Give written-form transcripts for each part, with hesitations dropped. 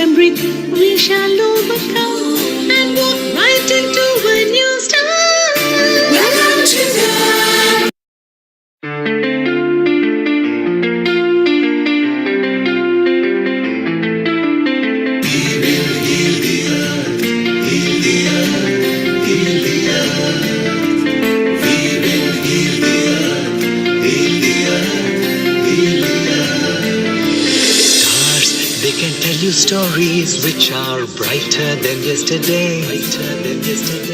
and breathe, we shall overcome and walk right into a new start. Welcome to the stories which are brighter than yesterday.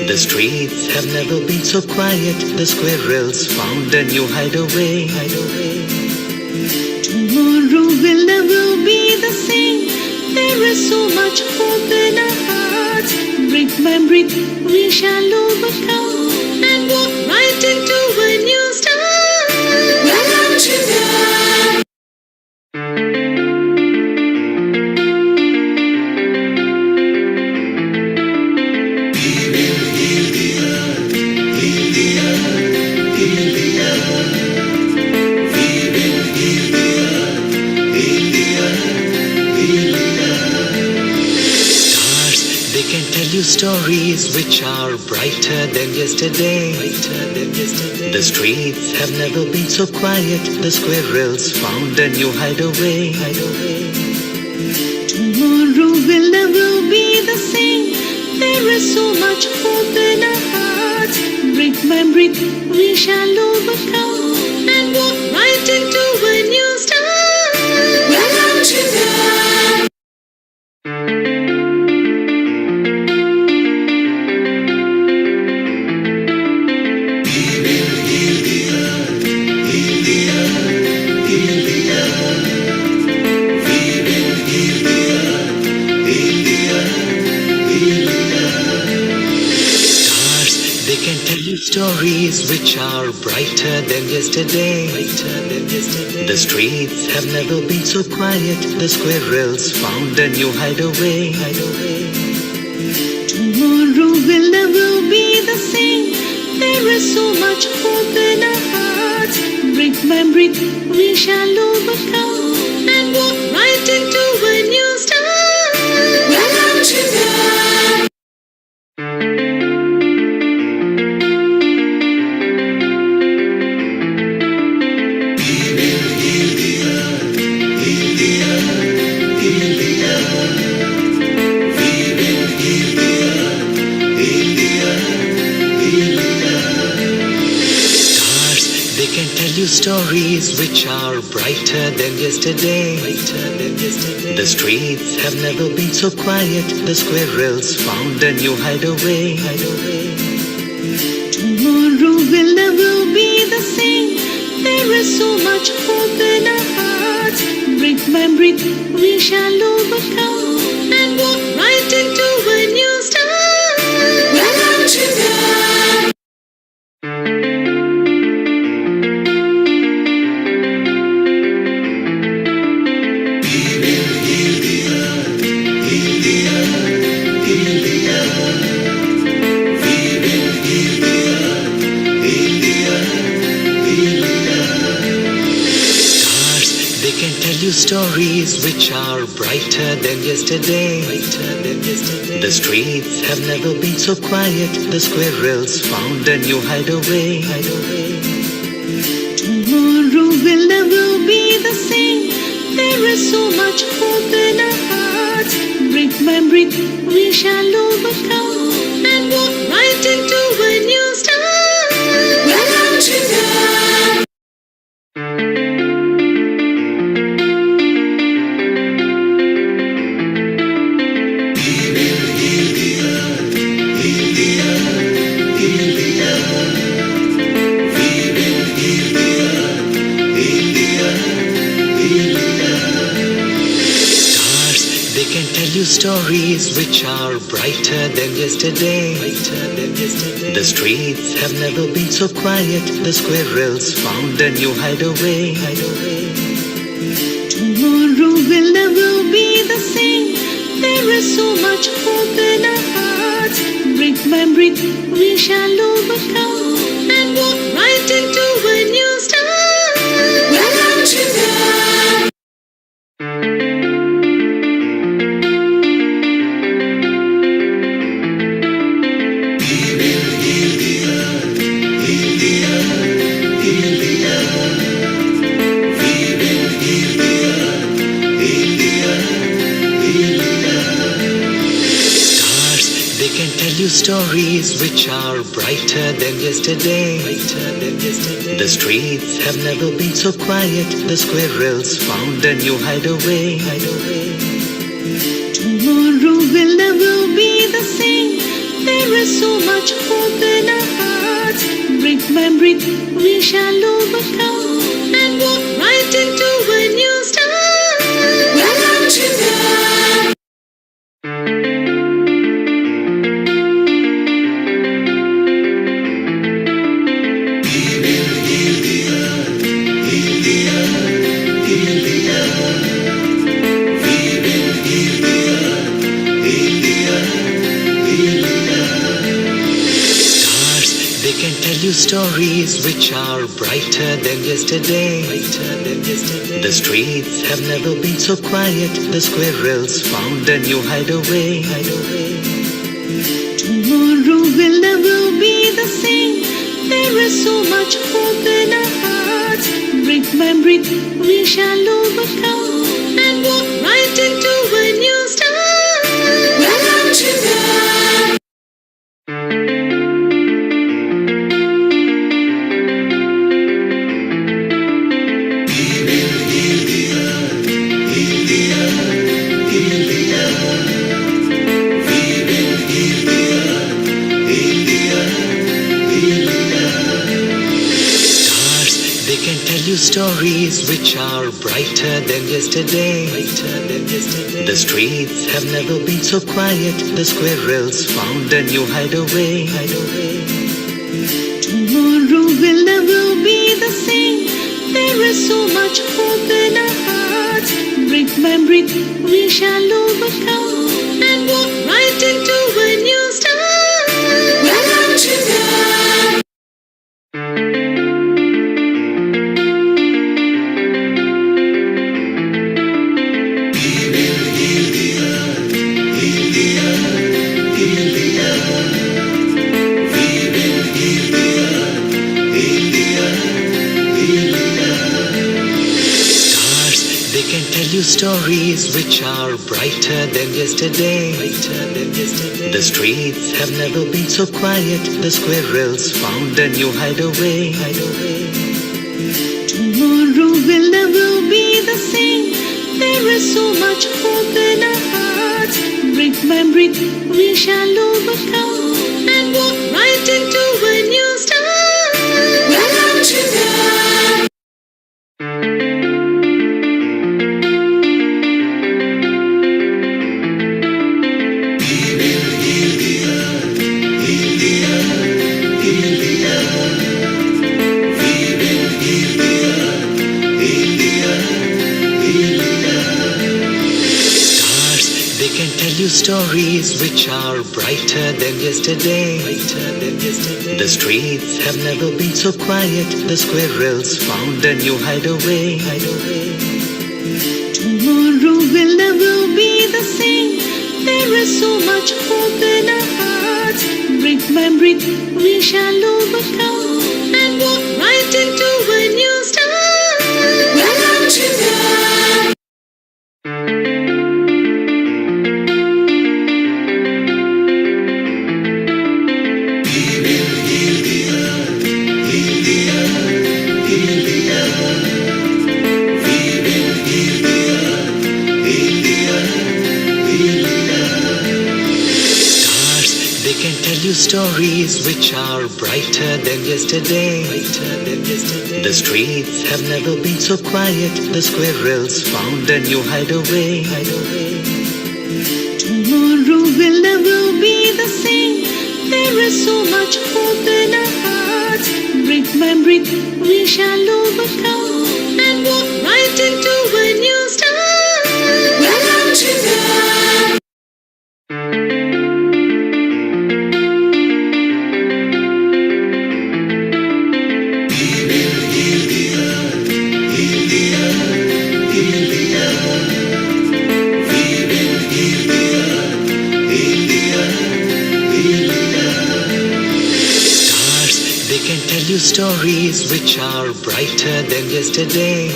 The streets have never been so quiet. The squirrels found a new hideaway. Tomorrow will never be the same. There is so much hope in our hearts. Breathe by breath, we shall overcome and walk right into a new start. Welcome to the stories which are brighter than yesterday. The streets have never been so quiet. The squirrels found a new hideaway. Tomorrow will never be the same. There is so much hope in our hearts. Breathe by breath, we shall overcome and walk right into a new start. Welcome to the stories which are brighter than yesterday. The streets have never been so quiet. The squirrels found a new hideaway. Tomorrow will never be the same. There is so much hope in our hearts. Breathe by breath, we shall overcome and walk right into a new start. Welcome to the stories which are brighter than yesterday. The streets have never been so quiet. The squirrels found a new hideaway. Tomorrow will never be the same. There is so much hope in our hearts. Breathe by breath, we shall overcome and walk right into a new start. Welcome to the stories which are brighter than yesterday. The streets have never been so quiet. The squirrels found a new hideaway. Tomorrow will never be the same. There is so much hope in our hearts. Breathe by breath, we shall overcome and walk right into a new start. Welcome. stories which are brighter than yesterday. The streets have never been so quiet. The squirrels found a new hideaway. Tomorrow will never be the same. There is so much hope in our hearts. Brick by brick, we shall overcome and walk right into a new start. Welcome to the you stories which are brighter than yesterday. The streets have never been so quiet. The squirrels found a new hideaway. Tomorrow will never be the same. There is so much hope in our hearts. Brick by brick, we shall overcome and walk right into a new start. Welcome to the They can tell you stories which are brighter than yesterday. The streets have never been so quiet. The squirrels found a new hideaway. tomorrow will never be the same. There is so much hope in our hearts. Brick by brick, we shall overcome and walk right into a new start. Welcome to the They can tell you stories which are brighter than yesterday. The streets have never been so quiet. The squirrels found a new hideaway. tomorrow will never be the same. There is so much hope in our hearts. Brick by brick, we shall overcome and walk right into a new start. Welcome to the They can tell you stories which are brighter than yesterday. The streets have never been so quiet. The squirrels found a new hideaway. tomorrow will never be the same. There is so much hope in our hearts. Brick by brick, we shall overcome and walk right into a new start. Welcome to the They can tell you stories which are brighter than yesterday. The streets have never been so quiet. The squirrels found a new hideaway. tomorrow will never be the same. There is so much hope in our hearts. Brick by brick, we shall overcome and walk right into a new start. Welcome to the They can tell you stories which are brighter than yesterday. The streets have never been so quiet. The squirrels found a new hideaway. tomorrow will never be the same. There is so much hope in our hearts. Brick by brick, we shall overcome and walk right into a new start. Welcome to the They can tell you stories which are brighter than yesterday.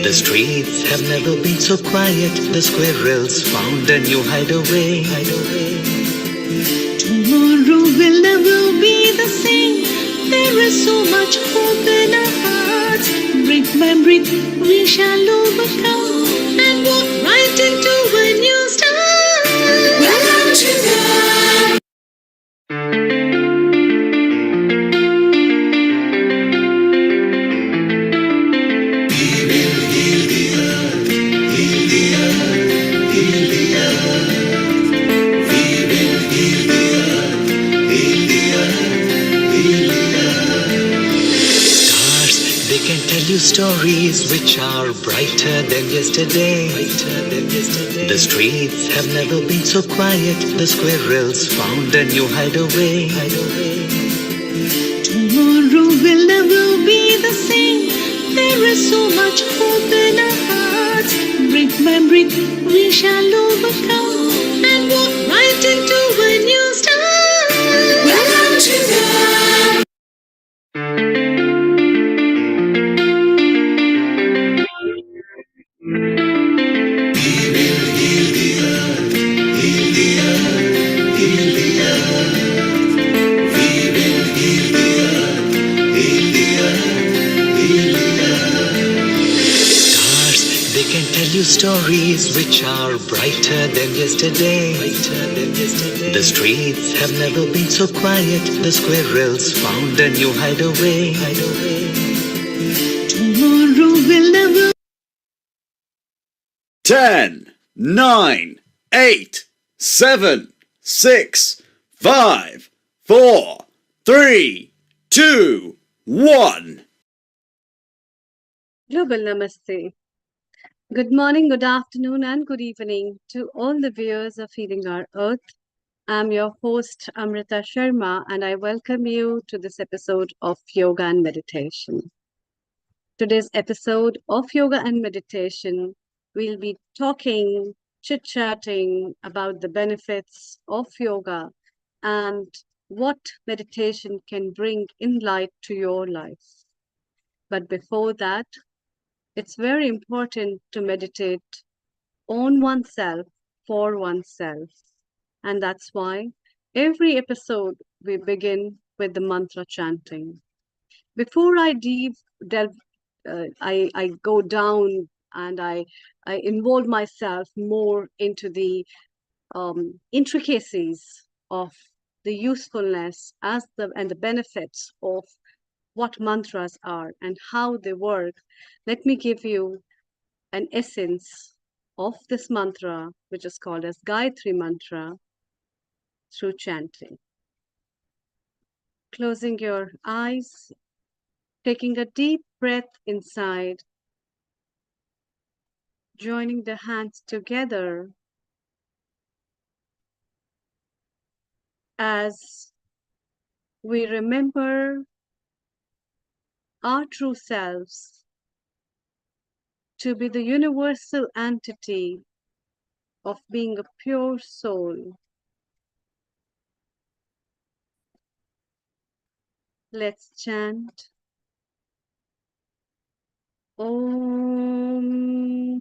The streets have never been so quiet. The squirrels found a new hideaway. will never be the same. There is so much hope in our hearts. Brick by brick, we shall overcome and walk right into a new start. Welcome to the Stars, they can tell you stories which are brighter than yesterday. The streets have never been so quiet. The squirrels found a new hideaway. tomorrow will never be the same. There is so much hope in our hearts. Brick by brick, we shall overcome and walk right into a new start. Welcome to the Stars, they can tell you stories which are brighter than yesterday. The streets have never been so quiet. The squirrels found a new hideaway. tomorrow will never 10, 9, 8, 7, 6, 5, 4, 3, 2, 1. Global Namaste. Good morning, good afternoon, and good evening to all the viewers of Feeding Our Earth. I'm your host, Amrita Sharma, and I welcome you to this episode of Yoga and Meditation. Today's episode of Yoga and Meditation, we'll be talking, chit-chatting about the benefits of yoga and what meditation can bring in light to your life. But before that, it's very important to meditate on oneself, for oneself. And that's why every episode we begin with the mantra chanting. Before I I go down and I involve myself more into the intricacies of the usefulness and the benefits of what mantras are and how they work, let me give you an essence of this mantra, which is called as Gayatri Mantra, through chanting. Closing your eyes, taking a deep breath inside, joining the hands together as we remember our true selves to be the universal entity of being a pure soul. Let's chant Om.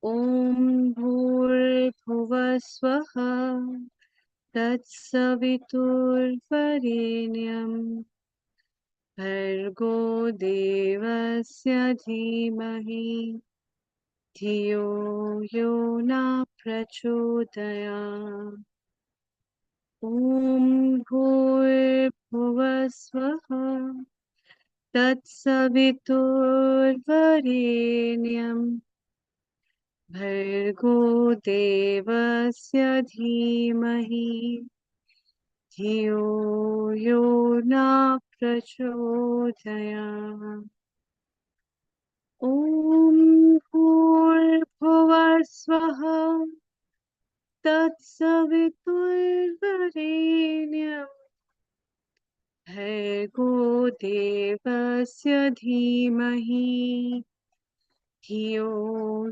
Om Bhurbhuva Swaha Tatsaviturvarenyam Bhargo Devasya Dhimahi Dhiyo Yona Prachodaya. Om Bhurbhuva Swaha Tatsaviturvarenyam Bhargo Devasya Dhimahi Dhiyo Yona Prachodaya. Om Bhurbhuva Swaha Tatsaviturvarenyam Bhargo Devasya Dhimahi Dhiyo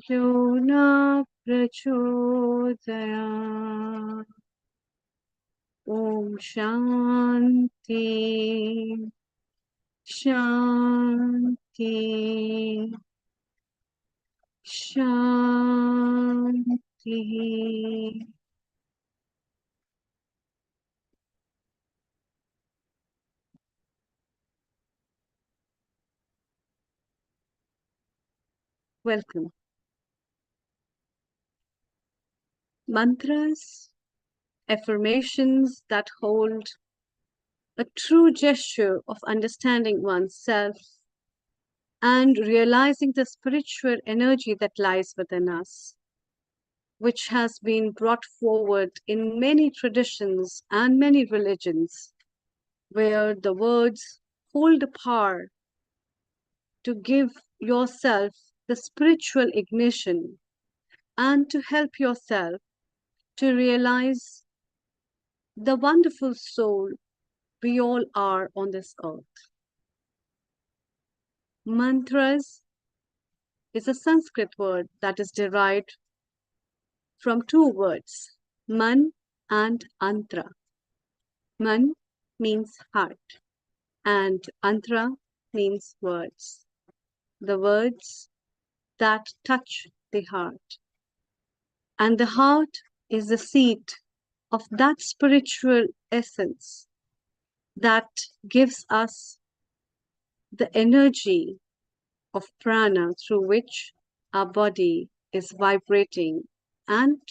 Yona Prachodaya. Om Shanti, Shanti, Shanti. Welcome. Mantras, affirmations that hold a true gesture of understanding oneself and realizing the spiritual energy that lies within us, which has been brought forward in many traditions and many religions, where the words hold the power to give yourself the spiritual ignition and to help yourself to realize the wonderful soul we all are on this earth. Mantras is a Sanskrit word that is derived from two words, man and antra. Man means heart and antra means words. The words that touch the heart. And the heart is the seat of that spiritual essence that gives us the energy of prana through which our body is vibrating and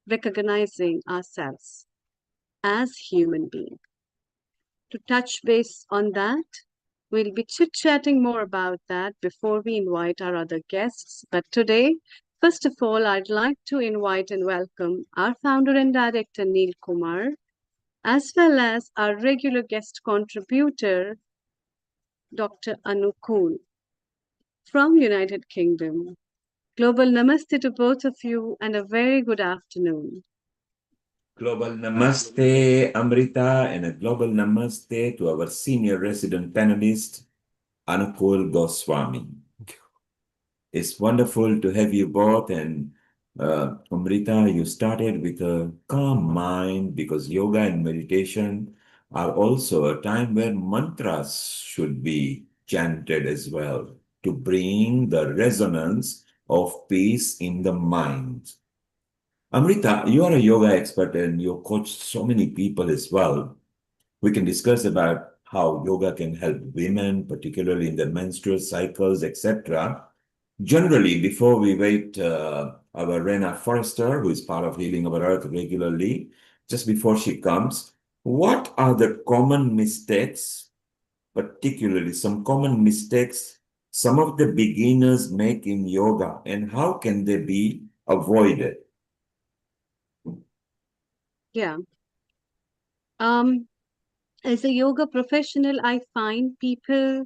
recognizing ourselves as human beings. To touch base on that, we'll be chit-chatting more about that before we invite our other guests. But today, first of all, I'd like to invite and welcome our founder and director, Neil Kumar, as well as our regular guest contributor, Dr. Anukul from United Kingdom. Global namaste to both of you and a very good afternoon. Global namaste, Amrita, and a global namaste to our senior resident panelist, Anukul Goswami. It's wonderful to have you both. And Amrita, you started with a calm mind because yoga and meditation are also a time where mantras should be chanted as well to bring the resonance of peace in the mind. Amrita, you are a yoga expert and you coach so many people as well. We can discuss about how yoga can help women, particularly in their menstrual cycles, etc. Generally, before we wait our Rena Forrester, who is part of Healing Our Earth regularly, just before she comes, what are the common mistakes, particularly some common mistakes some of the beginners make in yoga, and how can they be avoided? Yeah. As a yoga professional, I find people,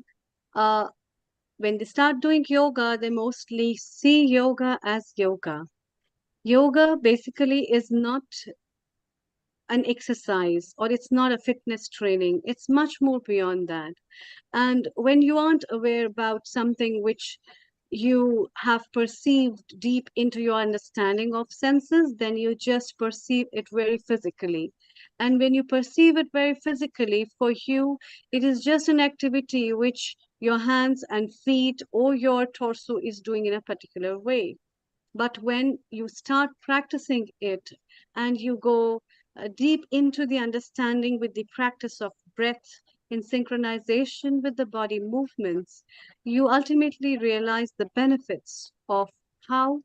when they start doing yoga, they mostly see yoga as yoga. Yoga basically is not an exercise or it's not a fitness training. It's much more beyond that. And when you aren't aware about something which you have perceived deep into your understanding of senses, then you just perceive it very physically. And when you perceive it very physically, for you, it is just an activity which your hands and feet or your torso is doing in a particular way. But when you start practicing it and you go deep into the understanding with the practice of breath in synchronization with the body movements, you ultimately realize the benefits of how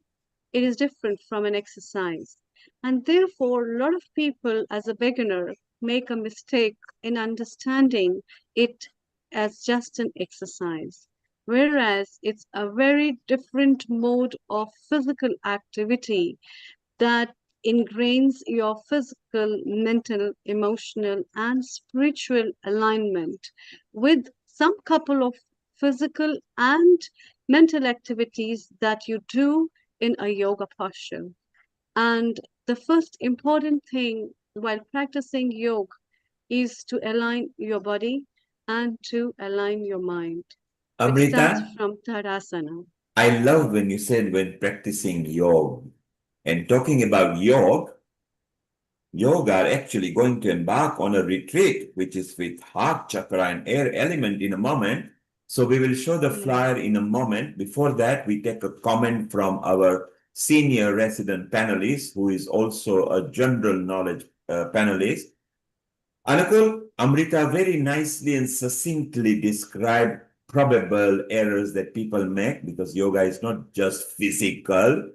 it is different from an exercise. And therefore, a lot of people, as a beginner, make a mistake in understanding it as just an exercise, whereas it's a very different mode of physical activity that ingrains your physical, mental, emotional, and spiritual alignment with some couple of physical and mental activities that you do in a yoga posture. And the first important thing while practicing yoga is to align your body and to align your mind, which starts Amrita, from Tadasana. I love when you said when practicing yoga. And talking about yoga are actually going to embark on a retreat, which is with heart chakra and air element in a moment. So we will show the Yes. flyer in a moment. Before that, we take a comment from our senior resident panelist, who is also a general knowledge panelist. Anukul, Amrita very nicely and succinctly described probable errors that people make because yoga is not just physical.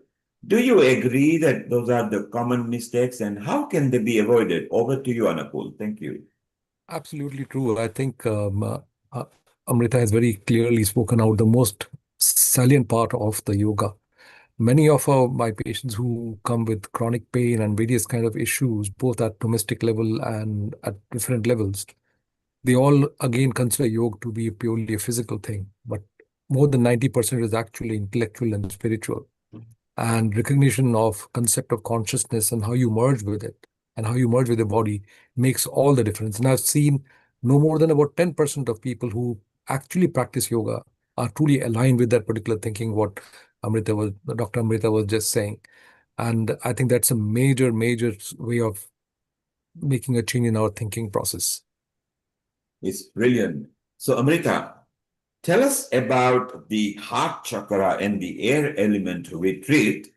Do you agree that those are the common mistakes and how can they be avoided? Over to you, Anakul. Thank you. Absolutely true. I think uh, Amrita has very clearly spoken out the most salient part of the yoga. Many of my patients who come with chronic pain and various kind of issues, both at domestic level and at different levels, they all again consider yoga to be purely a physical thing. But more than 90% is actually intellectual and spiritual. And recognition of concept of consciousness and how you merge with it and how you merge with the body makes all the difference. And I've seen no more than about 10% of people who actually practice yoga are truly aligned with that particular thinking, what Dr. Amrita was just saying. And I think that's a major, major way of making a change in our thinking process. It's brilliant. So, Amrita, tell us about the heart chakra and the air element retreat,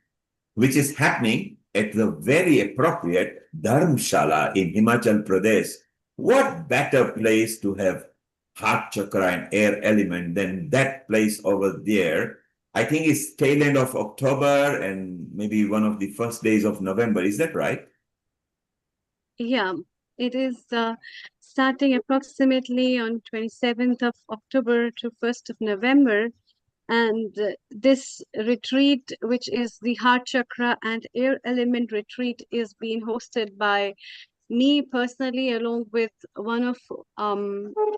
which is happening at the very appropriate Dharamshala in Himachal Pradesh. What better place to have heart chakra and air element than that place over there? I think it's tail end of October and maybe one of the first days of November. Is that right? Yeah, it is starting approximately on 27th of October to 1st of November. And this retreat, which is the heart chakra and air element retreat, is being hosted by me personally, along with one of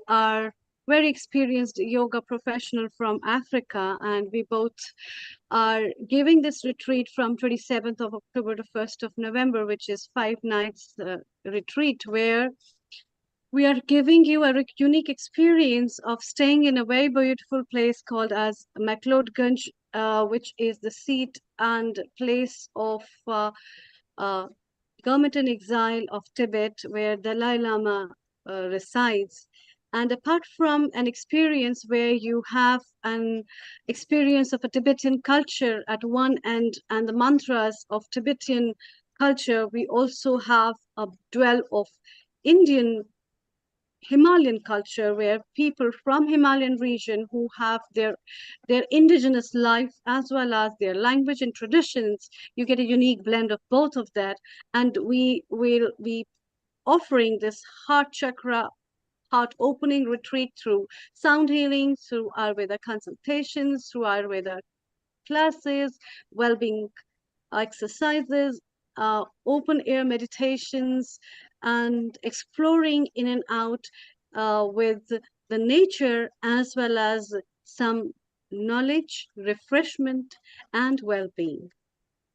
our very experienced yoga professional from Africa. And we both are giving this retreat from 27th of October to 1st of November, which is 5 nights retreat, where we are giving you a unique experience of staying in a very beautiful place called as McLeodganj, which is the seat and place of government in exile of Tibet, where Dalai Lama resides. And apart from an experience where you have an experience of a Tibetan culture at one end and the mantras of Tibetan culture, we also have a dwell of Indian Himalayan culture, where people from Himalayan region who have their indigenous life as well as their language and traditions, you get a unique blend of both of that. And we will be offering this heart chakra, heart opening retreat through sound healing, through Ayurveda consultations, through Ayurveda classes, well-being exercises, open air meditations, and exploring in and out with the nature, as well as some knowledge, refreshment, and well-being.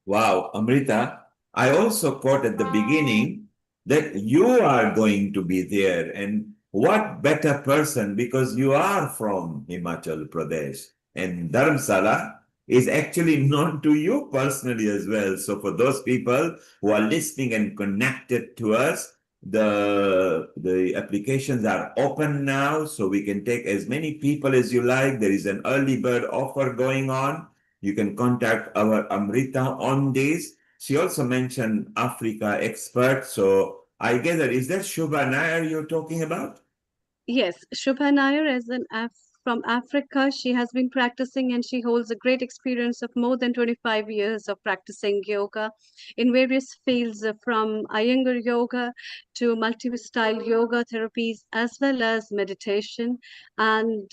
Wow, Amrita, I also quote at the beginning that you are going to be there. And what better person, because you are from Himachal Pradesh and Dharamsala is actually known to you personally as well. So for those people who are listening and connected to us, the applications are open now, so we can take as many people as you like. There is an early bird offer going on. You can contact our Amrita on this. She also mentioned Africa expert. So I gather, is that Shubha Nair you're talking about? Yes, Shubha Nair is from Africa. She has been practicing and she holds a great experience of more than 25 years of practicing yoga in various fields, from Iyengar yoga to multi-style yoga therapies, as well as meditation. And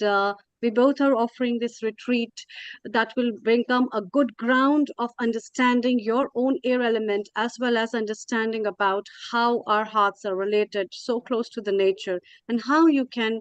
we both are offering this retreat that will become a good ground of understanding your own air element, as well as understanding about how our hearts are related so close to the nature, and how you can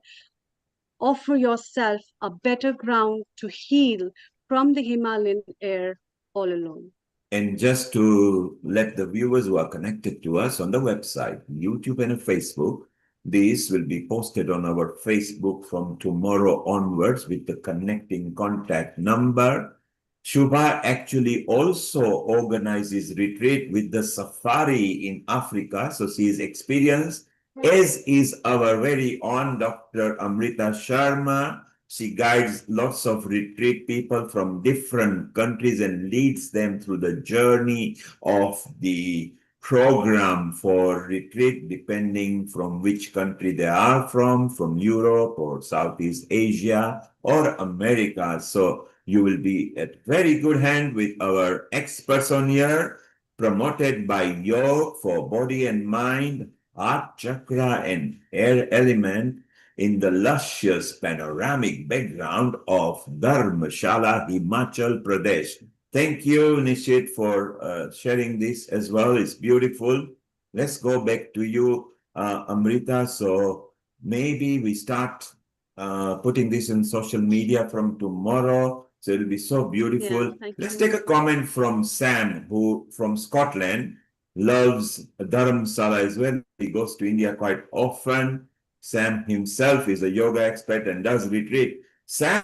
offer yourself a better ground to heal from the Himalayan air all alone. And just to let the viewers who are connected to us on the website, YouTube and Facebook, this will be posted on our Facebook from tomorrow onwards with the connecting contact number. Shubha actually also organizes retreat with the safari in Africa. So she is experienced, as is our very own Dr. Amrita Sharma. She guides lots of retreat people from different countries and leads them through the journey of the program for retreat depending from which country they are from Europe or Southeast Asia or America. So you will be at very good hand with our experts on here, promoted by yoga for body and mind, heart chakra and air element in the luscious panoramic background of Dharmshala, Himachal Pradesh. Thank you, Nishit, for sharing this as well. It's beautiful. Let's go back to you, Amrita. So maybe we start putting this in social media from tomorrow. So it'll be so beautiful. Yeah, thank Let's you. take a comment from Sam, who from Scotland loves Dharamsala as well. He goes to India quite often. Sam himself is a yoga expert and does retreat. Sam,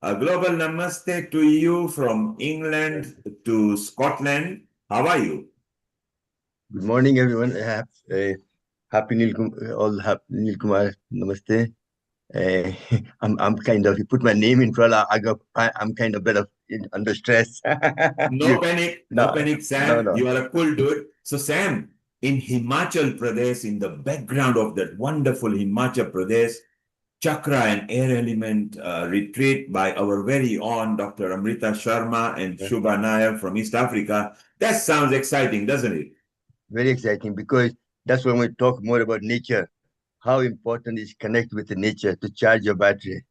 a global namaste to you from England to Scotland. How are you? Good morning, everyone. Happy Nil Kumar. Namaste. I'm kind of, you put my name in front, I'm kind of better under stress. No panic, no panic, Sam. No. You are a cool dude. So, Sam, in Himachal Pradesh, in the background of that wonderful Himachal Pradesh, Chakra and Air Element retreat by our very own Dr. Amrita Sharma and Shubha Nair from East Africa. That sounds exciting, doesn't it? Very exciting, because that's when we talk more about nature. How important is connect with the nature to charge your battery.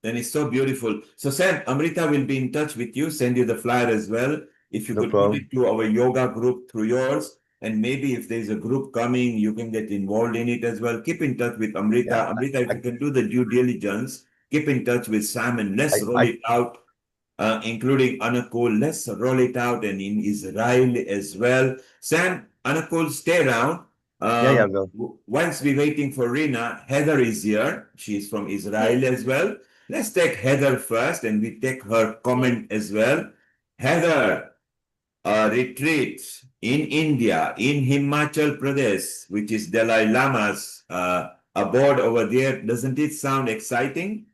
Then it's so beautiful. So, Sam, Amrita will be in touch with you, send you the flyer as well. If you No could put problem. it to our yoga group through yours, and maybe if there's a group coming, you can get involved in it as well. Keep in touch with Amrita. Yeah, Amrita, if you can do the due diligence, keep in touch with Sam and let's roll I it out, including Anakul. Let's roll it out and in Israel as well. Sam, Anakul, stay around. yeah, go. Whilst we're waiting for Rina, Heather is here. She's from Israel Yes. as well. Let's take Heather first and we take her Yes. comment as well. Heather, a retreat in India, in Himachal Pradesh, which is Dalai Lama's abode over there. Doesn't it sound exciting?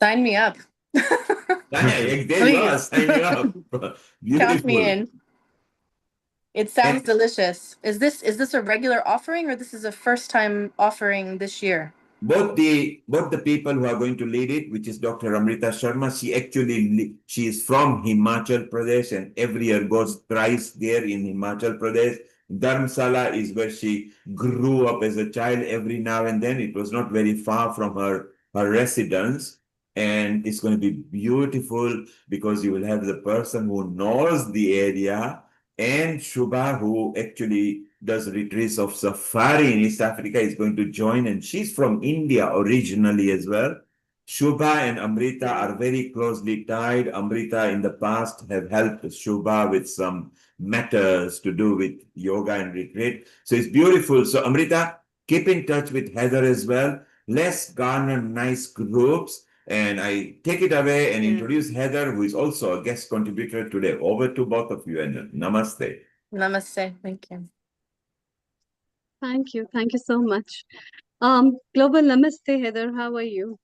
Sign me up. Tanya, there you are, Please. sign you up. Count me Beautiful. in. It sounds And delicious. Is this a regular offering or this is a first time offering this year? both the people who are going to lead it, which is Dr. Amrita Sharma, she is from Himachal Pradesh and every year goes thrice there in Himachal Pradesh. Dharamsala is where she grew up as a child. Every now and then it was not very far from her residence, and it's going to be beautiful because you will have the person who knows the area and Shubha, who actually does retreats of safari in East Africa, is going to join, and she's from India originally as well. Shubha and Amrita are very closely tied. Amrita in the past have helped Shubha with some matters to do with yoga and retreat. So it's beautiful. So Amrita, keep in touch with Heather as well. Let's garner nice groups. And I take it away and introduce Heather, who is also a guest contributor today. Over to both of you and namaste. Namaste. Thank you. Thank you. Thank you so much. Global Namaste, Heather. How are you?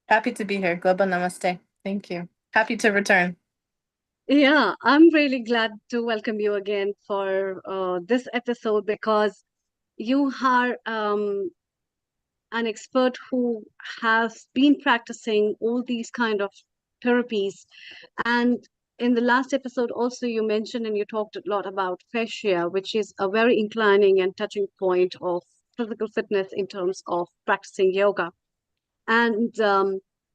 Happy to be here. Global Namaste. Thank you. Happy to return. Yeah, I'm really glad to welcome you again for this episode, because you are an expert who has been practicing all these kind of therapies. And in the last episode also you mentioned and you talked a lot about fascia, which is a very inclining and touching point of physical fitness in terms of practicing yoga. And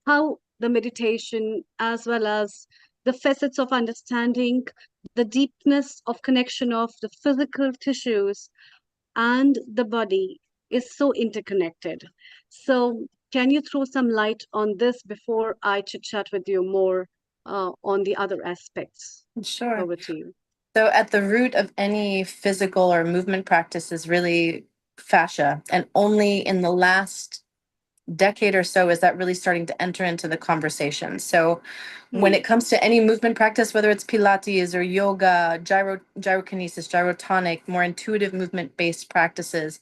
how the meditation, as well as the facets of understanding the deepness of connection of the physical tissues and the body, is so interconnected. So, can you throw some light on this before I chit chat with you more on the other aspects? Sure. Over to you. So, at the root of any physical or movement practice is really fascia. And only in the last decade or so is that really starting to enter into the conversation. So when it comes to any movement practice, whether it's Pilates or yoga, gyrokinesis, gyrotonic, more intuitive movement-based practices,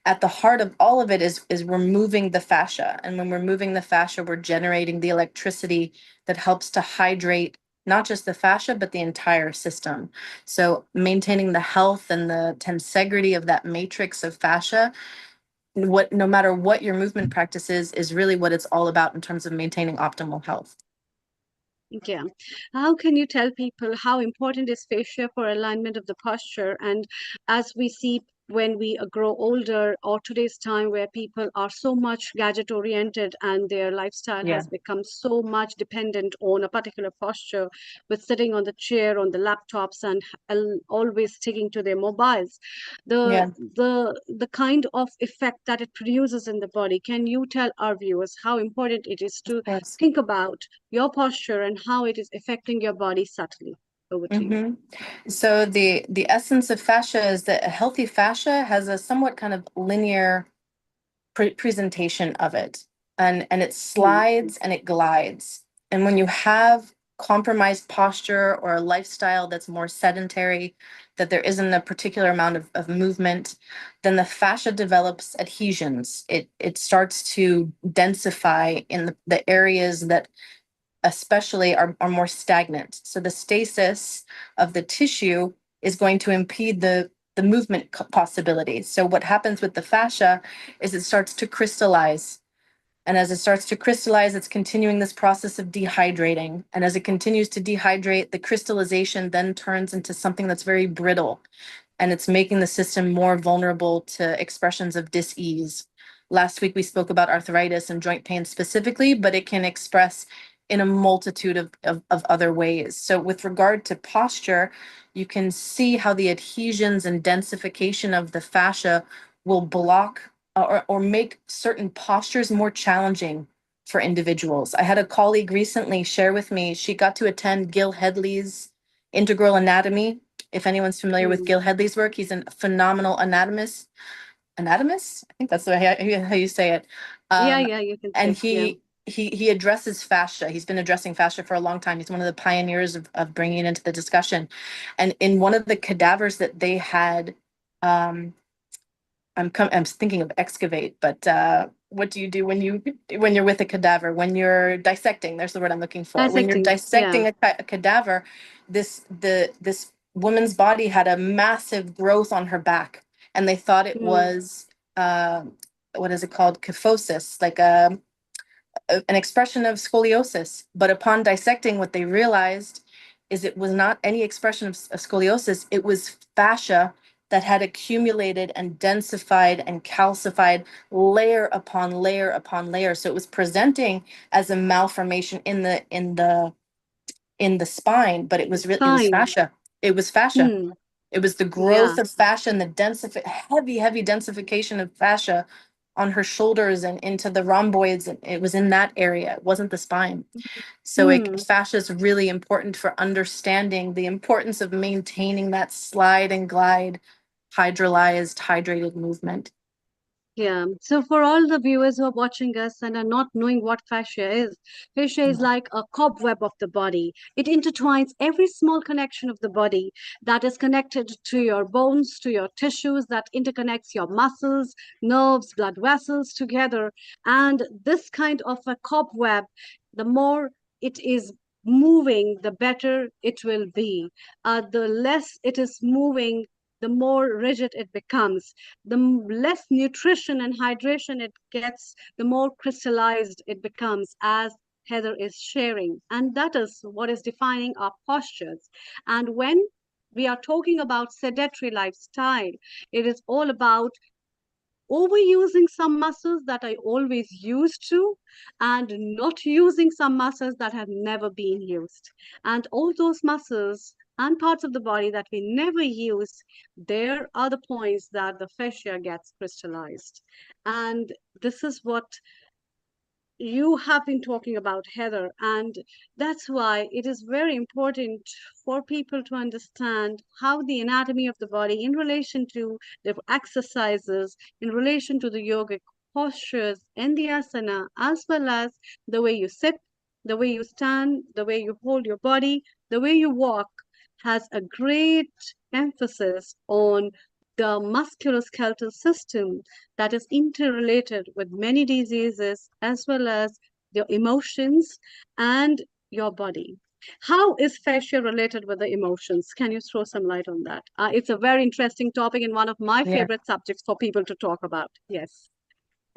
at the heart of all of it is we're moving the fascia. And when we're moving the fascia, we're generating the electricity that helps to hydrate not just the fascia, but the entire system. So maintaining the health and the tensegrity of that matrix of fascia, no matter what your movement practice is really what it's all about in terms of maintaining optimal health. Yeah. How can you tell people how important is fascia for alignment of the posture? And as we see when we grow older, or today's time where people are so much gadget oriented and their lifestyle Yeah. has become so much dependent on a particular posture, with sitting on the chair, on the laptops, and always sticking to their mobiles, Yeah. the kind of effect that it produces in the body. Can you tell our viewers how important it is to Yes. think about your posture and how it is affecting your body subtly? Over to you. So the essence of fascia is that a healthy fascia has a somewhat kind of linear presentation of it, and it slides and it glides. And when you have compromised posture or a lifestyle that's more sedentary, that there isn't a particular amount of movement, then the fascia develops adhesions. It starts to densify in the areas that especially are more stagnant. So the stasis of the tissue is going to impede the movement possibility. So what happens with the fascia is it starts to crystallize. And as it starts to crystallize, it's continuing this process of dehydrating. And as it continues to dehydrate, the crystallization then turns into something that's very brittle. And it's making the system more vulnerable to expressions of dis-ease. Last week, we spoke about arthritis and joint pain specifically, but it can express in a multitude of other ways. So with regard to posture, you can see how the adhesions and densification of the fascia will block or make certain postures more challenging for individuals. I had a colleague recently share with me, she got to attend Gil Hedley's Integral Anatomy. If anyone's familiar with Gil Hedley's work, he's a phenomenal anatomist. Anatomist? I think that's the way how you say it. Yeah, you can And say, yeah. he addresses fascia. He's been addressing fascia for a long time. He's one of the pioneers of bringing it into the discussion. And in one of the cadavers that they had, I'm thinking of excavate, but what do you do when you're with a cadaver? When you're dissecting, there's the word I'm looking for. When you're Dissecting, dissecting a cadaver, this woman's body had a massive growth on her back, and they thought it was what is it called? Kyphosis, like an expression of scoliosis. But upon dissecting, what they realized is it was not any expression of scoliosis. It was fascia that had accumulated and densified and calcified layer upon layer upon layer. So it was presenting as a malformation in the spine, but it was Fine. fascia. It was fascia. It was the Yeah. growth of fascia and the heavy densification of fascia on her shoulders and into the rhomboids. And it was in that area. It wasn't the spine. So fascia is really important for understanding the importance of maintaining that slide and glide, hydrolyzed, hydrated movement. Yeah. So for all the viewers who are watching us and are not knowing what fascia is like a cobweb of the body. It intertwines every small connection of the body that is connected to your bones, to your tissues, that interconnects your muscles, nerves, blood vessels together. And this kind of a cobweb, the more it is moving, the better it will be. The less it is moving, the more rigid it becomes. The less nutrition and hydration it gets, the more crystallized it becomes, as Heather is sharing. And that is what is defining our postures. And when we are talking about sedentary lifestyle, it is all about overusing some muscles that I always used to, and not using some muscles that have never been used. And all those muscles and parts of the body that we never use, there are the points that the fascia gets crystallized. And this is what you have been talking about, Heather, and that's why it is very important for people to understand how the anatomy of the body in relation to the exercises, in relation to the yogic postures and the asana, as well as the way you sit, the way you stand, the way you hold your body, the way you walk, has a great emphasis on the musculoskeletal system that is interrelated with many diseases, as well as your emotions and your body. How is fascia related with the emotions? Can you throw some light on that? It's a very interesting topic and one of my Yeah. favorite subjects for people to talk about. Yes.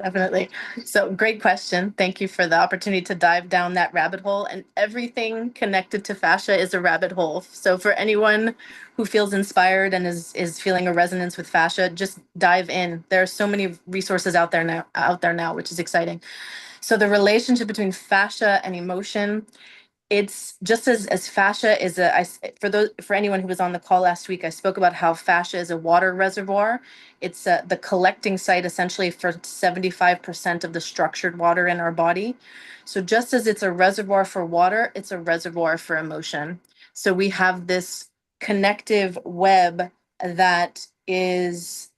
Definitely. So great question. Thank you for the opportunity to dive down that rabbit hole. And everything connected to fascia is a rabbit hole. So for anyone who feels inspired and is feeling a resonance with fascia, just dive in. There are so many resources out there now, which is exciting. So the relationship between fascia and emotion, it's just as fascia is for anyone who was on the call last week, I spoke about how fascia is a water reservoir. It's the collecting site essentially for 75% of the structured water in our body. So just as it's a reservoir for water, it's a reservoir for emotion. So we have this connective web that is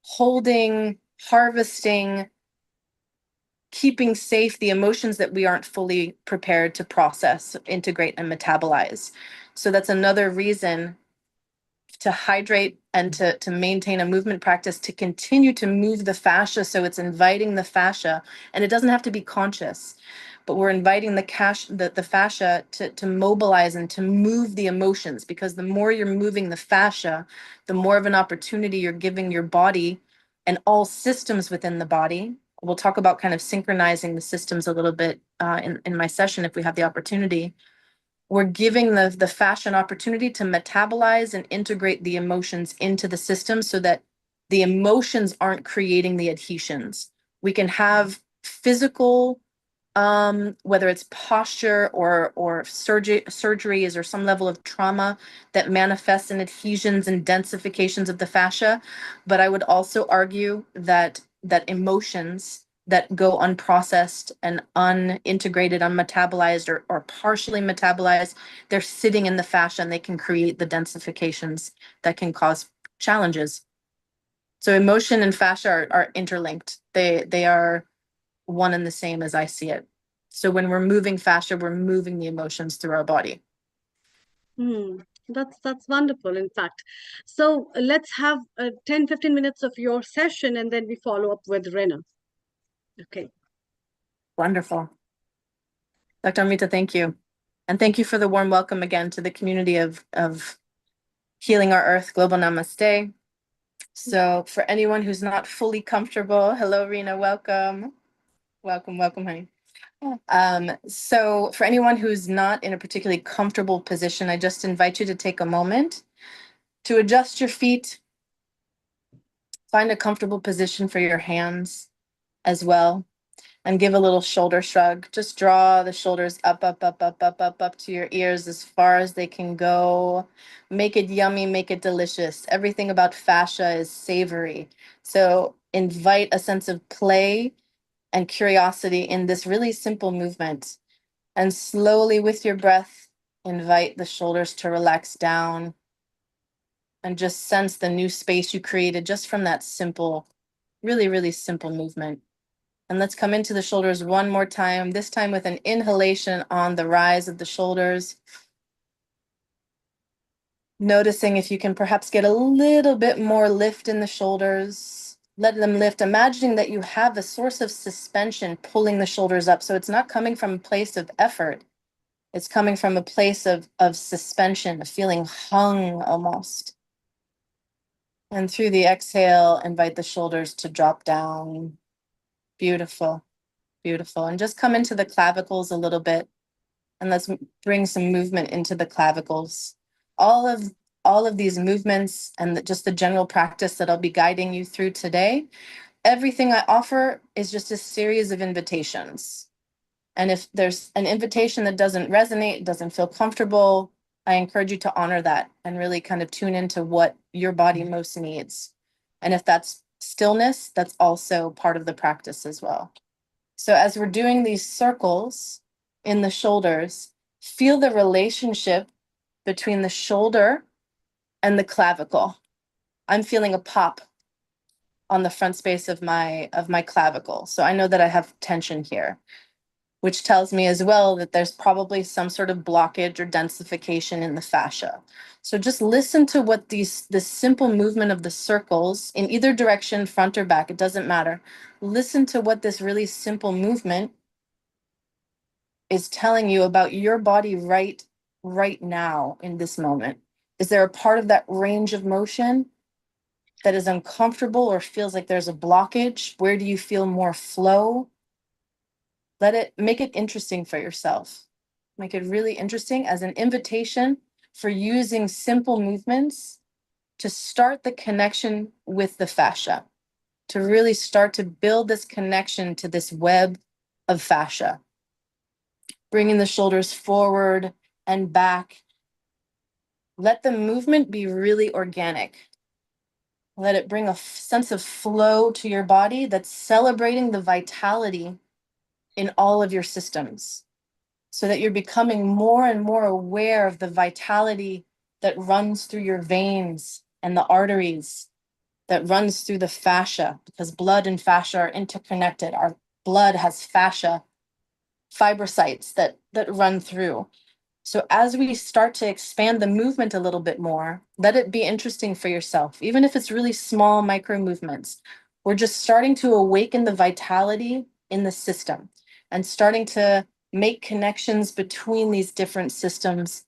holding, harvesting, keeping safe the emotions that we aren't fully prepared to process, integrate, and metabolize. So that's another reason to hydrate and to maintain a movement practice, to continue to move the fascia. So it's inviting the fascia, and it doesn't have to be conscious, but we're inviting the fascia to mobilize and to move the emotions, because the more you're moving the fascia, the more of an opportunity you're giving your body and all systems within the body. We'll talk about kind of synchronizing the systems a little bit in my session if we have the opportunity. We're giving the fascia an opportunity to metabolize and integrate the emotions into the system so that the emotions aren't creating the adhesions. We can have physical, whether it's posture or surgeries or some level of trauma that manifests in adhesions and densifications of the fascia. But I would also argue that emotions that go unprocessed and unintegrated, unmetabolized, or partially metabolized, they're sitting in the fascia and they can create the densifications that can cause challenges. So emotion and fascia are interlinked. They are one and the same as I see it. So when we're moving fascia, we're moving the emotions through our body. That's wonderful, in fact. So let's have 10-15 minutes of your session and then we follow up with Rena. Okay. Wonderful. Dr. Amrita, thank you. And thank you for the warm welcome again to the community of Healing Our Earth Global Namaste. So for anyone who's not fully comfortable, hello, Rena, welcome. Welcome, honey. So for anyone who's not in a particularly comfortable position, I just invite you to take a moment to adjust your feet, find a comfortable position for your hands as well, and give a little shoulder shrug. Just draw the shoulders up, up, up, up, up, up, up to your ears as far as they can go. Make it yummy, make it delicious. Everything about fascia is savory. So invite a sense of play and curiosity in this really simple movement. And slowly with your breath, invite the shoulders to relax down and just sense the new space you created just from that simple, really, really simple movement. And let's come into the shoulders one more time, this time with an inhalation on the rise of the shoulders. Noticing if you can perhaps get a little bit more lift in the shoulders. Let them lift, imagining that you have a source of suspension pulling the shoulders up. So it's not coming from a place of effort. It's coming from a place of suspension, of feeling hung almost. And through the exhale, invite the shoulders to drop down. Beautiful, beautiful. And just come into the clavicles a little bit. And let's bring some movement into the clavicles. All of these movements and just the general practice that I'll be guiding you through today, everything I offer is just a series of invitations. And if there's an invitation that doesn't resonate, doesn't feel comfortable, I encourage you to honor that and really kind of tune into what your body most needs. And if that's stillness, that's also part of the practice as well. So as we're doing these circles in the shoulders, feel the relationship between the shoulder and the clavicle. I'm feeling a pop on the front space of my clavicle. So I know that I have tension here, which tells me as well that there's probably some sort of blockage or densification in the fascia. So just listen to what this simple movement of the circles in either direction, front or back, it doesn't matter. Listen to what this really simple movement is telling you about your body right right now in this moment? Is there a part of that range of motion that is uncomfortable or feels like there's a blockage? Where do you feel more flow? Make it interesting for yourself. Make it really interesting as an invitation for using simple movements to start the connection with the fascia, to really start to build this connection to this web of fascia. Bringing the shoulders forward and back. Let the movement be really organic. Let it bring a sense of flow to your body that's celebrating the vitality in all of your systems, so that you're becoming more and more aware of the vitality that runs through your veins and the arteries, that runs through the fascia, because blood and fascia are interconnected. Our blood has fascia fibrocytes that run through. So as we start to expand the movement a little bit more, let it be interesting for yourself, even if it's really small micro movements. We're just starting to awaken the vitality in the system and starting to make connections between these different systems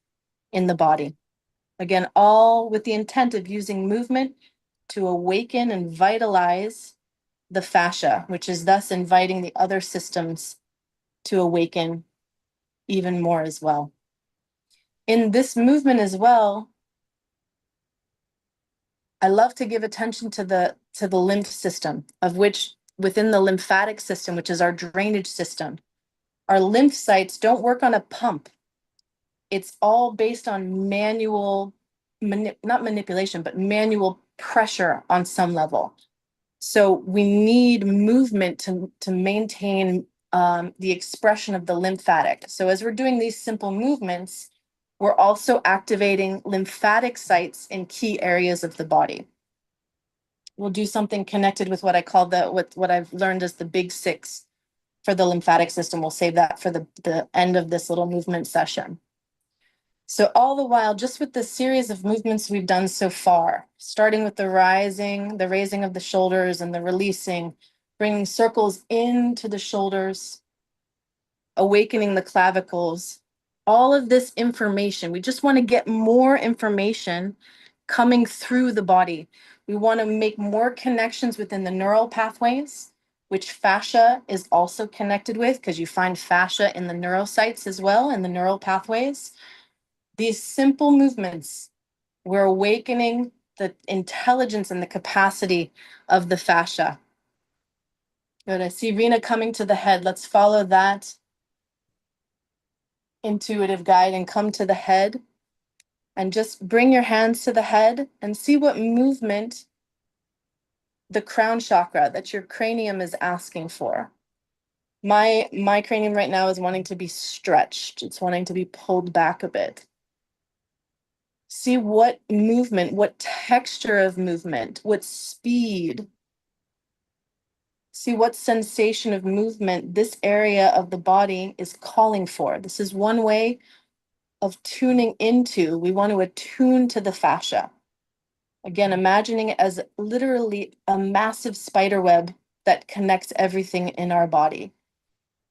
in the body. Again, all with the intent of using movement to awaken and vitalize the fascia, which is thus inviting the other systems to awaken even more as well. In this movement as well, I love to give attention to the lymph system, of which within the lymphatic system, which is our drainage system, our lymph sites don't work on a pump. It's all based on manual, not manipulation, but manual pressure on some level. So we need movement to maintain the expression of the lymphatic. So as we're doing these simple movements, we're also activating lymphatic sites in key areas of the body. We'll do something connected with what I call what I've learned as the big six for the lymphatic system. We'll save that for the end of this little movement session. So all the while, just with the series of movements we've done so far, starting with the raising of the shoulders and the releasing, bringing circles into the shoulders, awakening the clavicles, all of this information, we just want to get more information coming through the body. We want to make more connections within the neural pathways, which fascia is also connected with, because you find fascia in the neurocytes as well, in the neural pathways. These simple movements, we're awakening the intelligence and the capacity of the fascia. Good. I see Rena coming to the head. Let's follow that intuitive guide and come to the head. And just bring your hands to the head and see what movement the crown chakra, that your cranium is asking for. My cranium right now is wanting to be stretched. It's wanting to be pulled back a bit. See what movement, what texture of movement, what speed. See what sensation of movement this area of the body is calling for. This is one way of tuning into. We want to attune to the fascia. Again, imagining it as literally a massive spider web that connects everything in our body.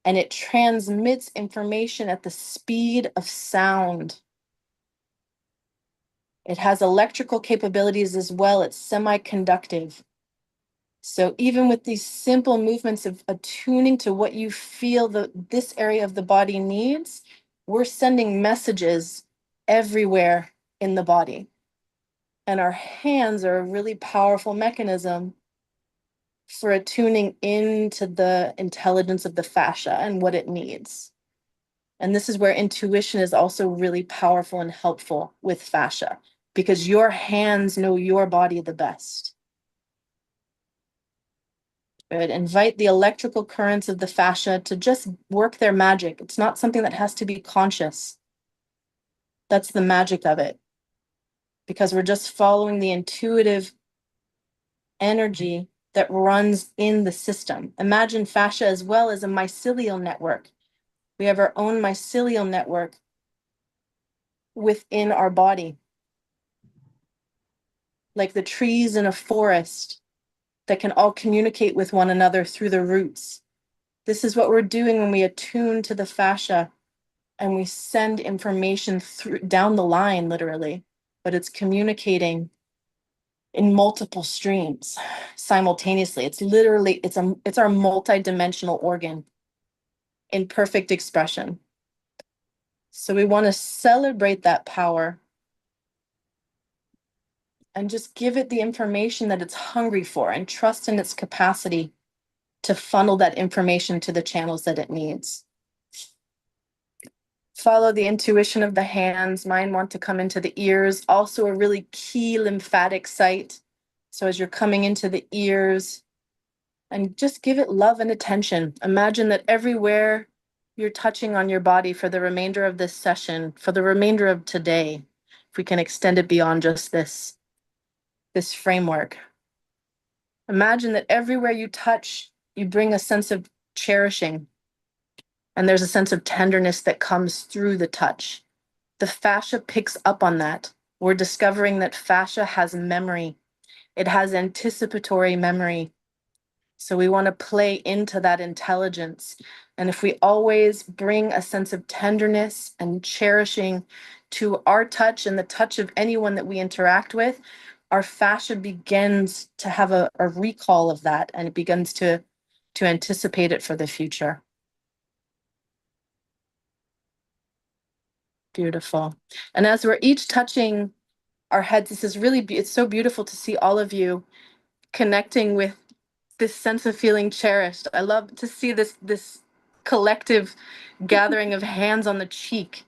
And it transmits information at the speed of sound. It has electrical capabilities as well. It's semiconductive. So even with these simple movements of attuning to what you feel this area of the body needs, we're sending messages everywhere in the body. And our hands are a really powerful mechanism for attuning into the intelligence of the fascia and what it needs. And this is where intuition is also really powerful and helpful with fascia, because your hands know your body the best. Good. Invite the electrical currents of the fascia to just work their magic. It's not something that has to be conscious. That's the magic of it, because we're just following the intuitive energy that runs in the system. Imagine fascia as well as a mycelial network. We have our own mycelial network within our body, like the trees in a forest that can all communicate with one another through the roots. This is what we're doing when we attune to the fascia. and we send information through down the line, literally, but it's communicating in multiple streams simultaneously. It's literally, it's our multi-dimensional organ in perfect expression. So we want to celebrate that power and just give it the information that it's hungry for and trust in its capacity to funnel that information to the channels that it needs. Follow the intuition of the hands. Mine want to come into the ears, also a really key lymphatic site. So as you're coming into the ears, and just give it love and attention. Imagine that everywhere you're touching on your body for the remainder of this session, for the remainder of today, if we can extend it beyond just this framework. Imagine that everywhere you touch, you bring a sense of cherishing, and there's a sense of tenderness that comes through the touch. The fascia picks up on that. We're discovering that fascia has memory. It has anticipatory memory. So we want to play into that intelligence. And if we always bring a sense of tenderness and cherishing to our touch and the touch of anyone that we interact with, our fascia begins to have a recall of that, and it begins to anticipate it for the future. Beautiful. And as we're each touching our heads, this is really, it's so beautiful to see all of you connecting with this sense of feeling cherished. I love to see this collective gathering of hands on the cheek,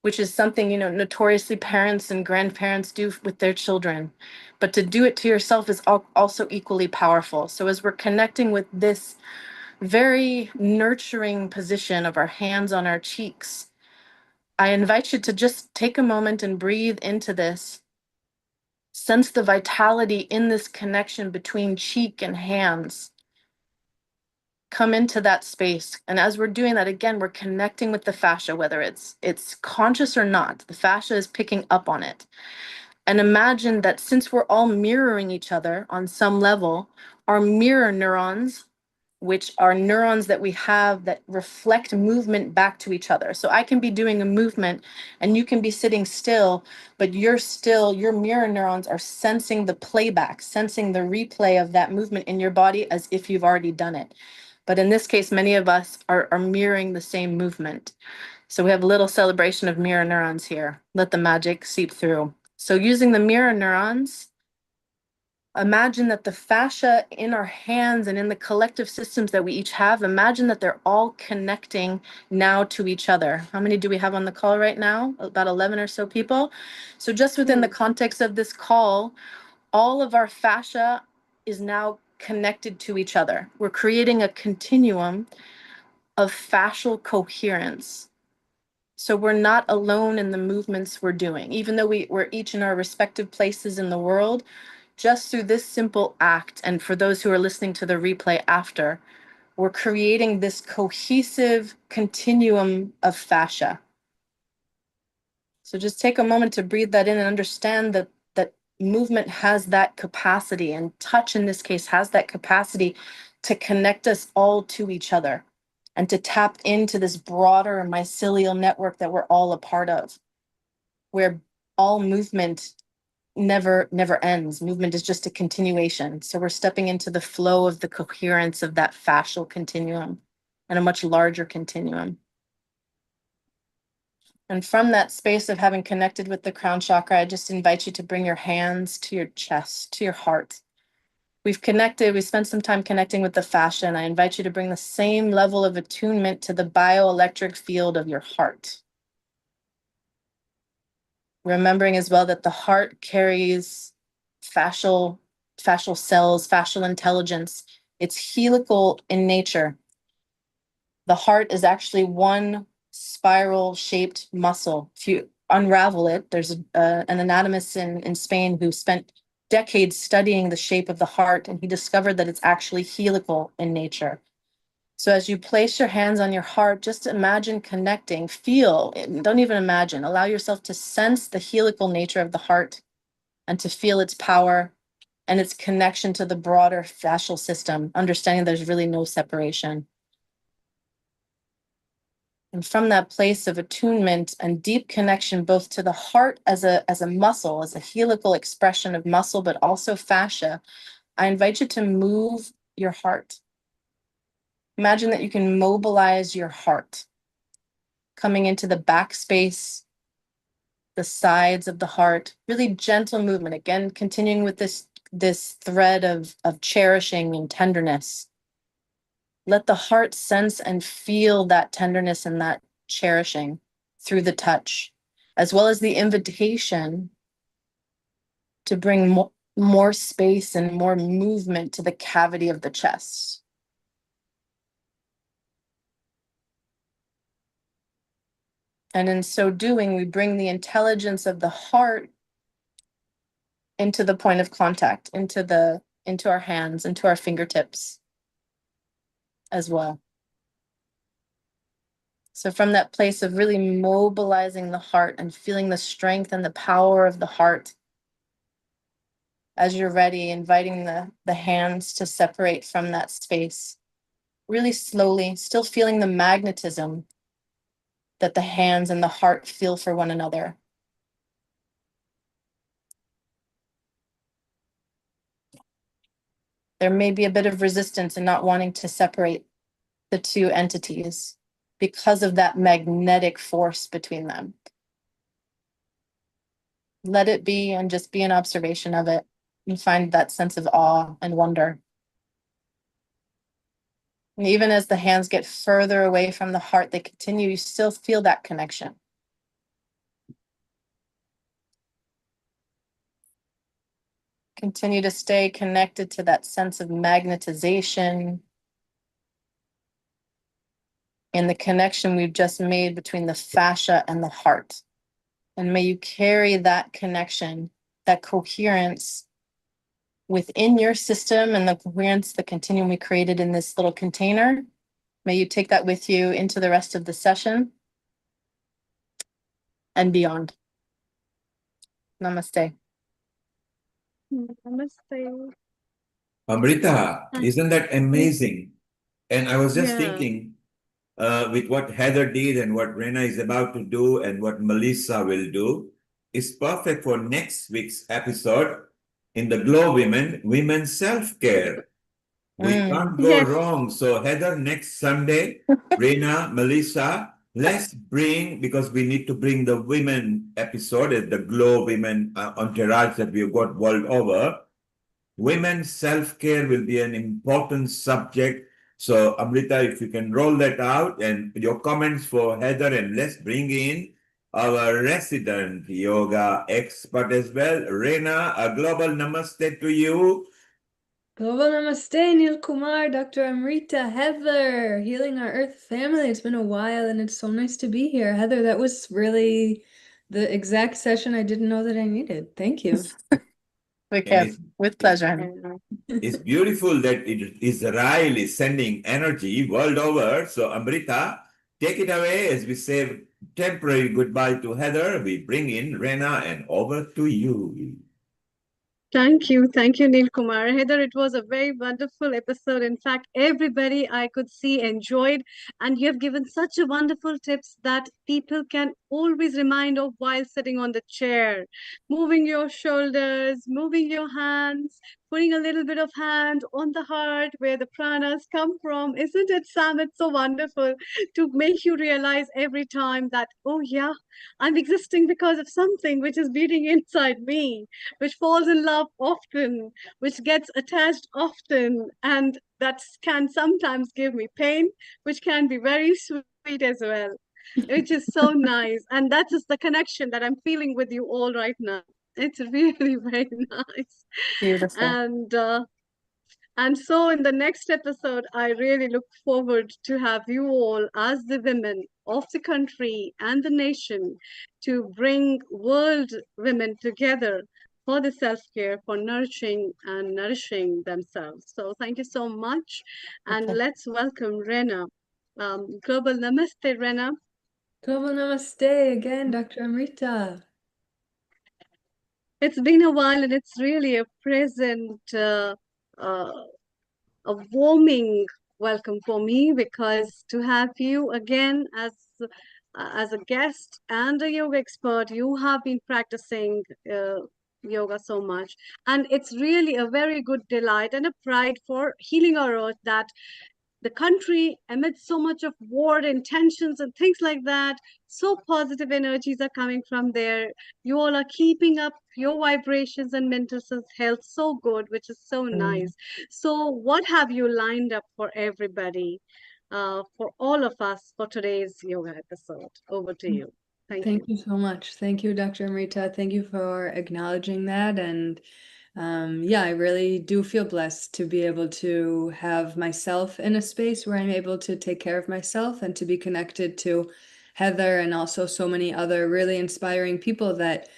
which is something, you know, notoriously parents and grandparents do with their children. But to do it to yourself is also equally powerful. So as we're connecting with this very nurturing position of our hands on our cheeks, I invite you to just take a moment and breathe into this. Sense the vitality in this connection between cheek and hands. Come into that space. And as we're doing that, again, we're connecting with the fascia, whether it's conscious or not. The fascia is picking up on it. And imagine that since we're all mirroring each other on some level, our mirror neurons, which are neurons that we have that reflect movement back to each other. So I can be doing a movement and you can be sitting still, but your mirror neurons are sensing the playback, sensing the replay of that movement in your body as if you've already done it. But in this case, many of us are mirroring the same movement. So we have a little celebration of mirror neurons here. Let the magic seep through. So using the mirror neurons, imagine that the fascia in our hands and in the collective systems that we each have, imagine that they're all connecting now to each other. How many do we have on the call right now? About 11 or so people. So just within the context of this call, all of our fascia is now connected to each other. We're creating a continuum of fascial coherence. So we're not alone in the movements we're doing, even though we're each in our respective places in the world. Just through this simple act, and for those who are listening to the replay after, we're creating this cohesive continuum of fascia. So just take a moment to breathe that in and understand that movement has that capacity, and touch in this case has that capacity to connect us all to each other and to tap into this broader mycelial network that we're all a part of, where all movement never ends. Movement is just a continuation. So we're stepping into the flow of the coherence of that fascial continuum and a much larger continuum. And from that space of having connected with the crown chakra, I just invite you to bring your hands to your chest, to your heart. We've spent some time connecting with the fascia, and I invite you to bring the same level of attunement to the bioelectric field of your heart. Remembering as well that the heart carries fascial cells, fascial intelligence. It's helical in nature. The heart is actually one spiral shaped muscle. If you unravel it, there's an anatomist in Spain who spent decades studying the shape of the heart, and he discovered that it's actually helical in nature. So as you place your hands on your heart, just imagine connecting, feel, don't even imagine, allow yourself to sense the helical nature of the heart and to feel its power and its connection to the broader fascial system, understanding there's really no separation. And from that place of attunement and deep connection, both to the heart as a muscle, as a helical expression of muscle, but also fascia, I invite you to move your heart. Imagine that you can mobilize your heart, coming into the back space, the sides of the heart, really gentle movement. Again, continuing with this thread of cherishing and tenderness. Let the heart sense and feel that tenderness and that cherishing through the touch, as well as the invitation to bring more space and more movement to the cavity of the chest. And in so doing, we bring the intelligence of the heart into the point of contact, into our hands, into our fingertips as well. So from that place of really mobilizing the heart and feeling the strength and the power of the heart, as you're ready, inviting the hands to separate from that space, really slowly, still feeling the magnetism that the hands and the heart feel for one another. There may be a bit of resistance in not wanting to separate the two entities because of that magnetic force between them. Let it be and just be an observation of it and find that sense of awe and wonder. And even as the hands get further away from the heart, they continue, you still feel that connection. Continue to stay connected to that sense of magnetization and the connection we've just made between the fascia and the heart. And may you carry that connection, that coherence within your system and the coherence, the continuum we created in this little container. May you take that with you into the rest of the session and beyond. Namaste. Namaste. Amrita, isn't that amazing? And I was just Yeah. thinking, with what Heather did and what Rena is about to do and what Melissa will do, is perfect for next week's episode in the Glow Women Self-Care. We can't go Yes. wrong. So Heather, next Sunday, Rena, Melissa, let's bring, because we need to bring the women episode, the Glow Women entourage that we've got world over. Women's self-care will be an important subject. So Amrita, if you can roll that out and your comments for Heather, and let's bring in our resident yoga expert as well. Rena, a global namaste to you. Global Namaste, Neil Kumar, Dr. Amrita, Heather, Healing Our Earth family. It's been a while and it's so nice to be here. Heather, that was really the exact session I didn't know that I needed. Thank you. With pleasure. It's beautiful that Israel is sending energy world over. So Amrita, take it away as we say temporary goodbye to Heather. We bring in Rena and over to you. Thank you, Neil Kumar. Heather, it was a very wonderful episode. In fact, everybody I could see enjoyed, and you have given such a wonderful tips that people can always remind of while sitting on the chair. Moving your shoulders, moving your hands, putting a little bit of hand on the heart where the pranas come from. Isn't it, Sam? It's so wonderful to make you realize every time that, oh yeah, I'm existing because of something which is beating inside me, which falls in love often, which gets attached often, and that can sometimes give me pain, which can be very sweet as well, which is so nice. And that is the connection that I'm feeling with you all right now. It's really very nice. Beautiful. And so in the next episode, I really look forward to have you all as the women of the country and the nation to bring world women together for the self-care, for nurturing and nourishing themselves. So thank you so much. And let's welcome Rena. Global Namaste, Rena. Global Namaste again, Dr. Amrita. It's been a while and it's really a present, a warming welcome for me, because to have you again as as a guest and a yoga expert. You have been practicing yoga so much, and it's really a very good delight and a pride for Healing Our Earth that the country, amidst so much of war and tensions and things like that, so positive energies are coming from there. You all are keeping up your vibrations and mental health so good, which is so nice. So, what have you lined up for everybody, for all of us, for today's yoga episode? Over to you. Thank you. Thank you so much. Thank you, Dr. Amrita. Thank you for acknowledging that. And yeah, I really do feel blessed to be able to have myself in a space where I'm able to take care of myself and to be connected to Heather and also so many other really inspiring people that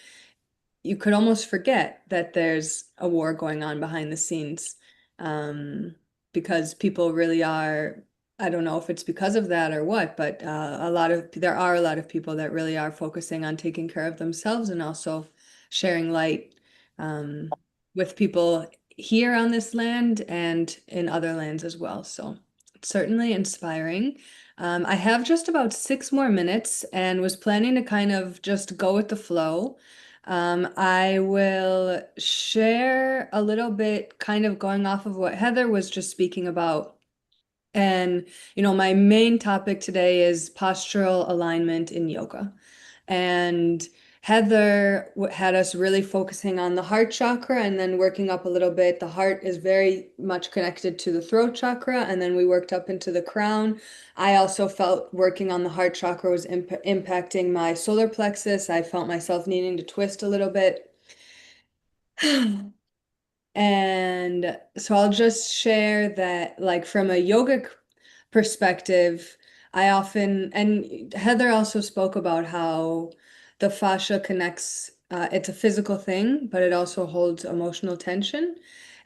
you could almost forget that there's a war going on behind the scenes. Because people really are, I don't know if it's because of that or what, but there are a lot of people that really are focusing on taking care of themselves and also sharing light with people here on this land and in other lands as well. So it's certainly inspiring. I have just about 6 more minutes and was planning to kind of just go with the flow. I will share a little bit, kind of going off of what Heather was just speaking about. And, my main topic today is postural alignment in yoga. And Heather had us really focusing on the heart chakra and then working up a little bit. The heart is very much connected to the throat chakra, and then we worked up into the crown. I also felt working on the heart chakra was impacting my solar plexus. I felt myself needing to twist a little bit. And so I'll just share that, like, from a yogic perspective, and Heather also spoke about how the fascia connects, it's a physical thing, but it also holds emotional tension.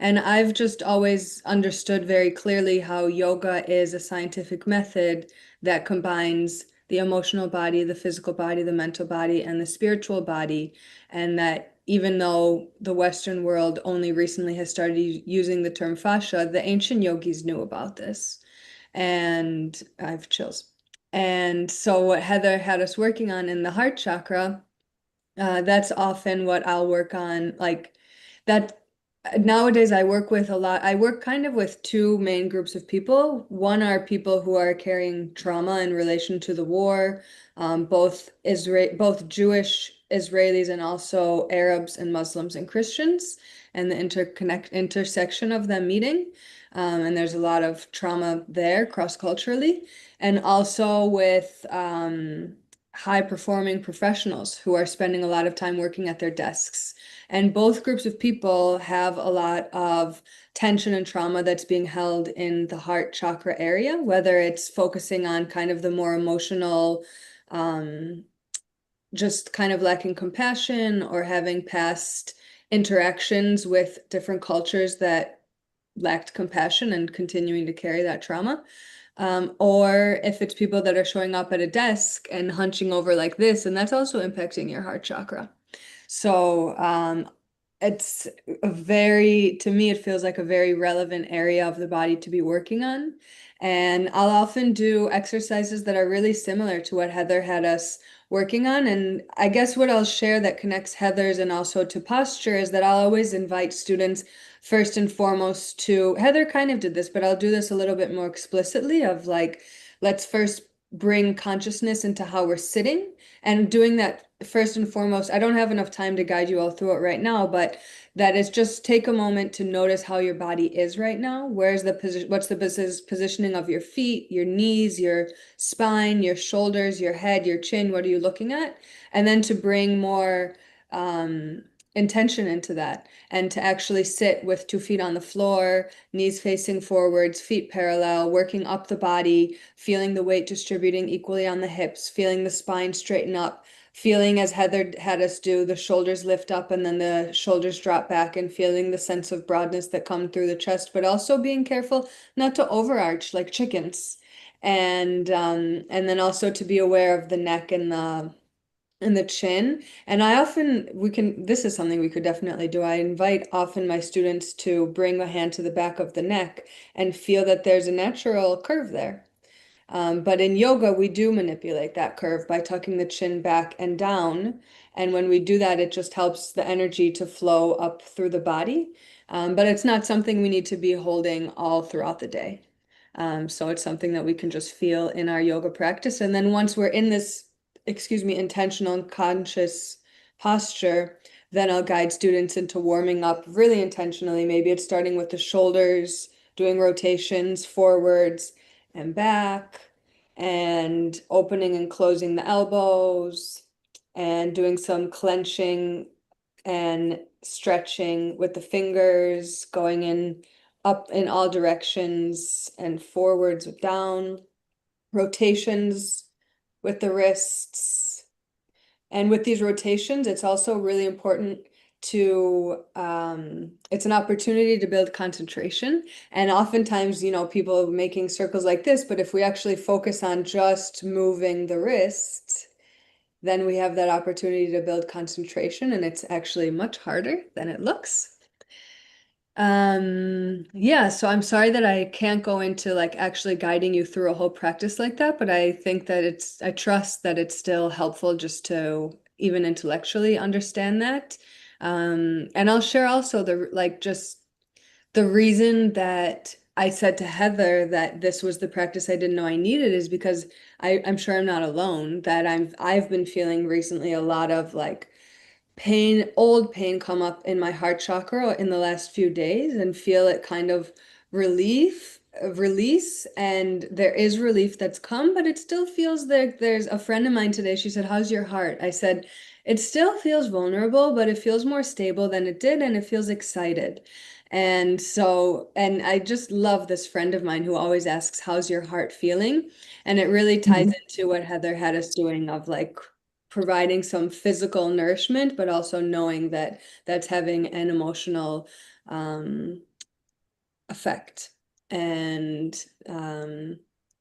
And I've just always understood very clearly how yoga is a scientific method that combines the emotional body, the physical body, the mental body, and the spiritual body. And that even though the Western world only recently has started using the term fascia, the ancient yogis knew about this. And I have chills. And so what Heather had us working on in the heart chakra, that's often what I'll work on, like that. Nowadays, I work kind of with two main groups of people. One are people who are carrying trauma in relation to the war, both Jewish Israelis and also Arabs and Muslims and Christians, and the intersection of them meeting. And there's a lot of trauma there cross-culturally, and also with high-performing professionals who are spending a lot of time working at their desks. And both groups of people have a lot of tension and trauma that's being held in the heart chakra area, whether it's focusing on kind of the more emotional, just kind of lacking compassion or having past interactions with different cultures that lacked compassion and continuing to carry that trauma. Or if it's people that are showing up at a desk and hunching over like this, and that's also impacting your heart chakra. So it's to me, it feels like a very relevant area of the body to be working on. And I'll often do exercises that are really similar to what Heather had us working on. And I guess what I'll share that connects Heather's and also to posture is that I'll always invite students first and foremost to, Heather kind of did this, but I'll do this a little bit more explicitly of like, let's first bring consciousness into how we're sitting, and doing that first and foremost. I don't have enough time to guide you all through it right now, but that is just take a moment to notice how your body is right now. Where's the position? What's the positioning of your feet, your knees, your spine, your shoulders, your head, your chin? What are you looking at? And then to bring more intention into that, and to actually sit with 2 feet on the floor, knees facing forwards, feet parallel, working up the body, feeling the weight distributing equally on the hips, feeling the spine straighten up, feeling, as Heather had us do, the shoulders lift up and then the shoulders drop back, and feeling the sense of broadness that come through the chest, but also being careful not to overarch like chickens. And then also to be aware of the neck and the chin. And this is something we could definitely do. I invite often my students to bring a hand to the back of the neck and feel that there's a natural curve there. But in yoga, we do manipulate that curve by tucking the chin back and down. And when we do that, it just helps the energy to flow up through the body. But it's not something we need to be holding all throughout the day. So it's something that we can just feel in our yoga practice. And then once we're in this, intentional and conscious posture, then I'll guide students into warming up really intentionally. Maybe it's starting with the shoulders, doing rotations forwards and back, and opening and closing the elbows, and doing some clenching and stretching with the fingers, going in up in all directions and forwards with down, rotations with the wrists. And with these rotations, it's also really important to, it's an opportunity to build concentration. And oftentimes, people are making circles like this, but if we actually focus on just moving the wrist, then we have that opportunity to build concentration, and it's actually much harder than it looks. Yeah, so I'm sorry that I can't go into like actually guiding you through a whole practice like that, but I think that I trust that it's still helpful just to even intellectually understand that. And I'll share also just the reason that I said to Heather that this was the practice I didn't know I needed is because I'm sure I'm not alone, that I've been feeling recently a lot of like old pain come up in my heart chakra in the last few days, and feel it kind of release. And there is relief that's come, but it still feels like there's a friend of mine today. She said, "How's your heart?" I said, "It still feels vulnerable, but it feels more stable than it did, and it feels excited." And I just love this friend of mine who always asks, "How's your heart feeling?" And it really ties into what Heather had us doing of like providing some physical nourishment, but also knowing that that's having an emotional effect. And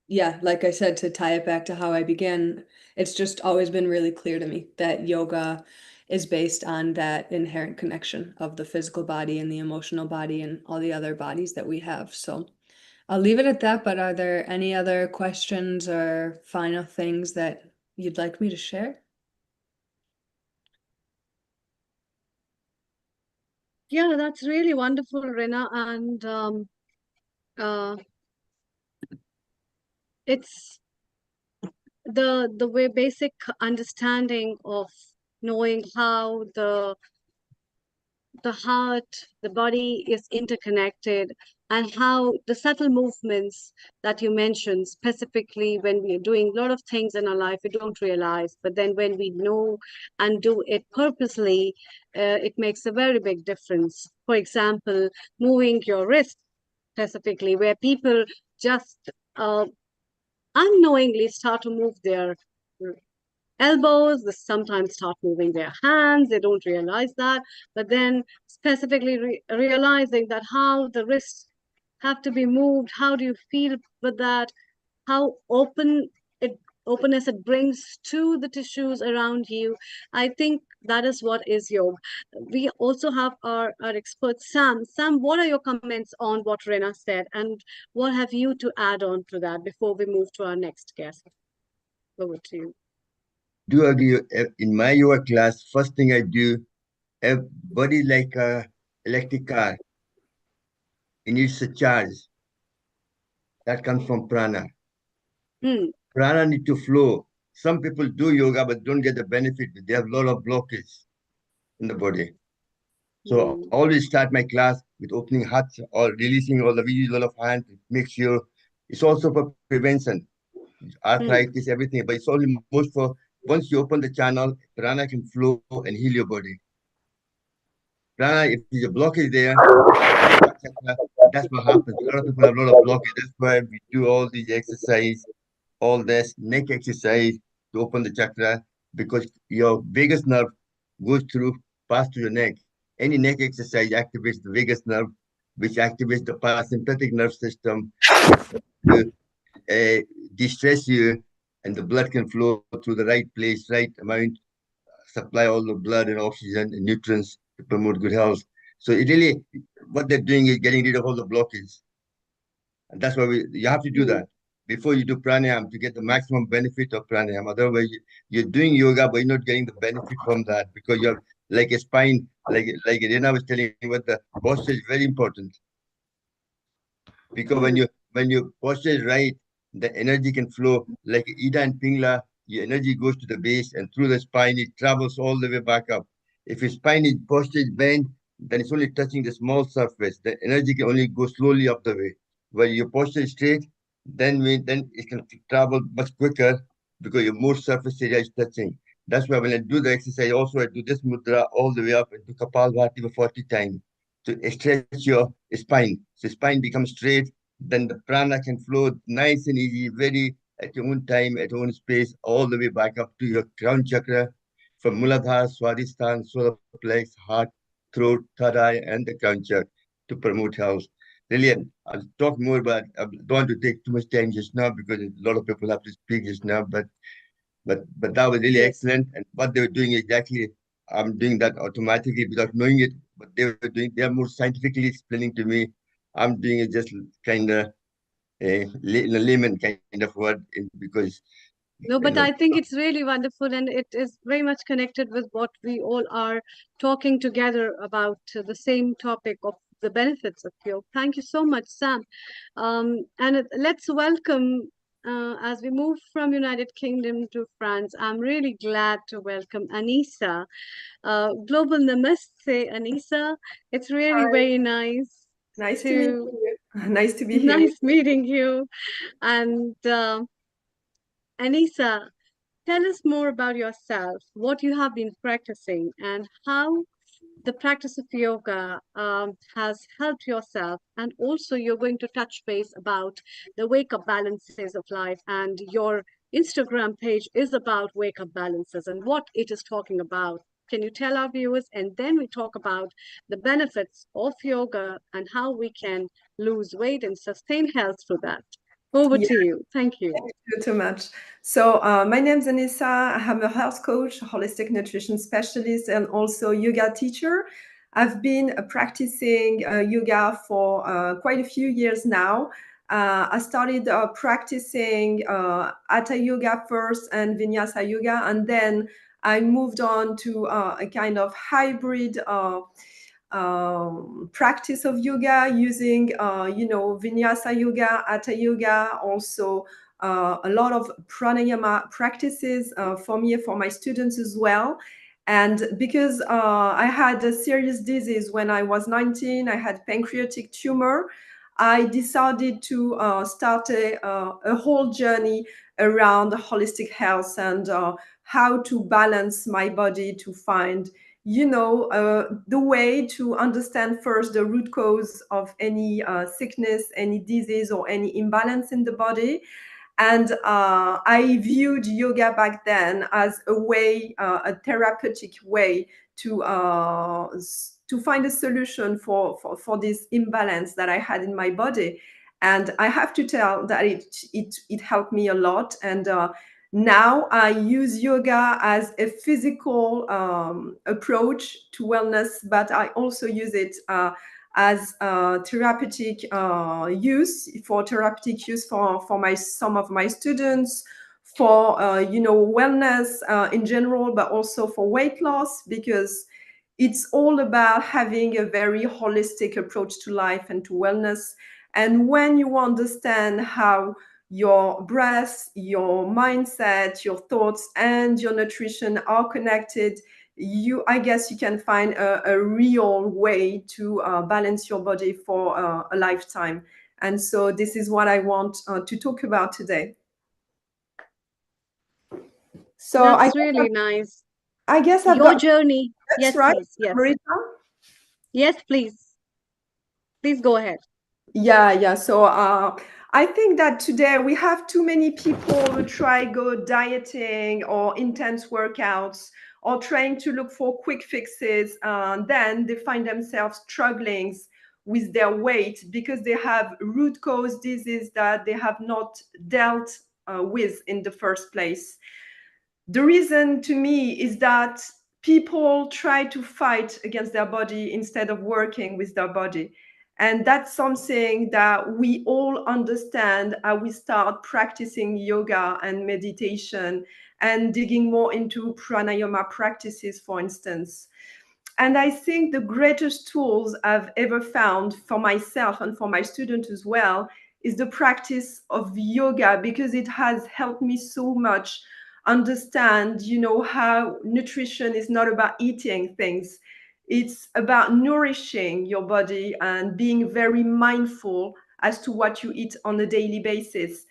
yeah, like I said, to tie it back to how I began, it's just always been really clear to me that yoga is based on that inherent connection of the physical body and the emotional body and all the other bodies that we have. So I'll leave it at that, but are there any other questions or final things that you'd like me to share? Yeah, that's really wonderful, Rena. And uh, it's the way basic understanding of knowing how the heart, the body is interconnected, and how the subtle movements that you mentioned, specifically when we are doing a lot of things in our life, we don't realize, but then when we know and do it purposely, it makes a very big difference. For example, moving your wrist specifically, where people just unknowingly start to move their elbows, they sometimes start moving their hands, they don't realize that, but then specifically realizing that how the wrists have to be moved, how do you feel with that, how openness it brings to the tissues around you. I think that is what is yoga. We also have our expert Sam. Sam, what are your comments on what Rena said, and what have you to add on to that before we move to our next guest? Over to you. Do agree. In my yoga class, first thing I do, body like a electric car. It needs a charge. That comes from prana. Prana need to flow. Some people do yoga but don't get the benefit. They have a lot of blockage in the body. So I always start my class with opening hearts or releasing all the visual of hand. Make sure it's also for prevention, arthritis, everything. But it's only most for once you open the channel, prana can flow and heal your body. Prana, if there's a blockage there, that's what happens. A lot of people have a lot of blockage. That's why we do all these exercise, all this neck exercise to open the chakra, because your biggest nerve goes through, past to your neck. Any neck exercise activates the vagus nerve, which activates the parasympathetic nerve system to distress you, and the blood can flow through the right place, right amount, supply all the blood and oxygen and nutrients to promote good health. So it really, what they're doing is getting rid of all the blockages. And that's why you have to do that. before you do pranayama to get the maximum benefit of pranayama. Otherwise, you're doing yoga, but you're not getting the benefit from that because you have like a spine, like Irina was telling you, what the posture is very important. Because when your posture is right, the energy can flow like Ida and Pingla. Your energy goes to the base and through the spine, it travels all the way back up. If your spine is posture is bent, then it's only touching the small surface. The energy can only go slowly up the way. When your posture is straight, then it can travel much quicker because your more surface area is touching. That's why when I do the exercise, also I do this mudra all the way up into Kapalbhati for 40 times to stretch your spine. So spine becomes straight, then the prana can flow nice and easy, very at your own time, at your own space, all the way back up to your crown chakra, from Muladhara, Swadhisthana, solar plex, heart, throat, third eye, and the crown chakra to promote health. Lillian, I'll talk more, but I don't want to take too much time just now because a lot of people have to speak just now. But that was really excellent. And what they were doing exactly, I'm doing that automatically without knowing it. But they are more scientifically explaining to me. I'm doing it just kind of in a layman kind of word because No, but I think it's really wonderful, and it is very much connected with what we all are talking together about the same topic of the benefits of yoga. Thank you so much, Sam. Let's welcome, as we move from United Kingdom to France, I'm really glad to welcome Anisa. Global Namaste, Anisa. It's really Hi. very nice Nice to meet you. Nice to be here. nice meeting you. And Anisa, tell us more about yourself, what you have been practicing, and how the practice of yoga has helped yourself. And also, you're going to touch base about the wake up balances of life. And your Instagram page is about wake up balances and what it is talking about. Can you tell our viewers? And then we talk about the benefits of yoga and how we can lose weight and sustain health through that. Over Yeah, to you. Thank you. thank you too much. So my name is Anissa. I'm a health coach, holistic nutrition specialist, and also yoga teacher. I've been practicing yoga for quite a few years now. I started practicing Hatha yoga first and Vinyasa yoga, and then I moved on to a kind of hybrid practice of yoga using, Vinyasa yoga, Hatha yoga, also a lot of pranayama practices for me, for my students as well. And because I had a serious disease when I was 19, I had pancreatic tumor. I decided to start a whole journey around holistic health and how to balance my body to find the way to understand first the root cause of any sickness, any disease, or any imbalance in the body. And I viewed yoga back then as a way, a therapeutic way to find a solution for this imbalance that I had in my body. And I have to tell that it helped me a lot. And now I use yoga as a physical approach to wellness, but I also use it as therapeutic use for some of my students, for wellness in general, but also for weight loss, because it's all about having a very holistic approach to life and to wellness. And when you understand how your breath, your mindset, your thoughts, and your nutrition are connected, I guess you can find a real way to balance your body for a lifetime. And so this is what I want to talk about today. So That's really nice. I guess I've Your got journey. that's Yes, right, please. Yes. Marita? Yes, please. Please go ahead. Yeah. So I think that today we have too many people who try go dieting or intense workouts or trying to look for quick fixes. Then they find themselves struggling with their weight because they have root cause disease that they have not dealt with in the first place. The reason to me is that people try to fight against their body instead of working with their body. And that's something that we all understand as we start practicing yoga and meditation and digging more into pranayama practices, for instance. And I think the greatest tools I've ever found for myself and for my students as well is the practice of yoga, because it has helped me so much understand, how nutrition is not about eating things. It's about nourishing your body and being very mindful as to what you eat on a daily basis.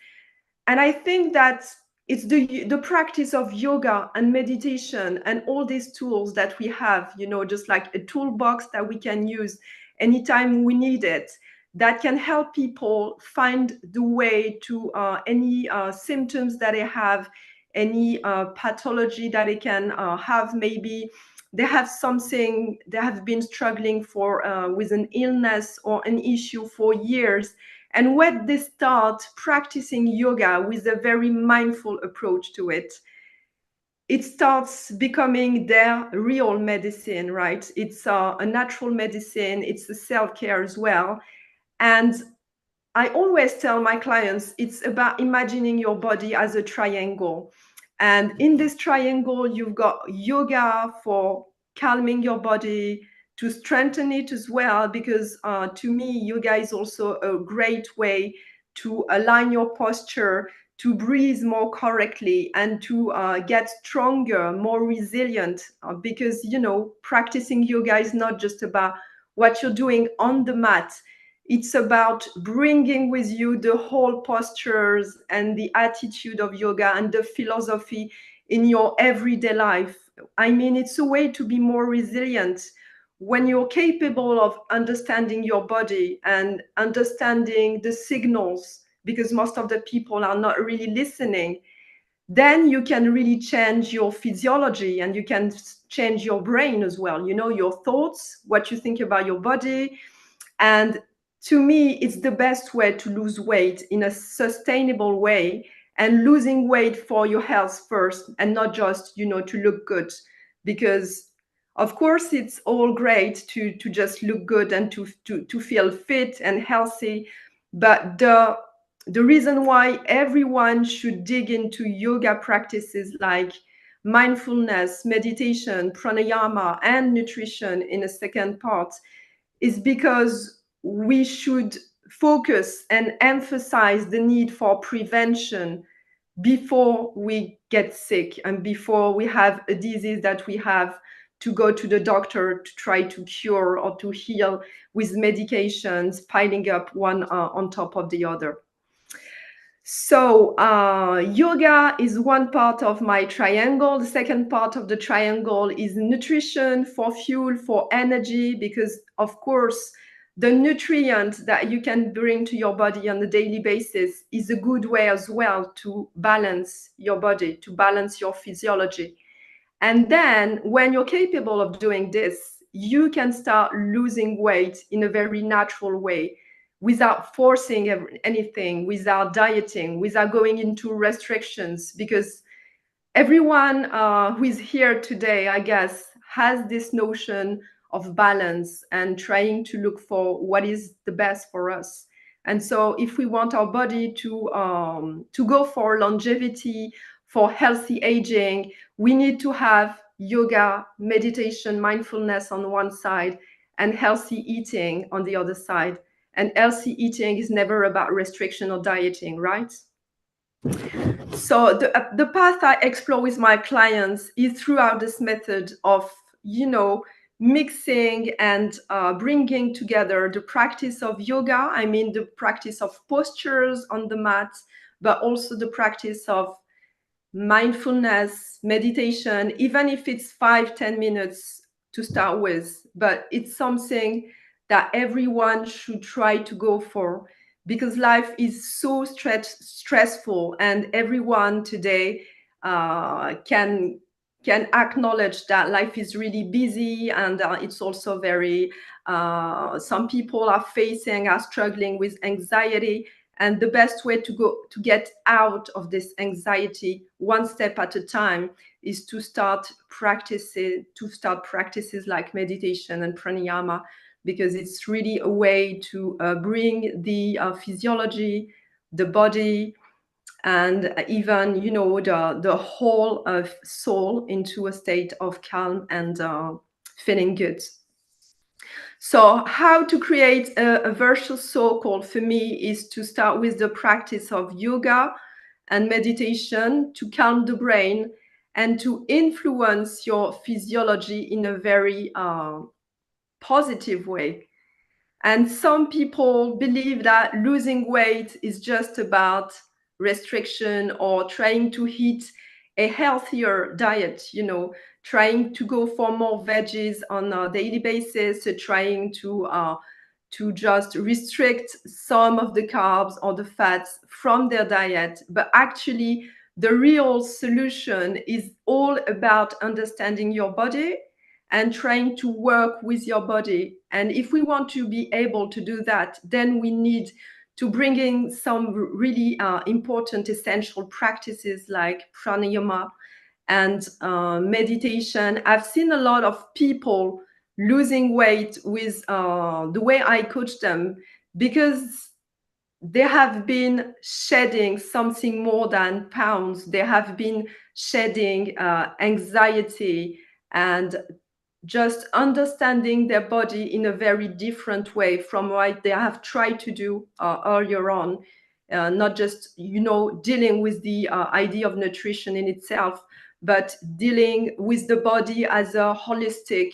And I think that it's the practice of yoga and meditation and all these tools that we have, just like a toolbox that we can use anytime we need it, that can help people find the way to any symptoms that they have, any pathology that they can have. Maybe they have something, they have been struggling with an illness or an issue for years. And when they start practicing yoga with a very mindful approach to it, it starts becoming their real medicine, right? It's a natural medicine. It's a self-care as well. And I always tell my clients, it's about imagining your body as a triangle. And in this triangle, you've got yoga for calming your body, to strengthen it as well, because to me, yoga is also a great way to align your posture, to breathe more correctly, and to get stronger, more resilient, because, practicing yoga is not just about what you're doing on the mat. It's about bringing with you the whole postures and the attitude of yoga and the philosophy in your everyday life. I mean, it's a way to be more resilient. When you're capable of understanding your body and understanding the signals, because most of the people are not really listening, then you can really change your physiology and you can change your brain as well. Your thoughts, what you think about your body. And to me, it's the best way to lose weight in a sustainable way, and losing weight for your health first, and not just, to look good. Because of course, it's all great to just look good and to feel fit and healthy. But the reason why everyone should dig into yoga practices like mindfulness, meditation, pranayama, and nutrition in a second part is because we should focus and emphasize the need for prevention before we get sick and before we have a disease that we have to go to the doctor to try to cure or to heal with medications piling up one on top of the other. So yoga is one part of my triangle. The second part of the triangle is nutrition, for fuel, for energy, because of course, the nutrient that you can bring to your body on a daily basis is a good way as well to balance your body, to balance your physiology. And then when you're capable of doing this, you can start losing weight in a very natural way, without forcing anything, without dieting, without going into restrictions. Because everyone who is here today, I guess, has this notion of balance and trying to look for what is the best for us. And so if we want our body to go for longevity, for healthy aging, we need to have yoga, meditation, mindfulness on one side, and healthy eating on the other side. And healthy eating is never about restriction or dieting, right? So the path I explore with my clients is throughout this method of, mixing and bringing together the practice of yoga. I mean, the practice of postures on the mat, but also the practice of mindfulness, meditation, even if it's 5-10 minutes to start with. But it's something that everyone should try to go for, because life is so stressful, and everyone today can acknowledge that life is really busy, and it's also very some people are struggling with anxiety. And the best way to get out of this anxiety, one step at a time, is to start practices like meditation and pranayama, because it's really a way to bring the physiology, the body, and even, you know, the whole of soul into a state of calm and feeling good. So how to create a virtuous circle for me is to start with the practice of yoga and meditation to calm the brain and to influence your physiology in a very positive way. And some people believe that losing weight is just about restriction or trying to eat a healthier diet, you know, trying to go for more veggies on a daily basis, trying to just restrict some of the carbs or the fats from their diet. But actually, the real solution is all about understanding your body and trying to work with your body. And if we want to be able to do that, then we need to bring in some really important essential practices like pranayama and meditation. I've seen a lot of people losing weight with the way I coach them, because they have been shedding something more than pounds. They have been shedding anxiety and just understanding their body in a very different way from what they have tried to do earlier on. Not just, you know, dealing with the idea of nutrition in itself, but dealing with the body as a holistic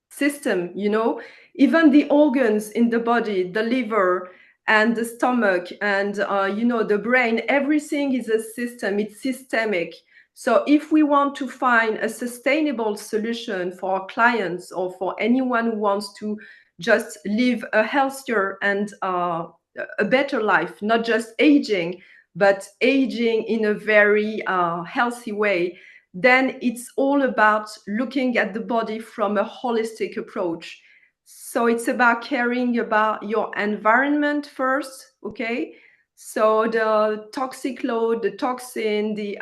system, you know, even the organs in the body, the liver and the stomach and, you know, the brain, everything is a system, it's systemic. So if we want to find a sustainable solution for our clients or for anyone who wants to just live a healthier and a better life, not just aging, but aging in a very healthy way, then it's all about looking at the body from a holistic approach. So it's about caring about your environment first, okay? So the toxic load, the toxin, the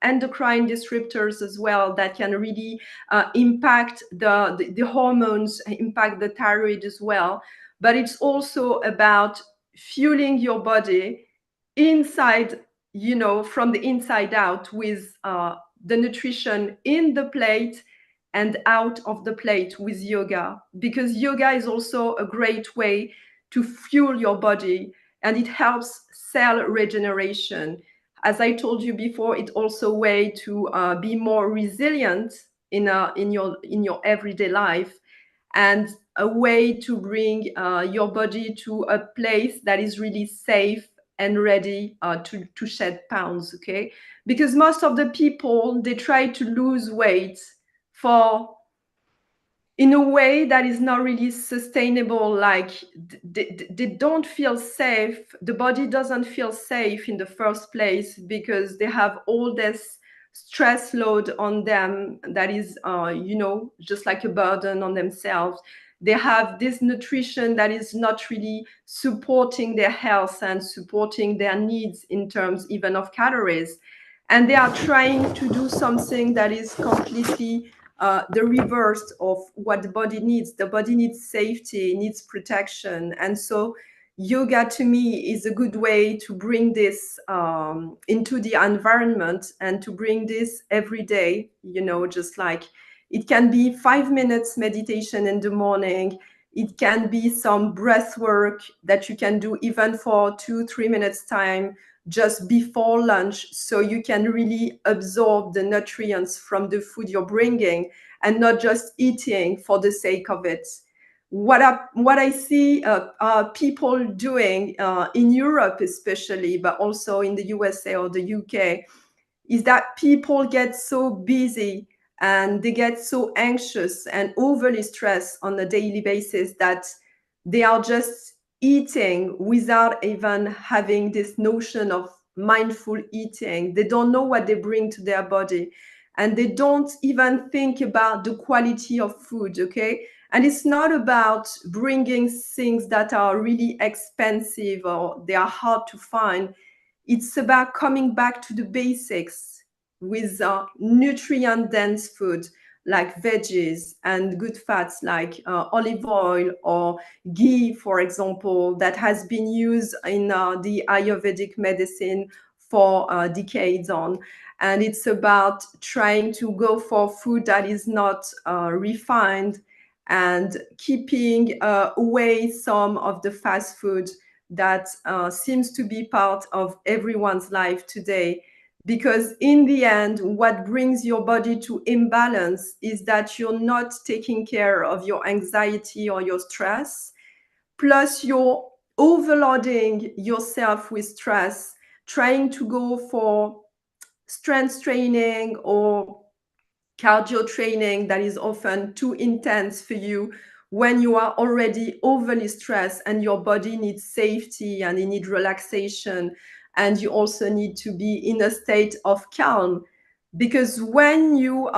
endocrine disruptors as well that can really impact the hormones, impact the thyroid as well. But it's also about fueling your body inside, you know, from the inside out with the nutrition in the plate and out of the plate with yoga, because yoga is also a great way to fuel your body and it helps cell regeneration. As I told you before, it's also a way to be more resilient in your everyday life, and a way to bring your body to a place that is really safe and ready to shed pounds, okay? Because most of the people, they try to lose weight for in a way that is not really sustainable. Like they don't feel safe. The body doesn't feel safe in the first place because they have all this stress load on them that is, you know, just like a burden on themselves. They have this nutrition that is not really supporting their health and supporting their needs in terms even of calories. And they are trying to do something that is completely the reverse of what the body needs. The body needs safety, needs protection. And so yoga to me is a good way to bring this into the environment and to bring this every day, you know, just like it can be 5 minutes meditation in the morning. It can be some breath work that you can do even for 2-3 minutes time just before lunch, so you can really absorb the nutrients from the food you're bringing and not just eating for the sake of it. What I see people doing in Europe especially, but also in the USA or the UK, is that people get so busy and they get so anxious and overly stressed on a daily basis that they are just eating without even having this notion of mindful eating. They don't know what they bring to their body, and they don't even think about the quality of food, okay? And it's not about bringing things that are really expensive or they are hard to find. It's about coming back to the basics with nutrient dense food, like veggies and good fats like olive oil or ghee, for example, that has been used in the Ayurvedic medicine for decades on. And it's about trying to go for food that is not refined and keeping away some of the fast food that seems to be part of everyone's life today. Because in the end, what brings your body to imbalance is that you're not taking care of your anxiety or your stress, plus you're overloading yourself with stress, trying to go for strength training or cardio training that is often too intense for you when you are already overly stressed and your body needs safety and you need relaxation, and you also need to be in a state of calm. Because when you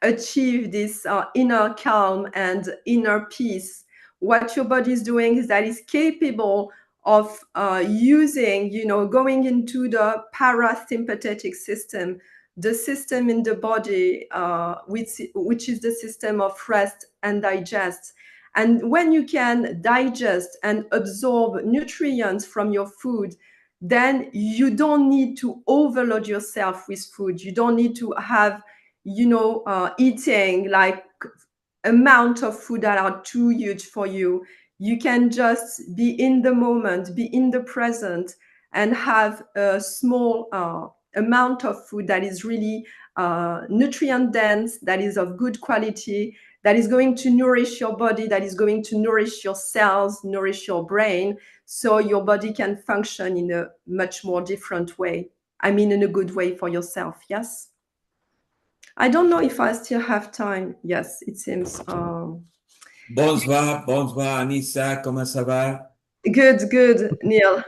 achieve this inner calm and inner peace, what your body is doing is that it's capable of using, going into the parasympathetic system, the system in the body, which is the system of rest and digest. And when you can digest and absorb nutrients from your food, then you don't need to overload yourself with food. You don't need to have, eating like amount of food that are too huge for you. You can just be in the moment, be in the present, and have a small amount of food that is really nutrient dense, that is of good quality, that is going to nourish your body, that is going to nourish your cells, nourish your brain, so your body can function in a much more different way. I mean, in a good way for yourself. Yes. I don't know if I still have time. Yes, it seems. Bonsoir, bonsoir, Anissa, comment ça va? Good, Neil.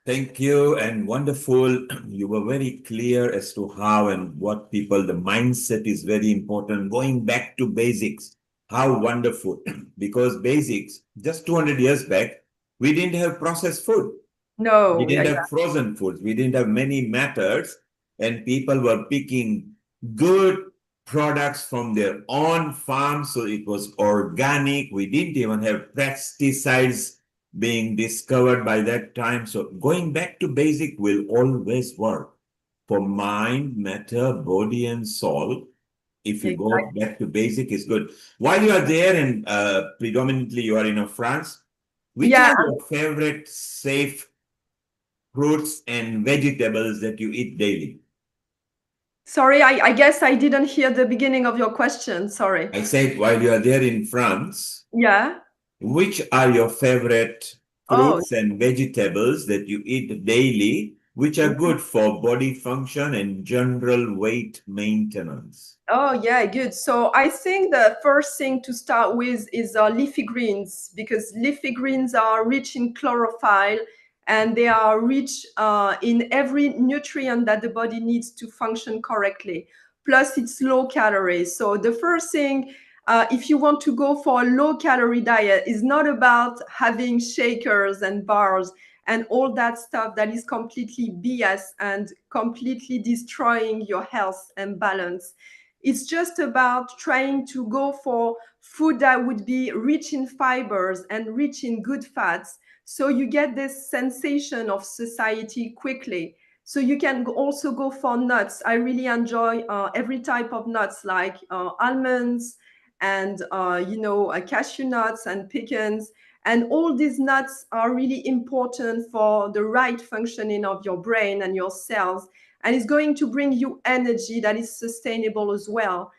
Thank you and wonderful. You were very clear as to how and what people, the mindset is very important. Going back to basics, how wonderful. Because basics, just 200 years back, we didn't have processed food. We No, didn't yeah. have frozen foods. We didn't have many methods, and people were picking good products from their own farm. So it was organic. We didn't even have pesticides being discovered by that time. So going back to basic will always work for mind, matter, body, and soul. If you go back to basic, is good. While you are there, and predominantly you are in France, which Yeah. are your favorite safe fruits and vegetables that you eat daily? Sorry, I guess I didn't hear the beginning of your question. Sorry. I said, while you are there in France, Yeah. which are your favorite Oh. fruits and vegetables that you eat daily, which are good for body function and general weight maintenance? Oh, yeah, good. So I think the first thing to start with is leafy greens, because leafy greens are rich in chlorophyll and they are rich in every nutrient that the body needs to function correctly. Plus, it's low calories. So the first thing, if you want to go for a low calorie diet, is not about having shakers and bars and all that stuff that is completely BS and completely destroying your health and balance. It's just about trying to go for food that would be rich in fibers and rich in good fats. So you get this sensation of satiety quickly. So you can also go for nuts. I really enjoy every type of nuts, like almonds and cashew nuts and pecans. And all these nuts are really important for the right functioning of your brain and your cells, and it's going to bring you energy that is sustainable as well.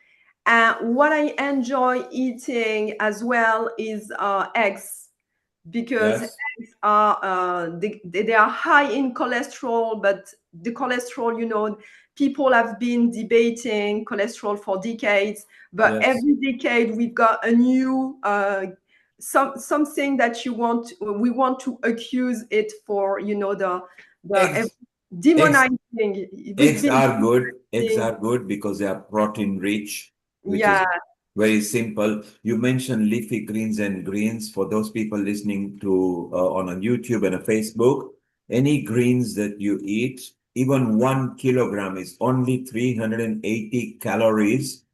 What I enjoy eating as well is eggs, because Yes. eggs are they are high in cholesterol, but the cholesterol, people have been debating cholesterol for decades, but Yes. every decade we've got a new something that we want to accuse it for, Eggs, eggs, demonizing. We've eggs been are good. Eggs demonizing. are good because they are protein rich, which is Yeah. very simple. You mentioned leafy greens and greens. For those people listening to on a YouTube and a Facebook, any greens that you eat, even 1 kilogram is only 380 calories.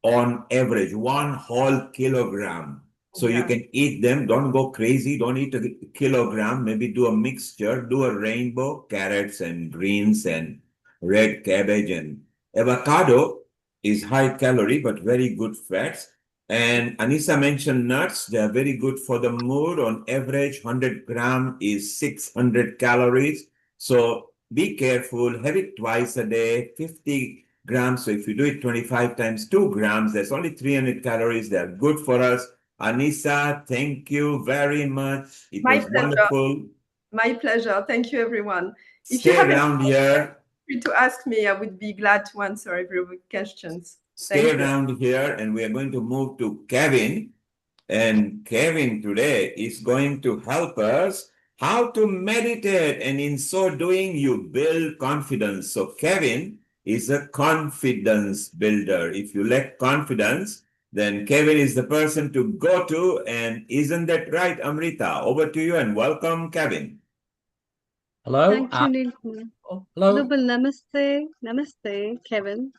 on average, 1 whole kilogram. So you can eat them. Don't go crazy. Don't eat a kilogram. Maybe do a mixture. Do a rainbow, carrots and greens and red cabbage and avocado is high calorie but very good fats. And Anissa mentioned nuts. They are very good for the mood. On average, 100 gram is 600 calories. So be careful. Have it twice a day, 50 grams. So if you do it 25 times 2 grams, that's only 300 calories. They're good for us. Anissa, thank you very much. It My was pleasure. wonderful. My pleasure. Thank you, everyone. If you Stay have around here. to ask me, I would be glad to answer every questions. Stay Thank you. around here, and we are going to move to Kevin. And Kevin today is going to help us how to meditate. And in so doing, you build confidence. So Kevin is a confidence builder. If you lack confidence, then Kevin is the person to go to. And isn't that right, Amrita? Over to you and welcome, Kevin. Hello. Thank you, Neil Kumar. Hello. Global namaste. Namaste, Kevin.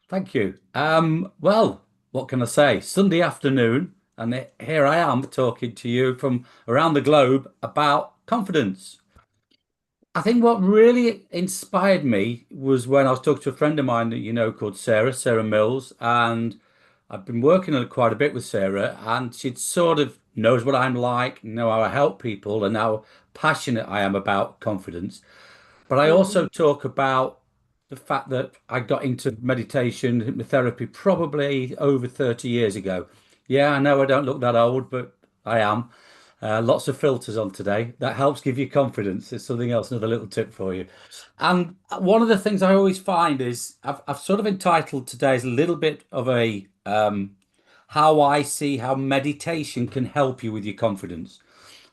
Thank you. Well, what can I say? Sunday afternoon, and here I am talking to you from around the globe about confidence. I think what really inspired me was when I was talking to a friend of mine that you know called Sarah Mills, and I've been working on it quite a bit with Sarah, and she sort of knows what I'm like, know how I help people, and how passionate I am about confidence. But I also talk about the fact that I got into meditation, hypnotherapy probably over 30 years ago. Yeah, I know I don't look that old, but I am. Lots of filters on today. That helps give you confidence. It's something else, another little tip for you. And one of the things I always find is I've sort of entitled today as a little bit of a how I see how meditation can help you with your confidence.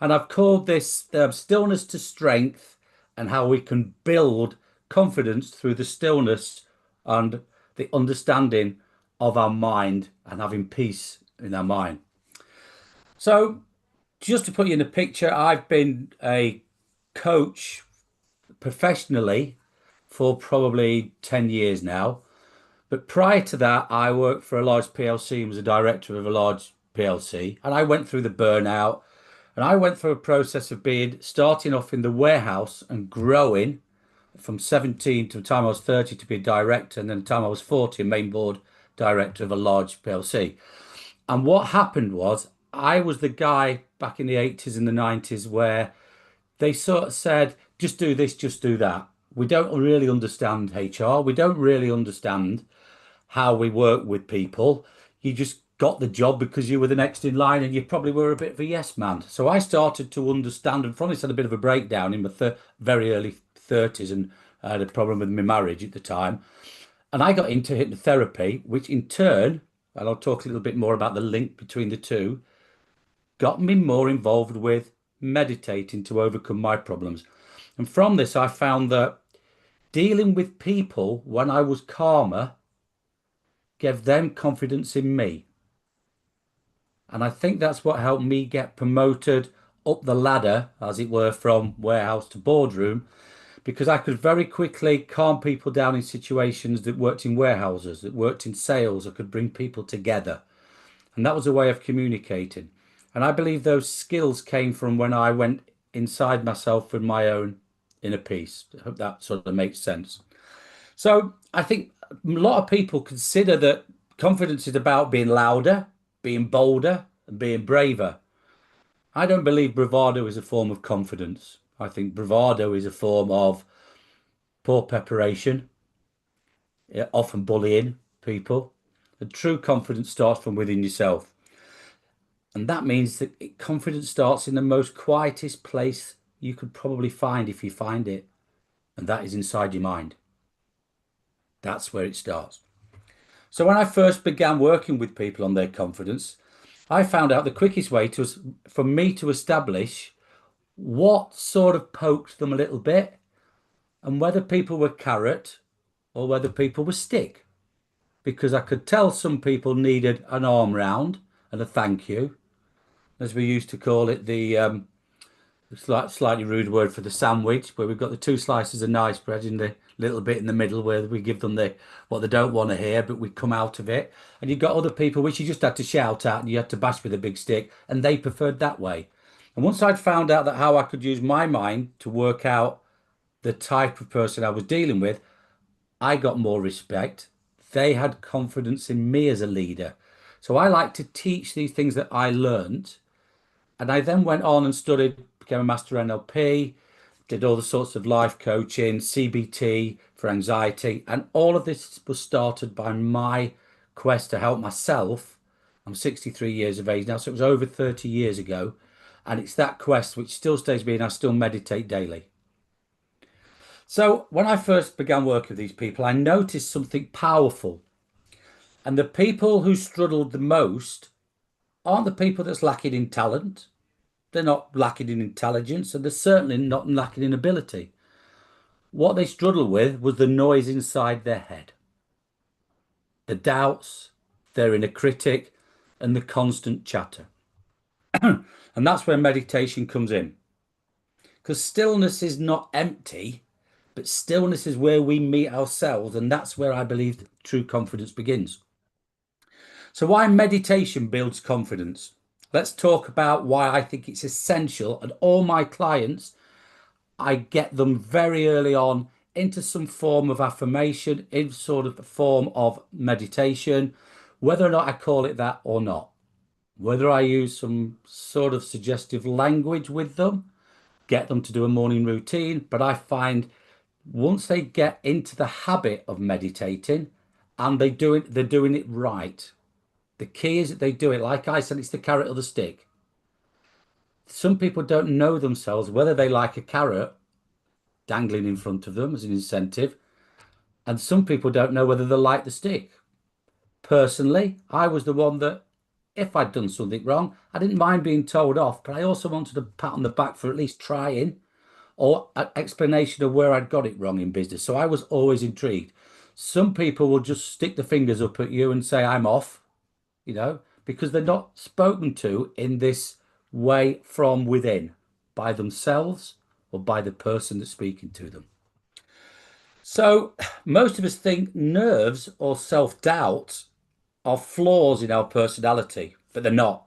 And I've called this stillness to strength and how we can build confidence through the stillness and the understanding of our mind and having peace in our mind. So, just to put you in the picture, I've been a coach professionally for probably 10 years now. But prior to that, I worked for a large PLC and was a director of a large PLC. And I went through the burnout and I went through a process of starting off in the warehouse and growing from 17 to the time I was 30 to be a director, and then the time I was 40, a main board director of a large PLC. And what happened was I was the guy back in the 80s and the 90s where they sort of said, just do this, just do that. We don't really understand HR. We don't really understand how we work with people. You just got the job because you were the next in line and you probably were a bit of a yes man. So I started to understand, and from this had a bit of a breakdown in my very early 30s, and I had a problem with my marriage at the time. And I got into hypnotherapy, which in turn, and I'll talk a little bit more about the link between the two, got me more involved with meditating to overcome my problems. And from this, I found that dealing with people when I was calmer gave them confidence in me. And I think that's what helped me get promoted up the ladder, as it were, from warehouse to boardroom, because I could very quickly calm people down in situations that worked in warehouses, that worked in sales. I could bring people together. And that was a way of communicating. And I believe those skills came from when I went inside myself with my own inner peace. I hope that sort of makes sense. So I think a lot of people consider that confidence is about being louder, being bolder, and being braver. I don't believe bravado is a form of confidence. I think bravado is a form of poor preparation, often bullying people. And true confidence starts from within yourself. And that means that confidence starts in the most quietest place you could probably find if you find it. And that is inside your mind. That's where it starts. So when I first began working with people on their confidence, I found out the quickest way for me to establish what sort of poked them a little bit and whether people were carrot or whether people were stick. Because I could tell some people needed an arm round and a thank you, as we used to call it, the slightly rude word for the sandwich, where we've got the two slices of nice bread in the little bit in the middle where we give them the what they don't want to hear, but we come out of it. And you've got other people which you just had to shout at and you had to bash with a big stick, and they preferred that way. And once I'd found out that how I could use my mind to work out the type of person I was dealing with, I got more respect. They had confidence in me as a leader. So I like to teach these things that I learned. And I then went on and studied, became a master NLP, did all the sorts of life coaching, CBT for anxiety. And all of this was started by my quest to help myself. I'm 63 years of age now, so it was over 30 years ago. And it's that quest which still stays with me, and I still meditate daily. So when I first began working with these people, I noticed something powerful. And the people who struggled the most aren't the people that's lacking in talent. They're not lacking in intelligence, and they're certainly not lacking in ability. What they struggled with was the noise inside their head, the doubts, their inner critic, and the constant chatter. And that's where meditation comes in. Because stillness is not empty, but stillness is where we meet ourselves, and that's where I believe true confidence begins. So why meditation builds confidence? Let's talk about why I think it's essential, and all my clients, I get them very early on into some form of affirmation, in sort of the form of meditation, whether or not I call it that or not, whether I use some sort of suggestive language with them, get them to do a morning routine. But I find once they get into the habit of meditating and they're doing it right. The key is that they do it, like I said, it's the carrot or the stick. Some people don't know themselves whether they like a carrot dangling in front of them as an incentive, and some people don't know whether they like the stick. Personally, I was the one that if I'd done something wrong, I didn't mind being told off, but I also wanted a pat on the back for at least trying, or an explanation of where I'd got it wrong in business. So I was always intrigued. Some people will just stick the fingers up at you and say, I'm off, because they're not spoken to in this way from within by themselves or by the person that's speaking to them. So most of us think nerves or self-doubt are flaws in our personality, but they're not.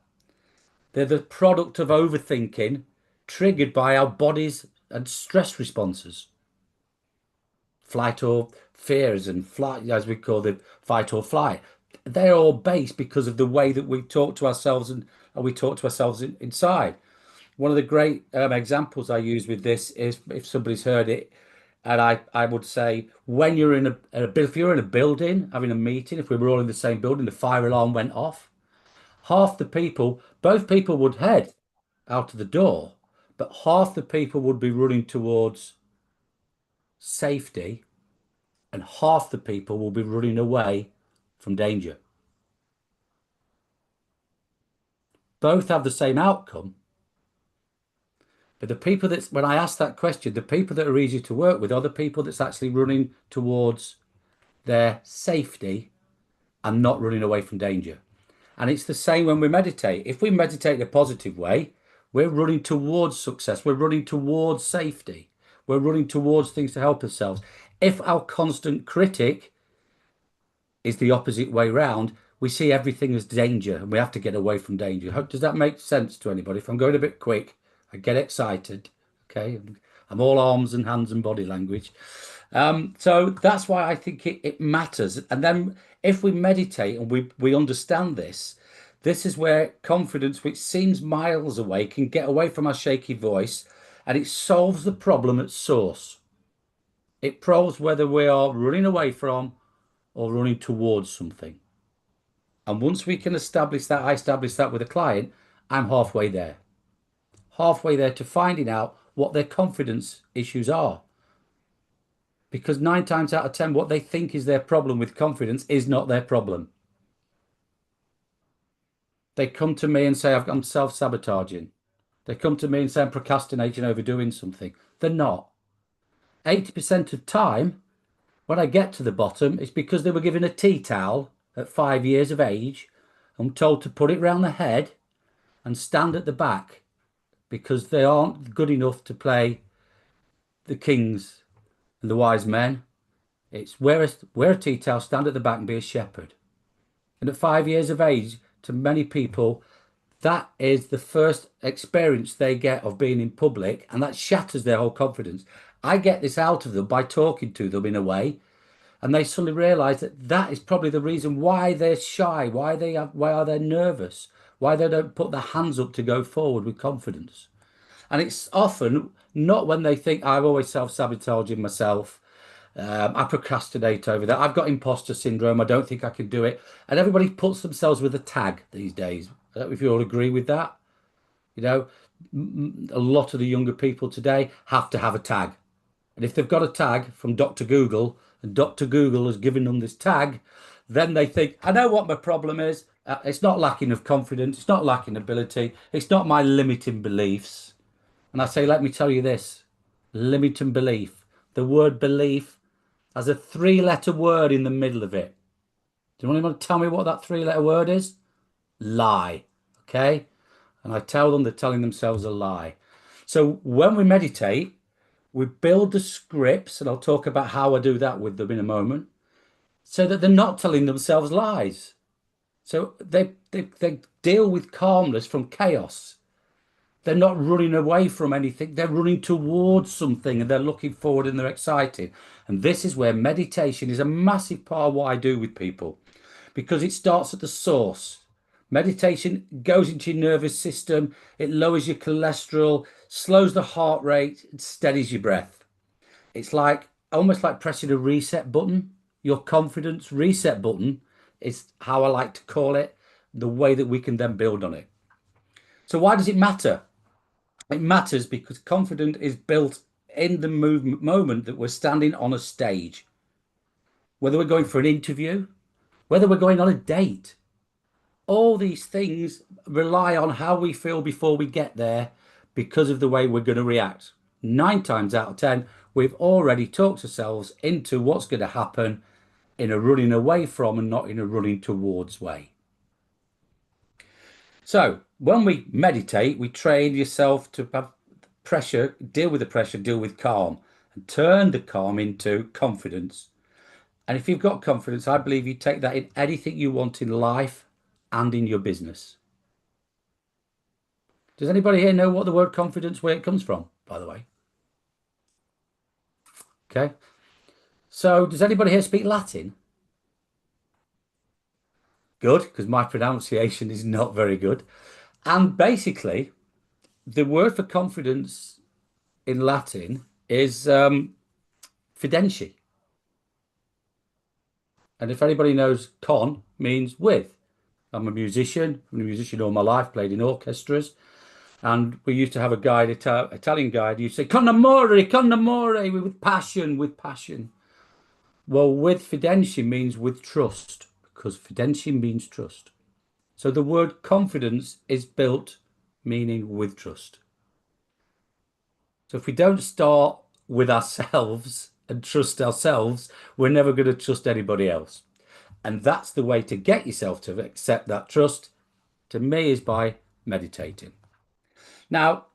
They're the product of overthinking triggered by our bodies and stress responses. Flight or fears and flight, as we call them, fight or flight. They're all based because of the way that we talk to ourselves and we talk to ourselves inside. One of the great examples I use with this is, if somebody's heard it, and I would say, when you're if you're in a building having a meeting, if we were all in the same building, the fire alarm went off, half the people, both people would head out of the door, but half the people would be running towards safety and half the people will be running away from danger. Both have the same outcome, but the people that's, when I ask that question, the people that are easy to work with are the people that's actually running towards their safety and not running away from danger. And it's the same when we meditate. If we meditate in a positive way, we're running towards success. We're running towards safety. We're running towards things to help ourselves. If our constant critic is the opposite way round, we see everything as danger and we have to get away from danger. Does that make sense to anybody? If I'm going a bit quick, I get excited. Okay. I'm all arms and hands and body language. So that's why I think it matters. And then if we meditate and we understand this, this is where confidence, which seems miles away, can get away from our shaky voice, and it solves the problem at source. It probes whether we are running away from or running towards something. And once we can establish that, I establish that with a client, I'm halfway there. Halfway there to finding out what their confidence issues are. Because 9 times out of 10, what they think is their problem with confidence is not their problem. They come to me and say, I'm self-sabotaging. They come to me and say, I'm procrastinating over doing something. They're not. 80% of time, when I get to the bottom, it's because they were given a tea towel at 5 years of age and told to put it round the head and stand at the back because they aren't good enough to play the kings and the wise men. It's wear a tea towel, stand at the back and be a shepherd. And at 5 years of age, to many people, that is the first experience they get of being in public, and that shatters their whole confidence. I get this out of them by talking to them in a way, and they suddenly realize that that is probably the reason why they're shy, why are they nervous, why they don't put their hands up to go forward with confidence. And it's often not when they think I'm always self-sabotaging myself. I procrastinate over that. I've got imposter syndrome. I don't think I can do it. And everybody puts themselves with a tag these days. I don't know if you all agree with that. You know, a lot of the younger people today have to have a tag. And if they've got a tag from Dr. Google and Dr. Google has given them this tag, then they think, I know what my problem is. It's not lacking of confidence. It's not lacking ability. It's not my limiting beliefs. And I say, let me tell you this, limiting belief. The word belief has a 3-letter word in the middle of it. Do you want to tell me what that 3-letter word is? Lie. Okay? And I tell them they're telling themselves a lie. So when we meditate, we build the scripts, and I'll talk about how I do that with them in a moment, so that they're not telling themselves lies. So they deal with calmness from chaos. They're not running away from anything. They're running towards something, and they're looking forward and they're excited. And this is where meditation is a massive part of what I do with people, because it starts at the source. Meditation goes into your nervous system. It lowers your cholesterol, slows the heart rate, it steadies your breath. It's like almost like pressing a reset button. Your confidence reset button is how I like to call it, the way that we can then build on it. So why does it matter? It matters because confidence is built in the moment that we're standing on a stage. Whether we're going for an interview, whether we're going on a date, all these things rely on how we feel before we get there because of the way we're going to react. 9 times out of 10, we've already talked ourselves into what's going to happen in a running away from and not in a running towards way. So when we meditate, we train yourself to have pressure, deal with the pressure, deal with calm, and turn the calm into confidence. And if you've got confidence, I believe you take that in anything you want in life and in your business. Does anybody here know what the word confidence, where it comes from, by the way? Okay. So does anybody here speak Latin? Good, because my pronunciation is not very good. And basically, the word for confidence in Latin is fidentia. And if anybody knows con means with. I'm a musician. I'm a musician all my life, played in orchestras. And we used to have a guide, Italian guide, you'd say, con amore, with passion, with passion. Well, with fidentia means with trust, because fidentia means trust. So the word confidence is built meaning with trust. So if we don't start with ourselves and trust ourselves, we're never going to trust anybody else. And that's the way to get yourself to accept that trust, to me, is by meditating. Now,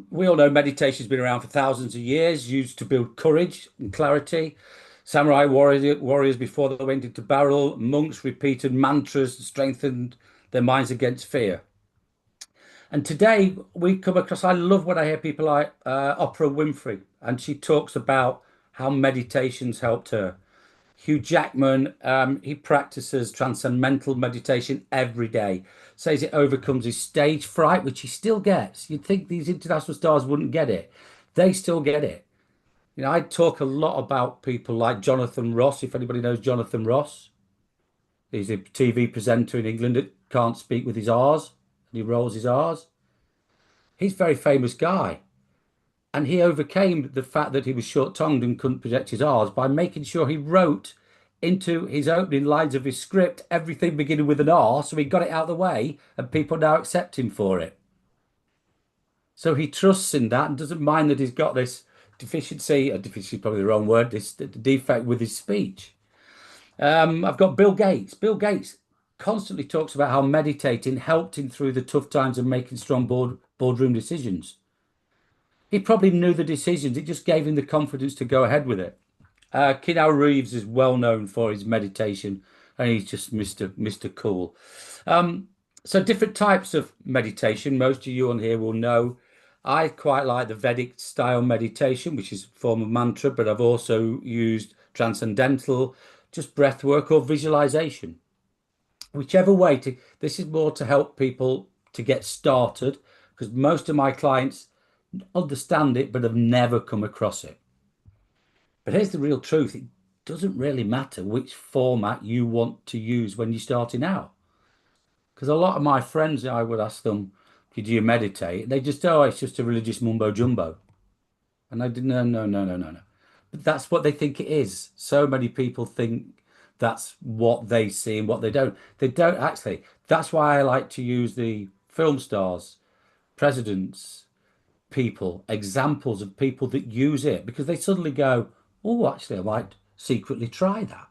we all know meditation has been around for thousands of years, used to build courage and clarity. Samurai warriors before they went into battle, monks repeated mantras and strengthened their minds against fear. And today we come across, I love when I hear people like Oprah Winfrey, and she talks about how meditation's helped her. Hugh Jackman, he practices transcendental meditation every day, says it overcomes his stage fright, which he still gets. You'd think these international stars wouldn't get it. They still get it. You know, I talk a lot about people like Jonathan Ross, if anybody knows Jonathan Ross. He's a TV presenter in England that can't speak with his R's, and he rolls his R's. He's a very famous guy. And he overcame the fact that he was short-tongued and couldn't project his R's by making sure he wrote into his opening lines of his script everything beginning with an R, so he got it out of the way, and people now accept him for it. So he trusts in that and doesn't mind that he's got this deficiency is probably the wrong word, this defect with his speech. I've got Bill Gates. Bill Gates constantly talks about how meditating helped him through the tough times of making strong boardroom decisions. He probably knew the decisions. It just gave him the confidence to go ahead with it. Keanu Reeves is well known for his meditation, and he's just Mr. Cool. So different types of meditation. Most of you on here will know. I quite like the Vedic style meditation, which is a form of mantra, but I've also used transcendental, just breath work or visualization. Whichever way to, this is more to help people to get started, because most of my clients understand it but have never come across it. But here's the real truth. It doesn't really matter which format you want to use when you're starting out. Because a lot of my friends, I would ask them, did you meditate? They just, oh, it's just a religious mumbo jumbo. And I didn't, no. But that's what they think it is. So many people think that's what they see and what they don't. They don't actually. That's why I like to use the film stars, presidents, people, examples of people that use it, because they suddenly go, oh, actually, I might secretly try that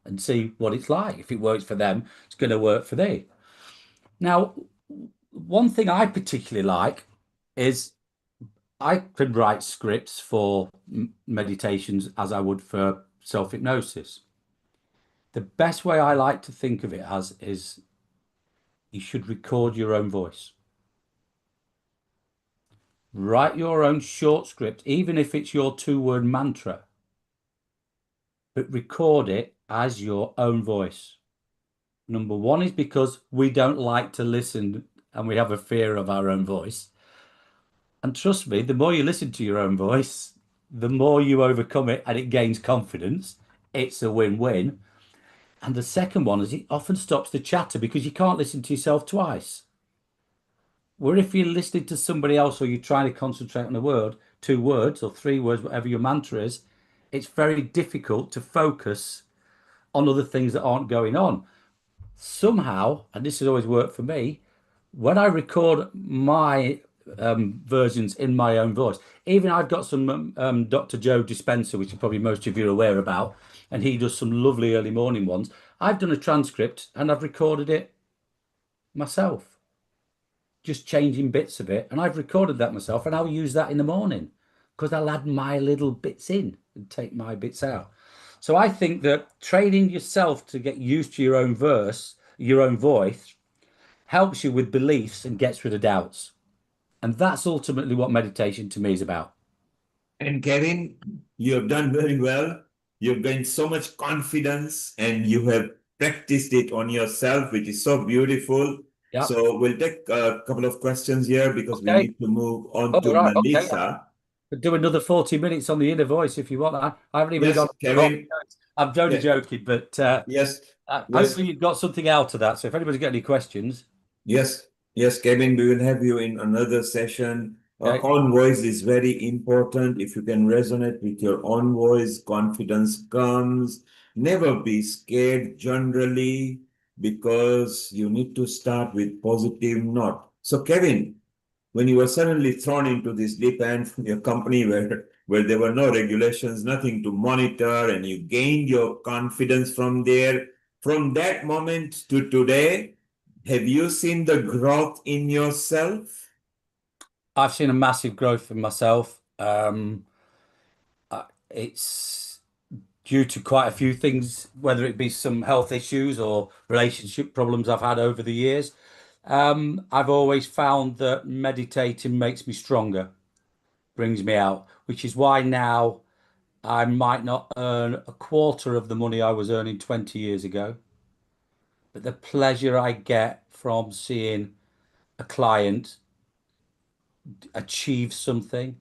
and see what it's like. If it works for them, it's going to work for me. Now, one thing I particularly like is I can write scripts for meditations as I would for self-hypnosis. The best way I like to think of it as is you should record your own voice. Write your own short script, even if it's your 2-word mantra, but record it as your own voice. Number one is because we don't like to listen and we have a fear of our own voice. And trust me, the more you listen to your own voice, the more you overcome it and it gains confidence. It's a win-win. And the second one is it often stops the chatter because you can't listen to yourself twice. Where if you're listening to somebody else or you're trying to concentrate on a word, 2 words or 3 words, whatever your mantra is, it's very difficult to focus on other things that aren't going on. Somehow, and this has always worked for me, when I record my versions in my own voice, even I've got some Dr. Joe Dispenza, which probably most of you are aware about, and he does some lovely early morning ones. I've done a transcript and I've recorded it myself, just changing bits of it, and I've recorded that myself, and I'll use that in the morning because I'll add my little bits in and take my bits out. So I think that training yourself to get used to your own verse, your own voice, helps you with beliefs and gets rid of doubts. And that's ultimately what meditation to me is about. And Kevin, you have done very well. You've gained so much confidence and you have practiced it on yourself, which is so beautiful. Yeah. So we'll take a couple of questions here because we Okay. need to move on Oh, to right. Okay. Melissa. Do another 40 minutes on the inner voice if you want. I haven't even Yes, got. Kevin. I'm only Yeah. joking, but Yes. hopefully you've got something out of that. So if anybody's got any questions, Yes, yes, Kevin, we will have you in another session. okay. Own voice is very important. If you can resonate with your own voice, confidence comes. Never be scared generally because you need to start with positive note. So, Kevin, when you were suddenly thrown into this deep end from your company where there were no regulations, nothing to monitor, and you gained your confidence from there, from that moment to today, have you seen the growth in yourself? I've seen a massive growth in myself. It's due to quite a few things, whether it be some health issues or relationship problems I've had over the years. I've always found that meditating makes me stronger, brings me out, which is why now I might not earn a quarter of the money I was earning 20 years ago, but the pleasure I get from seeing a client achieve something.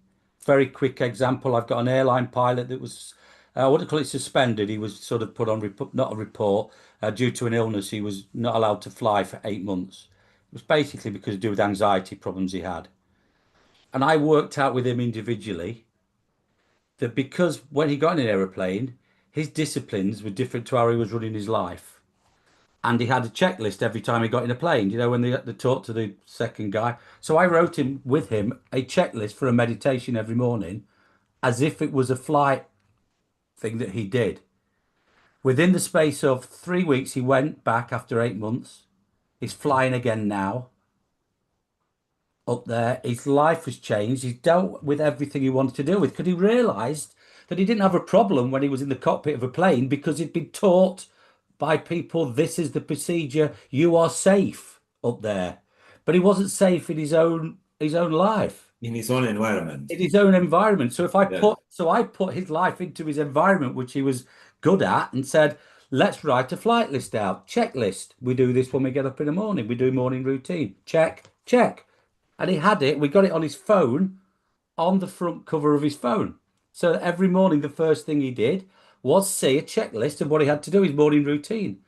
Very quick example, I've got an airline pilot that was, what do you call it, suspended. He was sort of put on, not a report, due to an illness. He was not allowed to fly for 8 months. It was basically because of due with anxiety problems he had. And I worked out with him individually that because when he got in an aeroplane, his disciplines were different to how he was running his life. And he had a checklist every time he got in a plane, you know, when they talked to the second guy. So I wrote him with him a checklist for a meditation every morning as if it was a flight thing that he did. Within the space of 3 weeks, he went back after 8 months. He's flying again now up there. His life has changed. He's dealt with everything he wanted to deal with because he realized that he didn't have a problem when he was in the cockpit of a plane because he'd been taught by people, this is the procedure, you are safe up there. But he wasn't safe in his own life. In his own environment. In his own environment. So if I Yeah. put his life into his environment, which he was good at, and said, let's write a flight list out, checklist. We do this when we get up in the morning. We do morning routine. Check, check. And he had it. We got it on his phone, on the front cover of his phone. So every morning, the first thing he did was see a checklist of what he had to do, his morning routine,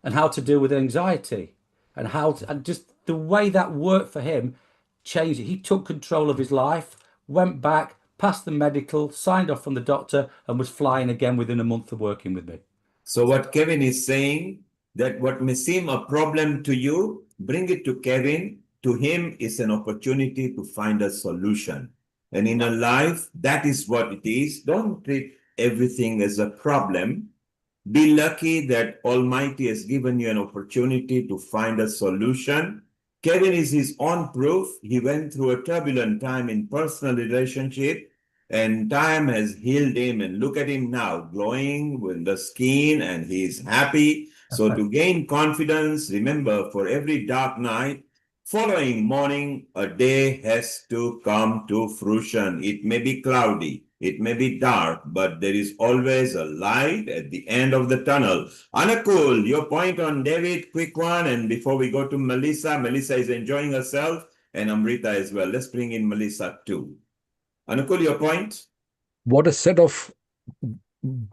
and how to deal with anxiety, and and just the way that worked for him changed it. He took control of his life, went back, passed the medical, signed off from the doctor, and was flying again within a month of working with me. So what Kevin is saying, that what may seem a problem to you, bring it to Kevin. To him, it's an opportunity to find a solution. And in a life, that is what it is. Don't treat everything as a problem. Be lucky that Almighty has given you an opportunity to find a solution. Kevin is his own proof. He went through a turbulent time in personal relationship, and time has healed him. And look at him now, glowing with the skin, and he is happy. So to gain confidence, remember, for every dark night, following morning, a day has to come to fruition. It may be cloudy, it may be dark, but there is always a light at the end of the tunnel. Anakul, your point on David, quick one. And before we go to Melissa, Melissa is enjoying herself, and Amrita as well. Let's bring in Melissa too. Anukul, your point? What a set of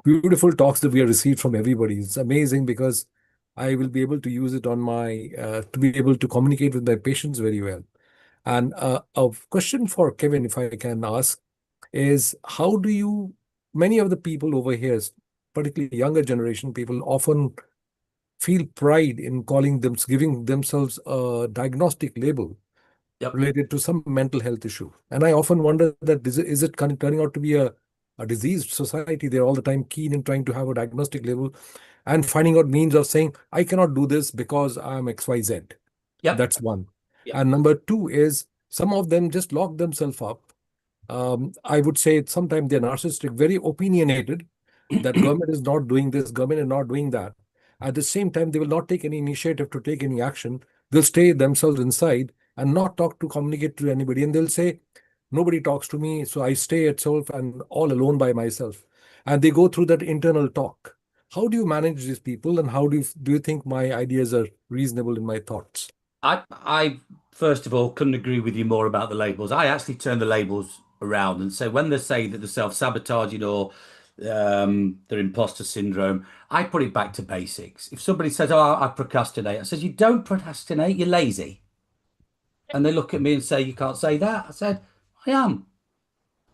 beautiful talks that we have received from everybody. It's amazing because I will be able to use it on my, to be able to communicate with my patients very well. And a question for Kevin, if I can ask, is how do you, many of the people over here, particularly younger generation people, often feel pride in giving themselves a diagnostic label related to some mental health issue. And I often wonder that is it kind of turning out to be a diseased society? They're all the time keen in trying to have a diagnostic label and finding out means of saying, I cannot do this because I'm XYZ. Yep. That's one. Yep. And number two is some of them just lock themselves up. I would say sometimes they're narcissistic, very opinionated, that government is not doing this, government is not doing that. At the same time, they will not take any initiative to take any action. They'll stay themselves inside and not communicate to anybody. And they'll say, nobody talks to me, so I stay at self and all alone by myself. And they go through that internal talk. How do you manage these people, and how do you think my ideas are reasonable in my thoughts? I first of all couldn't agree with you more about the labels. I actually turn the labels around and say when they say that they're self-sabotaging or their imposter syndrome, I put it back to basics. If somebody says, "Oh, I procrastinate," I says, "You don't procrastinate, you're lazy." And they look at me and say, "You can't say that." I said, "I am.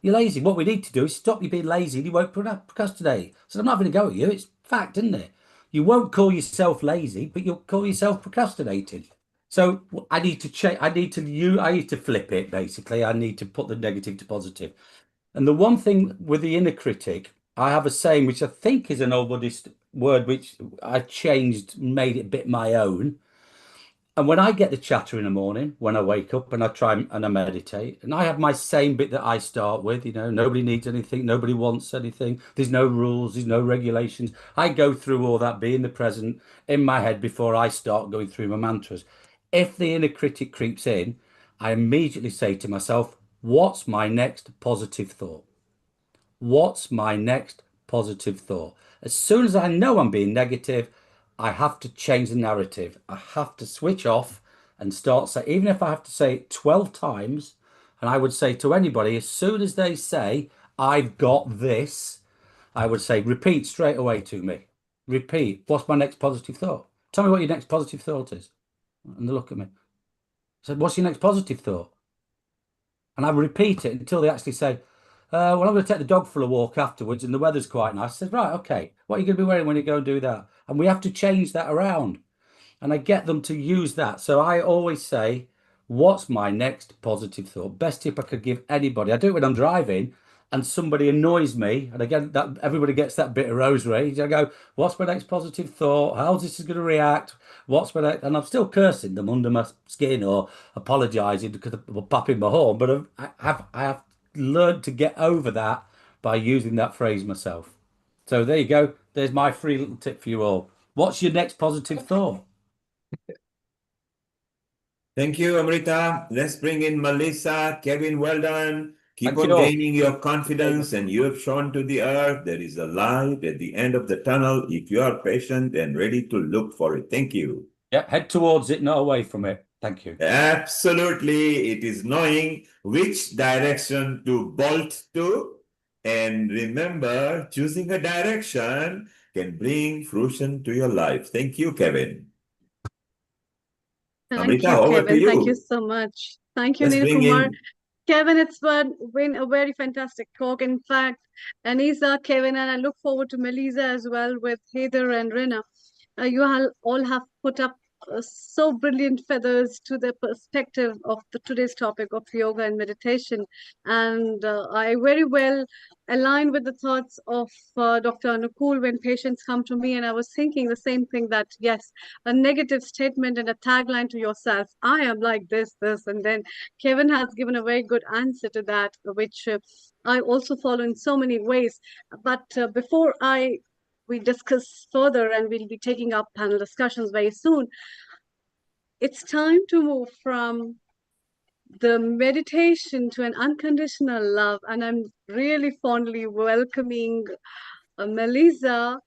You're lazy. What we need to do is stop you being lazy and you won't procrastinate." I said, "I'm not going to go at you. It's fact, isn't it? You won't call yourself lazy, but you'll call yourself procrastinating." So I need to change. I need to flip it, basically. I need to put the negative to positive. And the one thing with the inner critic, I have a saying, which I think is an old Buddhist word, which I changed, made it a bit my own. And when I get the chatter in the morning, when I wake up and I try and I meditate, and I have my same bit that I start with, nobody needs anything, nobody wants anything, there's no rules, there's no regulations. I go through all that, being the present in my head before I start going through my mantras. If the inner critic creeps in, I immediately say to myself, what's my next positive thought? What's my next positive thought? As soon as I know I'm being negative, I have to change the narrative. I have to switch off and start say, even if I have to say it 12 times, and I would say to anybody, as soon as they say, I've got this, I would say, repeat straight away to me. Repeat. What's my next positive thought? Tell me what your next positive thought is. And they look at me. I said, what's your next positive thought? And I repeat it until they actually say, well, I'm going to take the dog for a walk afterwards and the weather's quite nice. I said, right, okay, what are you going to be wearing when you go and do that? And we have to change that around. And I get them to use that. So I always say, what's my next positive thought? Best tip I could give anybody. I do it when I'm driving. and somebody annoys me, and again, that everybody gets that bit of rose rage. I go, "What's my next positive thought? How's this going to react? What's my next?" And I'm still cursing them under my skin or apologising because I'm popping my horn. But I have learned to get over that by using that phrase myself. So there you go. There's my free little tip for you all. What's your next positive thought? Thank you, Amrita. Let's bring in Melissa. Kevin, well done. Keep Thank on you all. gaining your confidence, and you have shown to the earth there is a light at the end of the tunnel if you are patient and ready to look for it. Thank you. Yeah, head towards it, not away from it. Thank you. Absolutely. It is knowing which direction to bolt to. And remember, choosing a direction can bring fruition to your life. Thank you, Kevin. Thank Amrita, you, over to Kevin. Thank you you. so much. Thank you, Let's Neil bring Kumar. in. Kevin, it's been a very fantastic talk. In fact, Anisa, Kevin, and I look forward to Melissa as well with Heather and Rena. All have put up so brilliant feathers to the perspective of today's topic of yoga and meditation. And I very well align with the thoughts of Dr. Anukul when patients come to me. And I was thinking the same thing, that yes, a negative statement and a tagline to yourself, I am like this. And then Kevin has given a very good answer to that, which I also follow in so many ways. But before we discuss further, and we'll be taking up panel discussions very soon, it's time to move from the meditation to an unconditional love. And I'm really fondly welcoming Melissa.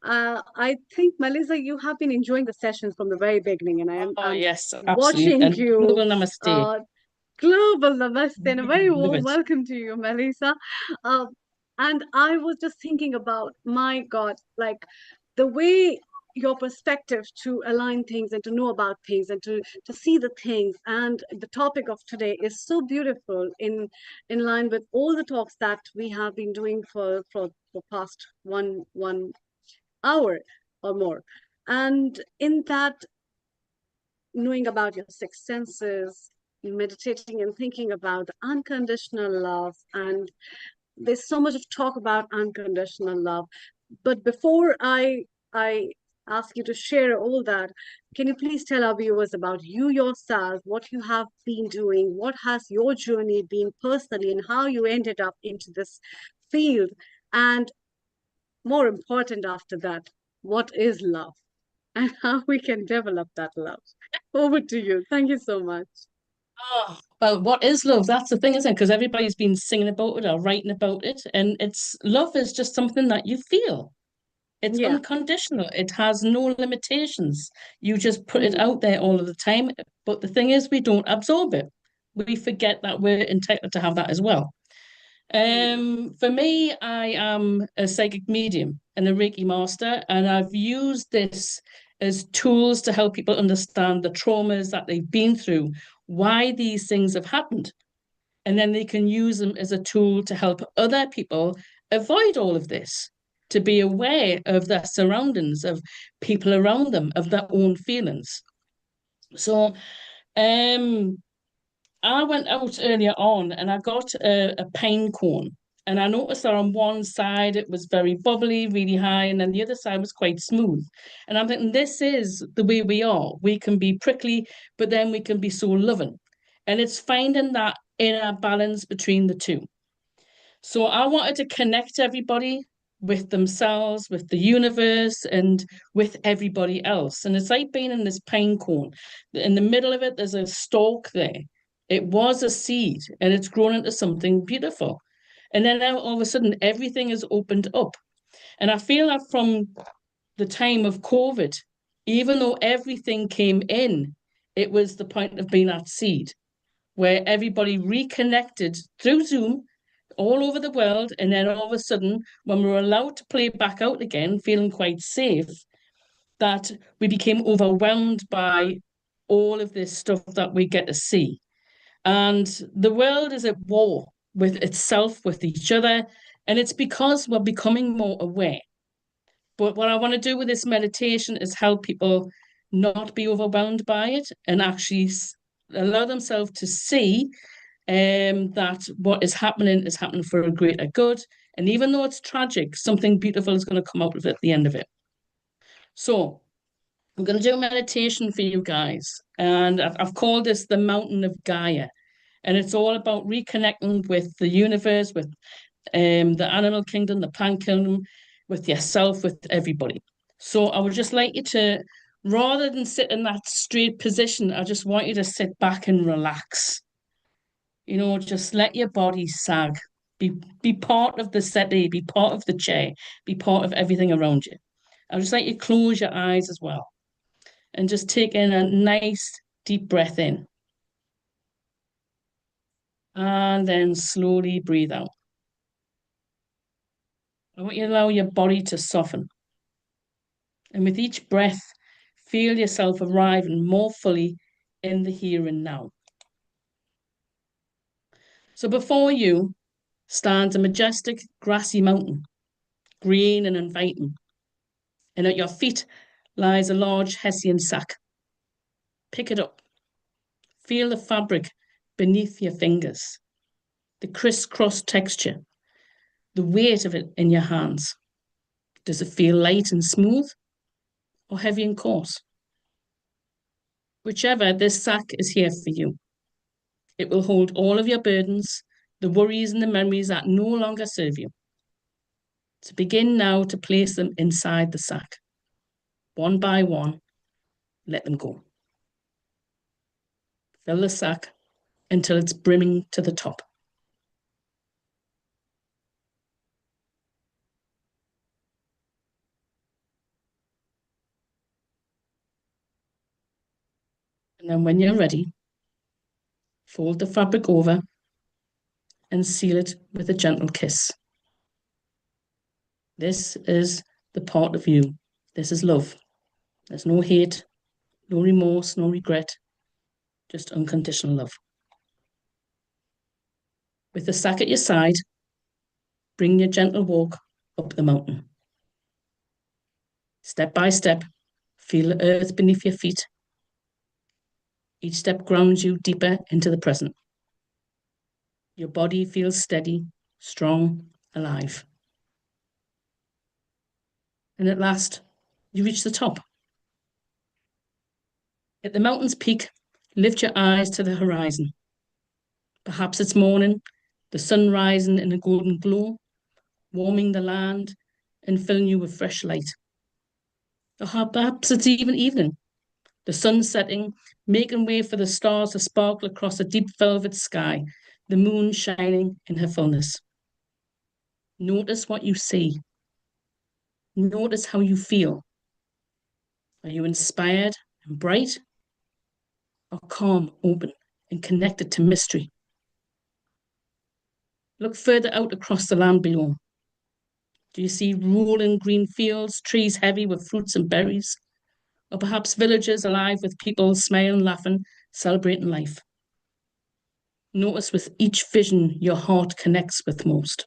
I think, Melissa, you have been enjoying the sessions from the very beginning, and I'm yes, absolutely. watching And you. global namaste. Global namaste, and a very Love warm it. welcome to you, Melissa. And I was just thinking about, my God, like the way your perspective to align things and to know about things and to see the things, and the topic of today is so beautiful in line with all the talks that we have been doing for past one hour or more. And in that, knowing about your six senses, meditating and thinking about unconditional love. And there's so much of talk about unconditional love. But before I ask you to share all that, can you please tell our viewers about you yourself, what you have been doing, what has your journey been personally, and how you ended up into this field? And more important after that, what is love and how we can develop that love? Over to you. Thank you so much. Oh, well, what is love? That's the thing, isn't it? Because everybody's been singing about it or writing about it. And it's love is just something that you feel. It's Yeah. unconditional. It has no limitations. You just put it Mm. out there all of the time. But the thing is, we don't absorb it. We forget that we're entitled to have that as well. For me, I am a psychic medium and a Reiki master, and I've used this as tools to help people understand the traumas that they've been through, why these things have happened, and then they can use them as a tool to help other people avoid all of this, to be aware of their surroundings, of people around them, of their own feelings. So, um, I went out earlier on and I got a pine cone. And I noticed that on one side it was very bubbly, really high, and then the other side was quite smooth. And I'm thinking, this is the way we are. We can be prickly, but then we can be so loving. And it's finding that inner balance between the two. So I wanted to connect everybody with themselves, with the universe, and with everybody else. And it's like being in this pine cone. In the middle of it, there's a stalk there. It was a seed and it's grown into something beautiful. And then now all of a sudden, everything is opened up. And I feel that from the time of COVID, even though everything came in, it was the point of being that seed where everybody reconnected through Zoom all over the world. And then all of a sudden, when we were allowed to play back out again, feeling quite safe, that we became overwhelmed by all of this stuff that we get to see. And the world is at war with itself, with each other. And it's because we're becoming more aware. But what I want to do with this meditation is help people not be overwhelmed by it and actually allow themselves to see that what is happening for a greater good. And even though it's tragic, something beautiful is going to come out of it at the end of it. So I'm going to do a meditation for you guys. And I've called this the Mountain of Gaia. And it's all about reconnecting with the universe, with the animal kingdom, the plant kingdom, with yourself, with everybody. So I would just like you to, rather than sit in that straight position, I just want you to sit back and relax. You know, just let your body sag. Be part of the settee, be part of the chair, be part of everything around you. I'd just like you to close your eyes as well and just take in a nice deep breath in. And then slowly breathe out. I want you to allow your body to soften. And with each breath, feel yourself arriving more fully in the here and now. So before you stands a majestic grassy mountain, green and inviting. And at your feet lies a large Hessian sack. Pick it up. Feel the fabric beneath your fingers, the crisscross texture, the weight of it in your hands. Does it feel light and smooth or heavy and coarse? Whichever, this sack is here for you. It will hold all of your burdens, the worries and the memories that no longer serve you. So begin now to place them inside the sack. One by one, let them go. Fill the sack until it's brimming to the top. And then when you're ready, fold the fabric over and seal it with a gentle kiss. This is the part of you. This is love. There's no hate, no remorse, no regret, just unconditional love. With the sack at your side, bring your gentle walk up the mountain. Step by step, feel the earth beneath your feet. Each step grounds you deeper into the present. Your body feels steady, strong, alive. And at last, you reach the top. At the mountain's peak, lift your eyes to the horizon. Perhaps it's morning, the sun rising in a golden glow, warming the land and filling you with fresh light. Or perhaps it's even evening, the sun setting, making way for the stars to sparkle across a deep velvet sky, the moon shining in her fullness. Notice what you see. Notice how you feel. Are you inspired and bright? Or calm, open, and connected to mystery? Look further out across the land below. Do you see rolling green fields, trees heavy with fruits and berries? Or perhaps villages alive with people smiling, laughing, celebrating life? Notice with each vision your heart connects with most.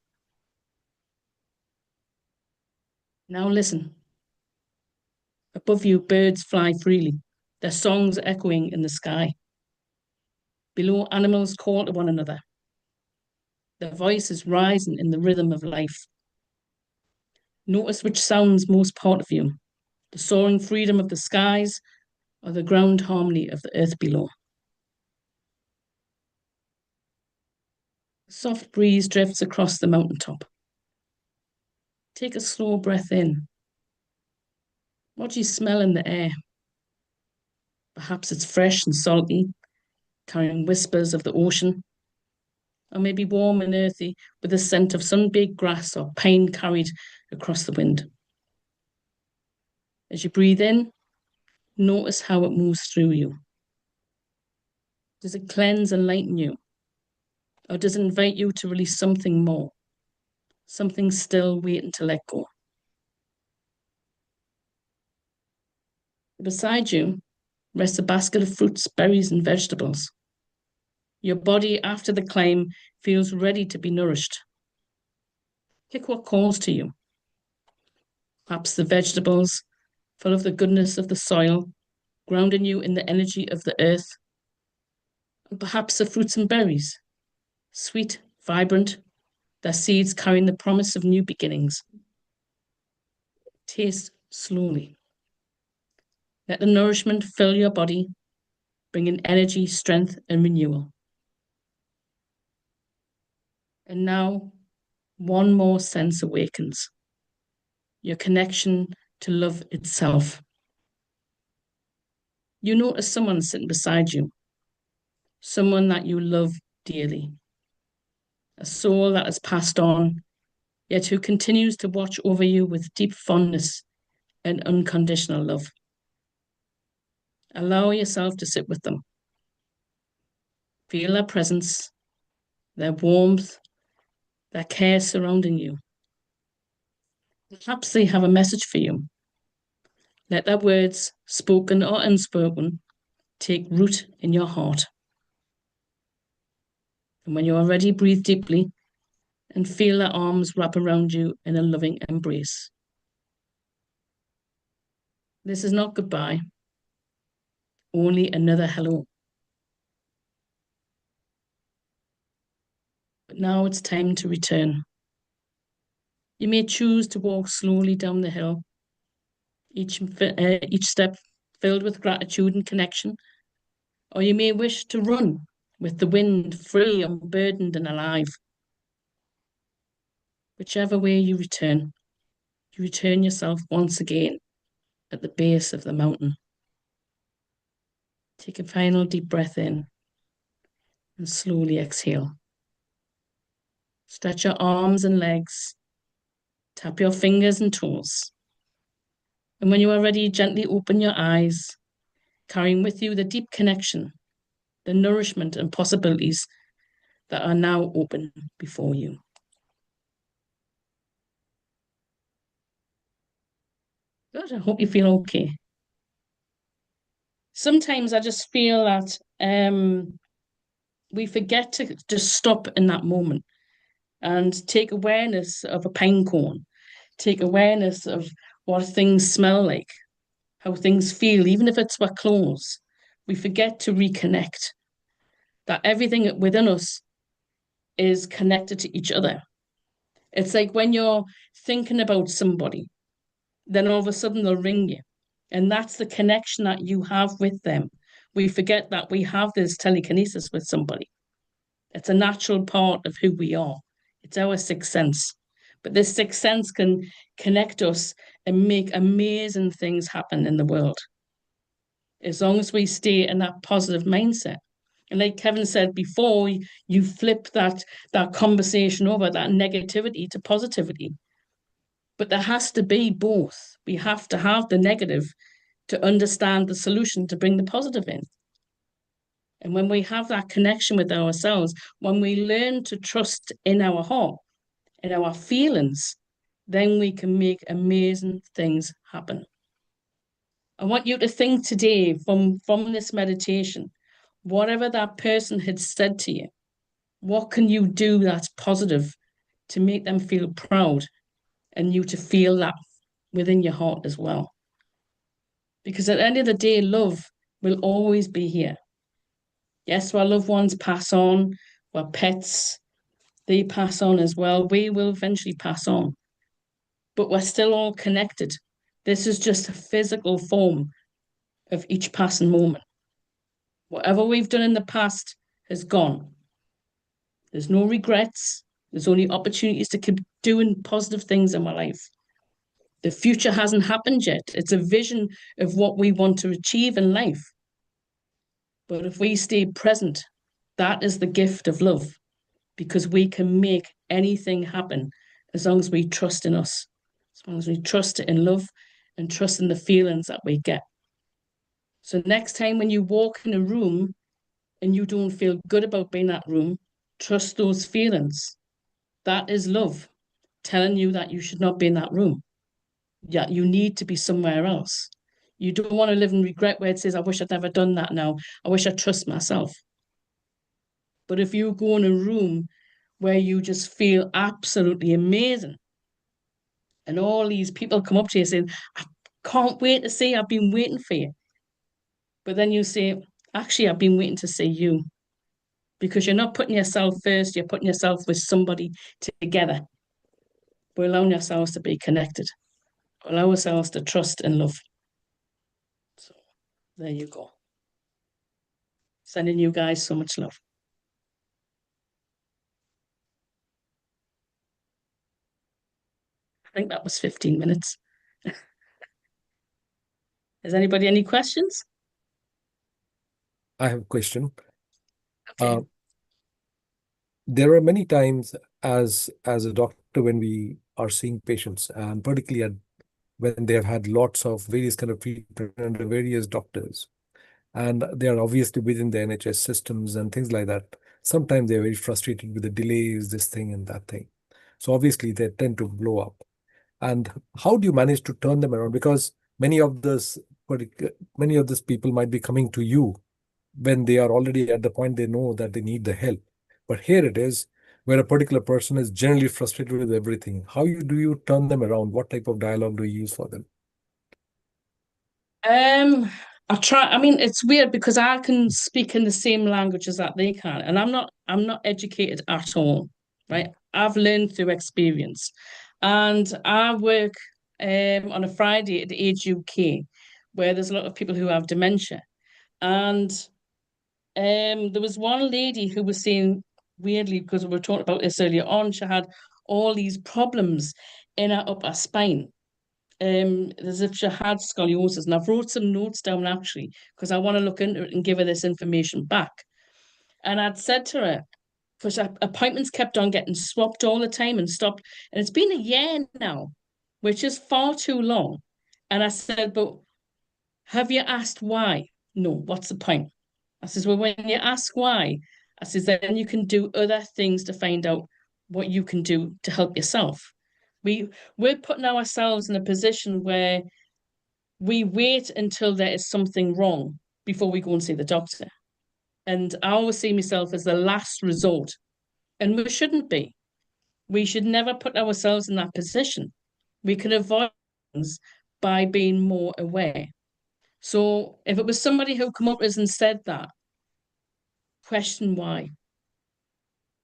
Now listen. Above you, birds fly freely, their songs echoing in the sky. Below, animals call to one another. Their voices rising in the rhythm of life. Notice which sounds most part of you, the soaring freedom of the skies or the ground harmony of the earth below. A soft breeze drifts across the mountaintop. Take a slow breath in. What do you smell in the air? Perhaps it's fresh and salty, carrying whispers of the ocean, or maybe warm and earthy with the scent of sun-baked grass or pine carried across the wind. As you breathe in, notice how it moves through you. Does it cleanse and lighten you? Or does it invite you to release something more? Something still waiting to let go? Beside you rests a basket of fruits, berries, and vegetables. Your body, after the climb, feels ready to be nourished. Pick what calls to you. Perhaps the vegetables, full of the goodness of the soil, grounding you in the energy of the earth. And perhaps the fruits and berries, sweet, vibrant, their seeds carrying the promise of new beginnings. Taste slowly. Let the nourishment fill your body, bringing energy, strength, and renewal. And now, one more sense awakens. Your connection to love itself. You notice someone sitting beside you, someone that you love dearly, a soul that has passed on, yet who continues to watch over you with deep fondness and unconditional love. Allow yourself to sit with them. Feel their presence, their warmth, their care surrounding you. Perhaps they have a message for you. Let their words, spoken or unspoken, take root in your heart. And when you are ready, breathe deeply and feel their arms wrap around you in a loving embrace. This is not goodbye, only another hello. But now it's time to return. You may choose to walk slowly down the hill, each step filled with gratitude and connection, or you may wish to run with the wind, free, unburdened, and alive. Whichever way you return yourself once again at the base of the mountain. Take a final deep breath in and slowly exhale. Stretch your arms and legs, tap your fingers and toes. And when you are ready, gently open your eyes, carrying with you the deep connection, the nourishment and possibilities that are now open before you. Good, I hope you feel okay. Sometimes I just feel that we forget to just stop in that moment and take awareness of a pine cone, take awareness of what things smell like, how things feel, even if it's our clothes. We forget to reconnect, that everything within us is connected to each other. It's like when you're thinking about somebody, then all of a sudden they'll ring you. And that's the connection that you have with them. We forget that we have this telekinesis with somebody. It's a natural part of who we are. It's our sixth sense. But this sixth sense can connect us and make amazing things happen in the world, as long as we stay in that positive mindset. And like Kevin said before, you flip that conversation over, that negativity to positivity. But there has to be both. We have to have the negative to understand the solution to bring the positive in. And when we have that connection with ourselves, when we learn to trust in our heart, in our feelings, then we can make amazing things happen. I want you to think today from this meditation, whatever that person had said to you, what can you do that's positive to make them feel proud and you to feel that within your heart as well? Because at the end of the day, love will always be here. Yes, our loved ones pass on, our pets, they pass on as well. We will eventually pass on, but we're still all connected. This is just a physical form of each passing moment. Whatever we've done in the past has gone. There's no regrets. There's only opportunities to keep doing positive things in my life. The future hasn't happened yet. It's a vision of what we want to achieve in life. But if we stay present, that is the gift of love, because we can make anything happen as long as we trust in us, as long as we trust in love and trust in the feelings that we get. So next time when you walk in a room and you don't feel good about being in that room, trust those feelings. That is love telling you that you should not be in that room. Yeah, you need to be somewhere else. You don't want to live in regret where it says, I wish I'd never done that now. I wish I trust myself. But if you go in a room where you just feel absolutely amazing, and all these people come up to you saying, I can't wait to see, I've been waiting for you. But then you say, actually, I've been waiting to see you. because you're not putting yourself first, you're putting yourself with somebody together. We're allowing ourselves to be connected, allow ourselves to trust and love. So there you go. Sending you guys so much love. I think that was 15 minutes. Has anybody any questions? I have a question. Okay. There are many times as a doctor when we are seeing patients, and particularly when they have had lots of various kind of treatment under various doctors, and they are obviously within the NHS systems and things like that. Sometimes they're very frustrated with the delays, this thing and that thing. So obviously they tend to blow up. And how do you manage to turn them around? Because many of these people might be coming to you when they are already at the point they know that they need the help. But here it is where a particular person is generally frustrated with everything. Do you turn them around? What type of dialogue do you use for them? I try. I mean, it's weird because I can speak in the same languages that they can, and I'm not educated at all, right? I've learned through experience, and I work on a Friday at the Age UK, where there's a lot of people who have dementia, and there was one lady who was saying weirdly, because we were talking about this earlier on, she had all these problems in her upper spine, as if she had scoliosis. And I've wrote some notes down actually because I want to look into it and give her this information back. And I'd said to her, because her appointments kept on getting swapped all the time and stopped, and it's been a year now, which is far too long. And I said, but have you asked why? No, what's the point? I says, well, when you ask why, I says, then you can do other things to find out what you can do to help yourself. We're putting ourselves in a position where we wait until there is something wrong before we go and see the doctor. And I always see myself as the last resort. And we shouldn't be. We should never put ourselves in that position. We can avoid things by being more aware. So if it was somebody who come up with us and said that, question why.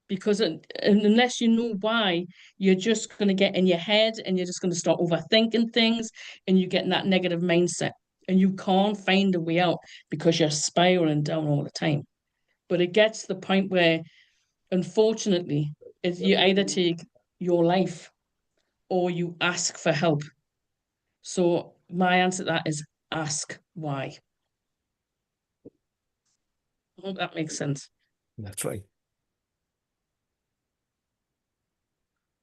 Because unless you know why, you're just going to get in your head and you're just going to start overthinking things and you get in that negative mindset and you can't find a way out because you're spiraling down all the time. But it gets to the point where, unfortunately, you either take your life or you ask for help. So my answer to that is ask why. I hope that makes sense. That's right.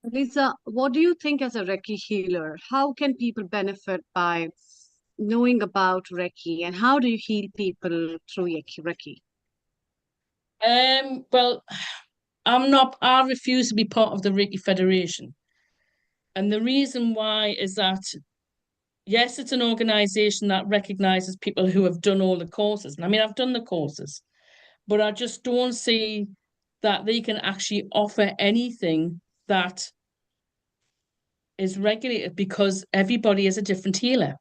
Lisa, what do you think as a Reiki healer? How can people benefit by knowing about Reiki, and how do you heal people through Reiki? Well, I refuse to be part of the Reiki Federation. And the reason why is that, yes, it's an organization that recognizes people who have done all the courses. And I mean, I've done the courses, but I just don't see that they can actually offer anything that is regulated because everybody is a different healer.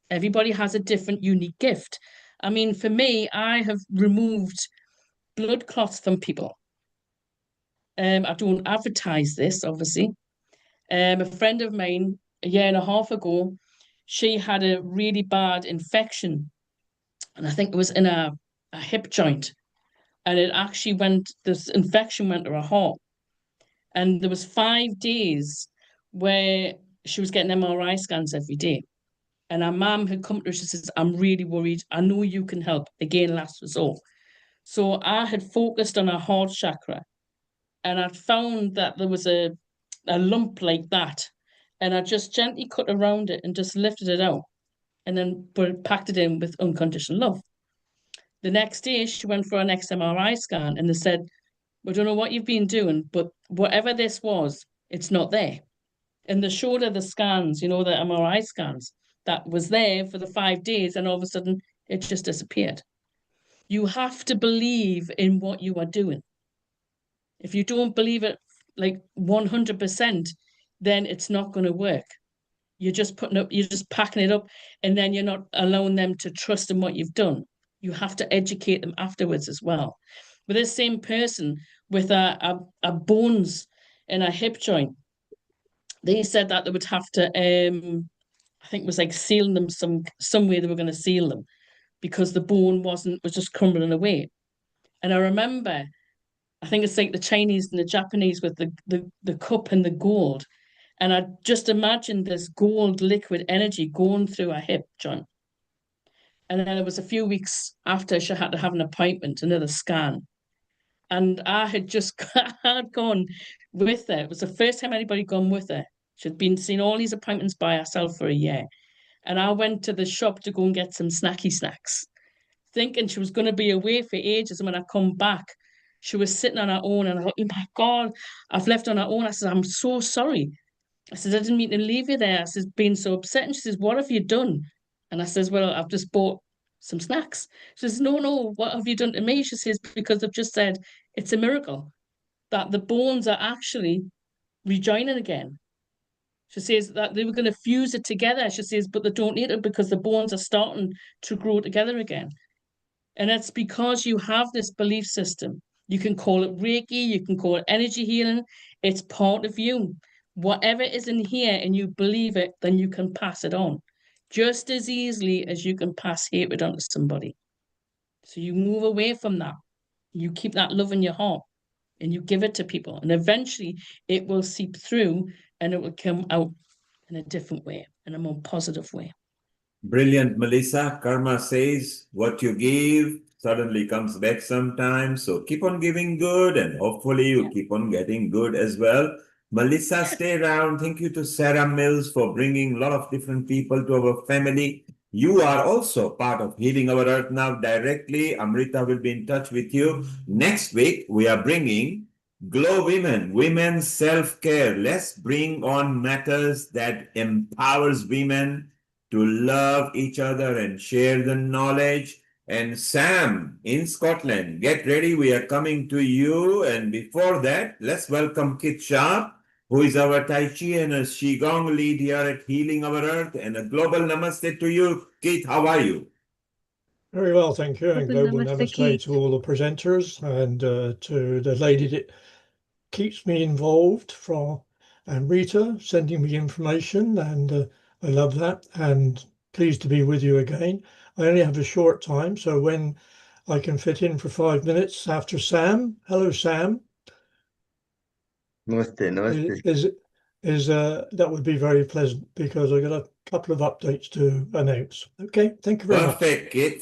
Everybody has a different unique gift. I mean, for me, I have removed blood clots from people. I don't advertise this, obviously. A friend of mine, a year and a half ago, she had a really bad infection, and I think it was in a hip joint, and this infection went to her heart, and there was 5 days where she was getting MRI scans every day. And her mum had come to her, she says, I'm really worried. I know you can help. Again, last resort. So I had focused on her heart chakra and I'd found that there was a lump like that. And I just gently cut around it and just lifted it out and then packed it in with unconditional love. The next day, she went for an next MRI scan and they said, we don't know what you've been doing, but whatever this was, it's not there. And they showed her the scans, the MRI scans that was there for the 5 days, and all of a sudden it just disappeared. You have to believe in what you are doing. If you don't believe it like 100%, then it's not going to work. You're just packing it up, and then you're not allowing them to trust in what you've done. You have to educate them afterwards as well. with this same person with a bones in a hip joint. They said that they would have to, I think it was like sealing them some way they were going to seal them because the bone was just crumbling away. And I remember, I think it's like the Chinese and the Japanese with the cup and the gold. And I just imagined this gold liquid energy going through her hip joint. And then it was a few weeks after she had to have an appointment, another scan. And I had just had gone with her. It was the first time anybody gone with her. She'd been seeing all these appointments by herself for a year. And I went to the shop to go and get some snacky snacks, thinking she was going to be away for ages. And when I come back, she was sitting on her own. And I thought, oh my God, I've left on her own. I said, I'm so sorry. I said, I didn't mean to leave you there. I said, being so upset. And she says, what have you done? And I says, well, I've just bought some snacks. She says, no, what have you done to me? She says, because I've just said it's a miracle that the bones are actually rejoining again. She says that they were going to fuse it together. She says, but they don't need it because the bones are starting to grow together again. And it's because you have this belief system. You can call it Reiki, you can call it energy healing. It's part of you. Whatever is in here and you believe it, then you can pass it on just as easily as you can pass hatred onto somebody. So you move away from that. You keep that love in your heart and you give it to people. And eventually it will seep through and it will come out in a different way, in a more positive way. Brilliant, Melissa. Karma says what you give suddenly comes back sometimes. So keep on giving good and hopefully you keep on getting good as well. Melissa, stay around. Thank you to Sarah Mills for bringing a lot of different people to our family. You are also part of Healing Our Earth Now directly. Amrita will be in touch with you. Next week, we are bringing Glow Women, women's self-care. Let's bring on matters that empowers women to love each other and share the knowledge. And Sam in Scotland, get ready. We are coming to you. And before that, let's welcome Kit Sharp, who is our Tai Chi and a Qigong lead here at Healing Our Earth. And a global namaste to you. Kit, how are you? Very well, thank you. And global namaste Keith. to all the presenters and to the lady that keeps me involved and Rita sending me information, and I love that and pleased to be with you again. I only have a short time, so when I can fit in for 5 minutes after Sam. Hello, Sam. Namaste, namaste. That would be very pleasant because I got a couple of updates to announce. Okay, thank you very much. Perfect, Kit.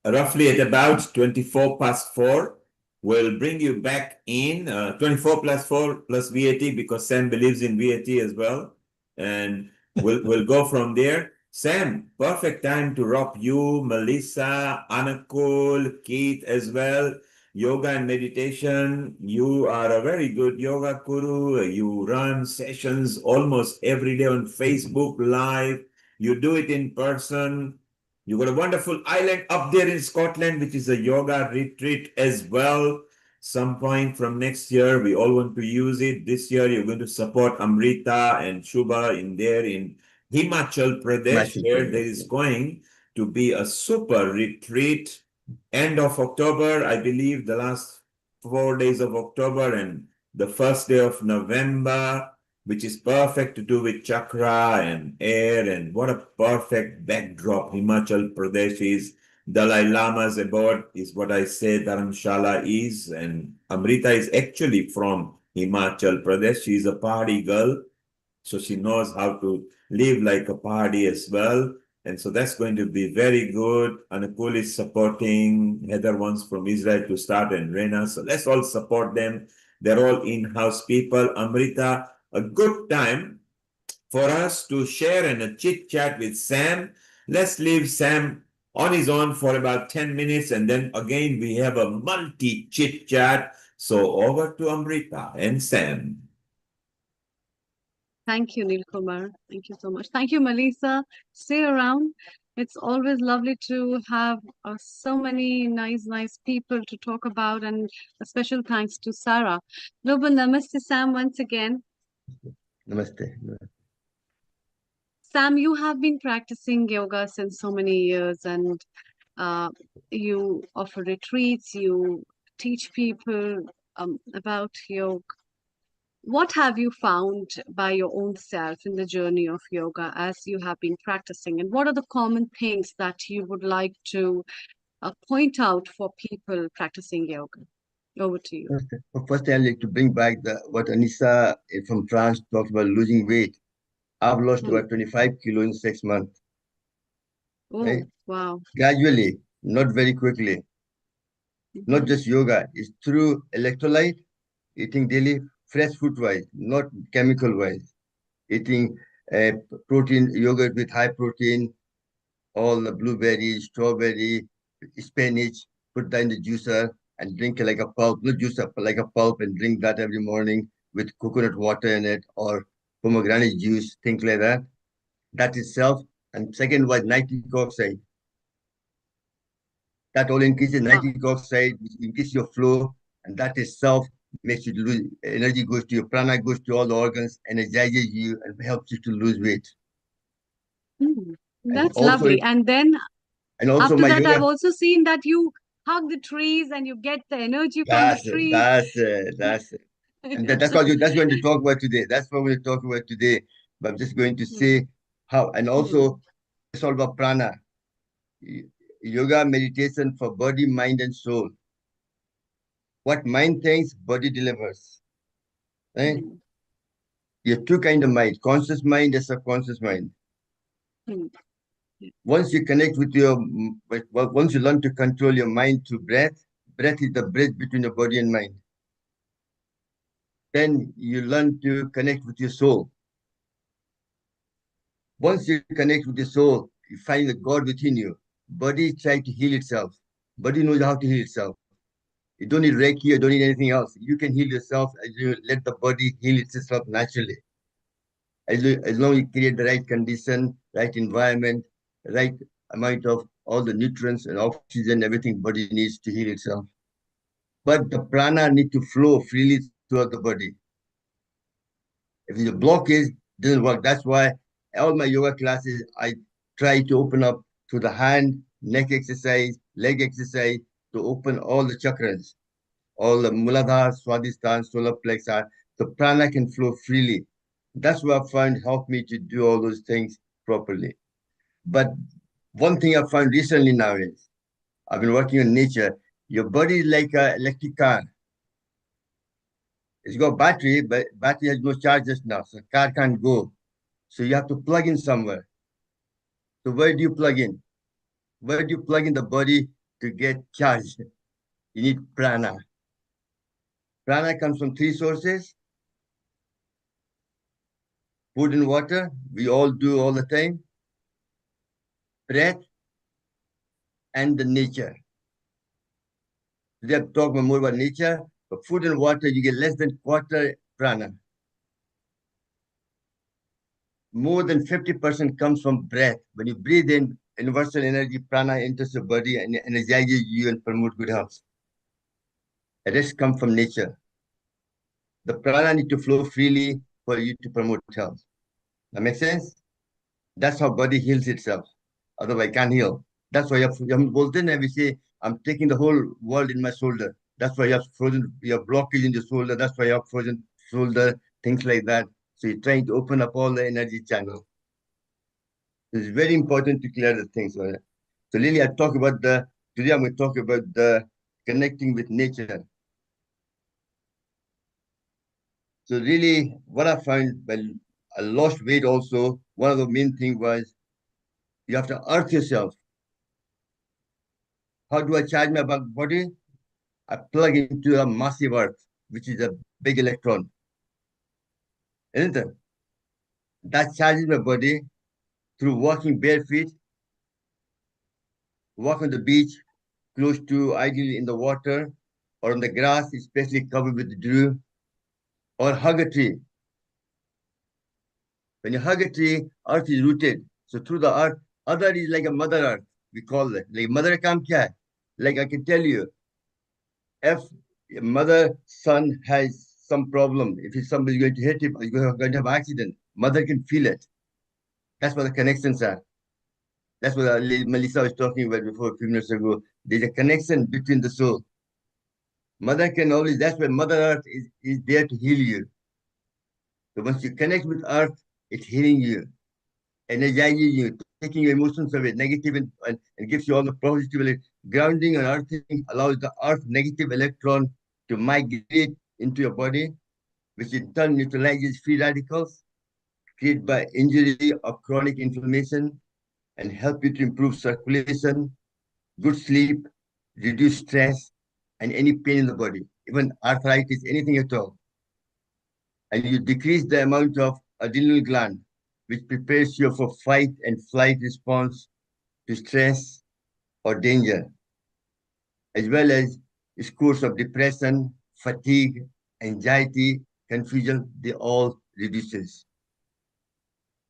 Roughly at about 24 past 4. We'll bring you back in 24 plus 4 plus VAT because Sam believes in VAT as well. And we'll go from there. Sam, perfect time to rock you, Melissa, Anakul, Keith as well. Yoga and meditation. You are a very good yoga guru. You run sessions almost every day on Facebook Live. You do it in person. You got a wonderful island up there in Scotland, which is a yoga retreat as well. Some point from next year, we all want to use it. This year, you're going to support Amrita and Shubha in there in Himachal Pradesh, where there is going to be a super retreat end of October, I believe, the last 4 days of October and the first day of November, which is perfect to do with chakra and air. And what a perfect backdrop Himachal Pradesh is. Dalai Lama's abode is what I say Dharamshala is. And Amrita is actually from Himachal Pradesh. She's a party girl, so she knows how to live like a party as well. And so that's going to be very good. Anakul is supporting. Heather wants from Israel to start, and Rena. So let's all support them. They're all in-house people. Amrita, a good time for us to share and a chit-chat with Sam. Let's leave Sam on his own for about 10 minutes, and then again we have a multi-chit-chat. So over to Amrita and Sam. Thank you, Neil Kumar. Thank you so much. Thank you, Melissa. Stay around. It's always lovely to have so many nice people to talk about, and a special thanks to Sarah. Global Namaste, Sam, once again. Namaste. Sam, you have been practicing yoga since so many years, and you offer retreats, you teach people about yoga, what have you found by your own self in the journey of yoga as you have been practicing? And what are the common things that you would like to point out for people practicing yoga? Over to you. First, I'd like to bring back what Anissa from France talked about losing weight. I've lost about 25 kilos in 6 months. Oh, right? wow. Gradually, not very quickly. Not just yoga, it's through electrolyte, eating daily fresh food wise, not chemical wise. Eating protein yogurt with high protein, all the blueberry, strawberry, spinach, put that in the juicer and drink it like a pulp, not juicer, but like a pulp, and drink that every morning with coconut water in it or pomegranate juice, things like that. That itself. And second was nitric oxide. That all increases nitric oxide, which increases your flow, and that itself makes you lose energy, goes to your prana, goes to all the organs, energizes you, and helps you to lose weight. That's lovely. And then also after my that, yoga, I've also seen that you hug the trees and you get the energy from the that's it, trees. that's it. And that's what that's going to talk about today. That's what we're talking about today. But I'm just going to say how, and also it's all about prana. Yoga meditation for body, mind, and soul. What mind thinks, body delivers. Right? You have two kinds of mind, conscious mind and subconscious mind. Once you connect with once you learn to control your mind through breath, breath is the bridge between your body and mind. Then you learn to connect with your soul. Once you connect with your soul, you find the God within you. Body tries to heal itself. Body knows how to heal itself. You don't need Reiki, you don't need anything else. You can heal yourself as you let the body heal itself naturally. As long as you create the right condition, right environment, right amount of all the nutrients and oxygen, everything body needs to heal itself. But the prana need to flow freely throughout the body. If the blockage, it doesn't work. That's why all my yoga classes, I try to open up to the hand, neck exercise, leg exercise, to open all the chakras, all the Muladhara, Swadhisthana, solar plexus, the prana can flow freely. That's what I found helped me to do all those things properly. But one thing I found recently now is, I've been working on nature. Your body is like an electric car. It's got battery, but battery has no charges now, so car can't go. So you have to plug in somewhere. So where do you plug in? Where do you plug in the body to get charged? You need prana. Prana comes from three sources: food and water, we all do all the time, breath, and the nature. Today I'm talking more about nature, but food and water, you get less than quarter prana. More than 50% comes from breath. When you breathe in, universal energy, prana enters your body and energizes you and promotes good health. The rest comes from nature. The prana need to flow freely for you to promote health. That makes sense? That's how body heals itself. Otherwise, it can't heal. That's why we say, I'm taking the whole world in my shoulder. That's why you have frozen, your blockage in the shoulder. That's why you have frozen shoulder, things like that. So you're trying to open up all the energy channels. It's very important to clear the things. So Lily, today I'm going to talk about the connecting with nature. So really what I found when I lost weight also, one of the main things was you have to earth yourself. How do I charge my body? I plug into a massive earth, which is a big electron. Isn't it? That charges my body through walking bare feet, walk on the beach, close to ideally in the water, or on the grass, especially covered with dew, or hug a tree. When you hug a tree, earth is rooted. So through the earth, other is like a mother earth, we call it. Like mother kam kya hai? Like I can tell you, if a mother son has some problem, if somebody's going to hit him, or you're going to have an accident, mother can feel it. That's what the connections are. That's what Melissa was talking about before a few minutes ago. There's a connection between the soul. Mother can always, that's why Mother Earth is there to heal you. So once you connect with Earth, it's healing you, energizing you, taking your emotions away, negative, and gives you all the positive. Grounding and earthing allows the Earth negative electron to migrate into your body, which in turn neutralizes free radicals created by injury or chronic inflammation and help you to improve circulation, good sleep, reduce stress, and any pain in the body, even arthritis, anything at all. And you decrease the amount of adrenal gland, which prepares you for fight and flight response to stress or danger, as well as scores of depression, fatigue, anxiety, confusion, they all reduces.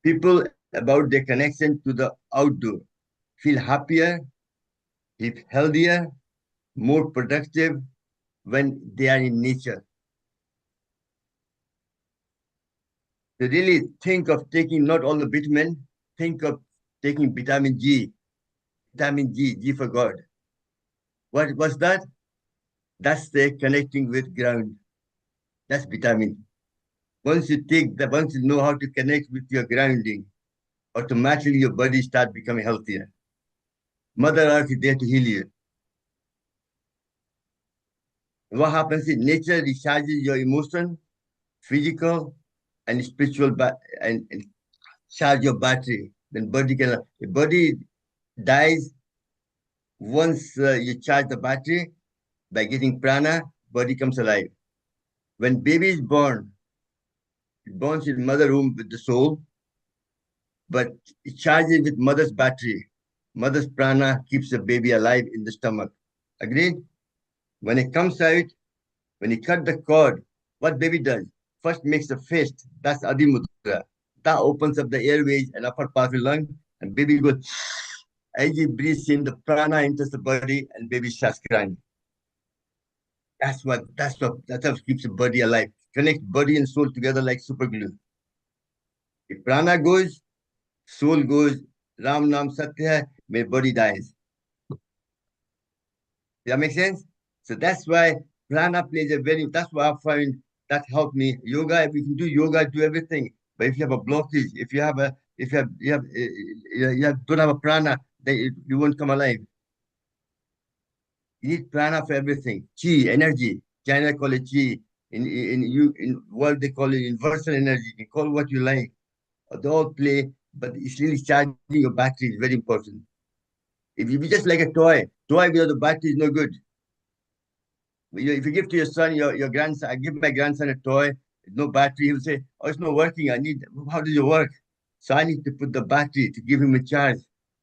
People about their connection to the outdoor feel happier, feel healthier, more productive when they are in nature. To really think of taking not all the vitamin, think of taking vitamin G. Vitamin G, G for God. What was that? That's the connecting with ground. That's vitamin. Once you take that, once you know how to connect with your grounding, automatically your body starts becoming healthier. Mother Earth is there to heal you. And what happens is nature recharges your emotion, physical, and spiritual, and charge your battery. Then body can, the body dies once you charge the battery by getting prana, body comes alive. When baby is born, it borns in mother womb with the soul, but it charges with mother's battery. Mother's prana keeps the baby alive in the stomach. Agreed? When it comes out, when you cut the cord, what baby does? First makes a fist, that's Adi Mudra. That opens up the airways and upper part of the lung, and baby goes, as he breathes in, the prana enters the body, and baby starts crying. That's what keeps the body alive. Connect body and soul together like super glue. If prana goes, soul goes, Ram Nam Satya hai, my body dies. Does that make sense? So that's why prana plays a very, that's why I find that helped me. Yoga, if you can do yoga, do everything. But if you have a blockage, if you have a, if you have, don't have a prana, then you won't come alive. You need prana for everything. Chi, energy. China call it chi. In world they call it universal energy. You can call it what you like. They all play, but it's really charging your battery is very important. If you be just like a toy without the battery is no good. If you give to your son, your grandson, I give my grandson a toy, no battery, he'll say, oh, it's not working. How does it work? So I need to put the battery to give him a charge.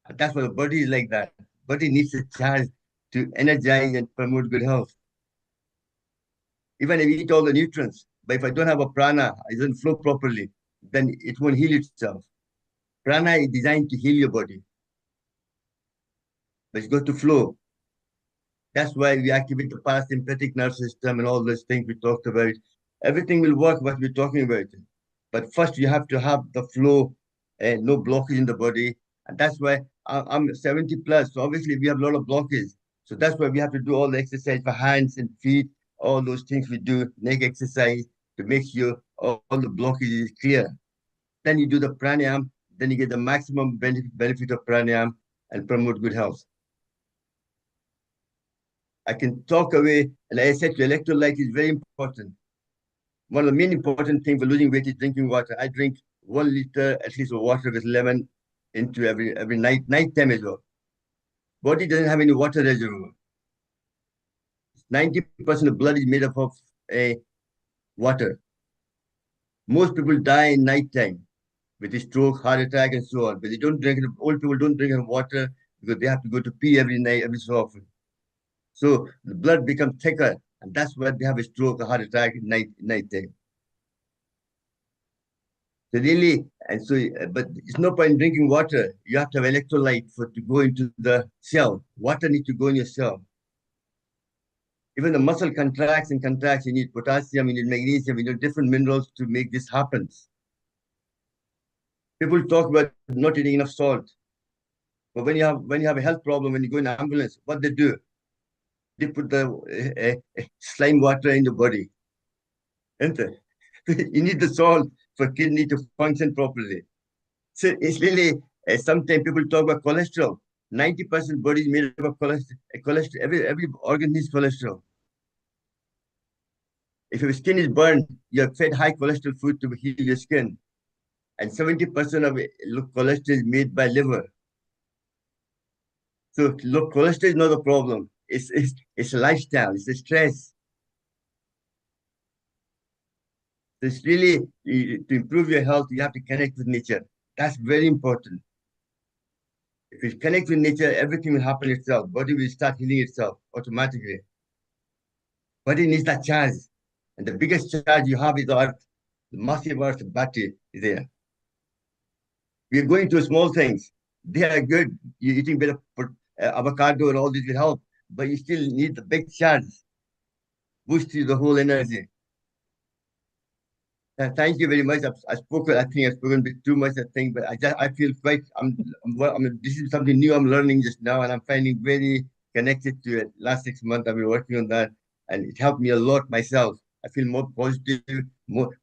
And that's why the body is like that. Body needs a charge to energize and promote good health. Even if you eat all the nutrients, but if I don't have a prana, it doesn't flow properly, then it won't heal itself. Prana is designed to heal your body, but it's got to flow. That's why we activate the parasympathetic nervous system and all those things we talked about. Everything will work what we're talking about. But first you have to have the flow and no blockage in the body. And that's why I'm 70 plus. So obviously we have a lot of blockages. So that's why we have to do all the exercise for hands and feet, all those things we do, neck exercise to make sure all the blockages is clear. Then you do the pranayam, then you get the maximum benefit of pranayam and promote good health. I can talk away, and I said electrolyte is very important. One of the main important things for losing weight is drinking water. I drink 1 liter at least of water with lemon into every nighttime as well. Body doesn't have any water reservoir. 90% of blood is made up of water. Most people die in nighttime with a stroke, heart attack, and so on. But they don't drink. Old people don't drink enough water because they have to go to pee every night, every so often. So the blood becomes thicker, and that's why they have a stroke, a heart attack at nighttime. So really, and so, but it's no point in drinking water. You have to have electrolyte to go into the cell. Water needs to go in your cell. Even the muscle contracts and contracts. You need potassium, you need magnesium, you need different minerals to make this happen. People talk about not eating enough salt. But when you have a health problem, when you go in an ambulance, what they do? they put the slime water in the body. And you need the salt for kidney to function properly. So it's really, sometimes people talk about cholesterol. 90% body is made up of cholesterol. Every organ needs cholesterol. If your skin is burned, you have fed high cholesterol food to heal your skin. And 70% of cholesterol is made by liver. So look, cholesterol is not a problem. It's a lifestyle. It's a stress. So it's really, to improve your health, you have to connect with nature. That's very important. If you connect with nature, everything will happen itself. Body will start healing itself automatically. Body needs that charge. And the biggest charge you have is the earth. The massive earth battery is there. We are going through small things. They are good. You're eating better avocado and all this will help. But you still need the big charge. Boost you the whole energy. Thank you very much. I think I've spoken a bit too much, I think, but I feel quite, this is something new I'm learning just now, and I'm finding very connected to it. Last 6 months, I've been working on that, and it helped me a lot myself. I feel more positive.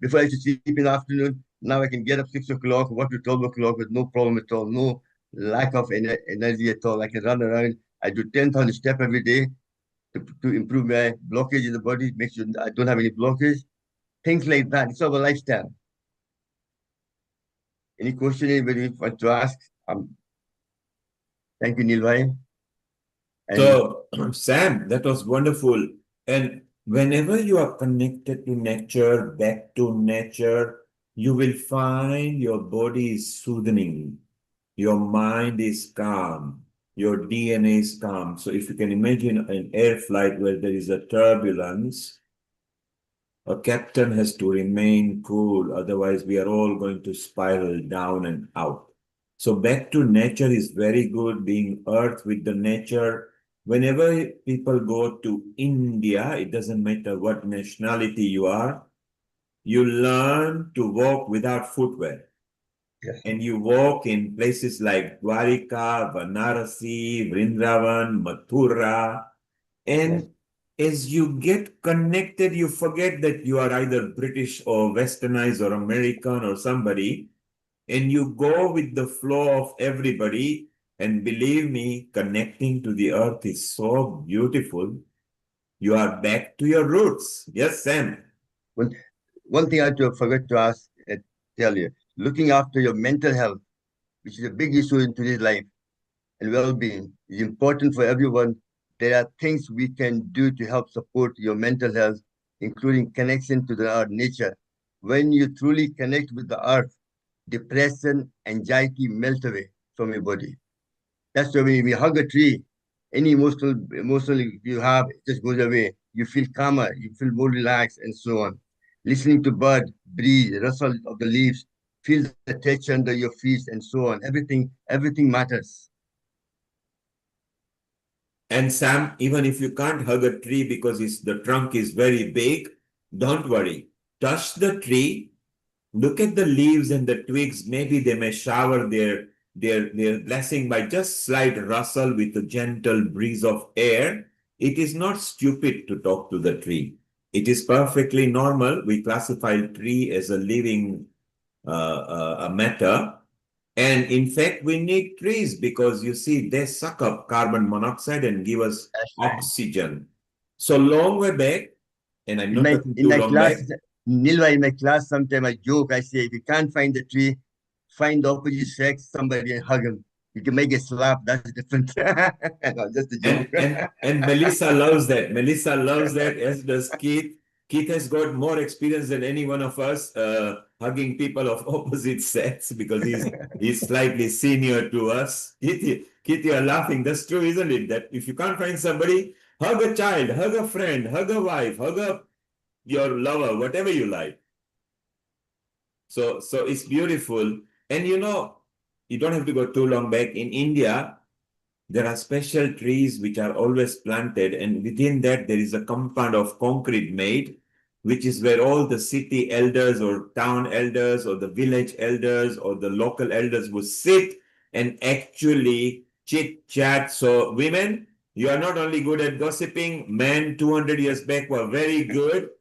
Before I used to sleep in the afternoon, now I can get up 6 o'clock, work to 12 o'clock with no problem at all, no lack of energy at all. I can run around. I do 10,000 steps every day to improve my blockage in the body, make sure I don't have any blockage. Things like that. It's all a lifestyle. Any question anybody want to ask? Thank you, Nilvai. So, Sam, that was wonderful. And whenever you are connected to nature, back to nature, you will find your body is soothing, your mind is calm, your DNA is calm. So if you can imagine an air flight where there is a turbulence, a captain has to remain cool, otherwise we are all going to spiral down and out. So back to nature is very good, being earth with the nature. Whenever people go to India, it doesn't matter what nationality you are, you learn to walk without footwear. Yes. And you walk in places like Dwarika, Varanasi, Vrindavan, Mathura, and as you get connected, you forget that you are either British or Westernized or American or somebody, and you go with the flow of everybody. And believe me, connecting to the earth is so beautiful. You are back to your roots. Yes, Sam. One thing I forgot to ask, tell you, looking after your mental health, which is a big issue in today's life, and well-being is important for everyone. There are things we can do to help support your mental health, including connection to the earth, nature. When you truly connect with the earth, depression, anxiety melt away from your body. That's why when we hug a tree, any emotional you have, it just goes away. You feel calmer, you feel more relaxed, and so on. Listening to bird, breeze, rustle of the leaves, feel the touch under your feet, and so on. Everything matters. And Sam, even if you can't hug a tree because the trunk is very big, don't worry. Touch the tree, look at the leaves and the twigs. Maybe they may shower their blessing by just slight rustle with a gentle breeze of air. It is not stupid to talk to the tree. It is perfectly normal. We classify tree as a living matter. And in fact, we need trees because you see, they suck up carbon monoxide and give us oxygen. So long way back, and I'm not talking too long back. Nilva, in my class, sometimes I joke, I say, if you can't find the tree, find the opposite sex, somebody and hug him. You can make a slap, that's different. No, just a joke. And Melissa loves that. Melissa loves that, as does Keith. Keith has got more experience than any one of us hugging people of opposite sex because he's slightly senior to us. Keith, you are laughing. That's true, isn't it? That if you can't find somebody, hug a child, hug a friend, hug a wife, your lover, whatever you like. So it's beautiful. And you don't have to go too long back. In India, there are special trees which are always planted, and within that there is a compound of concrete made, which is where all the city elders or town elders or the village elders or the local elders will sit and actually chit chat. So women, You are not only good at gossiping, men 200 years back were very good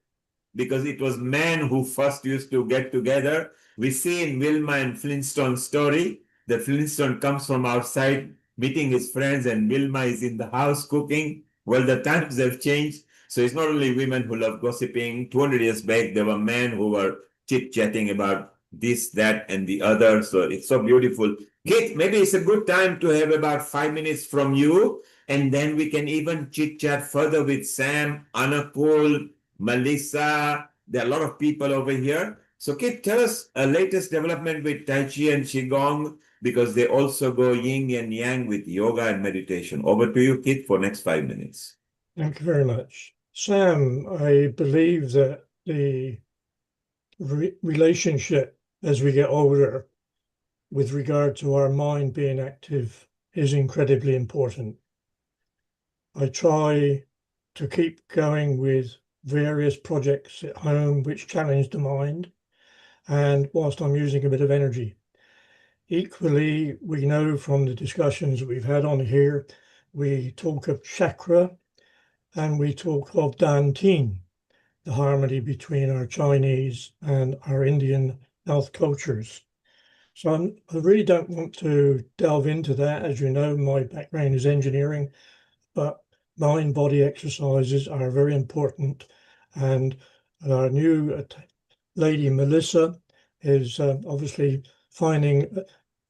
because it was men who first used to get together. We see in Wilma and Flintstone's story that Flintstone comes from outside meeting his friends and Wilma is in the house cooking. Well, the times have changed. So it's not only women who love gossiping. 200 years back, there were men who were chit-chatting about this, that, and the other. So it's so beautiful. Kate, maybe it's a good time to have about 5 minutes from you, and then we can even chit-chat further with Sam, Anakul, Melissa. There are a lot of people over here. So Kate, tell us a latest development with Tai Chi and Qigong, because they also go yin and yang with yoga and meditation. Over to you, Kate, for next 5 minutes. Thank you very much. Sam, I believe that the relationship as we get older with regard to our mind being active is incredibly important. I try to keep going with various projects at home which challenge the mind, and whilst I'm using a bit of energy. Equally, we know from the discussions we've had on here, we talk of chakra and we talk of dantian, the harmony between our Chinese and our Indian health cultures. So I really don't want to delve into that. As you know, my background is engineering, but mind-body exercises are very important. And our new lady, Melissa, is obviously finding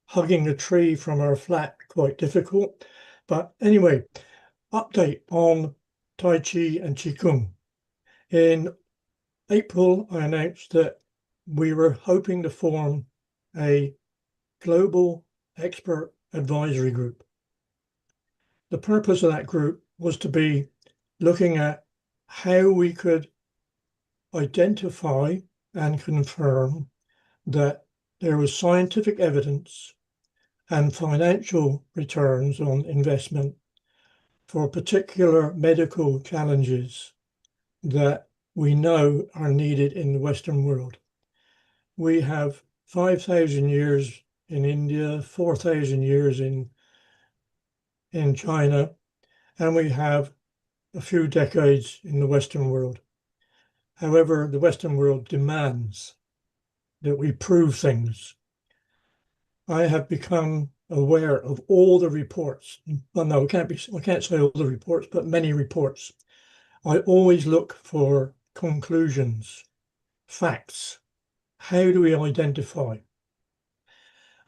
hugging a tree from her flat quite difficult. But anyway, update on Tai Chi and Qigong. In April, I announced that we were hoping to form a global expert advisory group. The purpose of that group was to be looking at how we could identify and confirm that there was scientific evidence and financial returns on investment for particular medical challenges that we know are needed in the Western world. We have 5,000 years in India, 4,000 years in China, and we have a few decades in the Western world. However, the Western world demands that we prove things. I have become aware of all the reports. Well, no, I can't say all the reports, but many reports. I always look for conclusions, facts. How do we identify?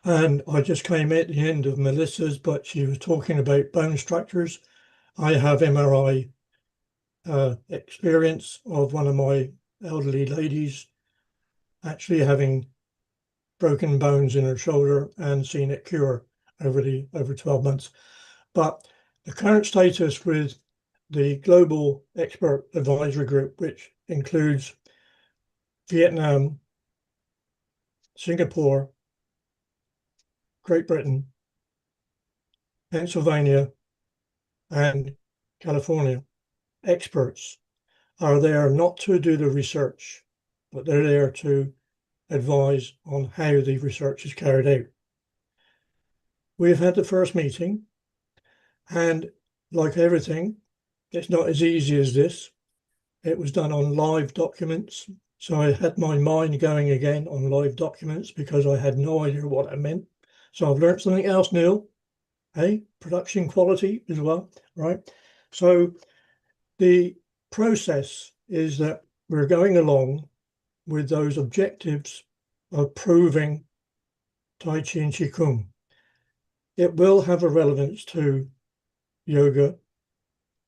And I just came at the end of Melissa's, but she was talking about bone structures. I have MRI experience of one of my elderly ladies actually having broken bones in her shoulder and seen it cure over 12 months. But the current status with the Global Expert Advisory Group, which includes Vietnam, Singapore, Great Britain, Pennsylvania, and California, experts are there not to do the research, but they're there to advise on how the research is carried out. We've had the first meeting, and like everything, it's not as easy as this. It was done on live documents. So I had my mind going again on live documents because I had no idea what that meant. So I've learned something else, Neil. Hey, production quality as well, right? So the process is that we're going along with those objectives of proving Tai Chi and Qigong. It will have a relevance to yoga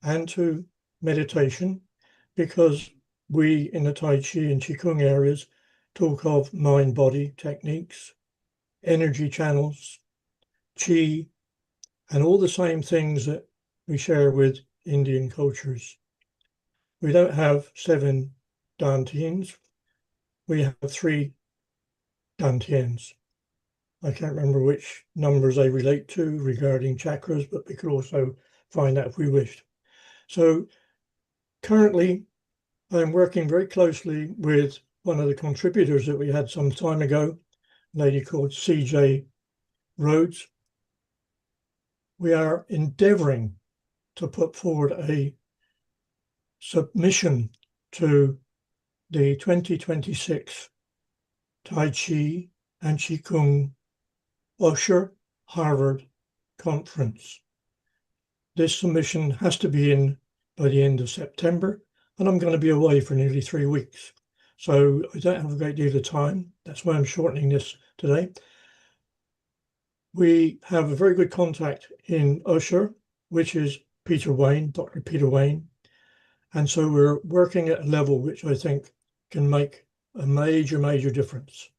and to meditation, because we in the Tai Chi and Qigong areas talk of mind-body techniques, energy channels, Qi, and all the same things that we share with Indian cultures. We don't have 7 dantians, we have 3 dantians. I can't remember which numbers they relate to regarding chakras, but we could also find that if we wished. So currently, I'm working very closely with one of the contributors that we had some time ago, a lady called CJ Rhodes. We are endeavoring to put forward a submission to the 2026 Tai Chi and Qigong Usher Harvard Conference. This submission has to be in by the end of September, and I'm going to be away for nearly 3 weeks. So I don't have a great deal of time. That's why I'm shortening this today. We have a very good contact in Usher, which is Peter Wayne, Dr. Peter Wayne. And so we're working at a level which I think can make a major difference.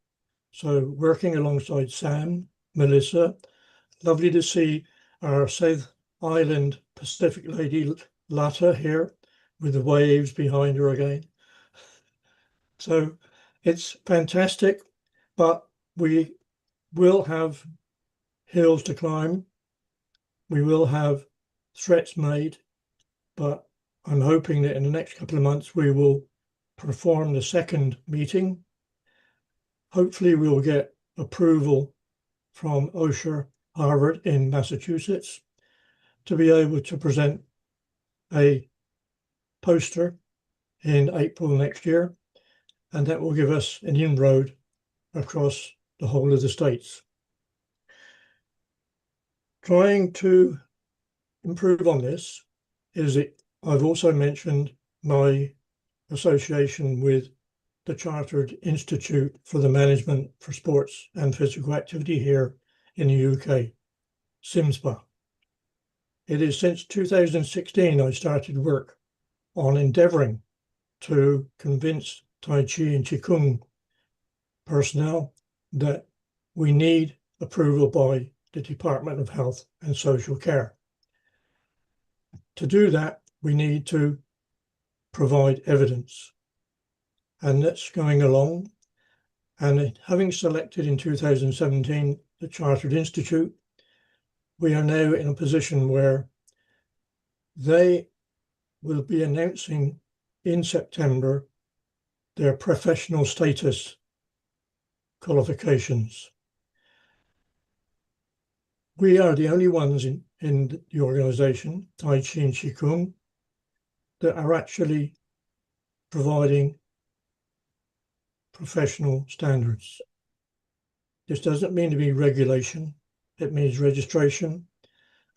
So working alongside Sam, Melissa, lovely to see our South Island Pacific lady Lata here with the waves behind her again. So it's fantastic, but we will have hills to climb. We will have threats made, but I'm hoping that in the next couple of months we will perform the second meeting. Hopefully we'll get approval from Osher Harvard in Massachusetts to be able to present a poster in April next year, and that will give us an inroad across the whole of the States. Trying to improve on this is that I've also mentioned my association with the Chartered Institute for the Management for Sports and Physical Activity here in the UK, SIMSPA. It is since 2016 I started work on endeavoring to convince Tai Chi and Qigong personnel that we need approval by the Department of Health and Social Care. To do that, we need to provide evidence. And that's going along. And having selected in 2017 the Chartered Institute, we are now in a position where they will be announcing in September their professional status qualifications. We are the only ones in the organization, Tai Chi and Qigong, that are actually providing professional standards. This doesn't mean to be regulation, it means registration,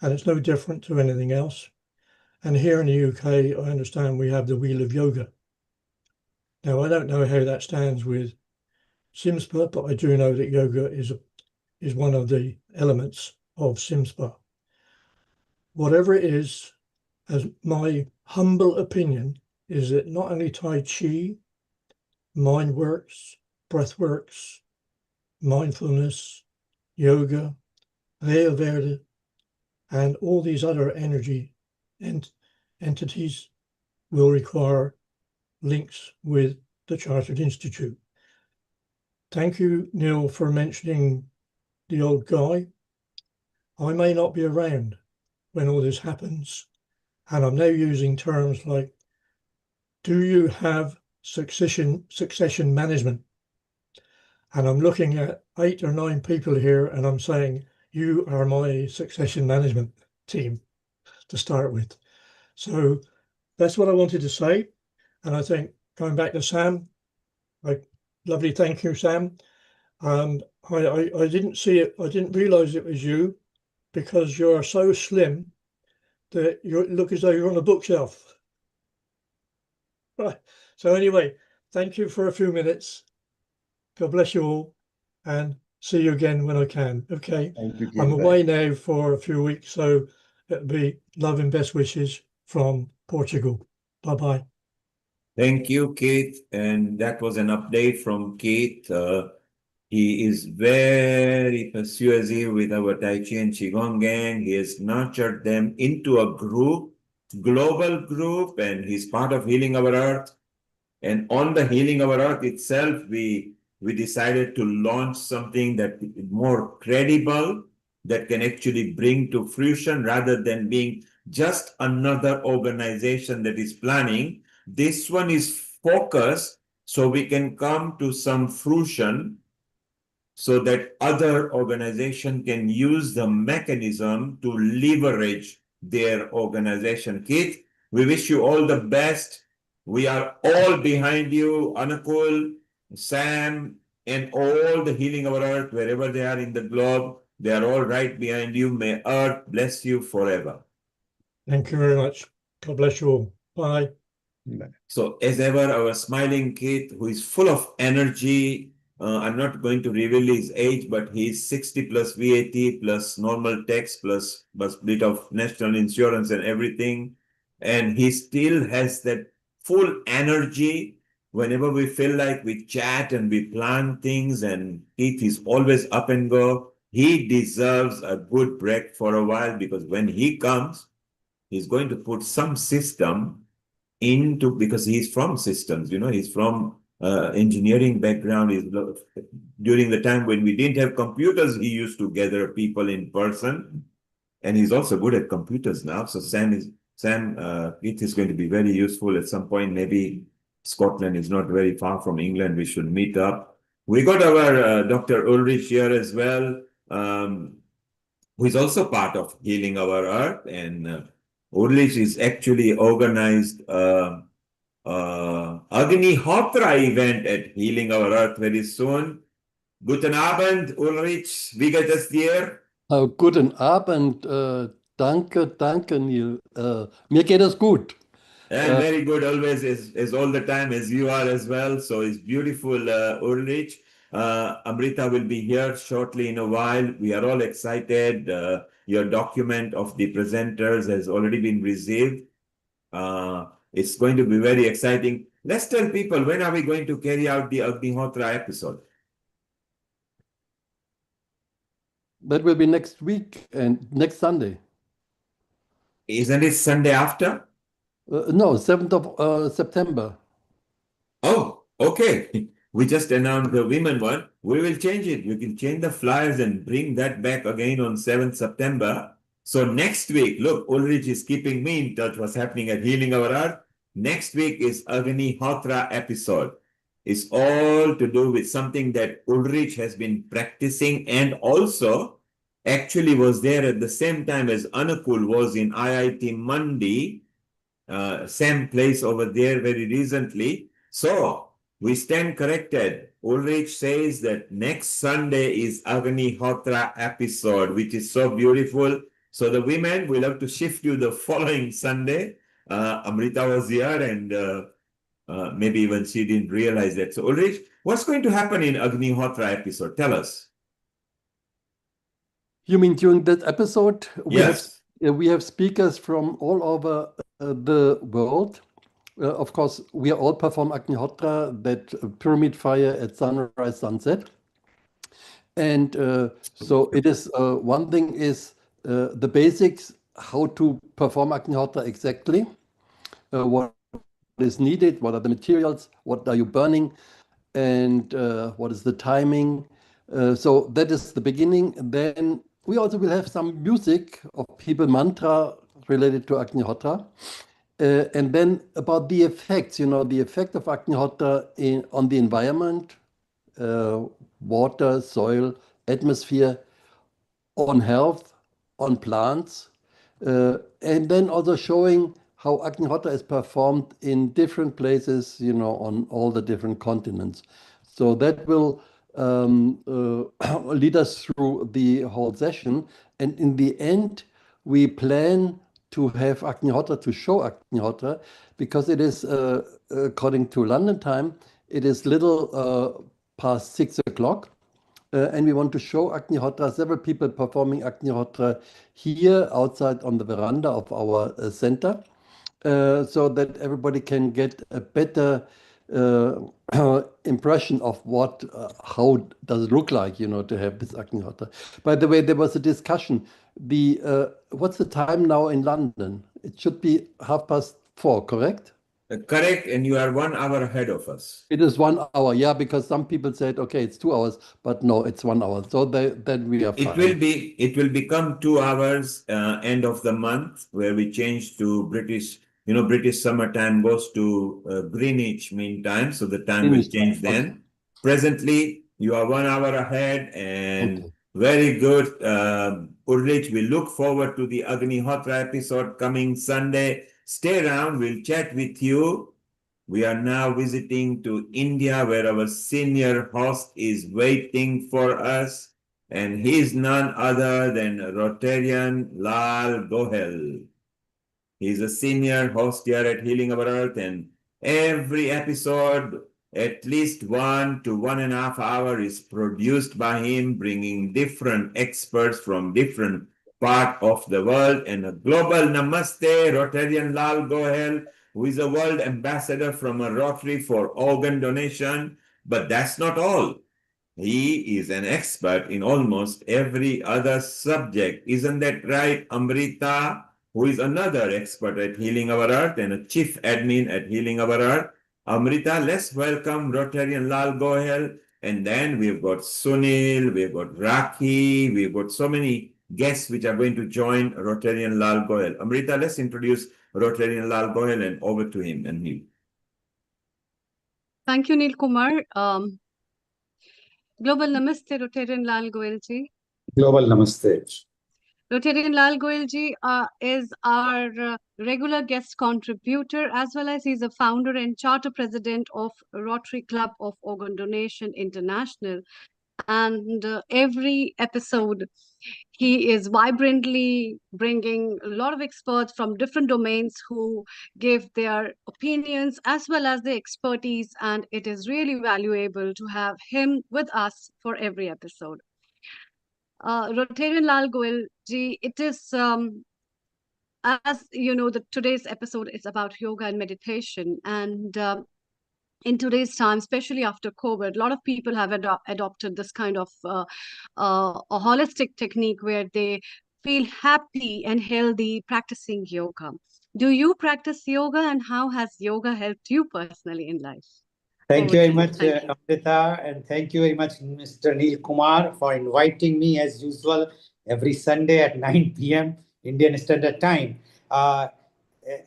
and it's no different to anything else. And here in the UK, I understand we have the Wheel of Yoga. Now, I don't know how that stands with SIMSPA, but I do know that yoga is one of the elements of SIMSPA. Whatever it is, as my humble opinion, is that not only Tai Chi, mind works, breath works, mindfulness, yoga, Ayurveda, and all these other energy entities will require links with the Chartered Institute. Thank you, Neil, for mentioning the old guy. I may not be around when all this happens, and I'm now using terms like, do you have succession management? And I'm looking at 8 or 9 people here and I'm saying, you are my succession management team to start with. So that's what I wanted to say. And I think going back to Sam, lovely, thank you, Sam. I didn't see it, I didn't realize it was you because you're so slim that you look as though you're on a bookshelf. Right. So anyway, thank you for a few minutes. God bless you all and see you again when I can. Okay. Thank you, I'm Keith. away now for a few weeks, so it'll be love and best wishes from Portugal. Bye-bye. Thank you, Keith. And that was an update from Keith. He is very persuasive with our Tai Chi and Qigong gang. He has nurtured them into a group, global group, and he's part of Healing Our Earth. And on the Healing Our Earth itself, we decided to launch something that is more credible, that can actually bring to fruition rather than being just another organization that is planning. This one is focused so we can come to some fruition so that other organization can use the mechanism to leverage their organization. Keith, we wish you all the best. We are all behind you, Anukul, Sam, and all the Healing Our Earth, wherever they are in the globe. They are all right behind you. May Earth bless you forever. Thank you very much. God bless you all. Bye. So as ever, our smiling Keith, who is full of energy, I'm not going to reveal his age, but he's 60 plus VAT plus normal tax plus bit of national insurance and everything. And he still has that full energy. Whenever we feel like we chat and we plan things, and Keith is always up and go. He deserves a good break for a while, because when he comes, he's going to put some system into, because he's from systems, he's from engineering background. During the time when we didn't have computers, he used to gather people in person, and he's also good at computers now. So it is going to be very useful at some point. Maybe Scotland is not very far from England. We should meet up. We got our Dr. Ulrich here as well, who is also part of Healing Our Earth, and Ulrich is actually organized Agni Hotra event at Healing Our Earth very soon. Guten Abend, Ulrich. Wie geht es dir? Guten Abend. Danke, Neil. Mir geht es gut. And very good, always, as all the time as you are as well. So it's beautiful, Ulrich. Amrita will be here shortly in a while. We are all excited. Your document of the presenters has already been received. It's going to be very exciting. Let's tell people, when are we going to carry out the Agnihotra episode? That will be next week and next Sunday. Isn't it Sunday after? No, 7th of September. Oh, okay. We just announced the women one. We will change it. We can change the flyers and bring that back again on 7th September. So next week, look, Ulrich is keeping me in touch what's happening at Healing Our Earth. Next week is Agnihotra episode. It's all to do with something that Ulrich has been practicing, and also actually was there at the same time as Anukul was in IIT Mandi, same place over there very recently. So we stand corrected. Ulrich says that next Sunday is Agnihotra episode, which is so beautiful. So the women will have to shift you the following Sunday. Amrita was here, and maybe even she didn't realize that. So Ulrich, what's going to happen in Agnihotra episode? Tell us. You mean during that episode? Yes. We have speakers from all over the world. Of course, we all perform Agnihotra, that pyramid fire at sunrise, sunset. And so it is, one thing is the basics, how to perform Agnihotra exactly, what is needed, what are the materials, what are you burning, and what is the timing. So that is the beginning. Then we also will have some music of people mantra related to Agnihotra. And then about the effects, the effect of Agnihotra on the environment, water, soil, atmosphere, on health, on plants, and then also showing how Agnihotra is performed in different places, on all the different continents. So that will lead us through the whole session. And in the end, we plan to have Agnihotra, to show Agnihotra, because it is, according to London time, it is little past 6 o'clock. And we want to show Agnihotra, several people performing Agnihotra here outside on the veranda of our center, so that everybody can get a better impression of how does it look like, to have this Agnihotra. By the way, there was a discussion. What's the time now in London? It should be 4:30, correct? Correct, and you are 1 hour ahead of us. It is 1 hour, yeah, because some people said, okay, it's 2 hours, but no, it's 1 hour. So then we are fine. It will become 2 hours end of the month, where we change to British. British summertime goes to Greenwich Mean Time, so the time will change then. Presently, you are 1 hour ahead, and Very good, Urlich. We look forward to the Agnihotra episode coming Sunday. Stay around. We'll chat with you. We are now visiting to India, where our senior host is waiting for us, and he is none other than Rotarian Lal Gohel. He's a senior host here at Healing Our Earth, and every episode, at least 1 to 1.5 hours, is produced by him, bringing different experts from different part of the world. And a global namaste, Rotarian Lal Gohel, who is a world ambassador from a Rotary for organ donation. But that's not all. He is an expert in almost every other subject. Isn't that right, Amrita? Who is another expert at Healing Our Earth and a chief admin at Healing Our Earth. Amrita, let's welcome Rotarian Lal Gohel. And then we've got Sunil, we've got Raki, we've got so many guests which are going to join Rotarian Lal Gohel. Amrita, let's introduce Rotarian Lal Gohel and over to him and him. Thank you, Neil Kumar. Global Namaste, Rotarian Lal Goel ji. Global Namaste. Rotarian Lal Goel ji is our regular guest contributor, as well as he's a founder and charter president of Rotary Club of Organ Donation International. And every episode, he is vibrantly bringing a lot of experts from different domains who give their opinions as well as their expertise. And it is really valuable to have him with us for every episode. Rotarian Lal Goel ji, it is, as you know, today's episode is about yoga and meditation. And in today's time, especially after COVID, a lot of people have adopted this kind of a holistic technique where they feel happy and healthy practicing yoga. Do you practice yoga, and how has yoga helped you personally in life? Thank you very much, Amrita, and thank you very much, Mr. Neil Kumar, for inviting me as usual every Sunday at 9 p.m. Indian Standard Time.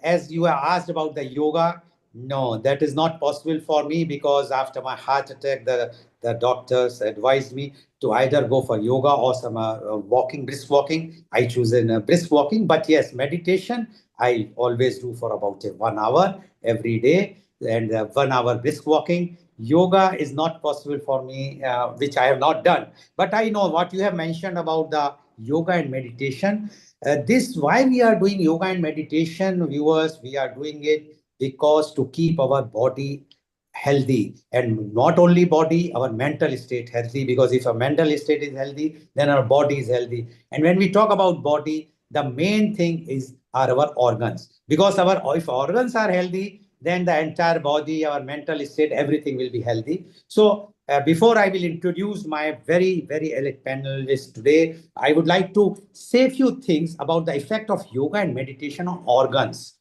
As you are asked about the yoga, no, that is not possible for me because after my heart attack, the doctors advised me to either go for yoga or some walking, brisk walking. I choose brisk walking, but yes, meditation, I always do for about 1 hour every day, and 1 hour brisk walking. Yoga is not possible for me, which I have not done. But I know what you have mentioned about the yoga and meditation. This why we are doing yoga and meditation, viewers. We are doing it because to keep our body healthy, and not only body, our mental state healthy, because if our mental state is healthy, then our body is healthy. And when we talk about body, the main thing are our organs, because if organs are healthy, then the entire body, our mental state, everything will be healthy. So before I will introduce my very, very elite panelists today, I would like to say a few things about the effect of yoga and meditation on organs.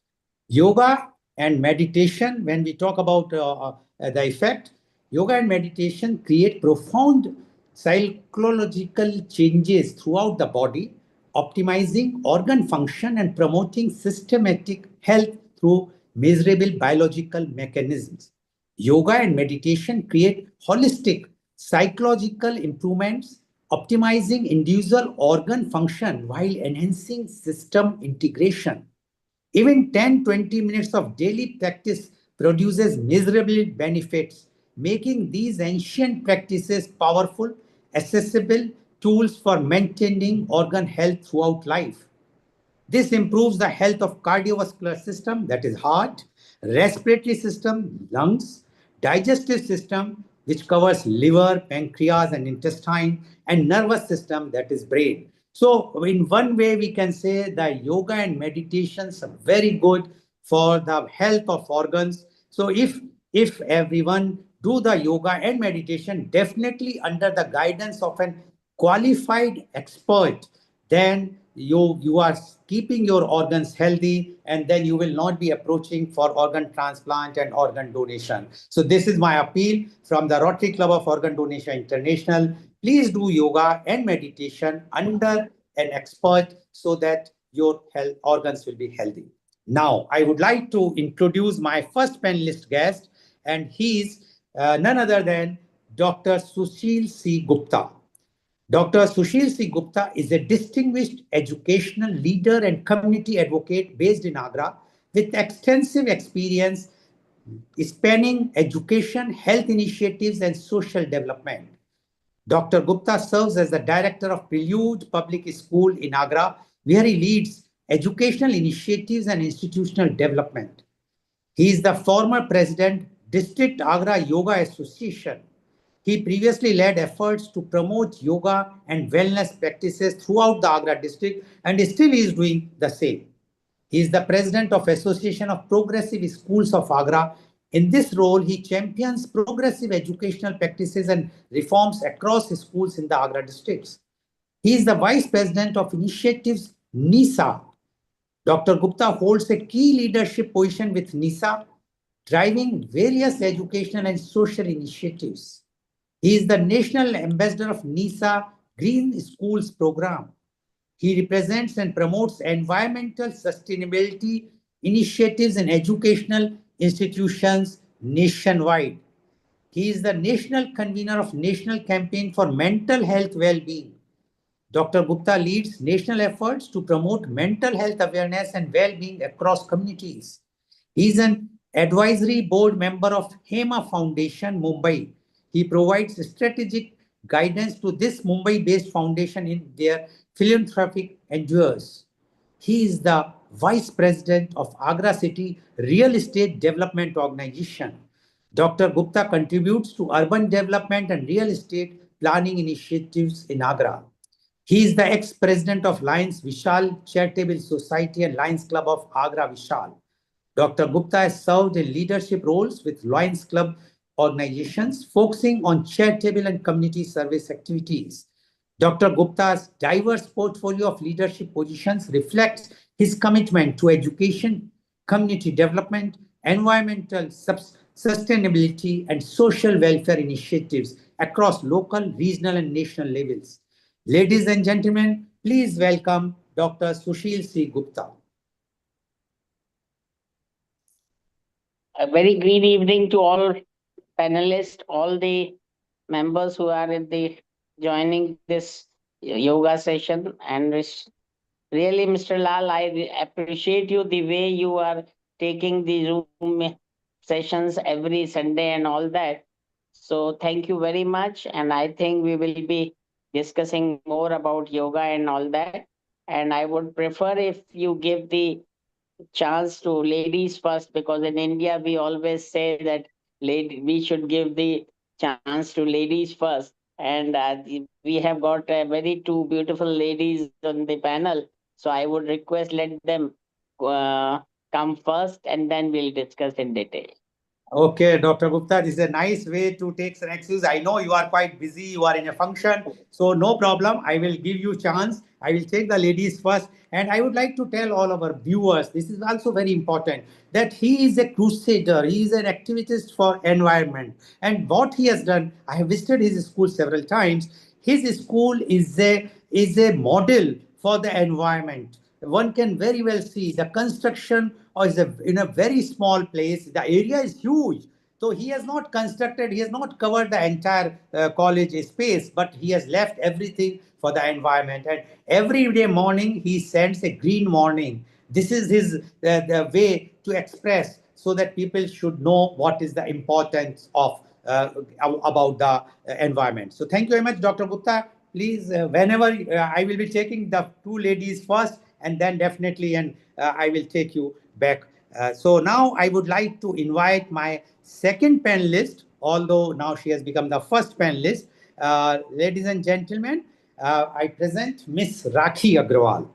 Yoga and meditation, when we talk about the effect, yoga and meditation create profound psychological changes throughout the body, optimizing organ function and promoting systematic health through measurable biological mechanisms. Yoga and meditation create holistic psychological improvements, optimizing individual organ function while enhancing system integration. Even 10-20 minutes of daily practice produces measurable benefits, making these ancient practices powerful, accessible tools for maintaining organ health throughout life. This improves the health of cardiovascular system, that is heart, respiratory system, lungs, digestive system, which covers liver, pancreas, and intestine, and nervous system, that is brain. So in one way, we can say that yoga and meditations are very good for the health of organs. So if everyone do the yoga and meditation, definitely under the guidance of an qualified expert, then you are keeping your organs healthy, and then you will not be approaching for organ transplant and organ donation. So this is my appeal from the Rotary Club of Organ Donation International. Please do yoga and meditation under an expert so that your health organs will be healthy. Now, I would like to introduce my first panelist guest, and he is none other than Dr. Sushil C. Gupta. Dr. Sushil C. Gupta is a distinguished educational leader and community advocate based in Agra with extensive experience spanning education, health initiatives, and social development. Dr. Gupta serves as the director of Prelude Public School in Agra, where he leads educational initiatives and institutional development. He is the former president, District Agra Yoga Association. He previously led efforts to promote yoga and wellness practices throughout the Agra district and still is doing the same. He is the president of Association of Progressive Schools of Agra. In this role, he champions progressive educational practices and reforms across schools in the Agra districts. He is the vice president of Initiatives NISA. Dr. Gupta holds a key leadership position with NISA, driving various educational and social initiatives. He is the national ambassador of NISA Green Schools program. He represents and promotes environmental sustainability initiatives in educational institutions nationwide. He is the national convener of National Campaign for Mental Health Well-being. Dr. Gupta leads national efforts to promote mental health awareness and well-being across communities. He is an advisory board member of HEMA Foundation, Mumbai. He provides strategic guidance to this Mumbai-based foundation in their philanthropic endeavors. He is the vice president of Agra City Real Estate Development Organization. Dr. Gupta contributes to urban development and real estate planning initiatives in Agra. He is the ex-president of Lions Vishal Charitable Society and Lions Club of Agra Vishal. Dr. Gupta has served in leadership roles with Lions Club organizations focusing on charitable and community service activities. Dr. Gupta's diverse portfolio of leadership positions reflects his commitment to education, community development, environmental sustainability, and social welfare initiatives across local, regional, and national levels. Ladies and gentlemen, please welcome Dr. Sushil C. Gupta. A very good evening to all panelists, all the members who are in the joining this yoga session. And really, Mr. Lal, I appreciate you the way you are taking the Zoom sessions every Sunday and all that. So thank you very much. And I think we will be discussing more about yoga and all that. And I would prefer if you give the chance to ladies first, because in India we always say that we should give the chance to ladies first. And we have got very two beautiful ladies on the panel. So I would request let them come first and then we'll discuss in detail. Okay, Dr. Gupta, this is a nice way to take an excuse. I know you are quite busy, you are in a function, so no problem. I will give you chance. I will take the ladies first. And I would like to tell all our viewers, this is also very important, that he is a crusader. He is an activist for environment. And what he has done, I have visited his school several times. His school is a model for the environment. One can very well see the construction is in a very small place. The area is huge. So he has not constructed, he has not covered the entire college space, but he has left everything for the environment. And every day morning, he sends a green morning. This is his the way to express so that people should know what is the importance of about the environment. So thank you very much, Dr. Gupta. Please, whenever I will be taking the two ladies first, and then definitely, and I will take you back. So now I would like to invite my second panelist, although now she has become the first panelist. Ladies and gentlemen, I present Miss Rakhi Agrawal.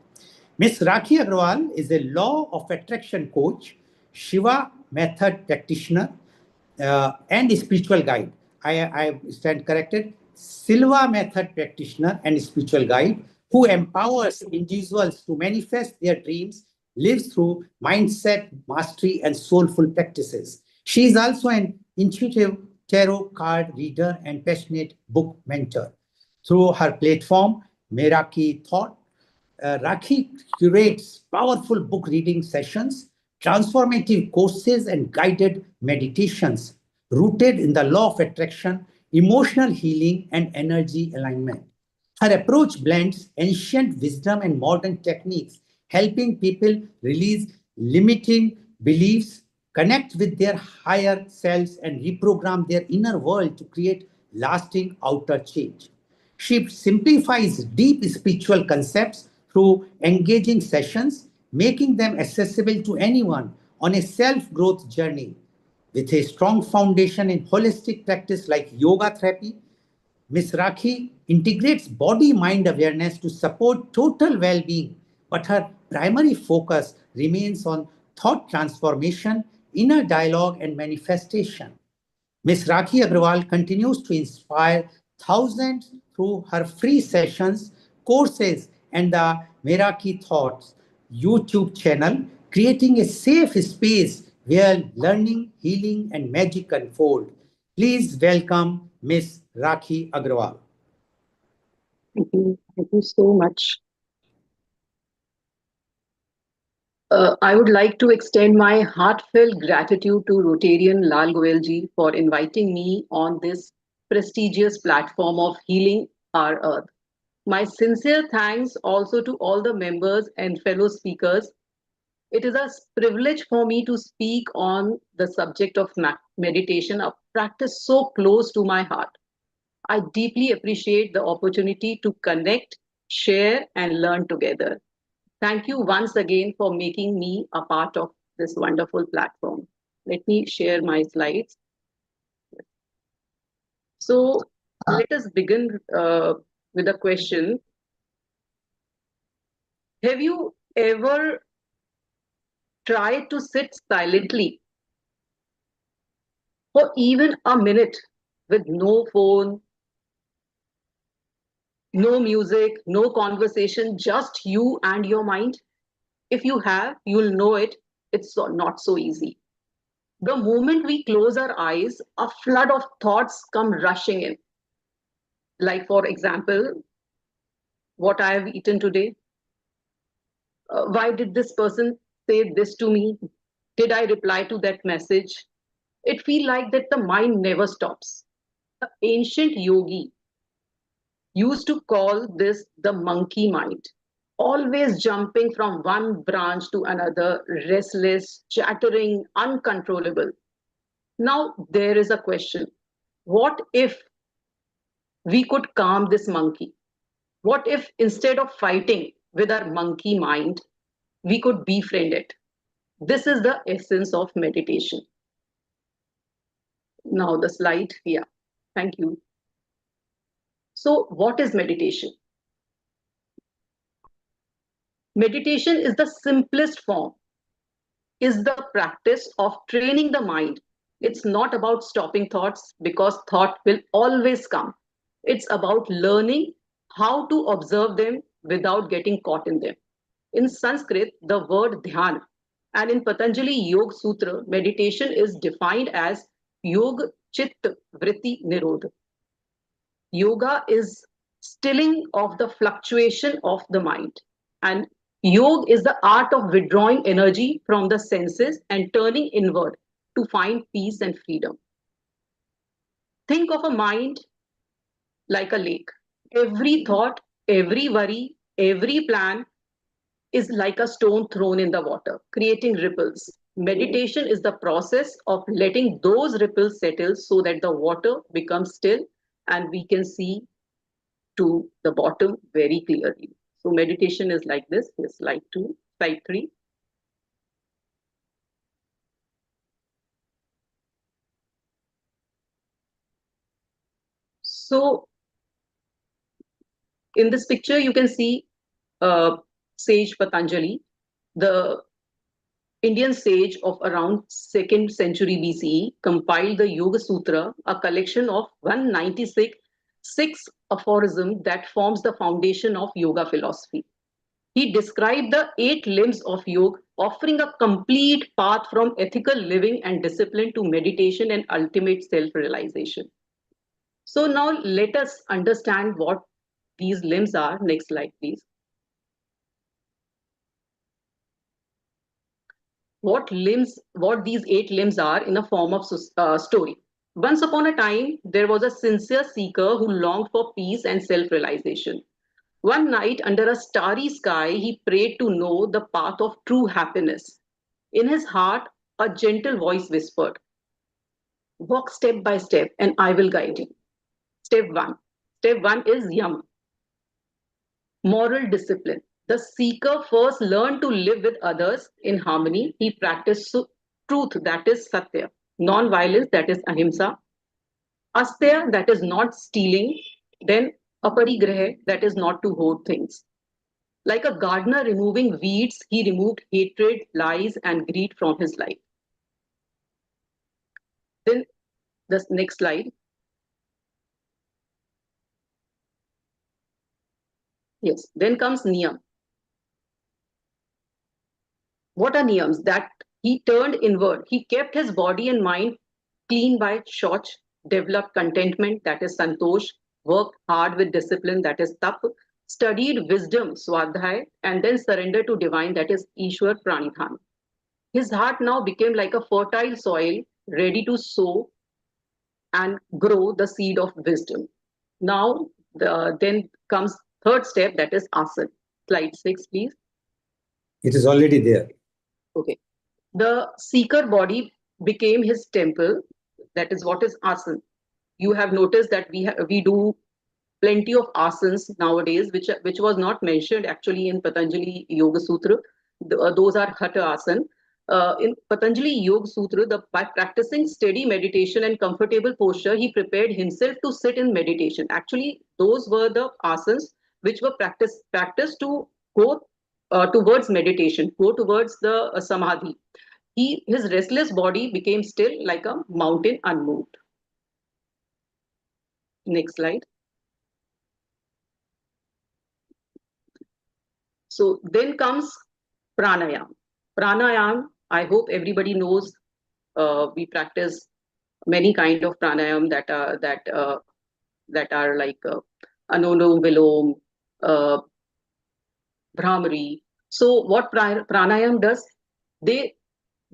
Miss Rakhi Agrawal is a law of attraction coach, Shiva method practitioner, and spiritual guide. I stand corrected. Silva method practitioner and spiritual guide who empowers individuals to manifest their dreams, lives through mindset, mastery, and soulful practices. She is also an intuitive tarot card reader and passionate book mentor. Through her platform, Meraki Thought, Rakhi curates powerful book reading sessions, transformative courses, and guided meditations rooted in the law of attraction, emotional healing, and energy alignment. Her approach blends ancient wisdom and modern techniques, helping people release limiting beliefs, connect with their higher selves, and reprogram their inner world to create lasting outer change. She simplifies deep spiritual concepts through engaging sessions, making them accessible to anyone on a self growth journey. With a strong foundation in holistic practice like yoga therapy, Ms. Rakhi integrates body mind awareness to support total well being, but her primary focus remains on thought transformation, inner dialogue, and manifestation. Ms. Rakhi Agrawal continues to inspire thousands through her free sessions, courses, and the Meraki Thoughts YouTube channel, creating a safe space where learning, healing, and magic unfold. Please welcome Ms. Rakhi Agrawal. Thank you. Thank you so much. I would like to extend my heartfelt gratitude to Rotarian Lal Goyalji for inviting me on this prestigious platform of healing our earth. My sincere thanks also to all the members and fellow speakers. It is a privilege for me to speak on the subject of meditation, a practice so close to my heart. I deeply appreciate the opportunity to connect, share, and learn together. Thank you once again for making me a part of this wonderful platform. Let me share my slides. So let us begin with a question. Have you ever tried to sit silently for even a minute with no phone, no music, no conversation, just you and your mind? If you have, you'll know it's not so easy. The moment we close our eyes, a flood of thoughts come rushing in. Like, for example, what I have eaten today. Why did this person say this to me? Did I reply to that message? It feels like that the mind never stops. The ancient yogi used to call this the monkey mind, always jumping from one branch to another, restless, chattering, uncontrollable. Now, there is a question. What if we could calm this monkey? What if instead of fighting with our monkey mind, we could befriend it? This is the essence of meditation. Now, the slide here. Thank you. So, what is meditation? Meditation is the simplest form, is the practice of training the mind. It's not about stopping thoughts because thought will always come. It's about learning how to observe them without getting caught in them. In Sanskrit, the word dhyan, and in Patanjali Yoga Sutra, meditation is defined as Yoga Chitta Vritti Nirodha. Yoga is stilling of the fluctuation of the mind. And yoga is the art of withdrawing energy from the senses and turning inward to find peace and freedom. Think of a mind like a lake. Every thought, every worry, every plan is like a stone thrown in the water, creating ripples. Meditation is the process of letting those ripples settle so that the water becomes still and we can see to the bottom very clearly. So meditation is like this. Here's slide 2, slide 3. So in this picture, you can see sage Patanjali, the Indian sage of around 2nd century BCE, compiled the Yoga Sutra, a collection of 196 aphorisms that forms the foundation of yoga philosophy. He described the 8 limbs of yoga, offering a complete path from ethical living and discipline to meditation and ultimate self-realization. So now let us understand what these limbs are. Next slide, please. What these 8 limbs are in a form of story. Once upon a time, there was a sincere seeker who longed for peace and self-realization. One night, under a starry sky, he prayed to know the path of true happiness. In his heart, a gentle voice whispered, "Walk step by step, and I will guide you." Step one. Step one is yam, moral discipline. The seeker first learned to live with others in harmony. He practiced truth, that is satya, non-violence, that is ahimsa, astya, that is not stealing, then aparigraha, that is not to hoard things. Like a gardener removing weeds, he removed hatred, lies, and greed from his life. Then the next slide. Yes, then comes niyam. What are niyams? That he turned inward. He kept his body and mind clean by shoch, developed contentment, that is santosh, worked hard with discipline, that is tap, studied wisdom, swadhyay, and then surrendered to divine, that is ishwar pranidhan. His heart now became like a fertile soil, ready to sow and grow the seed of wisdom. Now, then comes third step, that is asana. Slide 6, please. It is already there. Okay. The seeker body became his temple. That is what is asana. You have noticed that we do plenty of asanas nowadays, which was not mentioned actually in Patanjali Yoga Sutra. Those are hatha asana. In Patanjali Yoga Sutra, by practicing steady meditation and comfortable posture, he prepared himself to sit in meditation. Actually, those were the asanas which were practiced to go towards meditation, go towards the samadhi. His restless body became still like a mountain unmoved. Next slide. So then comes pranayam. Pranayam, I hope everybody knows. We practice many kind of pranayam that are like Anulom Vilom, Brahmari. So what pranayam does? They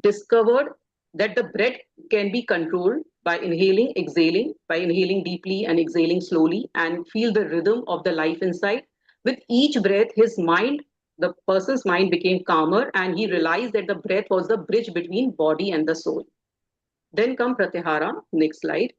discovered that the breath can be controlled by inhaling deeply and exhaling slowly, and feel the rhythm of the life inside. With each breath, the person's mind became calmer, and he realized that the breath was the bridge between body and the soul. Then come Pratyahara. Next slide.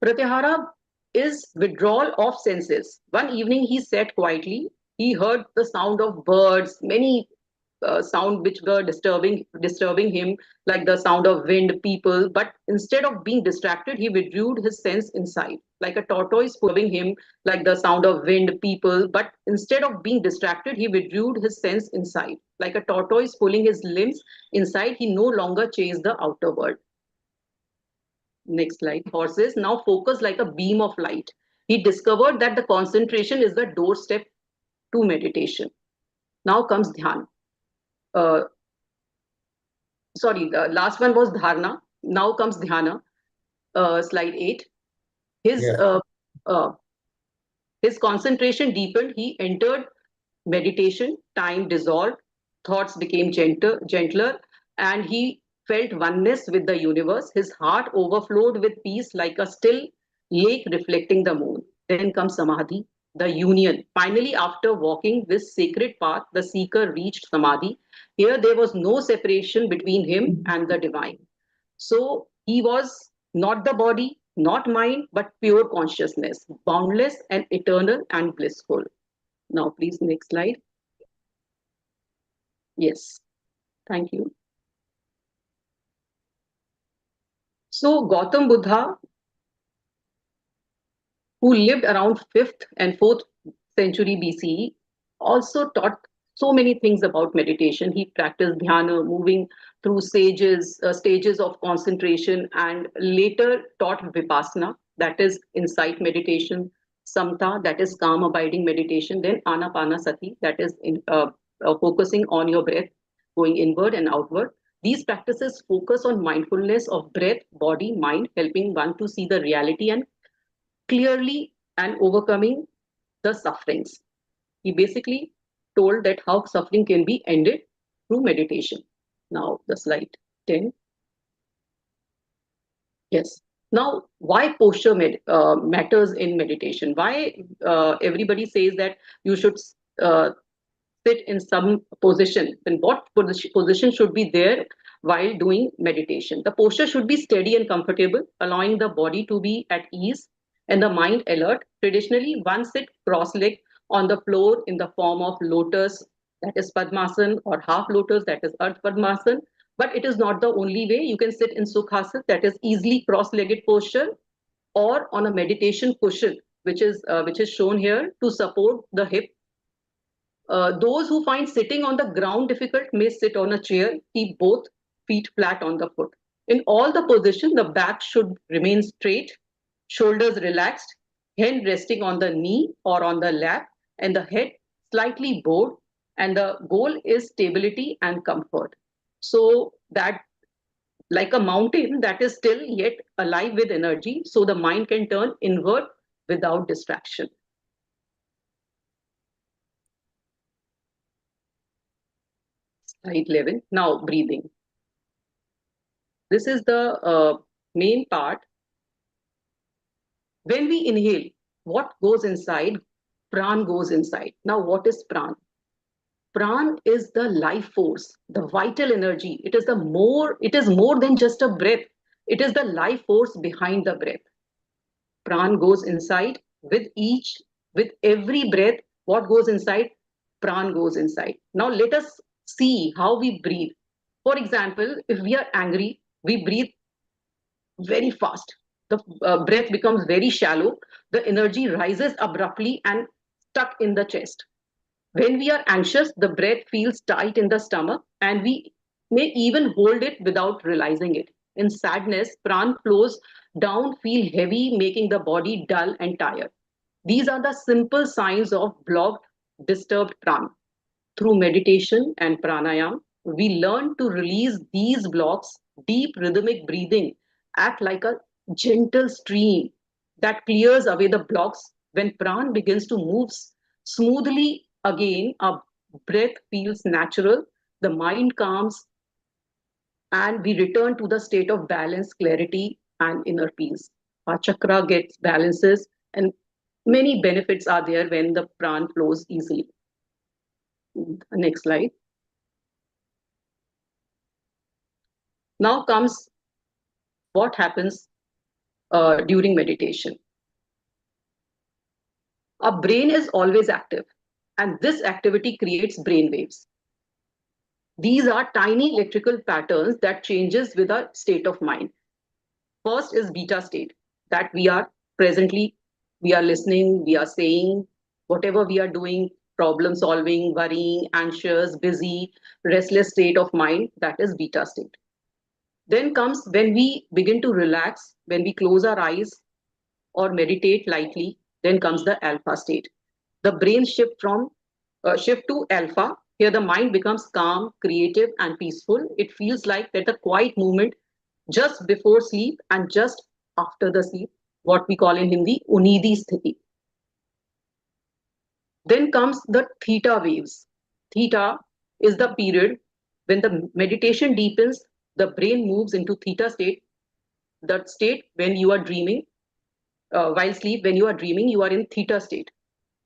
Pratyahara is withdrawal of senses. One evening he sat quietly. He heard the sound of birds, many sound which were disturbing him, like the sound of wind, people. But instead of being distracted, he withdrew his sense inside, like a tortoise pulling him, like the sound of wind, people. But instead of being distracted, he withdrew his sense inside, like a tortoise pulling his limbs inside. He no longer chased the outer world. Next slide. Horses now focus like a beam of light. He discovered that the concentration is the doorstep to meditation. Now comes dhyana. Sorry, the last one was dharana. Now comes dhyana. Slide 8. His Yeah. his concentration deepened. He entered meditation. Time dissolved. Thoughts became gentler, and he felt oneness with the universe. His heart overflowed with peace like a still lake reflecting the moon. Then comes samadhi, the union. Finally, after walking this sacred path, the seeker reached samadhi. Here, there was no separation between him and the divine. So he was not the body, not mind, but pure consciousness, boundless and eternal and blissful. Now, please, next slide. Yes, thank you. So Gautam Buddha, who lived around 5th and 4th century BCE, also taught so many things about meditation. He practiced dhyana, moving through stages of concentration, and later taught vipassana, that is insight meditation, samta, that is calm abiding meditation, then anapanasati, that is focusing on your breath, going inward and outward. These practices focus on mindfulness of breath, body, mind, helping one to see the reality and clearly and overcoming the sufferings. He basically told that how suffering can be ended through meditation. Now the slide 10. Yes. Now, why posture matters in meditation? Why everybody says that you should sit in some position? And what position should be there while doing meditation? The posture should be steady and comfortable, allowing the body to be at ease and the mind alert. Traditionally, one sit cross-legged on the floor in the form of lotus, that is Padmasana, or half lotus, that is Ardha Padmasana. But it is not the only way. You can sit in Sukhasana, that is easily cross-legged posture, or on a meditation cushion, which is shown here to support the hip. Those who find sitting on the ground difficult may sit on a chair, keep both feet flat on the foot. In all the positions, the back should remain straight, shoulders relaxed, hand resting on the knee or on the lap, and the head slightly bowed. And the goal is stability and comfort. So that, like a mountain that is still yet alive with energy, so the mind can turn inward without distraction. Slide 11. Now, breathing. This is the main part. When we inhale, what goes inside? Pran goes inside. Now, what is pran? Pran is the life force, the vital energy. It is more than just a breath. It is the life force behind the breath. Pran goes inside with every breath. What goes inside? Pran goes inside. Now let us see how we breathe. For example, if we are angry, we breathe very fast. The breath becomes very shallow. The energy rises abruptly and stuck in the chest. When we are anxious, the breath feels tight in the stomach, and we may even hold it without realizing it. In sadness, pran flows down, feel heavy, making the body dull and tired. These are the simple signs of blocked, disturbed pran. Through meditation and pranayam, we learn to release these blocks. Deep rhythmic breathing act like a gentle stream that clears away the blocks. When pran begins to move smoothly again, our breath feels natural, the mind calms, and we return to the state of balance, clarity, and inner peace. Our chakra gets balances, and many benefits are there when the pran flows easily. Next slide. Now comes what happens during meditation. Our brain is always active, and this activity creates brain waves. These are tiny electrical patterns that changes with our state of mind. First is beta state, that we are listening, we are saying, whatever we are doing, problem solving, worrying, anxious, busy, restless state of mind, that is beta state. Then comes when we begin to relax, when we close our eyes or meditate lightly, then comes the alpha state. The brain shift to alpha. Here the mind becomes calm, creative, and peaceful. It feels like that the quiet moment just before sleep and just after the sleep, what we call in Hindi, unidi sthiti. Then comes the theta waves. Theta is the period when the meditation deepens, the brain moves into theta state, that state when you are dreaming. While sleep, when you are dreaming, you are in theta state.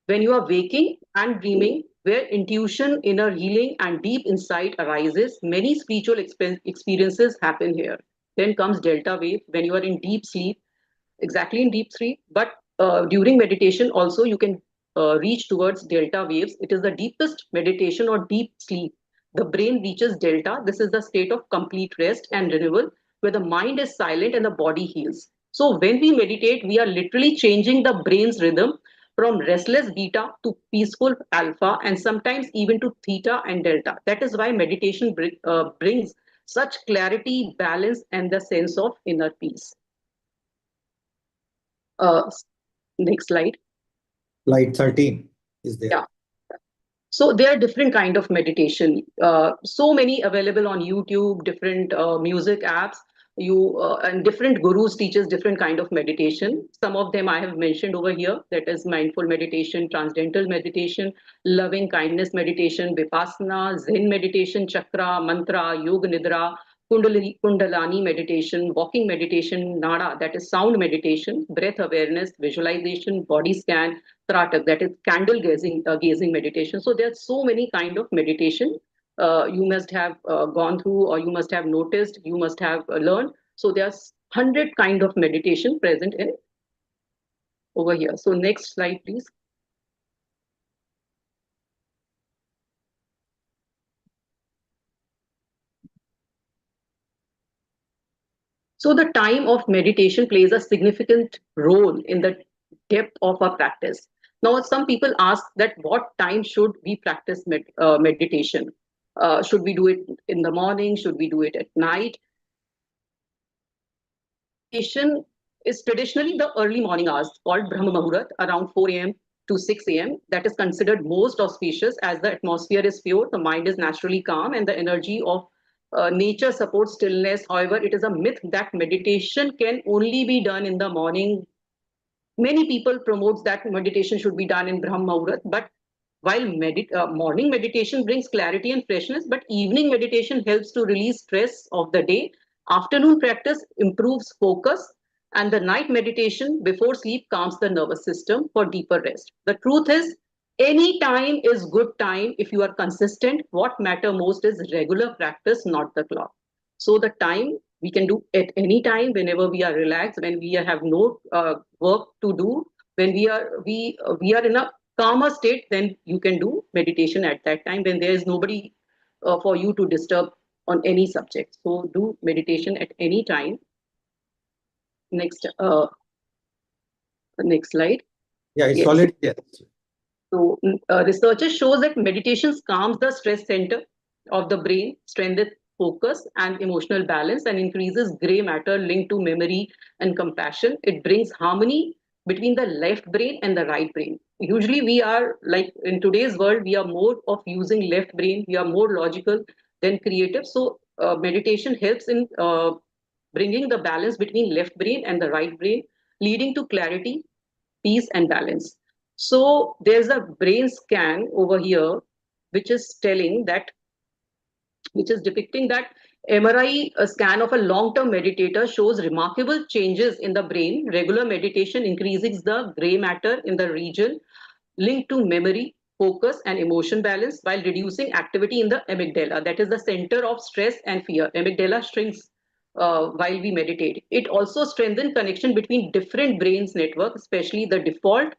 When you are waking and dreaming, where intuition, inner healing, and deep insight arises, many spiritual experiences happen here. Then comes delta wave, when you are in deep sleep, exactly in deep sleep. But during meditation, also you can reach towards delta waves. It is the deepest meditation or deep sleep. The brain reaches delta. This is the state of complete rest and renewal, where the mind is silent and the body heals. So when we meditate, we are literally changing the brain's rhythm from restless beta to peaceful alpha, and sometimes even to theta and delta. That is why meditation brings such clarity, balance, and the sense of inner peace. Next slide. Slide 13 is there. Yeah. So there are different kind of meditation. So many available on YouTube, different music apps. And different gurus teaches different kind of meditation. Some of them I have mentioned over here. That is mindful meditation, transcendental meditation, loving kindness meditation, vipassana, Zen meditation, chakra, mantra, yoga nidra, Kundalani meditation, walking meditation, Nada, that is sound meditation, breath awareness, visualization, body scan, Tratak, that is candle gazing meditation. So there are so many kind of meditation you must have gone through, or you must have noticed, you must have learned. So there's 100 kind of meditation present in over here. So next slide, please. So the time of meditation plays a significant role in the depth of our practice. Now, some people ask that what time should we practice meditation? Should we do it in the morning? Should we do it at night? Meditation is traditionally the early morning hours called Brahma Muhurat around 4 a.m. to 6 a.m. That is considered most auspicious as the atmosphere is pure, the mind is naturally calm, and the energy of nature supports stillness. However, it is a myth that meditation can only be done in the morning. Many people promotes that meditation should be done in Brahma Muhurat, but while morning meditation brings clarity and freshness, but evening meditation helps to release stress of the day. Afternoon practice improves focus, and the night meditation before sleep calms the nervous system for deeper rest. The truth is, any time is good time if you are consistent. What matter most is regular practice, not the clock. So the time we can do at any time whenever we are relaxed, when we have no work to do, when we are in a calmer state, then you can do meditation at that time when there is nobody for you to disturb on any subject. So do meditation at any time. Next slide. Yeah, it's Yes. already there. So researchers shows that meditation calms the stress center of the brain, strengthens focus and emotional balance, and increases gray matter linked to memory and compassion. It brings harmony between the left brain and the right brain. Usually we are like in today's world, we are more of using left brain. We are more logical than creative. So meditation helps in bringing the balance between left brain and the right brain, leading to clarity, peace and balance. So there's a brain scan over here, which is telling that, which is depicting that MRI scan of a long-term meditator shows remarkable changes in the brain. Regular meditation increases the gray matter in the region linked to memory, focus, and emotion balance while reducing activity in the amygdala. That is the center of stress and fear. Amygdala shrinks while we meditate. It also strengthens connection between different brains network, especially the default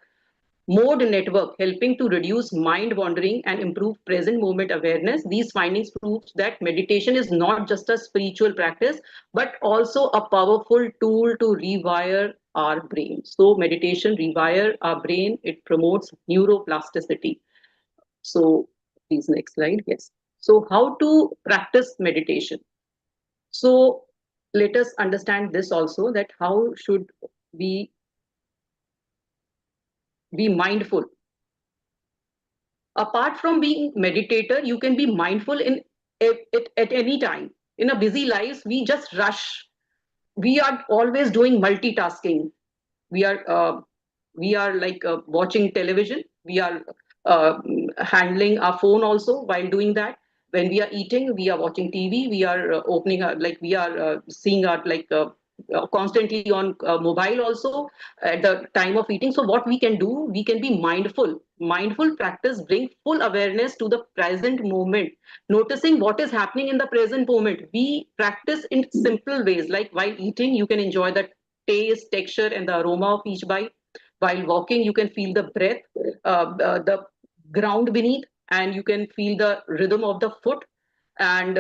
mode network, helping to reduce mind wandering and improve present moment awareness. These findings prove that meditation is not just a spiritual practice, but also a powerful tool to rewire our brain. So meditation rewire our brain. It promotes neuroplasticity. So please next slide. Yes. So how to practice meditation? So let us understand this also, that how should we be mindful. Apart from being meditator, you can be mindful in at any time. In a busy lives, we just rush. We are always doing multitasking. We are like watching television. We are handling our phone also while doing that. When we are eating, we are watching TV. We are opening our, like we are seeing our constantly on mobile also at the time of eating. So what we can do, we can be mindful. Mindful practice bring full awareness to the present moment, noticing what is happening in the present moment. We practice in simple ways, like while eating, you can enjoy the taste, texture, and the aroma of each bite. While walking, you can feel the breath, the ground beneath, and you can feel the rhythm of the foot. And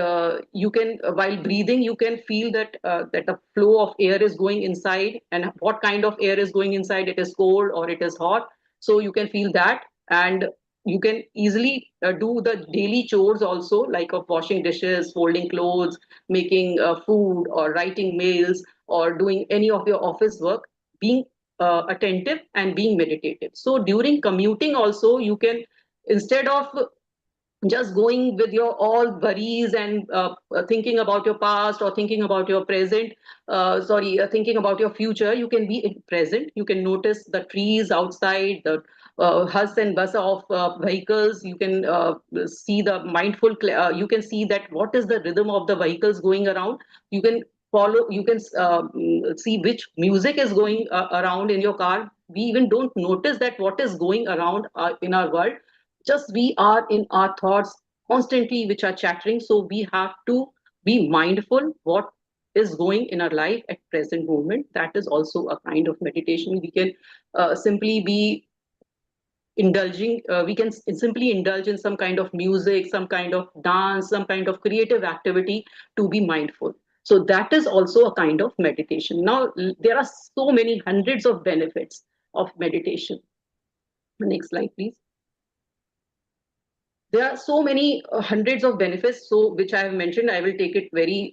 you can, while breathing, you can feel that that the flow of air is going inside, and what kind of air is going inside. It is cold or it is hot. So you can feel that, and you can easily do the daily chores also, like of washing dishes, folding clothes, making food, or writing mails, or doing any of your office work, being attentive and being meditative. So during commuting also, you can, instead of just going with your all worries and thinking about your past or thinking about your present, thinking about your future, you can be present. You can notice the trees outside, the hus and buzz of vehicles. You can see the you can see that what is the rhythm of the vehicles going around. You can follow, you can see which music is going around in your car. We even don't notice that what is going around in our world. Just we are in our thoughts constantly, which are chattering. So we have to be mindful what is going in our life at present moment. That is also a kind of meditation. We can simply be indulging, we can simply indulge in some kind of music, some kind of dance, some kind of creative activity to be mindful. So that is also a kind of meditation. Now, there are so many hundreds of benefits of meditation. Next slide, please. There are so many hundreds of benefits, so which I have mentioned. I will take it very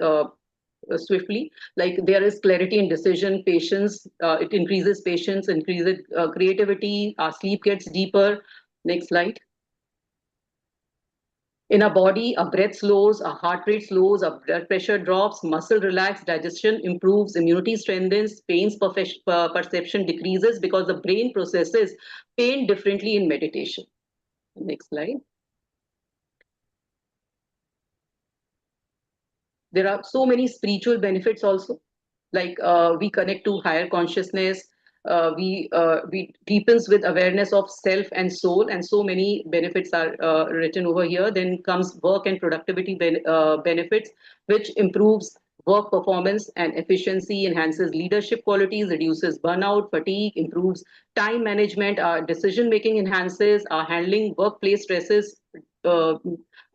swiftly. Like there is clarity in decision, patience. It increases patience, increases creativity. Our sleep gets deeper. Next slide. In our body, our breath slows, our heart rate slows, our blood pressure drops, muscle relax, digestion improves, immunity strengthens, pain's perception decreases because the brain processes pain differently in meditation. Next slide. There are so many spiritual benefits also, like we connect to higher consciousness, we deepens with awareness of self and soul, and so many benefits are written over here. Then comes work and productivity benefits, which improves work performance and efficiency, enhances leadership qualities, reduces burnout, fatigue, improves time management, our decision making enhances, our handling workplace stresses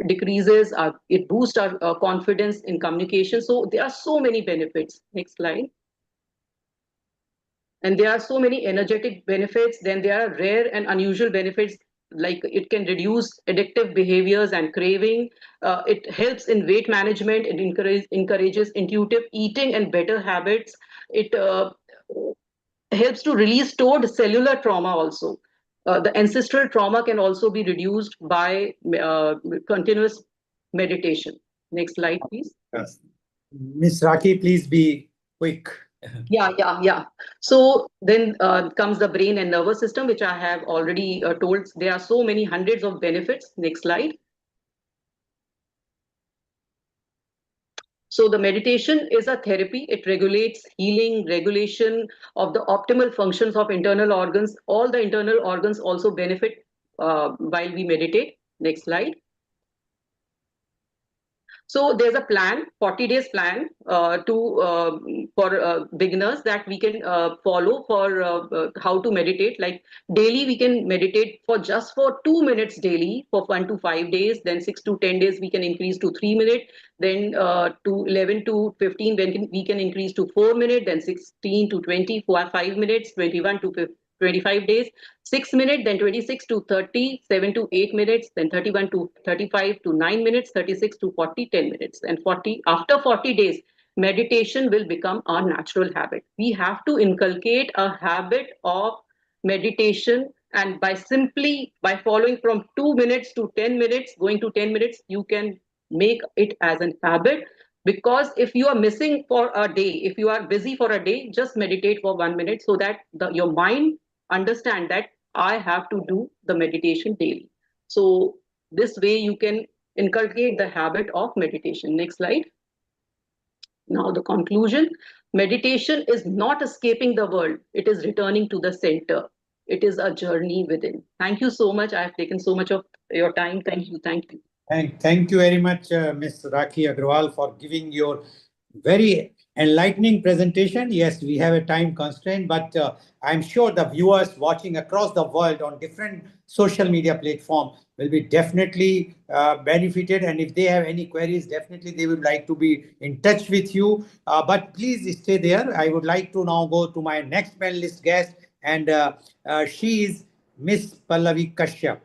decreases, it boosts our confidence in communication. So there are so many benefits. Next slide. And there are so many energetic benefits. Then there are rare and unusual benefits, like it can reduce addictive behaviors and craving. It helps in weight management. It encourages intuitive eating and better habits. It helps to release stored cellular trauma also. The ancestral trauma can also be reduced by continuous meditation. Next slide, please. Yes. Ms. Raki, please be quick. Yeah. So then comes the brain and nervous system, which I have already told. There are so many hundreds of benefits. Next slide. So the meditation is a therapy. It regulates healing, regulation of the optimal functions of internal organs. All the internal organs also benefit while we meditate. Next slide. So there's a plan, 40 days plan for beginners that we can follow for how to meditate. Like daily, we can meditate for just for 2 minutes daily for 1 to 5 days. Then 6 to 10 days, we can increase to 3 minutes. Then to 11 to 15, we can increase to 4 minutes. Then 16 to 20, 5 minutes, 21 to 25 days, 6 minutes, then 26 to 30, 7 to 8 minutes, then 31 to 35 to 9 minutes, 36 to 40, 10 minutes, and 40. After 40 days, meditation will become our natural habit. We have to inculcate a habit of meditation, and by following from 2 minutes to 10 minutes, going to 10 minutes, you can make it as an habit. Because if you are missing for a day, if you are busy for a day, just meditate for 1 minute so that your mind understand that I have to do the meditation daily. So this way you can inculcate the habit of meditation. Next slide. Now the conclusion. Meditation is not escaping the world. It is returning to the center. It is a journey within. Thank you so much. I have taken so much of your time. Thank you. Thank you very much, Ms. Raki Agrawal, for giving your very enlightening presentation. Yes, we have a time constraint, but I'm sure the viewers watching across the world on different social media platforms will be definitely benefited. And if they have any queries, definitely they would like to be in touch with you. But please stay there. I would like to now go to my next panelist guest, and she is Miss Pallavi Kashyap.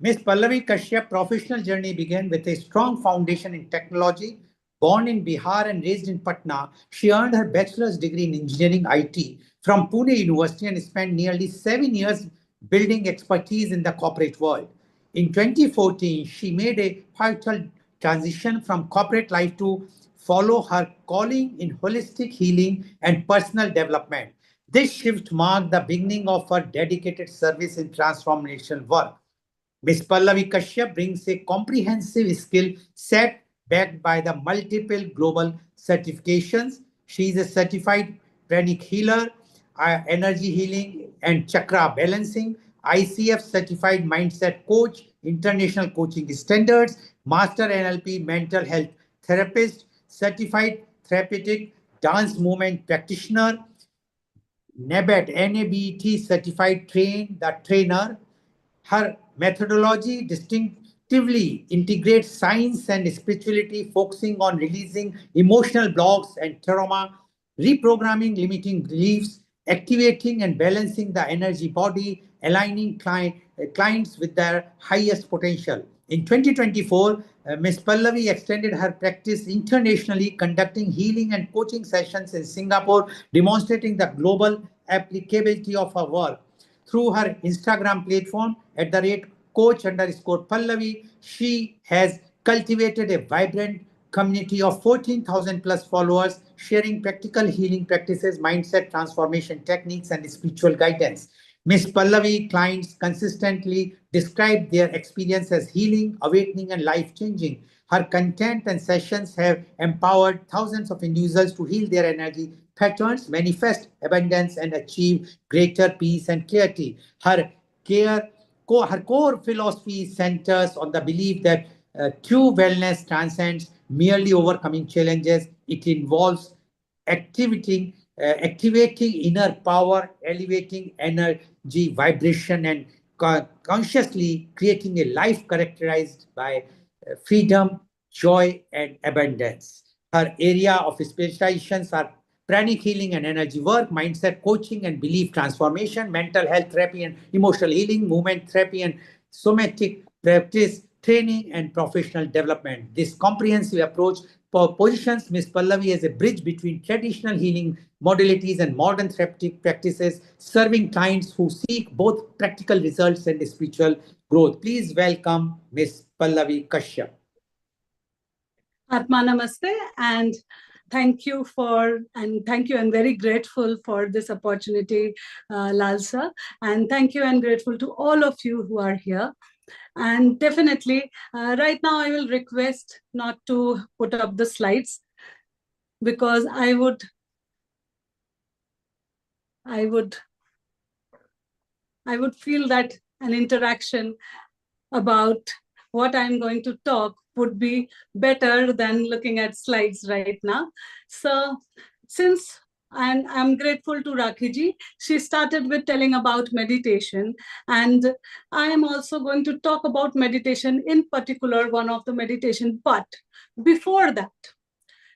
Ms. Pallavi Kashyap's professional journey began with a strong foundation in technology. Born in Bihar and raised in Patna, she earned her bachelor's degree in engineering IT from Pune University and spent nearly 7 years building expertise in the corporate world. In 2014, she made a pivotal transition from corporate life to follow her calling in holistic healing and personal development. This shift marked the beginning of her dedicated service in transformational work. Ms. Pallavi Kashyap brings a comprehensive skill set backed by the multiple global certifications. She is a certified pranic healer, energy healing and chakra balancing, ICF certified mindset coach, international coaching standards, master NLP mental health therapist, certified therapeutic dance movement practitioner, NABET certified trainer. Her methodology distinctively integrates science and spirituality, focusing on releasing emotional blocks and trauma, reprogramming limiting beliefs, activating and balancing the energy body, aligning clients with their highest potential. In 2024, Ms. Pallavi extended her practice internationally, conducting healing and coaching sessions in Singapore, demonstrating the global applicability of her work. Through her Instagram platform @coach_Pallavi, she has cultivated a vibrant community of 14,000 plus followers, sharing practical healing practices, mindset transformation techniques, and spiritual guidance. Ms. Pallavi clients consistently describe their experience as healing, awakening, and life-changing. Her content and sessions have empowered thousands of individuals to heal their energy patterns, manifest abundance, and achieve greater peace and clarity. Her core philosophy centers on the belief that true wellness transcends merely overcoming challenges. It involves activating inner power, elevating energy vibration, and consciously creating a life characterized by freedom, joy, and abundance. Her area of specializations are pranic healing and energy work, mindset coaching and belief transformation, mental health therapy and emotional healing, movement therapy and somatic practice, training, and professional development. This comprehensive approach positions Ms. Pallavi as a bridge between traditional healing modalities and modern therapeutic practices, serving clients who seek both practical results and spiritual growth. Please welcome Ms. Pallavi Kashyap. Atma Namaste, and thank you and very grateful for this opportunity, Lalsa, and thank you and grateful to all of you who are here. And definitely, right now I will request not to put up the slides because I would feel that an interaction about what I'm going to talk would be better than looking at slides right now. So and I'm grateful to Rakhi. She started with telling about meditation, and I am also going to talk about meditation, in particular, one of the meditation. But before that,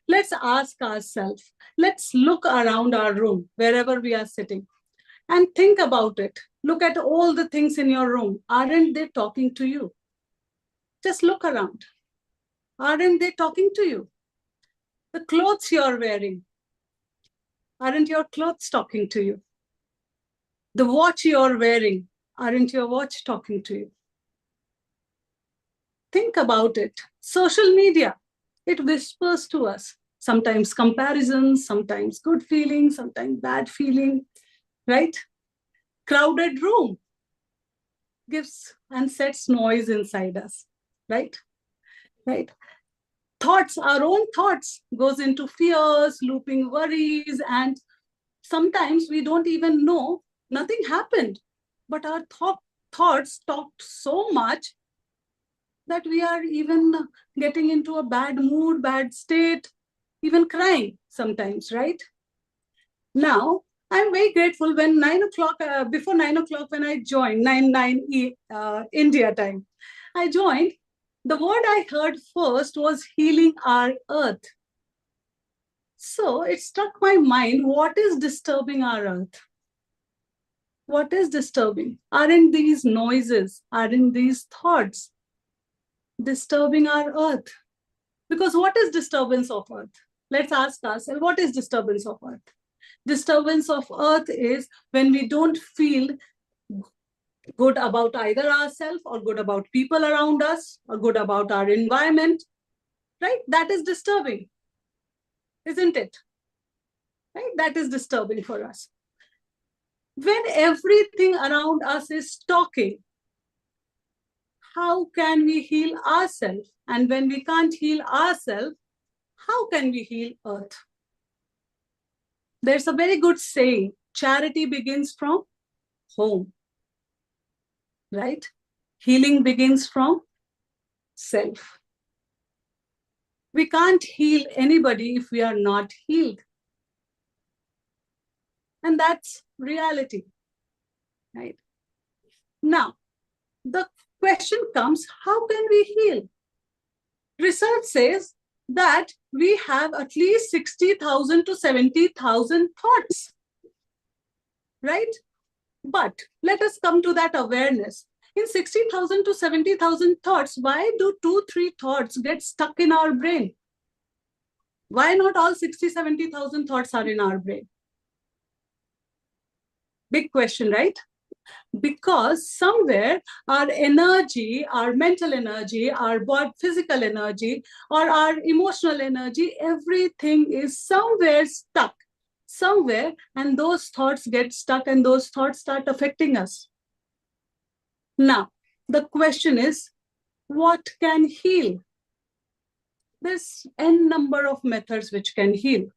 let's ask ourselves, let's look around our room, wherever we are sitting, and think about it. Look at all the things in your room. Aren't they talking to you? Just look around. Aren't they talking to you? The clothes you're wearing, aren't your clothes talking to you? The watch you're wearing, aren't your watch talking to you? Think about it. Social media, it whispers to us. Sometimes comparisons, sometimes good feeling, sometimes bad feeling, right? Crowded room gives and sets noise inside us, right? Right? Thoughts, our own thoughts, goes into fears, looping worries, and sometimes we don't even know nothing happened, but our thoughts talked so much that we are even getting into a bad mood, bad state, even crying sometimes, right? Now, I'm very grateful when 9 o'clock, before 9 o'clock, when I joined, 9 India time, I joined. The word I heard first was healing our earth. So it struck my mind, what is disturbing our earth? What is disturbing? Aren't these noises, aren't these thoughts disturbing our earth? Because what is disturbance of earth? Let's ask ourselves, what is disturbance of earth? Disturbance of earth is when we don't feel good about either ourselves or good about people around us or good about our environment, right? That is disturbing, isn't it? Right? That is disturbing for us. When everything around us is talking, how can we heal ourselves? And when we can't heal ourselves, how can we heal Earth? There's a very good saying, charity begins from home, right? Healing begins from self. We can't heal anybody if we are not healed. And that's reality, right? Now, the question comes, how can we heal? Research says that we have at least 60,000 to 70,000 thoughts, right? But let us come to that awareness. In 60,000 to 70,000 thoughts, why do 2-3 thoughts get stuck in our brain? Why not all 60, 70,000 thoughts are in our brain? Big question, right? Because somewhere our energy, our mental energy, our physical energy, or our emotional energy, everything is somewhere stuck, somewhere, and those thoughts get stuck and those thoughts start affecting us. Now, the question is, what can heal? There's n number of methods which can heal.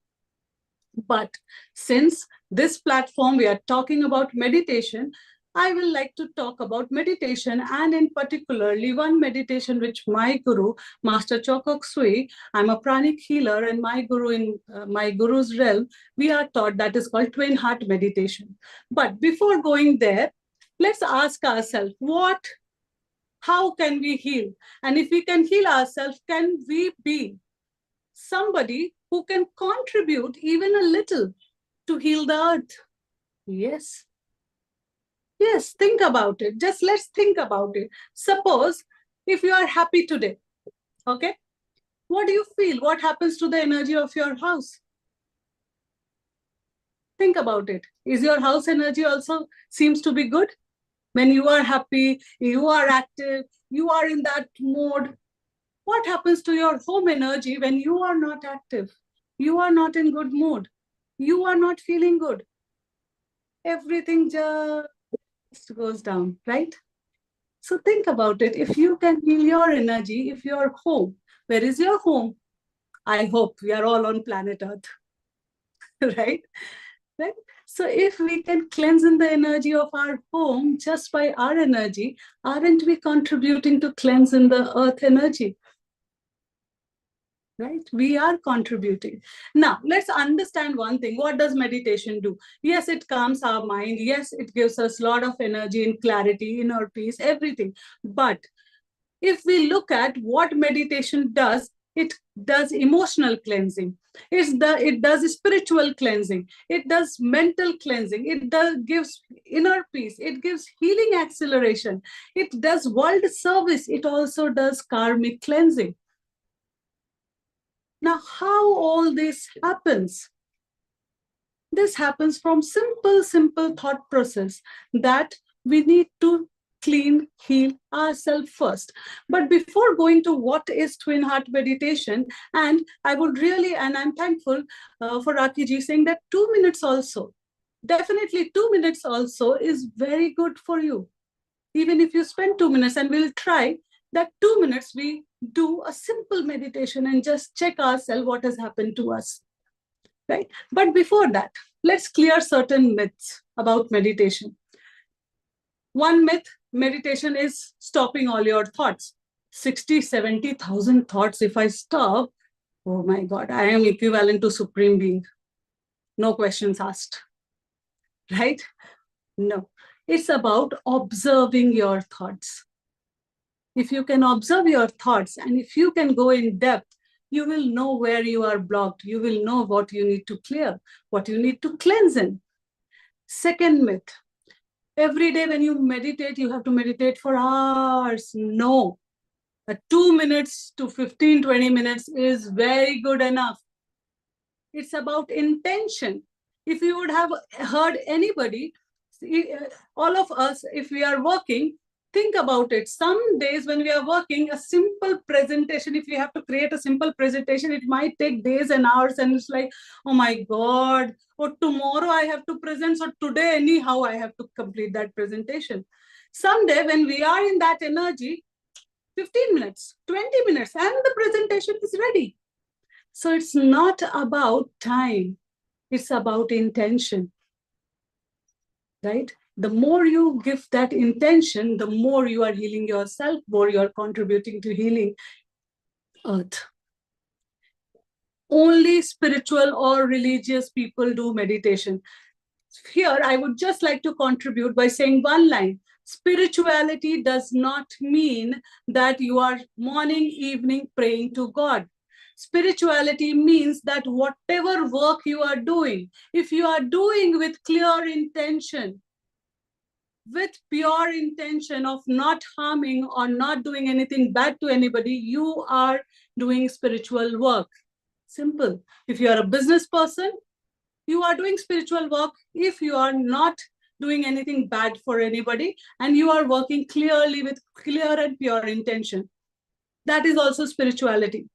But since this platform, we are talking about meditation, I will like to talk about meditation, and in particularly one meditation which my guru, Master Chokok Sui, I'm a pranic healer, and my guru in my guru's realm, we are taught that is called twin heart meditation. But before going there, let's ask ourselves, how can we heal? And if we can heal ourselves, can we be somebody who can contribute even a little to heal the earth? Yes. Yes, think about it. Just let's think about it. Suppose if you are happy today, okay? What do you feel? What happens to the energy of your house? Think about it. Is your house energy also seems to be good? When you are happy, you are active, you are in that mode. What happens to your home energy when you are not active? You are not in good mood. You are not feeling good. Everything just goes down, right? So think about it. If you can heal your energy, if you're home, where is your home? I hope we are all on planet Earth, right? Right? So if we can cleanse in the energy of our home just by our energy, aren't we contributing to cleanse in the earth energy? Right? We are contributing. Now, let's understand one thing. What does meditation do? Yes, it calms our mind. Yes, it gives us a lot of energy and clarity, inner peace, everything. But if we look at what meditation does, it does emotional cleansing. It does spiritual cleansing. It does mental cleansing. It gives inner peace. It gives healing acceleration. It does world service. It also does karmic cleansing. Now, how all this happens? This happens from simple thought process that we need to clean, heal ourselves first. But before going to what is twin heart meditation, and I would really, and I'm thankful for Rakiji saying that 2 minutes also, definitely 2 minutes also is very good for you. Even if you spend 2 minutes, and we'll try that 2 minutes, we do a simple meditation and just check ourselves what has happened to us, right? But before that, let's clear certain myths about meditation. One myth, meditation is stopping all your thoughts. 60, 70,000 thoughts. If I stop, oh my God, I am equivalent to Supreme Being. No questions asked, right? No, it's about observing your thoughts. If you can observe your thoughts and if you can go in depth, you will know where you are blocked. You will know what you need to clear, what you need to cleanse in. Second myth, every day when you meditate, you have to meditate for hours. No, 2 minutes to 15, 20 minutes is very good enough. It's about intention. If you would have heard anybody, all of us, if we are working, Think about it. Some days when we are working, a simple presentation, if we have to create a simple presentation, it might take days and hours. And it's like, oh my God, or tomorrow I have to present. So today, anyhow, I have to complete that presentation. Someday when we are in that energy, 15 minutes, 20 minutes, and the presentation is ready. So it's not about time. It's about intention, right? The more you give that intention, the more you are healing yourself, more you are contributing to healing Earth. Only spiritual or religious people do meditation. Here, I would just like to contribute by saying one line. Spirituality does not mean that you are morning, evening praying to God. Spirituality means that whatever work you are doing, if you are doing with clear intention, with pure intention of not harming or not doing anything bad to anybody, you are doing spiritual work. Simple. If you are a business person, you are doing spiritual work. If you are not doing anything bad for anybody and you are working clearly with clear and pure intention, that is also spirituality.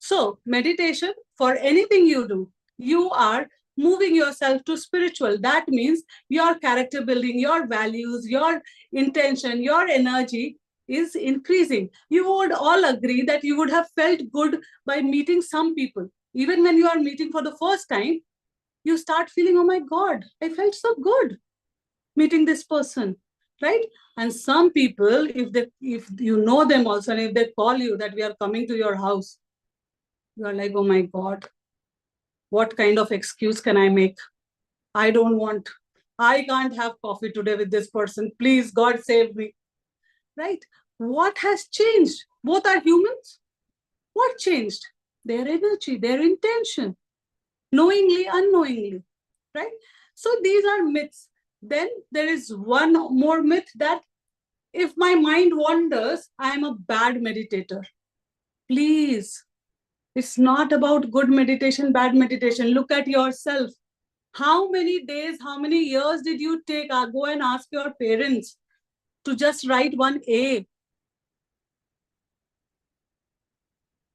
So meditation, for anything you do, you are moving yourself to spiritual. That means your character building, your values, your intention, your energy is increasing. You would all agree that you would have felt good by meeting some people. Even when you are meeting for the first time, you start feeling, oh my God, I felt so good meeting this person, right? And some people, if you know them also, and if they call you that we are coming to your house, you are like, oh my God, what kind of excuse can I make? I can't have coffee today with this person. Please, God save me, right? What has changed? Both are humans. What changed? Their energy, their intention, knowingly, unknowingly, right? So these are myths. Then there is one more myth that if my mind wanders, I am a bad meditator. Please, it's not about good meditation, bad meditation. Look at yourself. How many days, how many years did you take? Go and ask your parents to just write one A.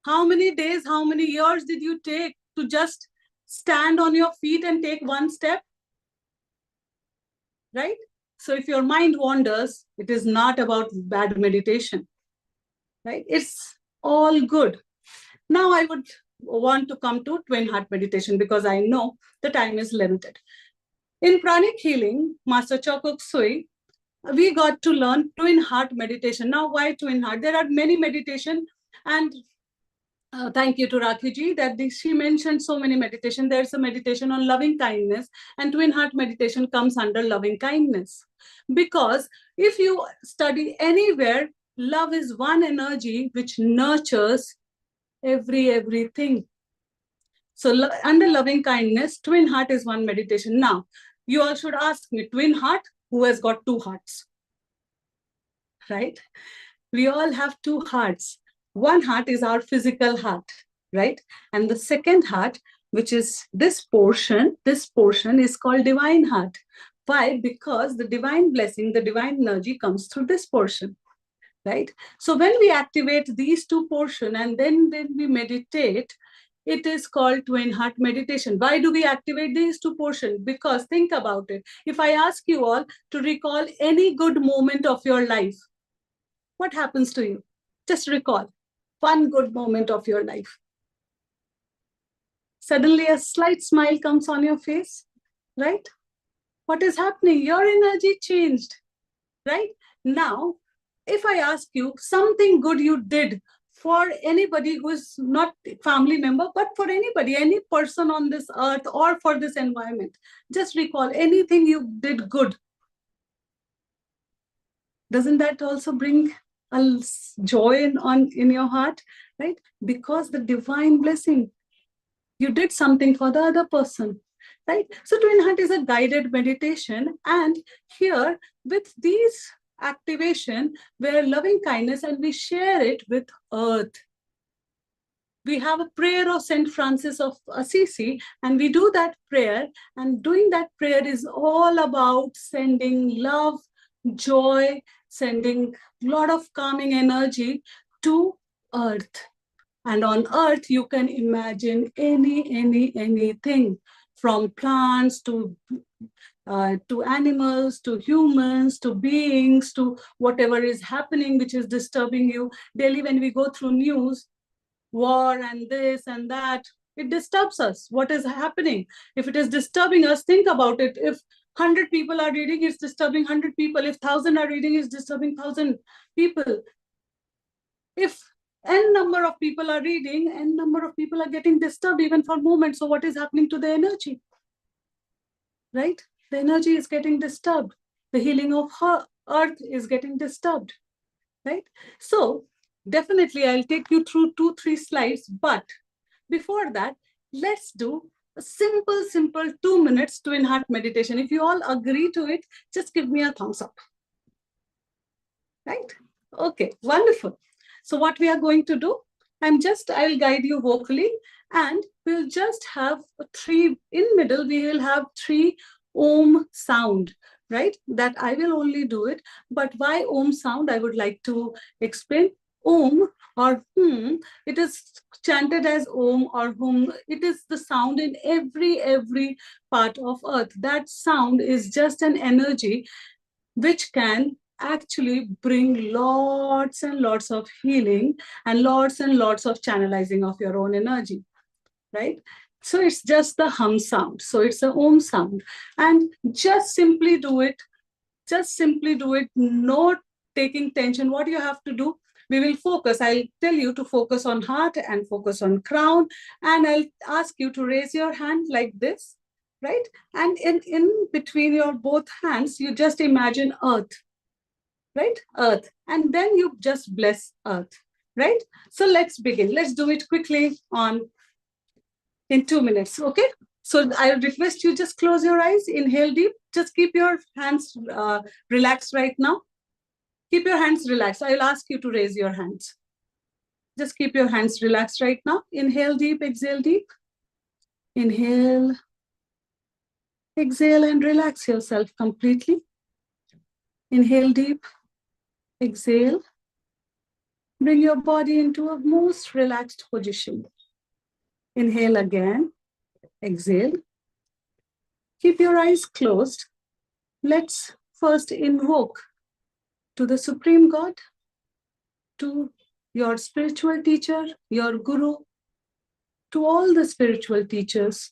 How many days, how many years did you take to just stand on your feet and take one step? Right? So if your mind wanders, it is not about bad meditation, right? It's all good. Now I would want to come to twin heart meditation because I know the time is limited. In pranic healing, Master Chokuk Sui, we got to learn twin heart meditation. Now, why twin heart? There are many meditation, and thank you to Rakhi that she mentioned so many meditation. There's a meditation on loving kindness, and twin heart meditation comes under loving kindness. Because if you study anywhere, love is one energy which nurtures everything. So under loving kindness, twin heart is one meditation. Now, you all should ask me, twin heart, who has got two hearts? Right? We all have two hearts. One heart is our physical heart, right? And the second heart, which is this portion is called divine heart. Why? Because the divine blessing, the divine energy comes through this portion, right? So when we activate these two portions and then we meditate, it is called twin heart meditation. Why do we activate these two portions? Because think about it. If I ask you all to recall any good moment of your life, what happens to you? Just recall one good moment of your life. Suddenly a slight smile comes on your face, right? What is happening? Your energy changed, right? Now, if I ask you something good you did for anybody who is not a family member, but for anybody, any person on this earth or for this environment, just recall anything you did good. Doesn't that also bring a joy in your heart, right? Because the divine blessing, you did something for the other person, right? So twin heart is a guided meditation, and here with these activation, we're loving kindness and we share it with earth. We have a prayer of Saint Francis of Assisi, and we do that prayer, and doing that prayer is all about sending love, joy, sending a lot of calming energy to earth. And on earth, you can imagine anything from plants to animals, to humans, to beings, to whatever is happening, which is disturbing you. Daily, when we go through news, war and this and that, it disturbs us. What is happening? If it is disturbing us, think about it. If 100 people are reading, it's disturbing 100 people. If 1,000 are reading, it's disturbing 1,000 people. If n number of people are reading, n number of people are getting disturbed even for moments. So what is happening to the energy? Right? The energy is getting disturbed. The healing of earth is getting disturbed. Right? So definitely I'll take you through 2-3 slides, but before that, let's do a simple 2 minutes twin heart meditation. If you all agree to it, just give me a thumbs up. Right? Okay, wonderful. So what we are going to do, I'll guide you vocally, and we'll just have 3, in middle, we will have 3 Om sound, right? That I will only do it, but why Om sound, I would like to explain. Om or it is chanted as Om or Hum. It is the sound in every part of earth. That sound is just an energy which can actually bring lots and lots of healing and lots of channelizing of your own energy, right? So it's just the hum sound. So it's a Om sound. And just simply do it. No taking tension. What you have to do, we will focus. I'll tell you to focus on heart and focus on crown. And I'll ask you to raise your hand like this, right? And in between your both hands, you just imagine earth, right? Earth. And then you just bless earth, right? So let's begin. Let's do it quickly in 2 minutes, okay? So I request you just close your eyes, inhale deep. Just keep your hands relaxed right now. Keep your hands relaxed. I will ask you to raise your hands. Just keep your hands relaxed right now. Inhale deep, exhale deep. Inhale, exhale, and relax yourself completely. Inhale deep, exhale. Bring your body into a most relaxed position. Inhale again, exhale. Keep your eyes closed. Let's first invoke to the Supreme God, to your spiritual teacher, your guru, to all the spiritual teachers,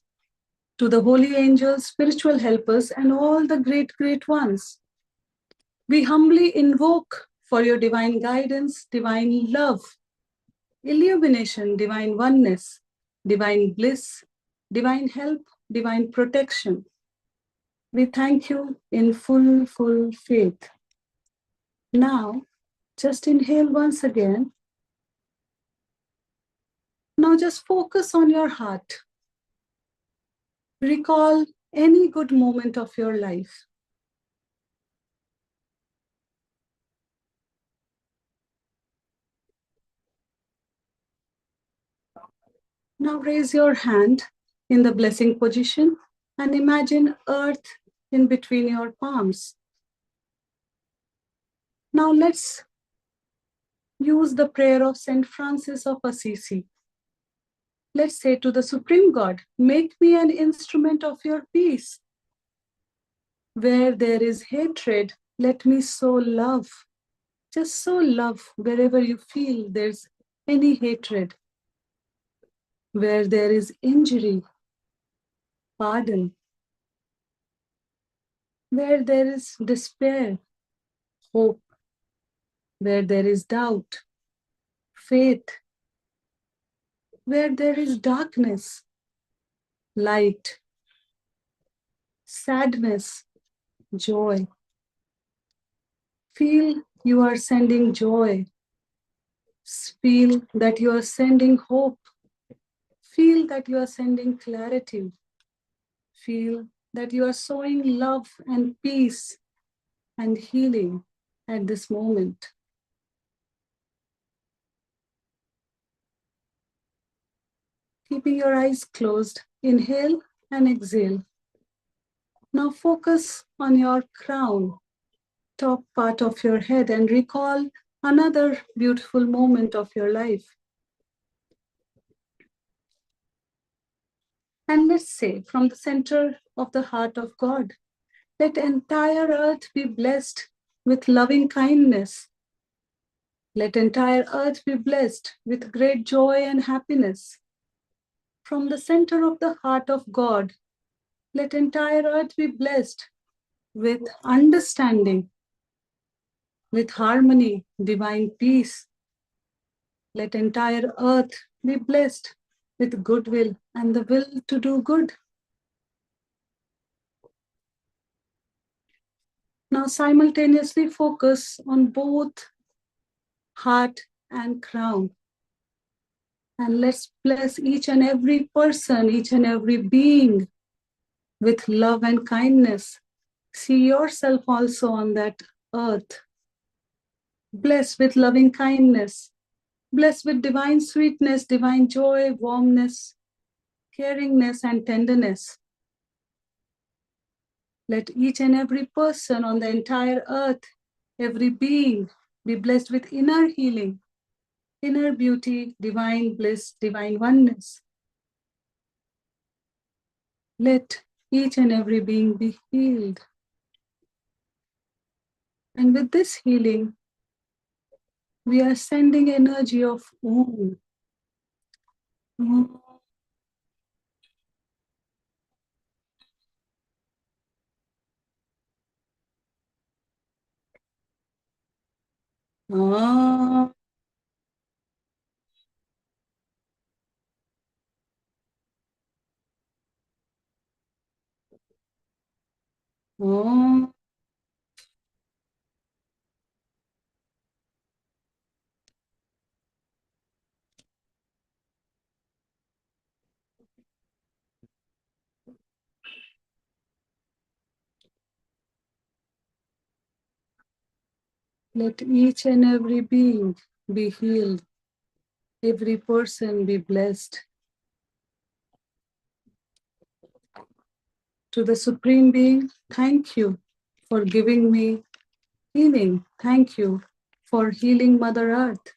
to the holy angels, spiritual helpers, and all the great ones. We humbly invoke for your divine guidance, divine love, illumination, divine oneness, divine bliss, divine help, divine protection. We thank you in full faith. Now, just inhale once again. Now just focus on your heart. Recall any good moment of your life. Now raise your hand in the blessing position and imagine earth in between your palms. Now let's use the prayer of Saint Francis of Assisi. Let's say to the Supreme God, make me an instrument of your peace. Where there is hatred, let me sow love. Just sow love wherever you feel there's any hatred. Where there is injury, pardon. Where there is despair, hope. Where there is doubt, faith. Where there is darkness, light. Sadness, joy. Feel you are sending joy. Feel that you are sending hope. Feel that you are sending clarity. Feel that you are sowing love and peace and healing at this moment. Keeping your eyes closed, inhale and exhale. Now focus on your crown. top part of your head and recall another beautiful moment of your life. And let's say, from the center of the heart of God, let entire earth be blessed with loving kindness. Let entire earth be blessed with great joy and happiness. From the center of the heart of God, let entire earth be blessed with understanding, with harmony, divine peace. Let entire earth be blessed with goodwill and the will to do good. Now simultaneously focus on both heart and crown. And let's bless each and every person, each and every being with love and kindness. See yourself also on that earth. Blessed with loving kindness, blessed with divine sweetness, divine joy, warmness, caringness, and tenderness. Let each and every person on the entire earth, every being, be blessed with inner healing, inner beauty, divine bliss, divine oneness. Let each and every being be healed. And with this healing, we are sending energy of Om. Om. Om. Om. Let each and every being be healed, every person be blessed. To the Supreme Being, thank you for giving me healing. Thank you for healing Mother Earth.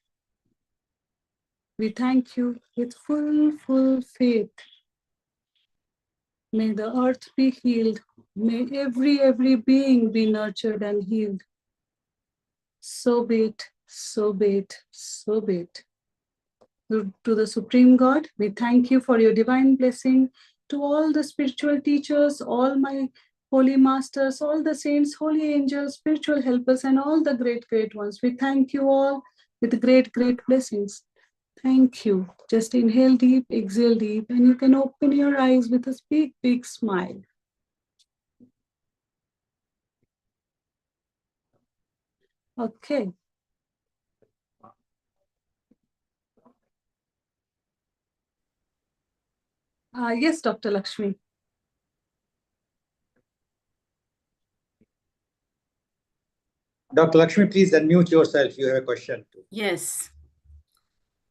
We thank you with full faith. May the earth be healed. May every being be nurtured and healed. So be it, so be it, so be it. To the Supreme God, we thank you for your divine blessing. To all the spiritual teachers, all my holy masters, all the saints, holy angels, spiritual helpers, and all the great ones, we thank you all with great blessings. Thank you. Just inhale deep, exhale deep, and you can open your eyes with a big smile. Okay. Yes, Dr. Lakshmi. Dr. Lakshmi, please unmute yourself. You have a question. Yes.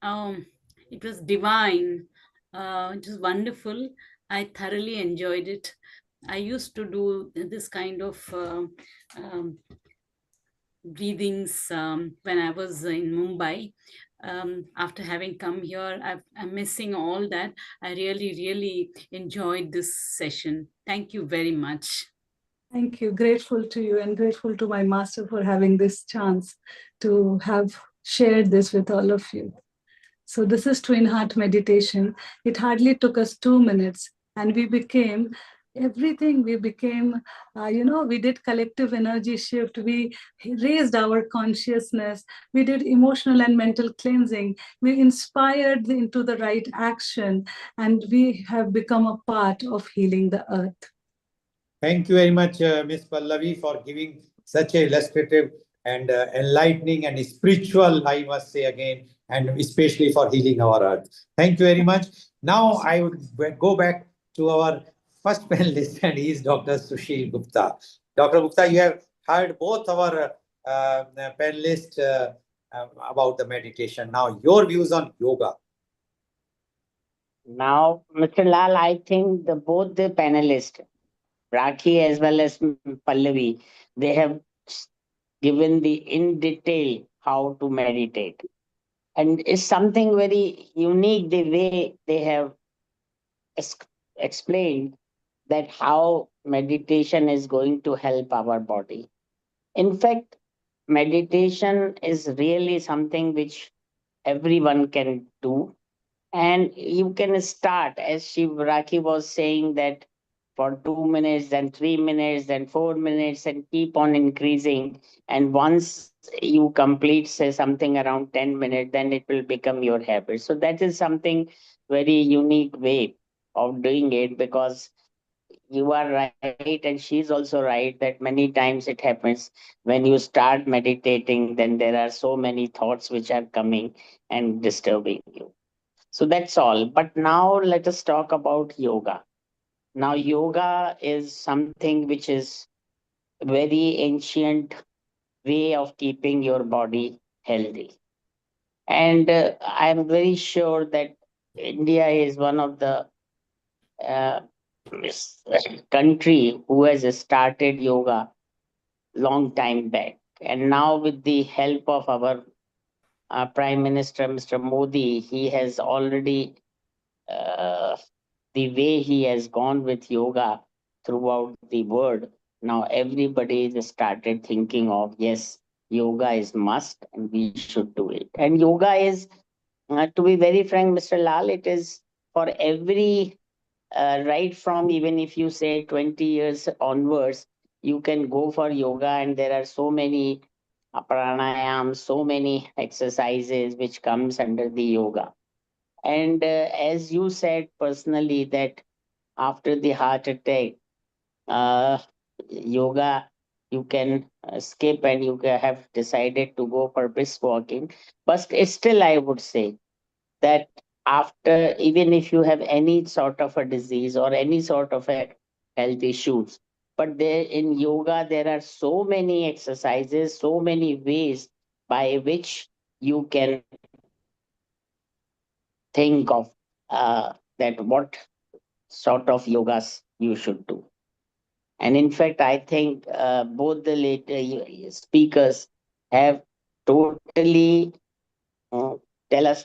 It was divine. It was wonderful. I thoroughly enjoyed it. I used to do this kind of breathings when I was in Mumbai. After having come here, I'm missing all that. I really enjoyed this session. Thank you very much. Thank you. Grateful to you and grateful to my master for having this chance to have shared this with all of you. So this is Twin Heart Meditation. It hardly took us 2 minutes and we became everything. We became, we did collective energy shift. We raised our consciousness. We did emotional and mental cleansing. We inspired into the right action and we have become a part of healing the earth. Thank you very much, Ms. Pallavi, for giving such a illustrative and enlightening and spiritual, I must say again, and especially for healing our earth. Thank you very much. Now I would go back to our first panelist, and he is Dr. Sushil Gupta. Dr. Gupta, you have heard both our panelists about the meditation. Now, your views on yoga. Now, Mr. Lal, I think both the panelists, Rakhi as well as Pallavi, they have given in detail how to meditate. And it's something very unique the way they have explained that how meditation is going to help our body. In fact, meditation is really something which everyone can do. And you can start, as Shivraki was saying, that for 2 minutes, then 3 minutes, then 4 minutes, and keep on increasing. And once you complete, say, something around 10 minutes, then it will become your habit. So that is something very unique way of doing it, because you are right and she's also right that many times it happens when you start meditating, then there are so many thoughts which are coming and disturbing you. So that's all. But now let us talk about yoga. Now, yoga is something which is very ancient way of keeping your body healthy. And I'm very sure that India is one of the uh, country who has started yoga long time back. And now with the help of our Prime Minister, Mr. Modi, he has already uh, the way he has gone with yoga throughout the world. Now everybody has started thinking of, yes, yoga is must and we should do it. And yoga is, to be very frank, Mr. Lal, it is for every right from, even if you say 20 years onwards, you can go for yoga, and there are so many pranayams, so many exercises which comes under the yoga. And as you said personally that after the heart attack, uh, yoga you can skip, and you have decided to go for brisk walking. But still, I would say that after, even if you have any sort of a disease or any sort of a health issues, but there in yoga there are so many exercises, so many ways by which you can think of that what sort of yogas you should do. And in fact, I think both the later speakers have totally uh,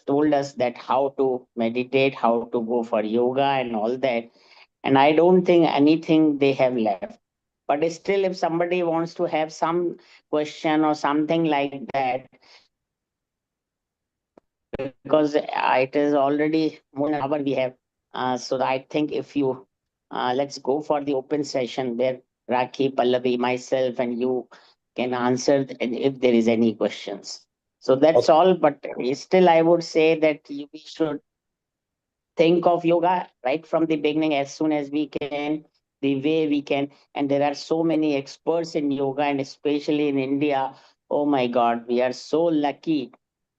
told us that how to meditate, how to go for yoga and all that. And I don't think anything they have left. But still, if somebody wants to have some question or something like that, because it is already more than an hour we have. So I think if you let's go for the open session where Rakhi, Pallavi, myself, and you can answer if there is any questions. So that's all. But still, I would say that we should think of yoga right from the beginning as soon as we can, the way we can. And there are so many experts in yoga, and especially in India. Oh my God, we are so lucky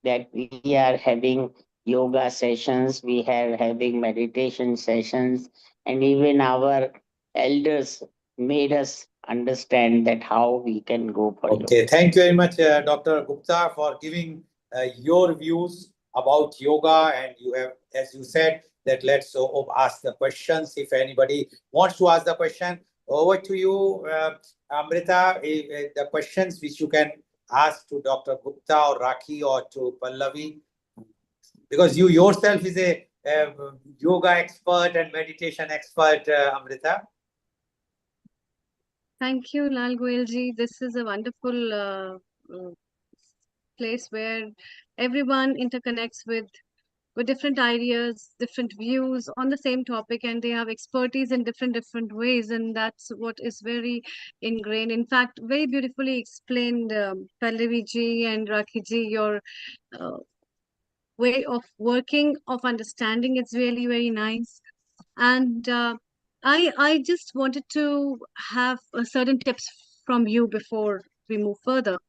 that we are having yoga sessions, we are having meditation sessions, and even our elders made us understand that how we can go for yoga. Okay, thank you very much, Dr. Gupta, for giving your views about yoga. And you have, as you said, that let's ask the questions. If anybody wants to ask the question, over to you, Amrita. The questions which you can ask to Dr. Gupta or Rakhi or to Pallavi, because you yourself is a yoga expert and meditation expert, Amrita. Thank you, Lal Goelji. This is a wonderful place where everyone interconnects with different ideas, different views on the same topic, and they have expertise in different ways, and that's what is very ingrained. In fact, very beautifully explained, Pallavi ji and Rakhi ji, your uh, way of working, of understanding. It's really very nice. And I just wanted to have certain tips from you before we move further.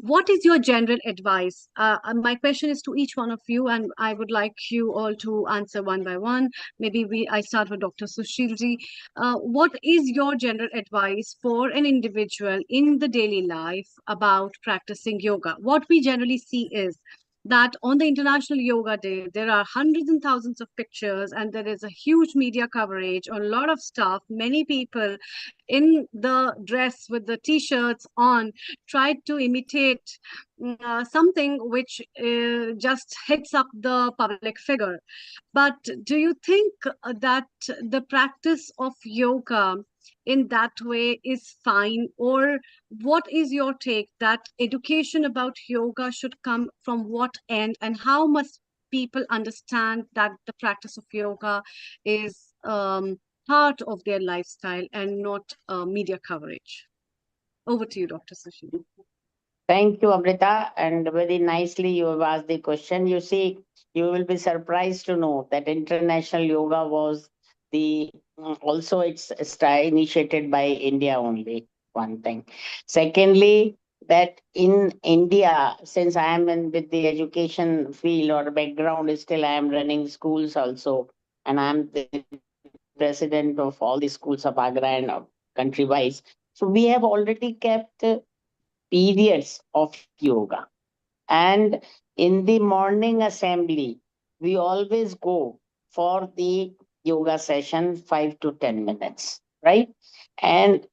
What is your general advice? My question is to each one of you, and I would like you all to answer one by one. Maybe I start with Dr. Sushilji. What is your general advice for an individual in the daily life about practicing yoga? What we generally see is that on the International Yoga Day, there are hundreds and thousands of pictures, and there is a huge media coverage on a lot of stuff. Many people in the dress with the t-shirts on tried to imitate something which just hits up the public figure. But do you think that the practice of yoga in that way is fine, or what is your take that education about yoga should come from what end, and how must people understand that the practice of yoga is part of their lifestyle and not media coverage? Over to you, Dr. Sushil. Thank you, Amrita, and very nicely you have asked the question. You see, you will be surprised to know that International Yoga was the also it's initiated by India only. One thing. Secondly, that in India, since I am in with the education field or background, still I am running schools also, and I am the president of all the schools of Agra and country wise. So we have already kept periods of yoga. And in the morning assembly, we always go for the yoga session 5 to 10 minutes, right? And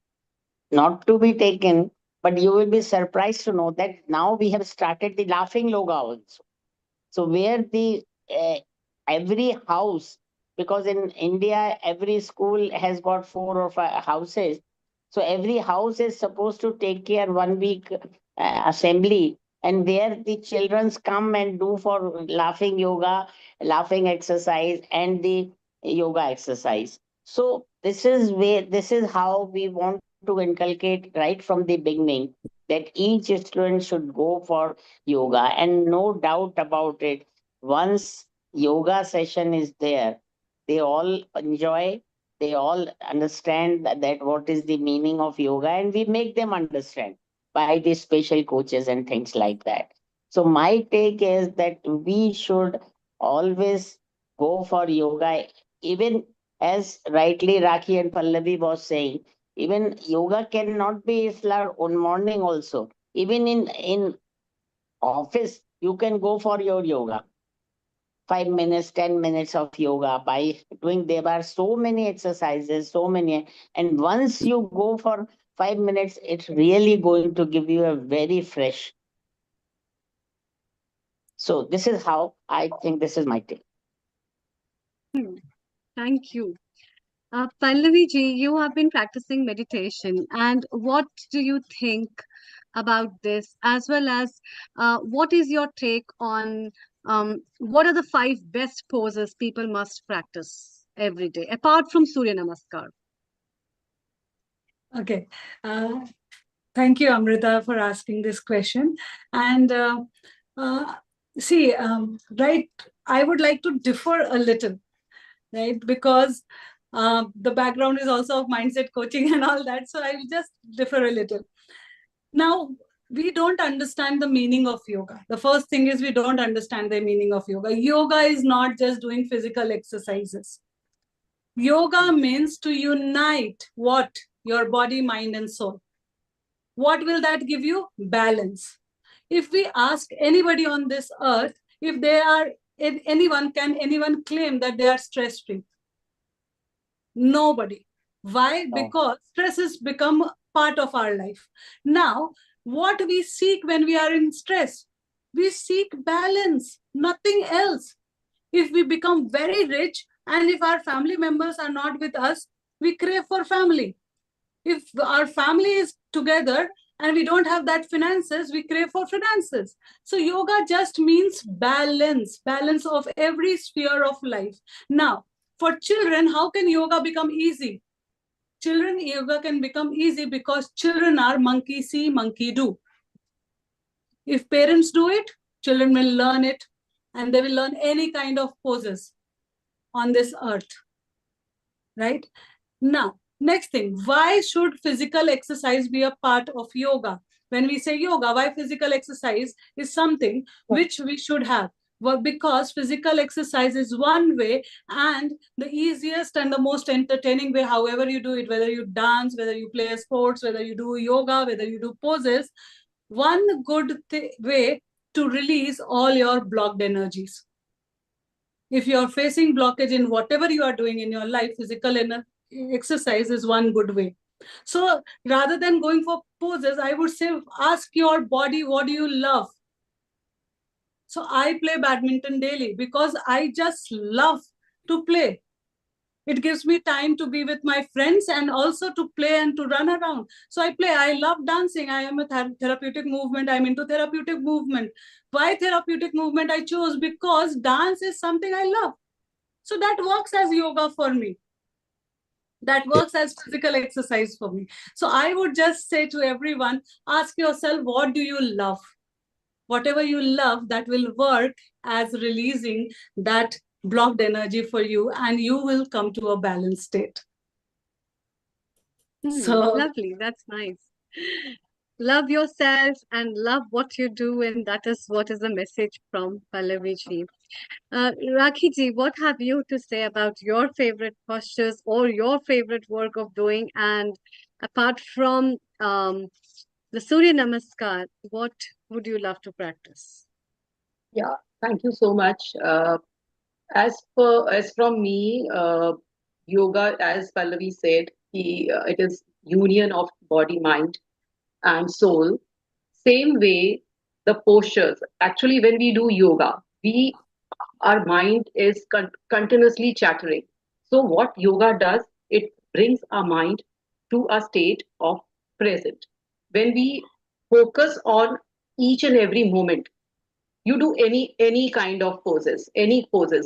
not to be taken, but you will be surprised to know that now we have started the laughing yoga also. So where the every house, because in India every school has got 4 or 5 houses, so every house is supposed to take care 1 week assembly, and there the childrens come and do for laughing yoga, laughing exercise, and the yoga exercise. So this is how we want to inculcate right from the beginning that each student should go for yoga, and no doubt about it, once yoga session is there, they all enjoy, they all understand that what is the meaning of yoga, and we make them understand by the special coaches and things like that. So my take is that we should always go for yoga, even as rightly Rakhi and Pallavi was saying, even yoga cannot be on morning also. Even in office, you can go for your yoga. 5 minutes, 10 minutes of yoga by doing, there are so many exercises, so many. And once you go for 5 minutes, it's really going to give you a very fresh. So this is how I think, this is my take. Thank you. Pallavi ji, you have been practicing meditation, and what do you think about this, as well as what is your take on what are the 5 best poses people must practice every day, apart from Surya Namaskar? Okay. Thank you, Amrita, for asking this question. And see, right, I would like to differ a little, right? Because the background is also of mindset coaching and all that. So I will just differ a little. Now, we don't understand the meaning of yoga. The first thing is we don't understand the meaning of yoga. Yoga is not just doing physical exercises. Yoga means to unite what? Your body, mind, and soul. What will that give you? Balance. If we ask anybody on this earth, if they are, can anyone claim that they are stress-free? Nobody. Why? Because stress has become part of our life. Now, what we seek when we are in stress? We seek balance, nothing else. If we become very rich and if our family members are not with us, we crave for family. If our family is together and we don't have that finances, we crave for finances. So yoga just means balance, balance of every sphere of life. Now, for children, how can yoga become easy? Children, yoga can become easy because children are monkey see, monkey do. If parents do it, children will learn it, and they will learn any kind of poses on this earth, right? Now, next thing, why should physical exercise be a part of yoga? When we say yoga, why physical exercise is something which we should have? Well, because physical exercise is one way, and the easiest and the most entertaining way, however you do it, whether you dance, whether you play sports, whether you do yoga, whether you do poses, one good way to release all your blocked energies. If you're facing blockage in whatever you are doing in your life, physical exercise is one good way. So rather than going for poses, I would say ask your body, what do you love? So I play badminton daily because I just love to play. It gives me time to be with my friends and also to play and to run around. So I play. I love dancing. I am a therapeutic movement. I'm into therapeutic movement. Why therapeutic movement I chose? Because dance is something I love. So that works as yoga for me. That works as physical exercise for me. So I would just say to everyone, ask yourself, what do you love? Whatever you love, that will work as releasing that blocked energy for you, and you will come to a balanced state. So Lovely. That's nice. Love yourself and love what you do, and that is what is the message from Pallavi ji. Rakhi ji, what have you to say about your favorite postures or your favorite work of doing? And apart from the Surya Namaskar, what would you love to practice? Yeah, thank you so much. As from me, yoga, as Pallavi said, it is union of body, mind, and soul. Same way, the postures. Actually, when we do yoga, our mind is continuously chattering. So what yoga does, it brings our mind to a state of present. When we focus on each and every moment, you do any kind of poses,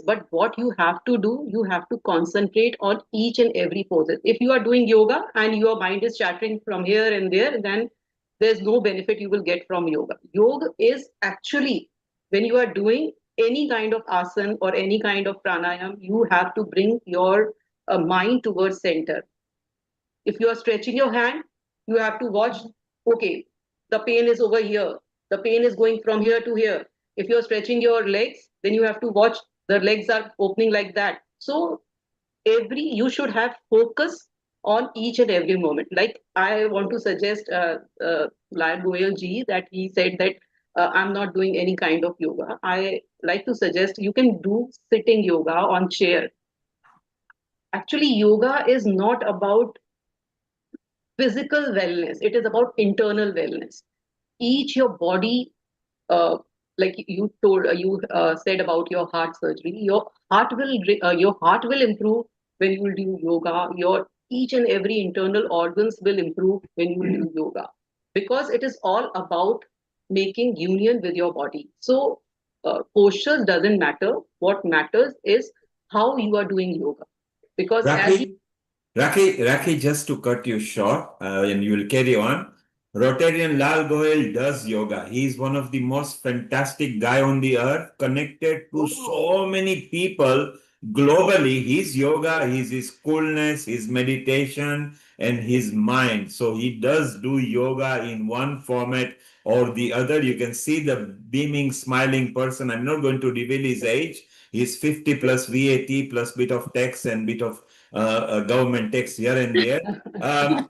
but what you have to do, you have to concentrate on each and every poses. If you are doing yoga and your mind is chattering from here and there, then there's no benefit you will get from yoga is actually, when you are doing any kind of asana or any kind of pranayam, you have to bring your mind towards center. If you are stretching your hand, you have to watch, okay, the pain is over here. The pain is going from here to here. If you're stretching your legs, then you have to watch the legs are opening like that. So you should have focus on each and every moment. Like I want to suggest Lion Goyal ji, that he said that I'm not doing any kind of yoga. I like to suggest you can do sitting yoga on chair. Actually, yoga is not about physical wellness, it is about internal wellness. Each your body, uh, like you said about your heart surgery, your heart will improve when you will do yoga. Your each and every internal organs will improve when you will do yoga, because it is all about making union with your body. So posture doesn't matter. What matters is how you are doing yoga, because as you Raki, just to cut you short, and you will carry on. Rotarian Lal Goyal does yoga. He's one of the most fantastic guy on the earth, connected to so many people globally. His yoga, his coolness, his meditation, and his mind. So he does do yoga in one format or the other. You can see the beaming, smiling person. I'm not going to reveal his age. He's 50 plus VAT plus bit of tax and bit of government takes here and there.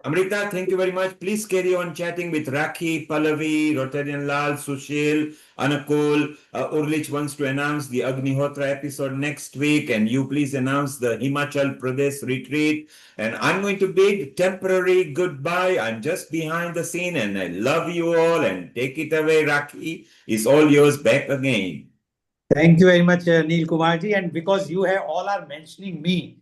Amrita, thank you very much. Please carry on chatting with Rakhi, Pallavi, Rotarian Lal, Sushil, Anakul. Urlich wants to announce the Agnihotra episode next week, and you please announce the Himachal Pradesh retreat. And I'm going to bid temporary goodbye. I'm just behind the scene, and I love you all. And take it away, Rakhi. It's all yours back again. Thank you very much, Neil Kumarji. And because you have all are mentioning me,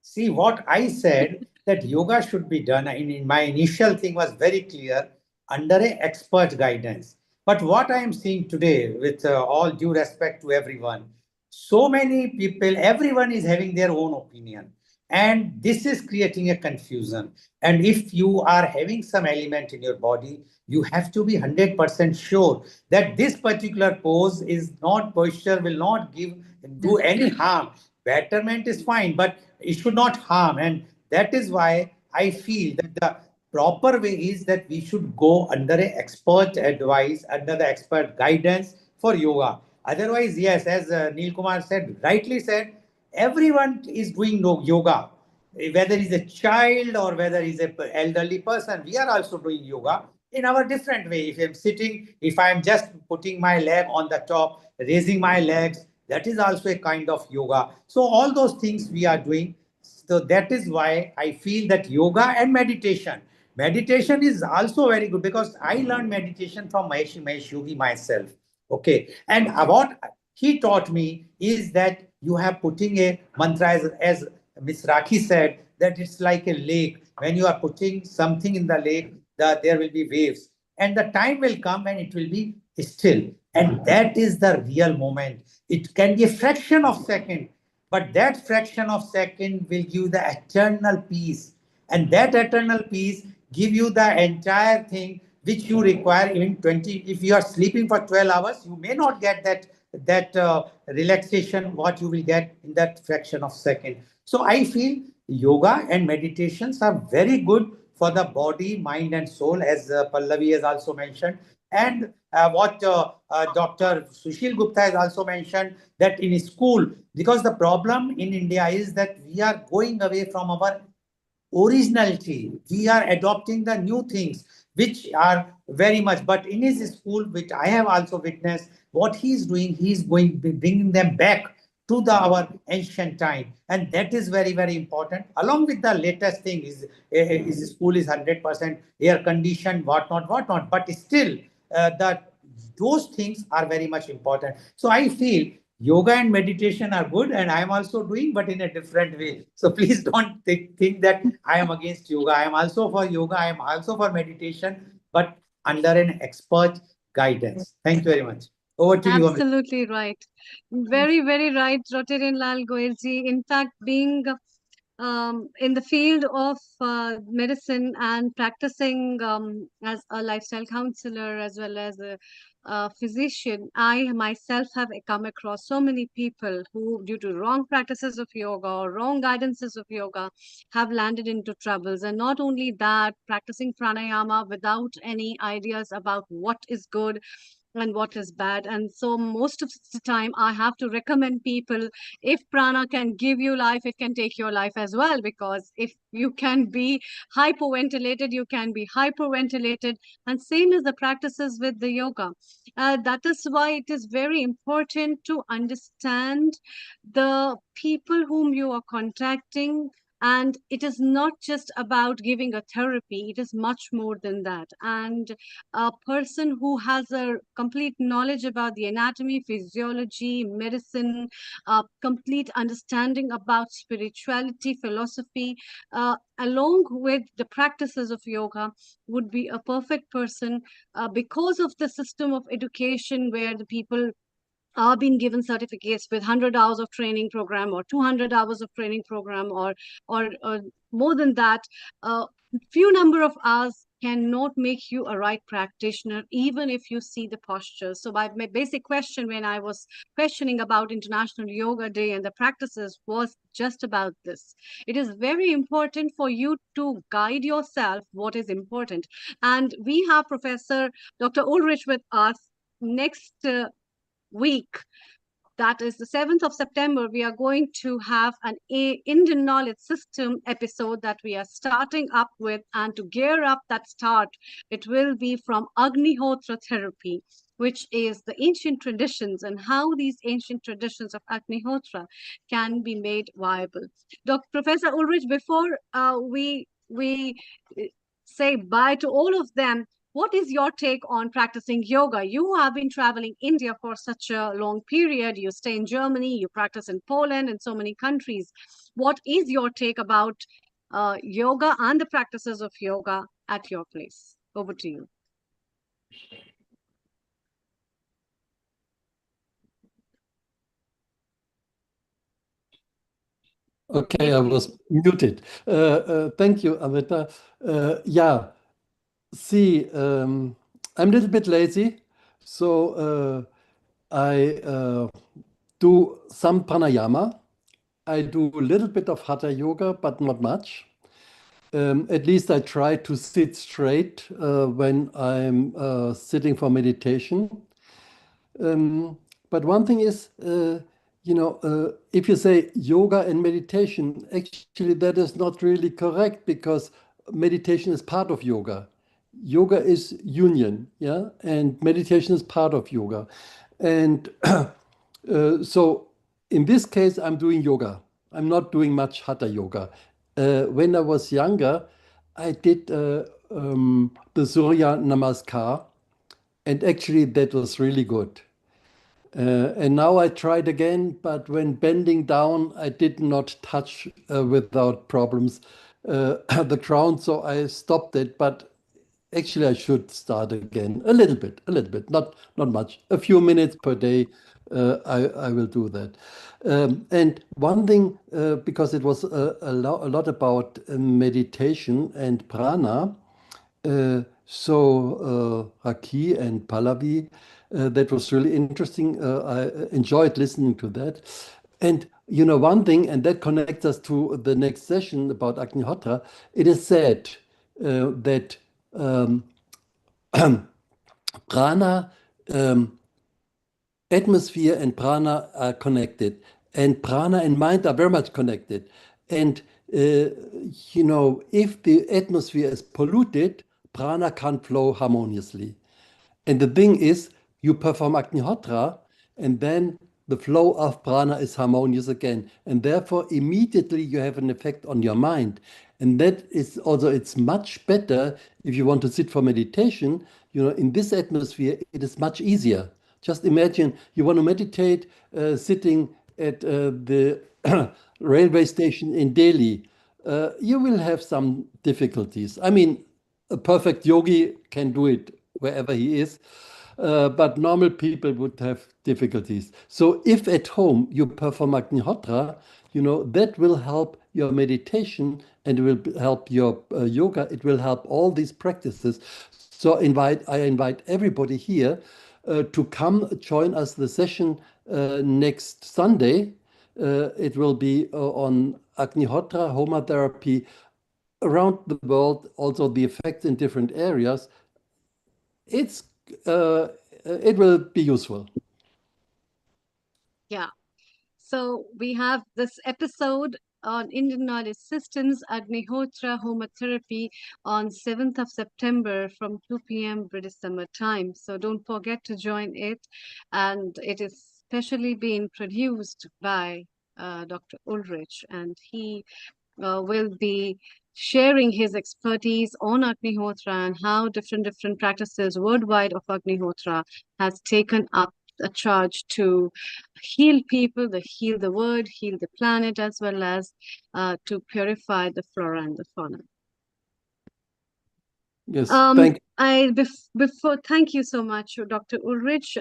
see what I said that yoga should be done. In my initial thing was very clear under a expert guidance. But what I am seeing today, with all due respect to everyone, so many people, everyone is having their own opinion. And this is creating a confusion. And if you are having some element in your body, you have to be 100% sure that this particular pose is not posture, will not do any harm. Betterment is fine, but it should not harm. And that is why I feel that the proper way is that we should go under a expert advice, under the expert guidance for yoga. Otherwise, yes, as Neil Kumar said, rightly said, everyone is doing yoga, whether he's a child or whether he's an elderly person. We are also doing yoga. in our different way. If I'm sitting, if I'm just putting my leg on the top, raising my legs, that is also a kind of yoga. So all those things we are doing. So that is why I feel that yoga and meditation is also very good, because I learned meditation from Mahesh Yogi myself. Okay. And what he taught me is that you have putting a mantra, as Miss Rakhi said, that it's like a lake. When you are putting something in the lake, there will be waves. And the time will come and it will be still. And that is the real moment. It can be a fraction of second, but that fraction of second will give the eternal peace. And that eternal peace give you the entire thing which you require in 20. If you are sleeping for 12 hours, you may not get that relaxation what you will get in that fraction of second. So I feel yoga and meditations are very good for the body, mind, and soul, as Pallavi has also mentioned. And what Dr. Sushil Gupta has also mentioned, that in school, because the problem in India is that we are going away from our originality. We are adopting the new things, which are very much. But in his school, which I have also witnessed, what he's doing, he's going bringing them back to our ancient time, and that is very, very important. Along with the latest thing is his school is 100% air conditioned, whatnot. But still, that those things are very much important. So I feel yoga and meditation are good, and I am also doing, but in a different way. So please don't think that I am against yoga. I am also for yoga. I am also for meditation, but under an expert guidance. Thank you very much. Over to you, Amrit. Absolutely right. Very, very right, Rotarian Lal Goelji. In fact, being in the field of medicine and practicing as a lifestyle counselor as well as a physician, I myself have come across so many people who, due to wrong practices of yoga or wrong guidances of yoga, have landed into troubles. And not only that, practicing pranayama without any ideas about what is good and what is bad. And so most of the time I have to recommend people, if prana can give you life, it can take your life as well, because if you can be hyperventilated, you can be hyperventilated. And same as the practices with the yoga. That is why it is very important to understand the people whom you are contacting. And it is not just about giving a therapy, it is much more than that. And a person who has a complete knowledge about the anatomy, physiology, medicine, complete understanding about spirituality, philosophy, along with the practices of yoga, would be a perfect person, because of the system of education where the people are being given certificates with 100 hours of training program or 200 hours of training program, or more than that. Few number of hours cannot make you a right practitioner, even if you see the posture. So my basic question when I was questioning about International Yoga Day and the practices was just about this. It is very important for you to guide yourself what is important. And we have Professor Dr. Ulrich with us next week. That is the 7th of September. We are going to have an Indian knowledge system episode that we are starting up with. And to gear up that start, it will be from Agnihotra therapy, which is the ancient traditions and how these ancient traditions of Agnihotra can be made viable. Dr. Professor Ulrich, before we say bye to all of them, what is your take on practicing yoga? You have been traveling India for such a long period. You stay in Germany, you practice in Poland and so many countries. What is your take about yoga and the practices of yoga at your place? Over to you. Okay, I was muted. Thank you, Amrita. Yeah, see, I'm a little bit lazy, so I do some pranayama. I do a little bit of hatha yoga, but not much. At least I try to sit straight when I'm sitting for meditation. But one thing is, if you say yoga and meditation, actually that is not really correct, because meditation is part of yoga. yoga is union, yeah, and meditation is part of yoga. And so in this case, I'm doing yoga. I'm not doing much hatha yoga. When I was younger, I did the Surya Namaskar, and actually that was really good. And now I tried again, but when bending down, I did not touch without problems the ground, so I stopped it. But actually, I should start again a little bit, not much, a few minutes per day. I will do that. And one thing, because it was a lot about meditation and prana. Raki and Pallavi, that was really interesting. I enjoyed listening to that. And you know, one thing, and that connects us to the next session about Agnihotra, it is said that prana, atmosphere and prana are connected, and prana and mind are very much connected. And you know, if the atmosphere is polluted, prana can't flow harmoniously. And the thing is, you perform Agnihotra, and then the flow of prana is harmonious again. And therefore, immediately you have an effect on your mind. And that is also, it's much better if you want to sit for meditation. You know, in this atmosphere, it is much easier. Just imagine you want to meditate sitting at the railway station in Delhi. You will have some difficulties. I mean, a perfect yogi can do it wherever he is. But normal people would have difficulties. So if at home you perform Agnihotra, you know, that will help your meditation and it will help your yoga. It will help all these practices. So I invite everybody here to come join us the session next Sunday. It will be on Agnihotra, Homa therapy around the world, also the effects in different areas. It will be useful. Yeah. So we have this episode on Indian knowledge systems, Agnihotra Homotherapy on 7th of September from 2 p.m. British Summer Time. So don't forget to join it. And it is specially being produced by Dr. Ulrich, and he will be sharing his expertise on Agnihotra and how different practices worldwide of Agnihotra has taken up a charge to heal people, to heal the world, heal the planet, as well as to purify the flora and the fauna. Yes, thank you. Thank you so much, Dr. Ulrich.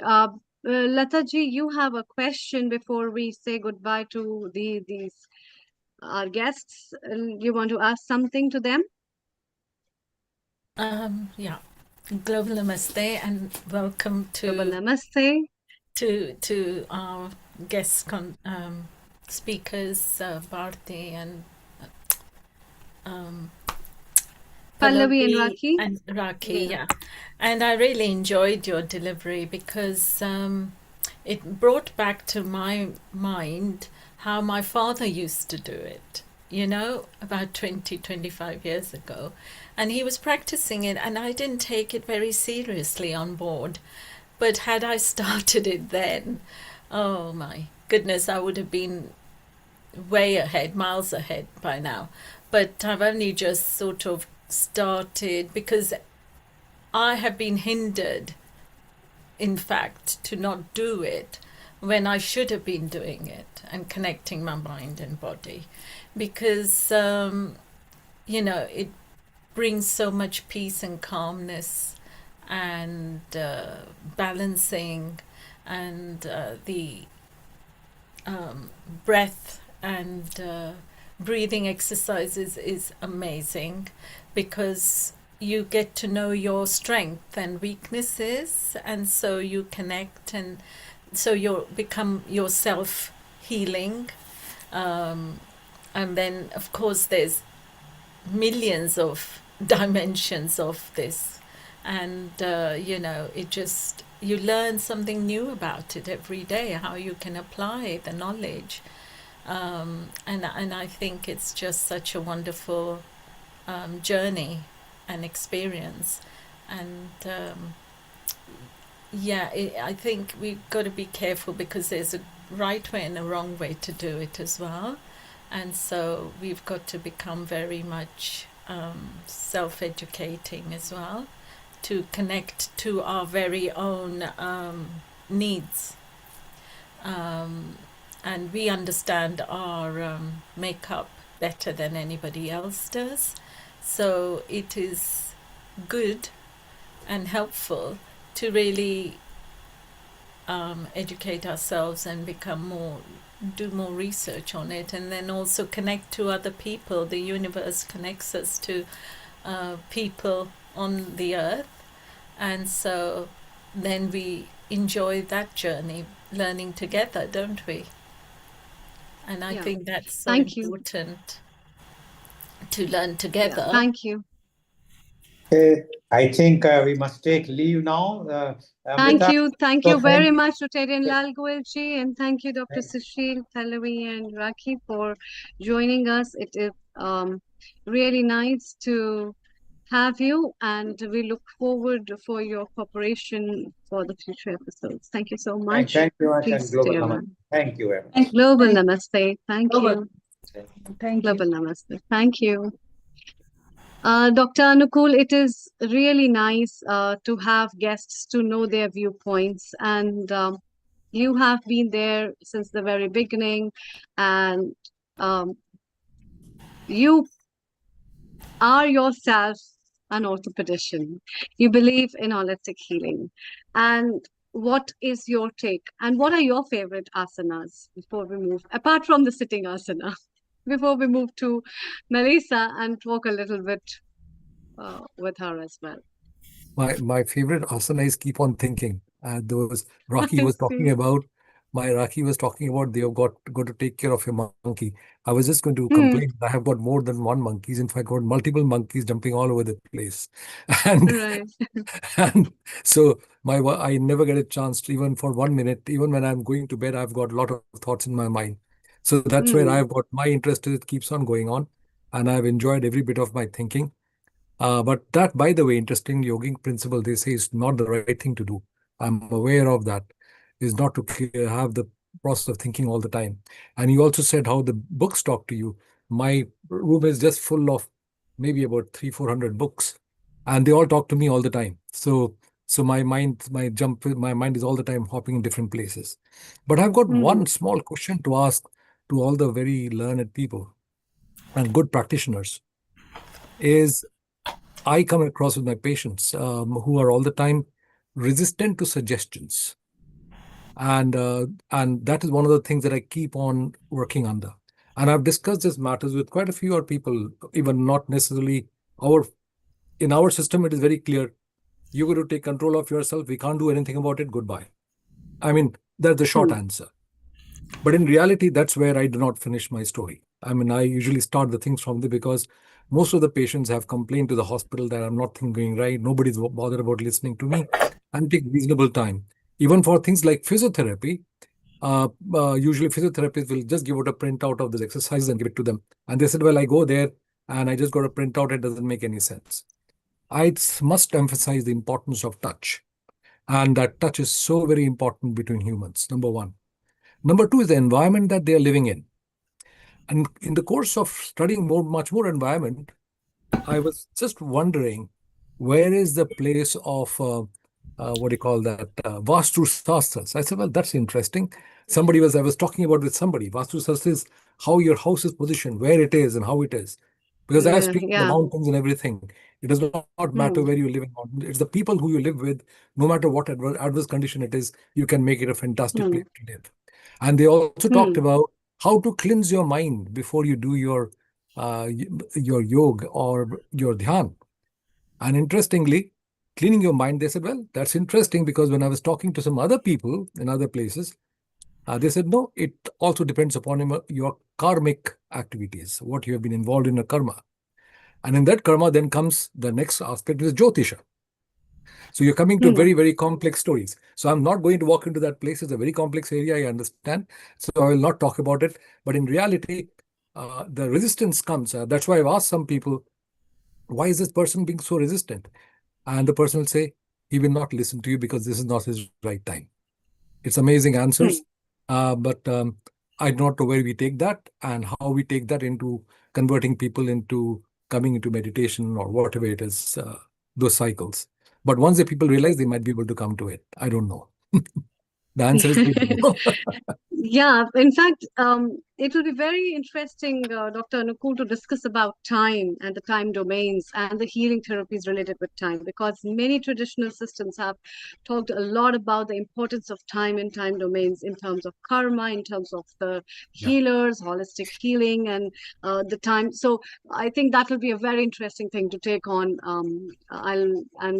Lataji, you have a question before we say goodbye to these our guests. You want to ask something to them? Yeah. Global Namaste and welcome to Global Namaste to our guest speakers, Bharti and Pallavi and Raki. And Raki, yeah. And I really enjoyed your delivery because it brought back to my mind how my father used to do it, you know, about 25 years ago. And he was practicing it, and I didn't take it very seriously on board. But had I started it then, oh my goodness, I would have been way ahead, miles ahead by now. But I've only just sort of started because I have been hindered, in fact, to not do it when I should have been doing it and connecting my mind and body, because you know, it brings so much peace and calmness and balancing, and the breath and breathing exercises is amazing, because you get to know your strength and weaknesses, and so you connect, and so you become yourself healing. And then of course there's millions of dimensions of this, and you know, it just, you learn something new about it every day, how you can apply the knowledge, and I think it's just such a wonderful journey and experience. And yeah, I think we've got to be careful because there's a right way and a wrong way to do it as well. And so we've got to become very much self-educating as well to connect to our very own needs. And we understand our makeup better than anybody else does. So it is good and helpful to really educate ourselves and do more research on it, and then also connect to other people. The universe connects us to people on the earth, and so then we enjoy that journey, learning together, don't we? And I think that's so important to learn together. Thank you. I think we must take leave now. Thank Amrita, you very much, Rotarian Lal Goel ji, and thank you, Dr. Sushil, Pallavi, and Rakhi for joining us. It is really nice to have you, and we look forward for your cooperation for the future episodes. Thank you so much. Thank you much, Please and global stay namaste. on. Thank you very much. Global Namaste. Thank you. Thank Global Namaste. Thank you. Dr. Anukul, it is really nice to have guests to know their viewpoints, and you have been there since the very beginning, and you are yourself an orthopedician. You believe in holistic healing. And what is your take? And what are your favorite asanas before we move, apart from the sitting asana, before we move to Melissa and talk a little bit with her as well? My favorite asana is keep on thinking. Those Rocky I was talking see. about. My Rocky was talking about they've got to take care of your monkey. I was just going to complain. I have got more than one monkeys. In fact, got multiple monkeys jumping all over the place, and Right. and so I never get a chance to even for 1 minute. Even when I'm going to bed, I've got a lot of thoughts in my mind. So that's where I've got my interest. It keeps on going on, and I've enjoyed every bit of my thinking. But that, by the way, interesting yogic principle, they say is not the right thing to do. I'm aware of that, is not to have the process of thinking all the time. And you also said how the books talk to you. My room is just full of maybe about 300-400 books, and they all talk to me all the time. So my mind is all the time hopping in different places. But I've got one small question to ask to all the very learned people and good practitioners is I come across with my patients who are all the time resistant to suggestions. And that is one of the things that I keep on working under. And I've discussed this matters with quite a few other people, even not necessarily in our system, it is very clear. You're going to take control of yourself. We can't do anything about it. Goodbye. I mean, that's the short answer. But in reality, that's where I do not finish my story. I mean, I usually start the things from there because most of the patients have complained to the hospital that I'm not going right. Nobody's bothered about listening to me and take reasonable time. Even for things like physiotherapy, usually physiotherapists will just give out a printout of those exercises and give it to them. And they said, well, I go there and I just got a printout. It doesn't make any sense. I must emphasize the importance of touch. And that touch is so very important between humans, number one. Number two is the environment that they are living in. And in the course of studying much more environment, I was just wondering, where is the place of, what do you call that, Vastu Sastras? I said, well, that's interesting. I was talking about with somebody, Vastu Sastras is how your house is positioned, where it is and how it is. Because I speak to the mountains and everything. It does not matter where you live in. It's the people who you live with, no matter what adverse condition it is, you can make it a fantastic place to live. And they also talked about how to cleanse your mind before you do your yoga or your dhyan. And interestingly, cleaning your mind, they said, well, that's interesting because when I was talking to some other people in other places, they said, no, it also depends upon your karmic activities, what you have been involved in a karma. And in that karma, then comes the next aspect, is Jyotisha. So you're coming to very, very complex stories. So I'm not going to walk into that place. It's a very complex area, I understand. So I will not talk about it. But in reality, the resistance comes. That's why I've asked some people, why is this person being so resistant? And the person will say, he will not listen to you because this is not his right time. It's amazing answers. But I don't know where we take that and how we take that into converting people into coming into meditation or whatever it is, those cycles. But once the people realize, they might be able to come to it. I don't know. The answer is we don't know. Yeah, in fact, it will be very interesting, Dr. Anukul, to discuss about time and the time domains and the healing therapies related with time, because many traditional systems have talked a lot about the importance of time and time domains in terms of karma, in terms of the healers, holistic healing, and the time. So I think that will be a very interesting thing to take on.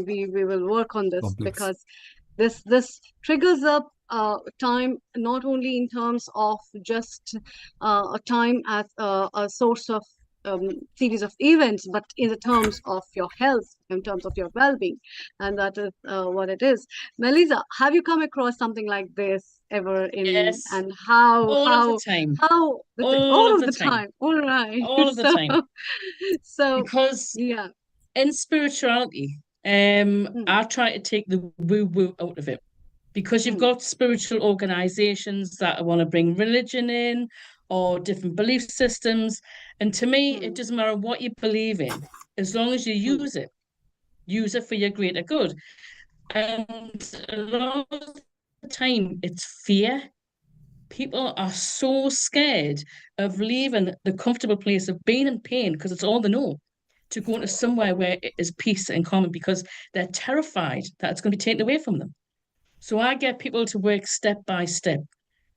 We will work on this because this triggers up time not only in terms of just a time as a source of series of events, but in the terms of your health, in terms of your well-being, and that is what it is. Melissa, have you come across something like this ever in? Yes. And how All of the time. all of the time. All right. All of the time. So because yeah, in spirituality, I try to take the woo-woo out of it. Because you've got spiritual organizations that want to bring religion in or different belief systems. And to me, it doesn't matter what you believe in, as long as you use it for your greater good. And a lot of the time, it's fear. People are so scared of leaving the comfortable place of being in pain because it's all they know, to go into somewhere where it is peace and calm, because they're terrified that it's going to be taken away from them. So I get people to work step by step,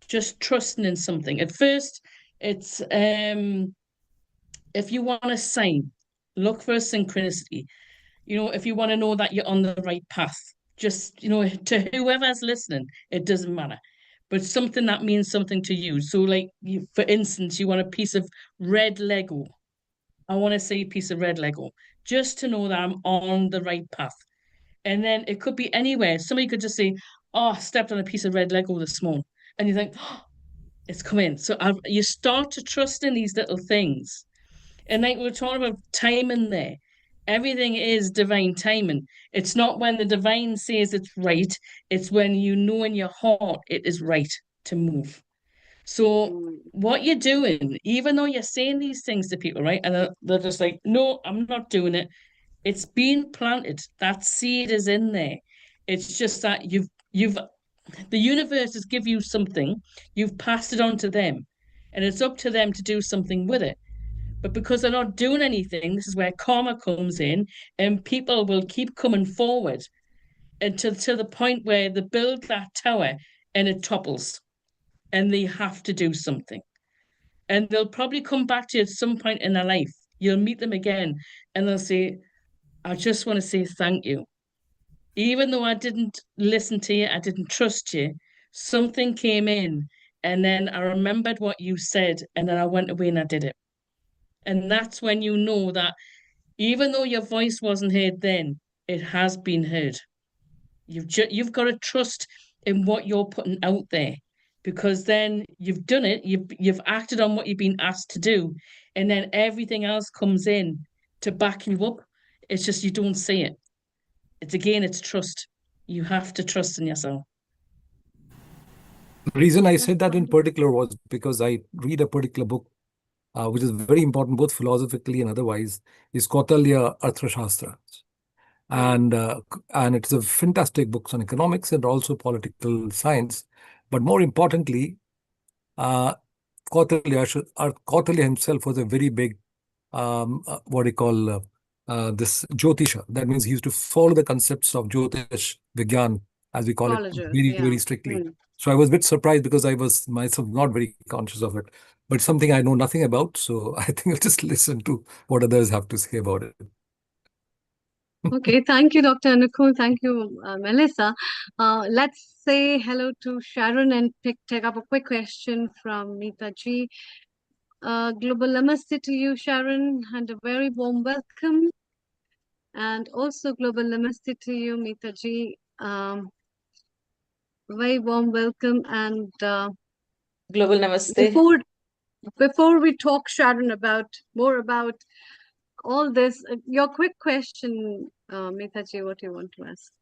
just trusting in something. At first, it's if you want a sign, look for a synchronicity. If you want to know that you're on the right path, just, to whoever's listening, it doesn't matter. But something that means something to you. So, like, for instance, you want a piece of red Lego. I want to see a piece of red Lego, just to know that I'm on the right path. And then it could be anywhere. Somebody could just say, "Oh, I stepped on a piece of red Lego this morning." And you think, "Oh, it's come in." So you start to trust in these little things. And like we were talking about timing there, everything is divine timing. It's not when the divine says it's right, it's when you know in your heart it is right to move. So what you're doing, even though you're saying these things to people, right? And they're just like, "No, I'm not doing it." It's been planted. That seed is in there. It's just that the universe has give you something, you've passed it on to them, and it's up to them to do something with it. But because they're not doing anything, this is where karma comes in, and people will keep coming forward and to the point where they build that tower and it topples, and they have to do something. And they'll probably come back to you at some point in their life. You'll meet them again, and they'll say, "I just want to say thank you. Even though I didn't listen to you, I didn't trust you, something came in, and then I remembered what you said, and then I went away and I did it." And that's when you know that even though your voice wasn't heard then, it has been heard. You've got to trust in what you're putting out there, because then you've done it, you've acted on what you've been asked to do, and then everything else comes in to back you up. It's just you don't see it. It's trust. You have to trust in yourself. The reason I said that in particular was because I read a particular book, which is very important both philosophically and otherwise, is Kautilya Arthashastra. And it's a fantastic book on economics and also political science. But more importantly, Kautilya himself was a very big, what do you call, this Jyotisha. That means he used to follow the concepts of Jyotish Vigyan, as we call it, very strictly. So I was a bit surprised because I was myself not very conscious of it. But something I know nothing about. So I think I'll just listen to what others have to say about it. Okay, thank you, Dr. Anukul. Thank you, Melissa. Let's say hello to Sharon and take up a quick question from Meeta Ji. Global namaste to you, Sharon, and a very warm welcome. And also global namaste to you, Meeta Ji. Very warm welcome. And global namaste. Before we talk, Sharon, more about all this. Your quick question, Mitaji, what do you want to ask?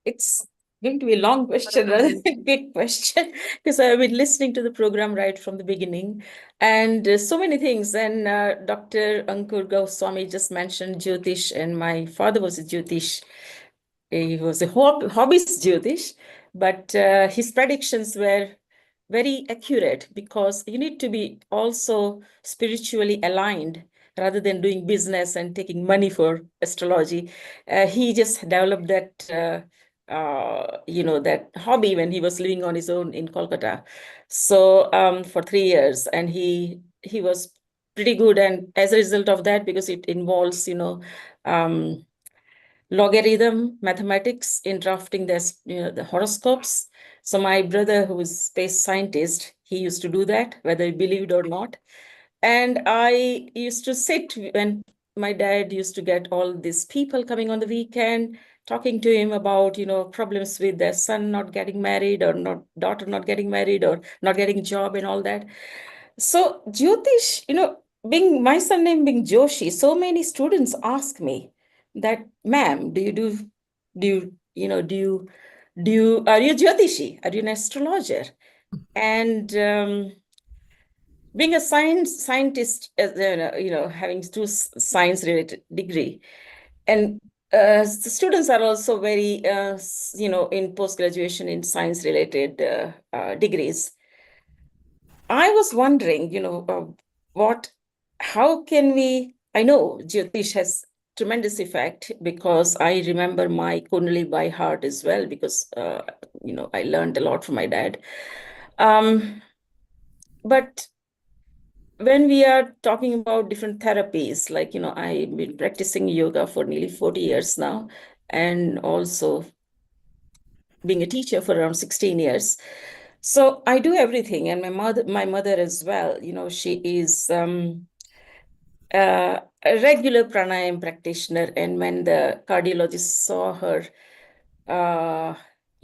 It's going to be a long question rather than a big question because I've been listening to the program right from the beginning and so many things. And Dr. Ankur Goswami just mentioned Jyotish, and my father was a Jyotish. He was a hobbyist Jyotish, but his predictions were very accurate because you need to be also spiritually aligned rather than doing business and taking money for astrology. He just developed that that hobby when he was living on his own in Kolkata. So for 3 years, and he was pretty good. And as a result of that, because it involves, logarithm mathematics in drafting the horoscopes. So my brother, who is space scientist, he used to do that, whether he believed or not. And I used to sit when my dad used to get all these people coming on the weekend, talking to him about, problems with their son not getting married or daughter not getting married or not getting job and all that. So Jyotish, being my surname being Joshi, so many students ask me that, ma'am, are you Jyotishi? Are you an astrologer? And being a scientist, having two science-related degree, and the students are also very, in post-graduation in science-related degrees. I was wondering, how can we, I know Jyotish has tremendous effect because I remember my Kundalini by heart as well because, I learned a lot from my dad. But when we are talking about different therapies, like, I've been practicing yoga for nearly 40 years now, and also being a teacher for around 16 years. So I do everything. And my mother as well, she is a regular pranayam practitioner. And when the cardiologist saw her,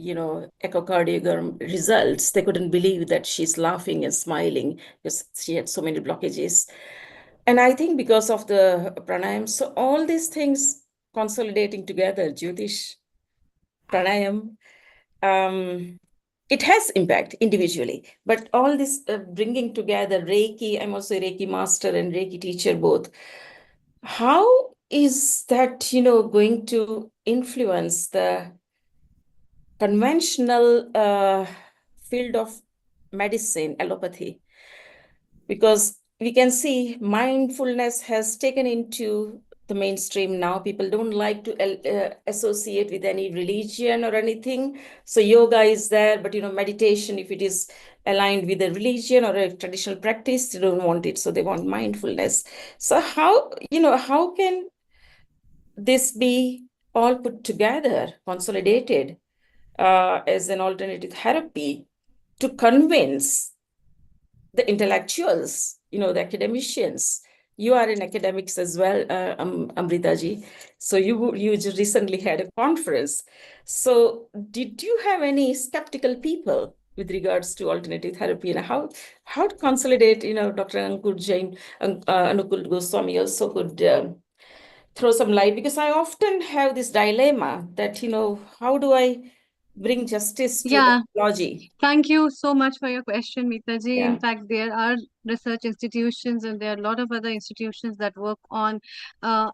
echocardiogram results, they couldn't believe that she's laughing and smiling because she had so many blockages. And I think because of the pranayam, so all these things consolidating together, Jyotish, pranayam, it has impact individually, but all this bringing together Reiki, I'm also a Reiki master and Reiki teacher both. How is that, going to influence the conventional field of medicine, allopathy? Because we can see mindfulness has taken into the mainstream now. People don't like to associate with any religion or anything. So yoga is there, but meditation, if it is aligned with a religion or a traditional practice, they don't want it. So they want mindfulness. So how can this be all put together, consolidated as an alternative therapy to convince the intellectuals, the academicians? You are in academics as well, Amritaji. So you just recently had a conference. So did you have any skeptical people with regards to alternative therapy, and how to consolidate? Dr. Anukul Goswami also could throw some light, because I often have this dilemma that how do I bring justice to Yeah, astrology? thank you so much for your question, Mitaji. Yeah. In fact, there are research institutions and there are a lot of other institutions that work on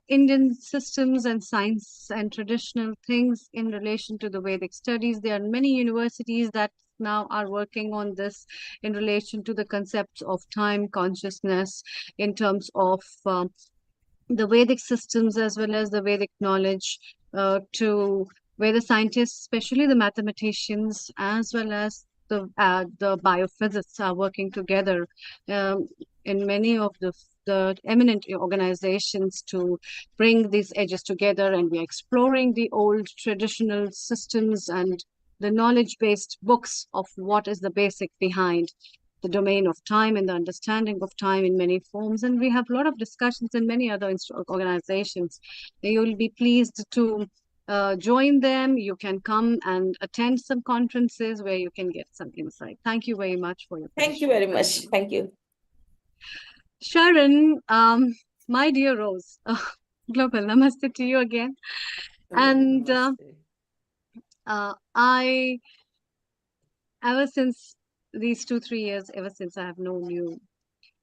Indian systems and science and traditional things in relation to the Vedic studies. There are many universities that now are working on this in relation to the concepts of time, consciousness, in terms of the Vedic systems as well as the Vedic knowledge, to where the scientists, especially the mathematicians, as well as the biophysicists, are working together in many of the eminent organizations to bring these edges together. And we're exploring the old traditional systems and the knowledge-based books of what is the basic behind the domain of time and the understanding of time in many forms. And we have a lot of discussions in many other organizations. You will be pleased to join them. You can come and attend some conferences where you can get some insight. Thank you very much for your question. Thank you very much. Thank you. Sharon, My dear Rose, global namaste to you again. And I, ever since these 2-3 years, ever since I have known you,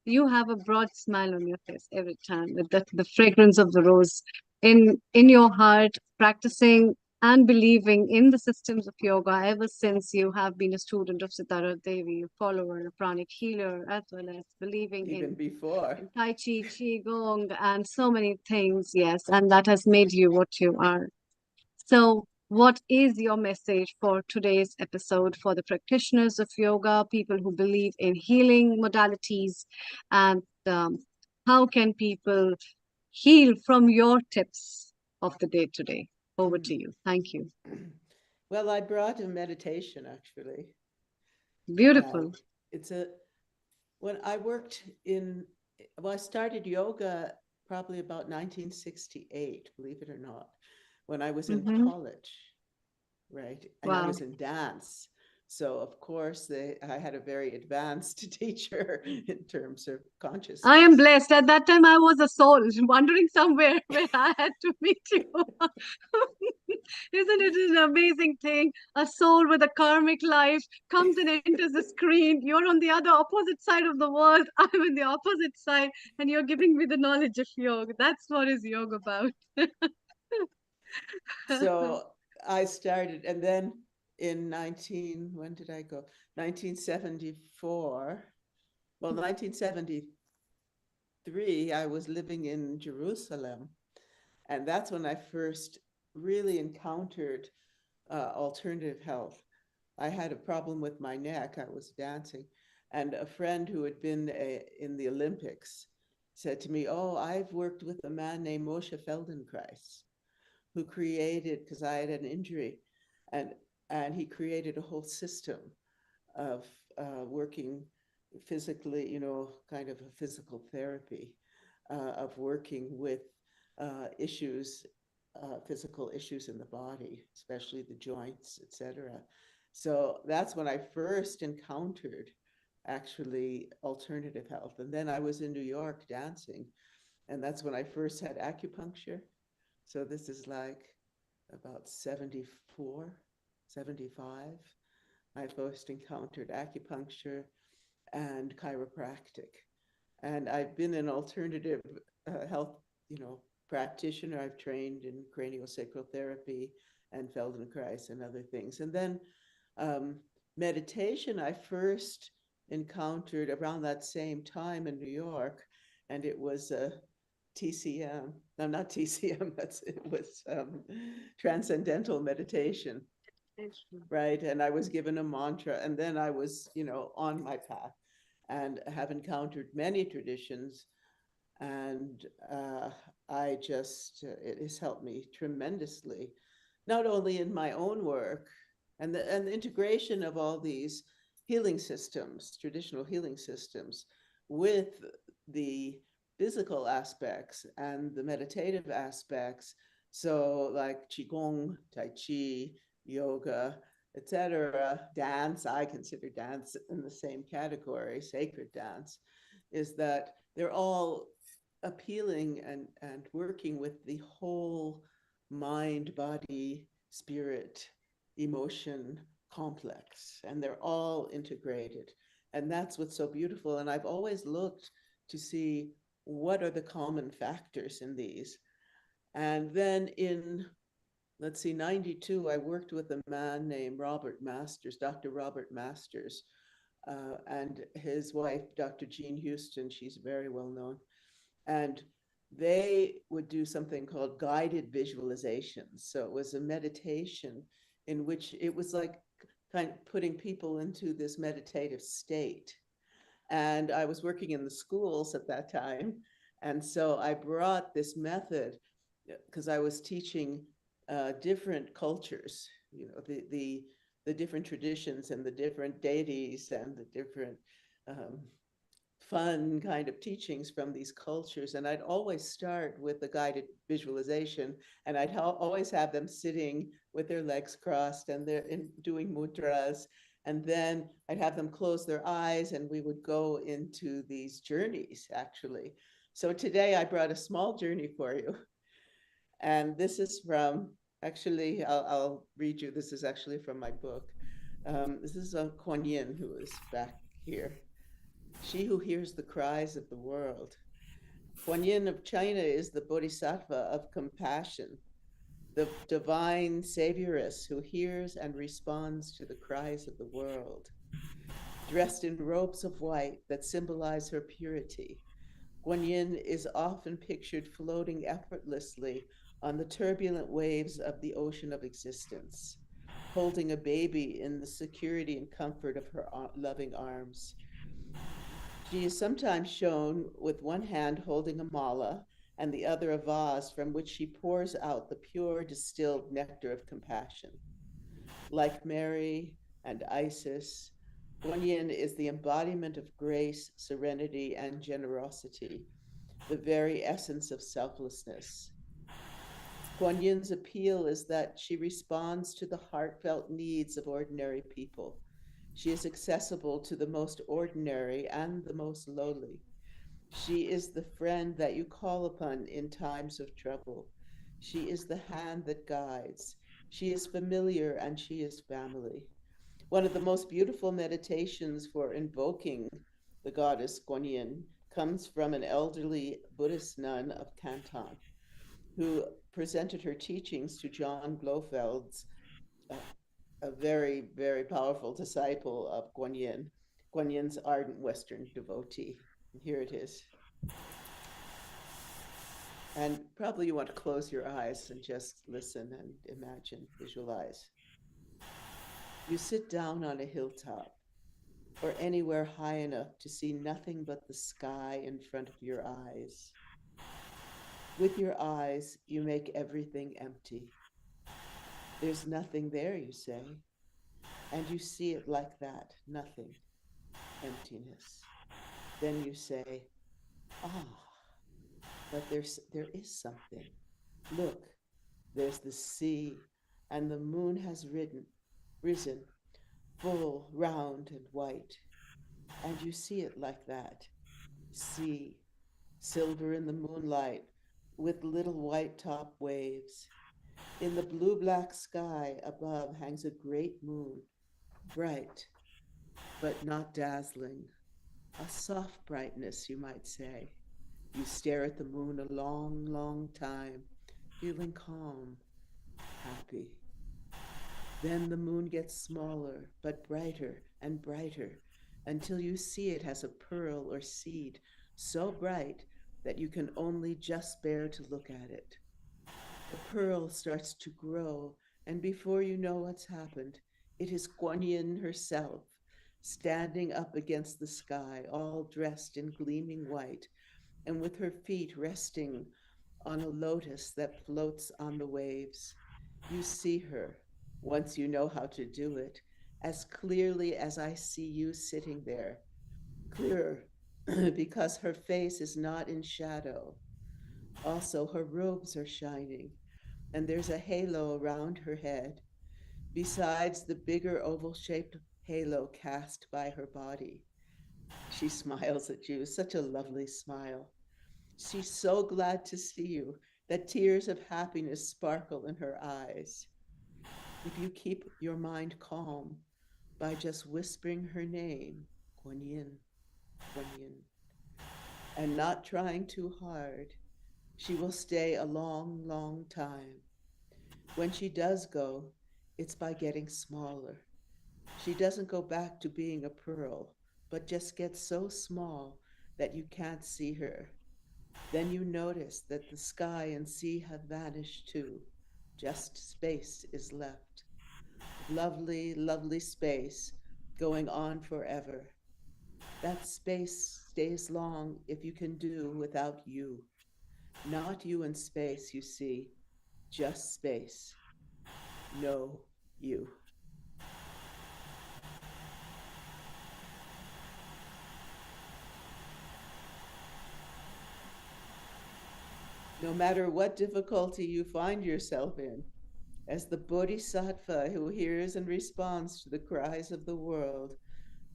you have a broad smile on your face every time with the fragrance of the rose in your heart, practicing and believing in the systems of yoga ever since you have been a student of Sitara Devi, a follower, a pranic healer, as well as believing Even before. in Tai Chi, Qigong, and so many things. Yes, and that has made you what you are. So, what is your message for today's episode for the practitioners of yoga, people who believe in healing modalities, and how can people heal from your tips of the day today? Over to you. Thank you. Well, I brought a meditation actually. Beautiful. When I worked I started yoga probably about 1968, believe it or not, when I was in college, right? And I was in dance. So of course I had a very advanced teacher in terms of consciousness. I am blessed. At that time, I was a soul wandering somewhere where I had to meet you. Isn't it an amazing thing? A soul with a karmic life comes and enters the screen. You're on the other opposite side of the world. I'm on the opposite side, and you're giving me the knowledge of yoga. That's what is yoga about. So I started, and then in when did I go? 1974. Well, 1973, I was living in Jerusalem. And that's when I first really encountered alternative health. I had a problem with my neck. I was dancing. And a friend who had been in the Olympics said to me, "Oh, I've worked with a man named Moshe Feldenkrais, who created, because I had an injury, and he created a whole system of working physically, kind of a physical therapy of working with issues, physical issues in the body, especially the joints, etc." So that's when I first encountered actually alternative health. And then I was in New York dancing, and that's when I first had acupuncture. So this is like about 74, 75. I first encountered acupuncture and chiropractic. And I've been an alternative health, practitioner. I've trained in craniosacral therapy and Feldenkrais and other things. And then meditation, I first encountered around that same time in New York, and it was TCM. No, not TCM. It was transcendental meditation, right? And I was given a mantra, and then I was, on my path, and have encountered many traditions. And it has helped me tremendously, not only in my own work and the integration of all these healing systems, traditional healing systems, with the physical aspects and the meditative aspects. So like Qigong, Tai Chi, yoga, etc., dance, I consider dance in the same category, sacred dance, is that they're all appealing and working with the whole mind, body, spirit, emotion complex, and they're all integrated. And that's what's so beautiful. And I've always looked to see what are the common factors in these. And then in, let's see, 92, I worked with a man named Robert Masters, Dr. Robert Masters, and his wife, Dr. Jean Houston. She's very well known. And they would do something called guided visualizations. So it was a meditation in which it was like kind of putting people into this meditative state. And I was working in the schools at that time. And so I brought this method because I was teaching different cultures, the different traditions and the different deities and the different fun kind of teachings from these cultures. And I'd always start with a guided visualization, and I'd always have them sitting with their legs crossed and they're doing mudras. And then I'd have them close their eyes, and we would go into these journeys actually So today I brought a small journey for you. And this is from, actually, I'll read you. This is actually from my book. This is on Kuan Yin, who is back here. She who hears the cries of the world. Kuan Yin of China is the bodhisattva of compassion, the divine savioress who hears and responds to the cries of the world. Dressed in robes of white that symbolize her purity, Kuan Yin is often pictured floating effortlessly on the turbulent waves of the ocean of existence, holding a baby in the security and comfort of her loving arms. She is sometimes shown with one hand holding a mala and the other a vase from which she pours out the pure distilled nectar of compassion. Like Mary and Isis, Kuan Yin is the embodiment of grace, serenity, and generosity, the very essence of selflessness. Kuan Yin's appeal is that she responds to the heartfelt needs of ordinary people. She is accessible to the most ordinary and the most lowly. She is the friend that you call upon in times of trouble. She is the hand that guides. She is familiar and she is family. One of the most beautiful meditations for invoking the goddess Kuan Yin comes from an elderly Buddhist nun of Canton who presented her teachings to John Blofeld's, a very, very powerful disciple of Kuan Yin, Kuan Yin's ardent Western devotee. And here it is. And probably you want to close your eyes and just listen and imagine, visualize. You sit down on a hilltop or anywhere high enough to see nothing but the sky in front of your eyes. With your eyes, you make everything empty. There's nothing there, you say, and you see it like that, nothing, emptiness. Then you say, but there is something. Look, there's the sea, and the moon has risen, full, round, and white. And you see it like that. Sea, silver in the moonlight, with little white top waves. In the blue-black sky above hangs a great moon, bright, but not dazzling. A soft brightness, you might say. You stare at the moon a long, long time, feeling calm, happy. Then the moon gets smaller, but brighter and brighter, until you see it has a pearl or seed so bright that you can only just bear to look at it. The pearl starts to grow, and before you know what's happened, it is Kuan Yin herself, standing up against the sky, all dressed in gleaming white, and with her feet resting on a lotus that floats on the waves. You see her, once you know how to do it, as clearly as I see you sitting there. Clearer, because her face is not in shadow. Also, her robes are shining, and there's a halo around her head, besides the bigger oval-shaped halo cast by her body. She smiles at you, such a lovely smile. She's so glad to see you that tears of happiness sparkle in her eyes. If you keep your mind calm by just whispering her name, Kuan Yin, Kuan Yin, and not trying too hard, she will stay a long, long time. When she does go, it's by getting smaller. She doesn't go back to being a pearl, but just gets so small that you can't see her. Then you notice that the sky and sea have vanished too. Just space is left. Lovely, lovely space going on forever. That space stays long if you can do without you. Not you in space, you see, just space. No you. No matter what difficulty you find yourself in, as the bodhisattva who hears and responds to the cries of the world,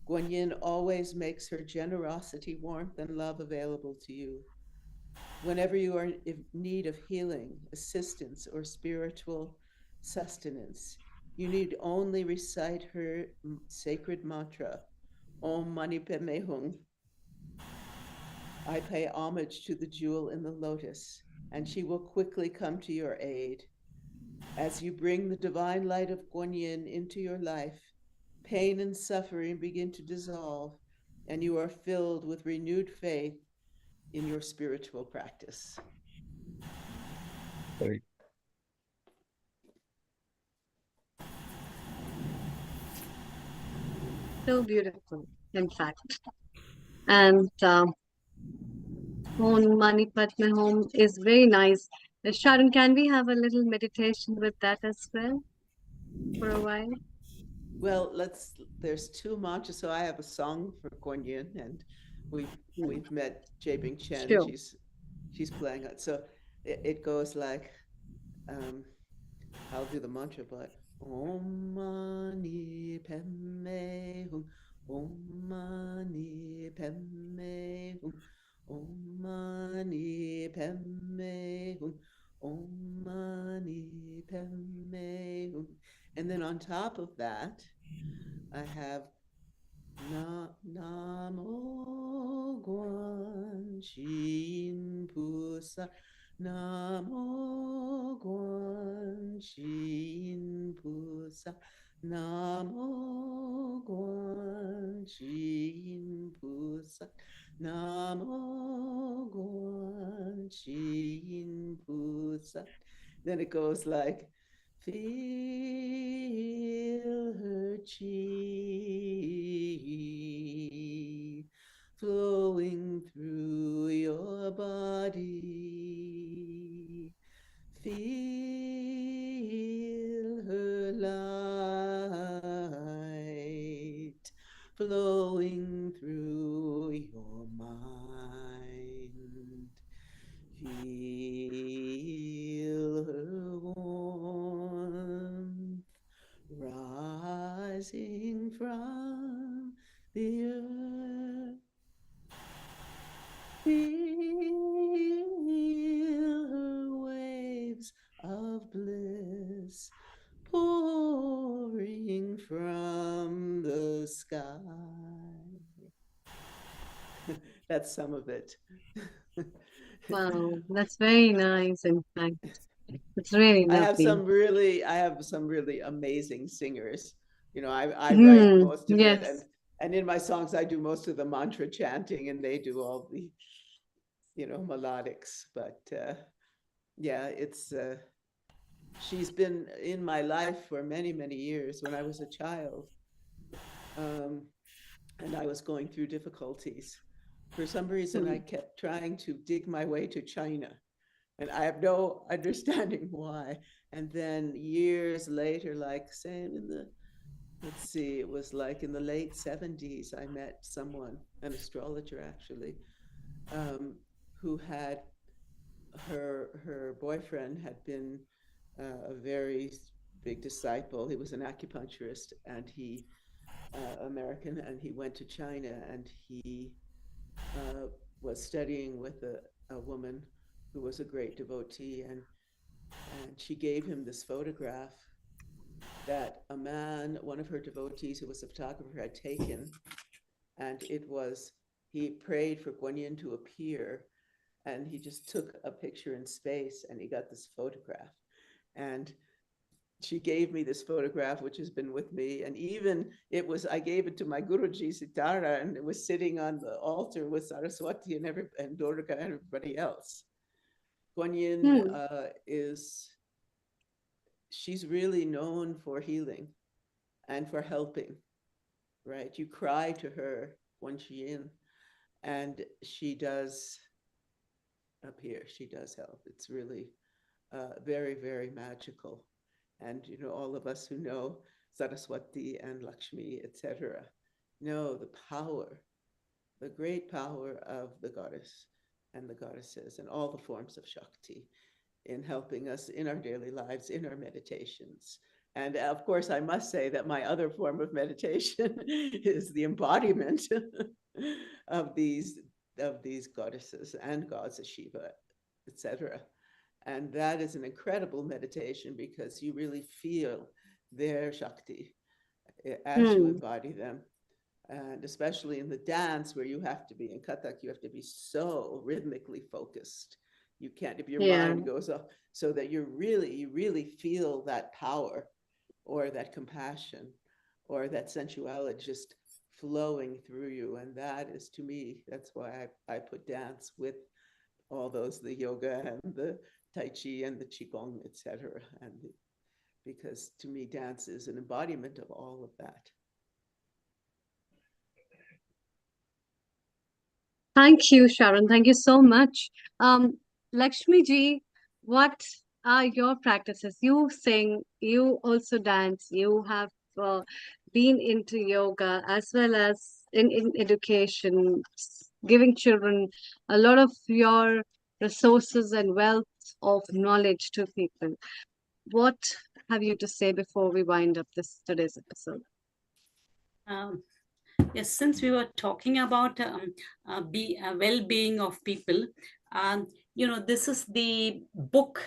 Kuan Yin always makes her generosity, warmth, and love available to you. Whenever you are in need of healing, assistance, or spiritual sustenance, you need only recite her sacred mantra, Om Mani Padme Hum. I pay homage to the jewel in the lotus, and she will quickly come to your aid. As you bring the divine light of Guan Yin into your life, pain and suffering begin to dissolve, and you are filled with renewed faith in your spiritual practice. Very. So beautiful, in fact. And Om Mani Padme Hum is very nice. Sharon, can we have a little meditation with that as well for a while? Well, there's two mantras. So I have a song for Guan Yin, and we've met Jebing Chen. Sure. She's playing it. So it goes like, I'll do the mantra, but Om Mani Padme Hum, Om Mani Padme Hum, Om Mani Padme Hum, Om Mani Padme Hum. And then on top of that, I have Namo Guan Shin Pusa, Namo Guan Shin Pusa, Namo Guan Shin Pusa, Namo Guan Shin Pusa. Then it goes like, feel her chi flowing through your body. Feel her light flowing through your mind. Feel her warmth rising from the earth. Feel her waves of bliss pouring from the sky. That's some of it. Wow, that's very nice, in fact. It's really I have lovely. some really amazing singers. You know, I write most of it, Yes. and in my songs I do most of the mantra chanting, and they do all the, melodics. But yeah, it's she's been in my life for many, many years. When I was a child, and I was going through difficulties, for some reason I kept trying to dig my way to China, and I have no understanding why. And then years later, like say let's see, it was like in the late 70s, I met someone, an astrologer actually, who had her boyfriend had been a very big disciple. He was an acupuncturist, and he American, and he went to China, and he was studying with a woman who was a great devotee, and she gave him this photograph that a man, one of her devotees who was a photographer, had taken, and he prayed for Guan Yin to appear, and he just took a picture in space, and he got this photograph. And she gave me this photograph, which has been with me. And even I gave it to my Guruji Sitara, and it was sitting on the altar with Saraswati and Durga and everybody else. Guan Yin she's really known for healing and for helping, right? You cry to her, Guan Yin, and she does appear, she does help. It's really very, very magical. And, all of us who know Saraswati and Lakshmi, etc., know the power, the great power of the goddess and the goddesses and all the forms of Shakti in helping us in our daily lives, in our meditations. And of course, I must say that my other form of meditation is the embodiment of these of these goddesses and gods of Shiva, etc. And that is an incredible meditation because you really feel their Shakti as you embody them. And especially in the dance where you have to be in Kathak, you have to be so rhythmically focused. You can't, if your mind goes off, so that you really feel that power or that compassion or that sensuality just flowing through you. And that is, to me, that's why I put dance with all those, the yoga and the Tai Chi and the Qigong, etc. And because to me, dance is an embodiment of all of that. Thank you, Sharon. Thank you so much. Lakshmi ji, what are your practices? You sing, you also dance, you have been into yoga as well as in education, giving children a lot of your resources and wealth of knowledge to people. What have you to say before we wind up today's episode? Yes, since we were talking about well-being of people, this is the book.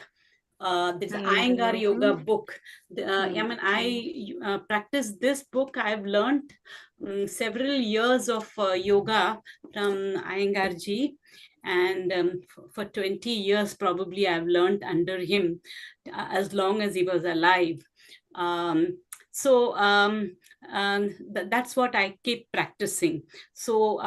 This Iyengar Yoga book. I practice this book. I've learned several years of yoga from Iyengar ji, and for 20 years probably I've learned under him, as long as he was alive. That's what I keep practicing. So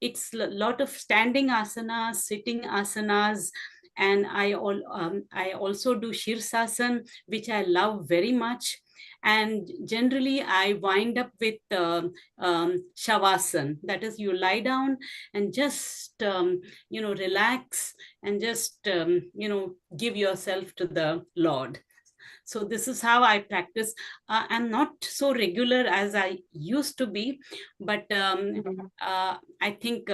it's a lot of standing asanas, sitting asanas, and I also do Shirsasan, which I love very much. And generally, I wind up with Shavasana. That is, you lie down and just, relax and just, give yourself to the Lord. So this is how I practice. I'm not so regular as I used to be, but I think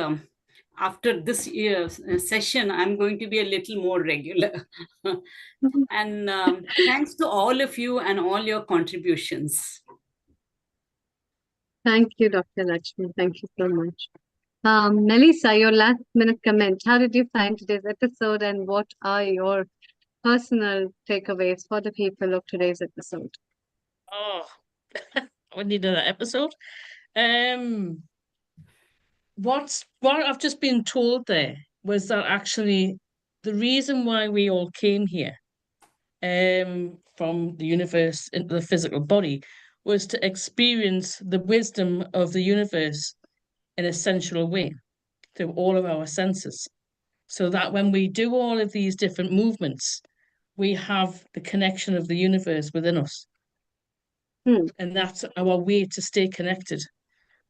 after this year's session, I'm going to be a little more regular. And thanks to all of you and all your contributions. Thank you, Dr. Lakshmi. Thank you so much. Melissa, your last minute comment. How did you find today's episode and what are your personal takeaways for the people of today's episode? Oh, I need that episode. What I've just been told there was that actually the reason why we all came here from the universe into the physical body was to experience the wisdom of the universe in a sensual way through all of our senses, so that when we do all of these different movements, we have the connection of the universe within us. And that's our way to stay connected.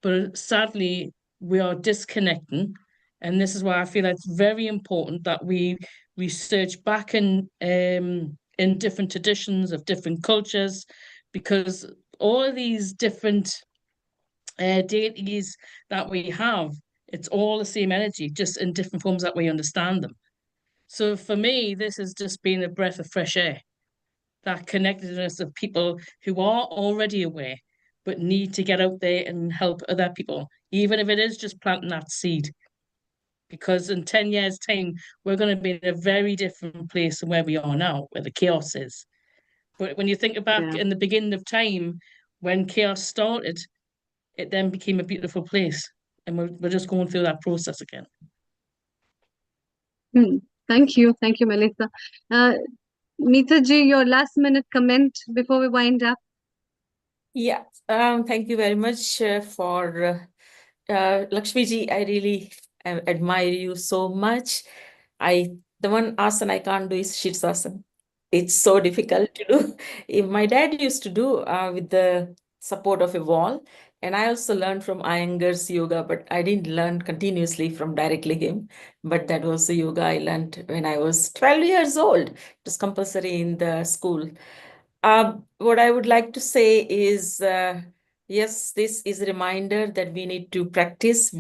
But sadly, we are disconnecting. And this is why I feel it's very important that we research back in different traditions of different cultures, because all of these different deities that we have, it's all the same energy, just in different forms that we understand them. So for me, this has just been a breath of fresh air, that connectedness of people who are already aware, but need to get out there and help other people, even if it is just planting that seed. Because in 10 years' time, we're going to be in a very different place than where we are now, where the chaos is. But when you think back in the beginning of time, when chaos started, it then became a beautiful place. And we're just going through that process again. Thank you. Thank you, Melissa. Meeta ji, your last minute comment before we wind up. Yeah, thank you very much for Lakshmi ji. I really admire you so much. The one asana I can't do is Shirsasana. It's so difficult to do. My dad used to do with the support of a wall. And I also learned from Iyengar's yoga, but I didn't learn continuously from directly him. But that was the yoga I learned when I was 12 years old. It was compulsory in the school. What I would like to say is, yes, this is a reminder that we need to practice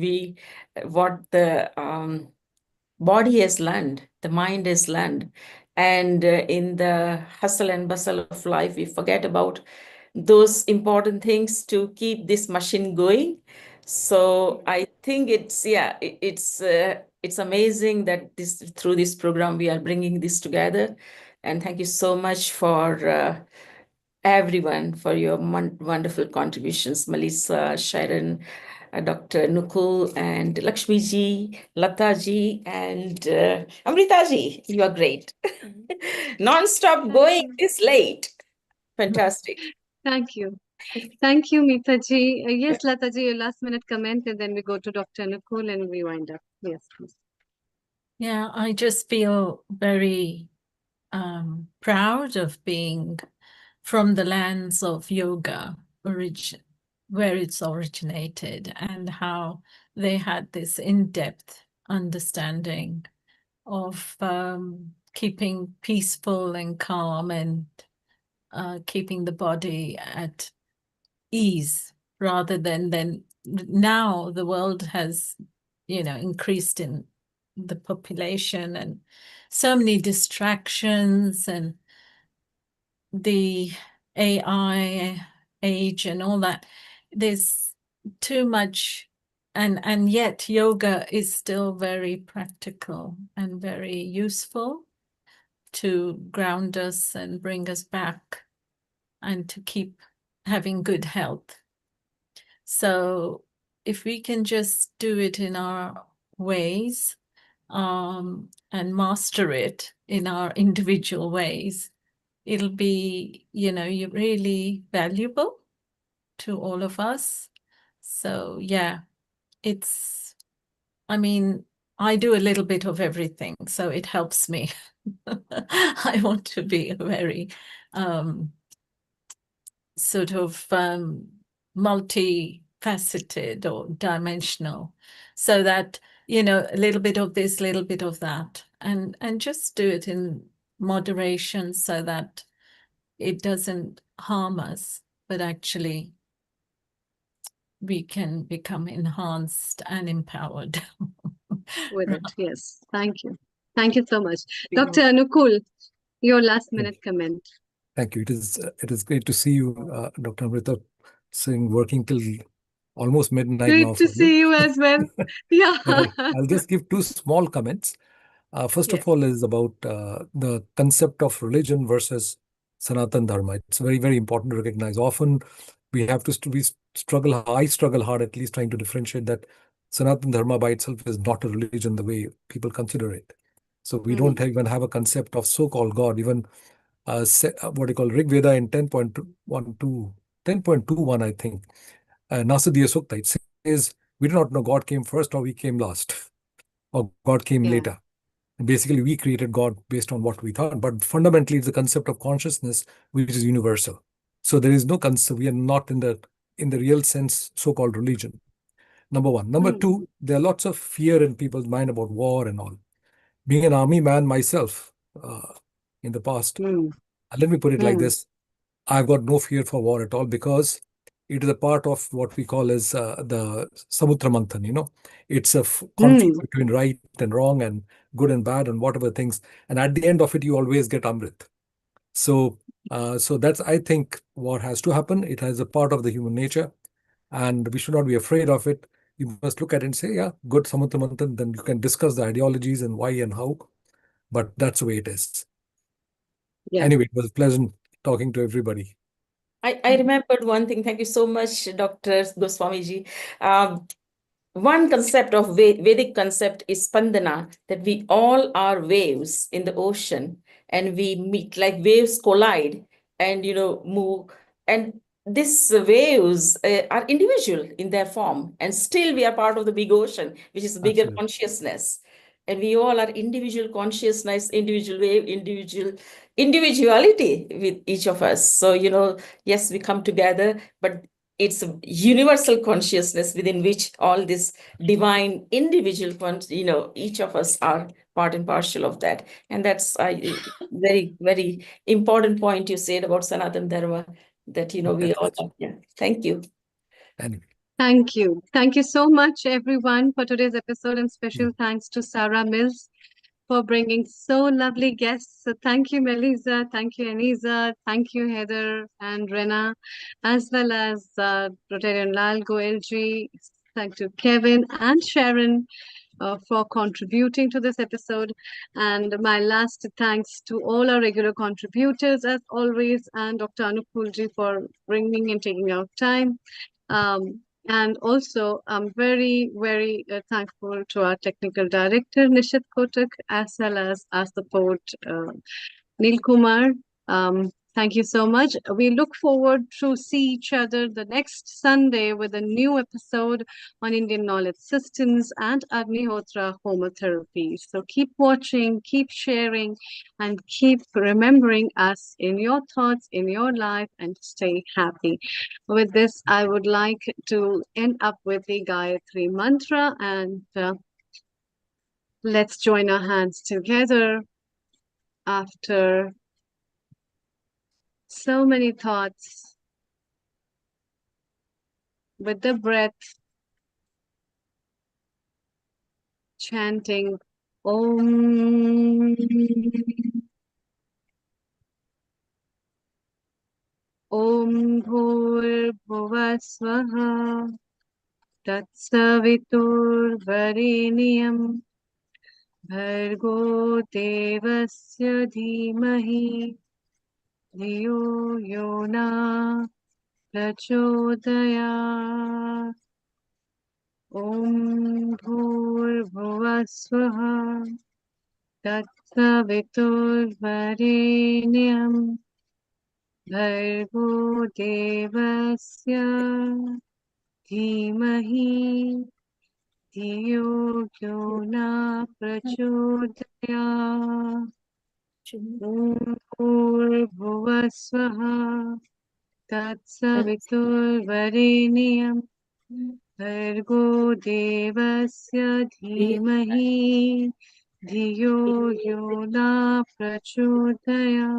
what the body has learned, the mind has learned. And in the hustle and bustle of life, we forget about those important things to keep this machine going. So I think it's amazing that through this program we are bringing this together, and thank you so much for everyone for your wonderful contributions, Melissa, Sharon, Dr. Nukul, and Lakshmiji, Lataji, and Amritaji. You are great. Non-stop going this late. Fantastic. Thank you. Thank you, Meeta-ji. Yes, Lata-ji, your last minute comment, and then we go to Dr. Nicole and we wind up. Yes, please. Yeah, I just feel very proud of being from the lands of yoga, where it's originated, and how they had this in-depth understanding of keeping peaceful and calm and keeping the body at ease, rather than now the world has, increased in the population and so many distractions and the AI age and all that. There's too much, and yet yoga is still very practical and very useful to ground us and bring us back and to keep having good health. So if we can just do it in our ways and master it in our individual ways, it'll be, you're really valuable to all of us. So yeah, I do a little bit of everything, so it helps me. I want to be a very sort of multifaceted or dimensional, so that, a little bit of this, little bit of that, and just do it in moderation so that it doesn't harm us, but actually we can become enhanced and empowered. With it, yes. Thank you. Thank you so much. Dr. Anukul, your last minute comment. Thank you. It is great to see you, Dr. Amrita, working till almost midnight now. Great to see you as well. Yeah. I'll just give two small comments. First of all is about the concept of religion versus Sanatan Dharma. It's very, very important to recognize. Often we have to I struggle hard at least trying to differentiate that Sanatan Dharma by itself is not a religion the way people consider it. So we don't even have a concept of so-called God. Even what you call Rig Veda in 10.21, I think, Nasadiya Sukta, it says, we do not know God came first or we came last, or God came later. And basically, we created God based on what we thought. But fundamentally, it's the concept of consciousness, which is universal. So there is no concept. We are not in the real sense so-called religion. Number one. Number two, there are lots of fear in people's mind about war and all. Being an army man myself in the past, let me put it like this. I've got no fear for war at all, because it is a part of what we call as the Samutra Manthan, It's a conflict between right and wrong and good and bad and whatever things. And at the end of it, you always get Amrit. So that's, I think, what has to happen. It has a part of the human nature, and we should not be afraid of it. You must look at it and say, yeah, good Samutra Manthan. Then you can discuss the ideologies and why and how. But that's the way it is. Yeah. Anyway, it was pleasant talking to everybody. I remembered one thing. Thank you so much, Dr. Goswamiji. One concept of Vedic concept is Spandana, that we all are waves in the ocean, and we meet like waves collide and move. And these waves are individual in their form, and still we are part of the big ocean, which is bigger consciousness. And we all are individual consciousness, individual wave, individuality with each of us. So, yes, we come together, but it's a universal consciousness within which all this divine individual, each of us are part and parcel of that. And that's a very, very important point you said about Sanatan Dharma, that, we all are. Yeah. Thank you. Thank you. Thank you so much, everyone, for today's episode, and special thanks to Sarah Mills for bringing so lovely guests. So thank you, Melissa. Thank you, Aniza. Thank you, Heather and Rena, as well as Rotarian Lal Goelji, Thanks to Kevin and Sharon for contributing to this episode. And my last thanks to all our regular contributors, as always, and Dr. Anukulji for bringing and taking out time. And also, I'm very, very thankful to our technical director, Nishit Kotak, as well as our support, Neil Kumar. Thank you so much. We look forward to see each other the next Sunday with a new episode on Indian knowledge systems and Agnihotra homotherapy. So keep watching, keep sharing, and keep remembering us in your thoughts, in your life, and stay happy. With this, I would like to end up with the Gayatri mantra, and let's join our hands together after so many thoughts with the breath, chanting Om. Om Bhur Bhuva Swaha Tatsavitur Vareniyam Bhargo Devasya Dhimahi Dhiyo Yona Prachodaya. Om Bhur Bhuva Swaha Tatsavitur Vareniyam Bhargo Devasya Dhimahi Dhiyo Yona Prachodaya. Om Bhurbhuva Swaha Tatsavitur Vareniyam Bhargo Devasya Dhimahi Dhiyo Yona Prachodaya.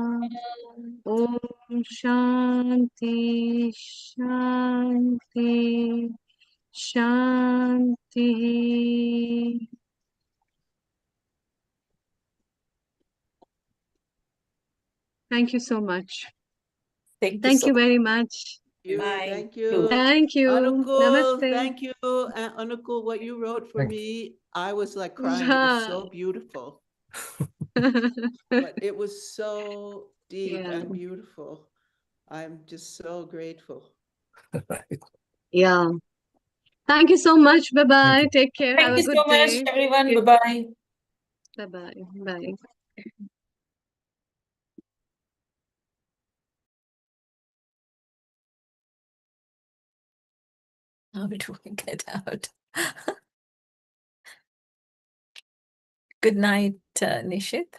Om Shanti Shanti Shanti. Thank you so much. Thank you very much. Thank you. Thank you. Anukul, Namaste. thank you. Anukul, what you wrote for Thank me, I was like crying. It was so beautiful. But it was so deep Yeah. and beautiful. I'm just so grateful. Yeah. Thank you so much. Bye-bye. you. Take care. Have Thank a you good so much, day. everyone. Bye-bye. Bye-bye. Bye. How do we get out? Good night, Nishit.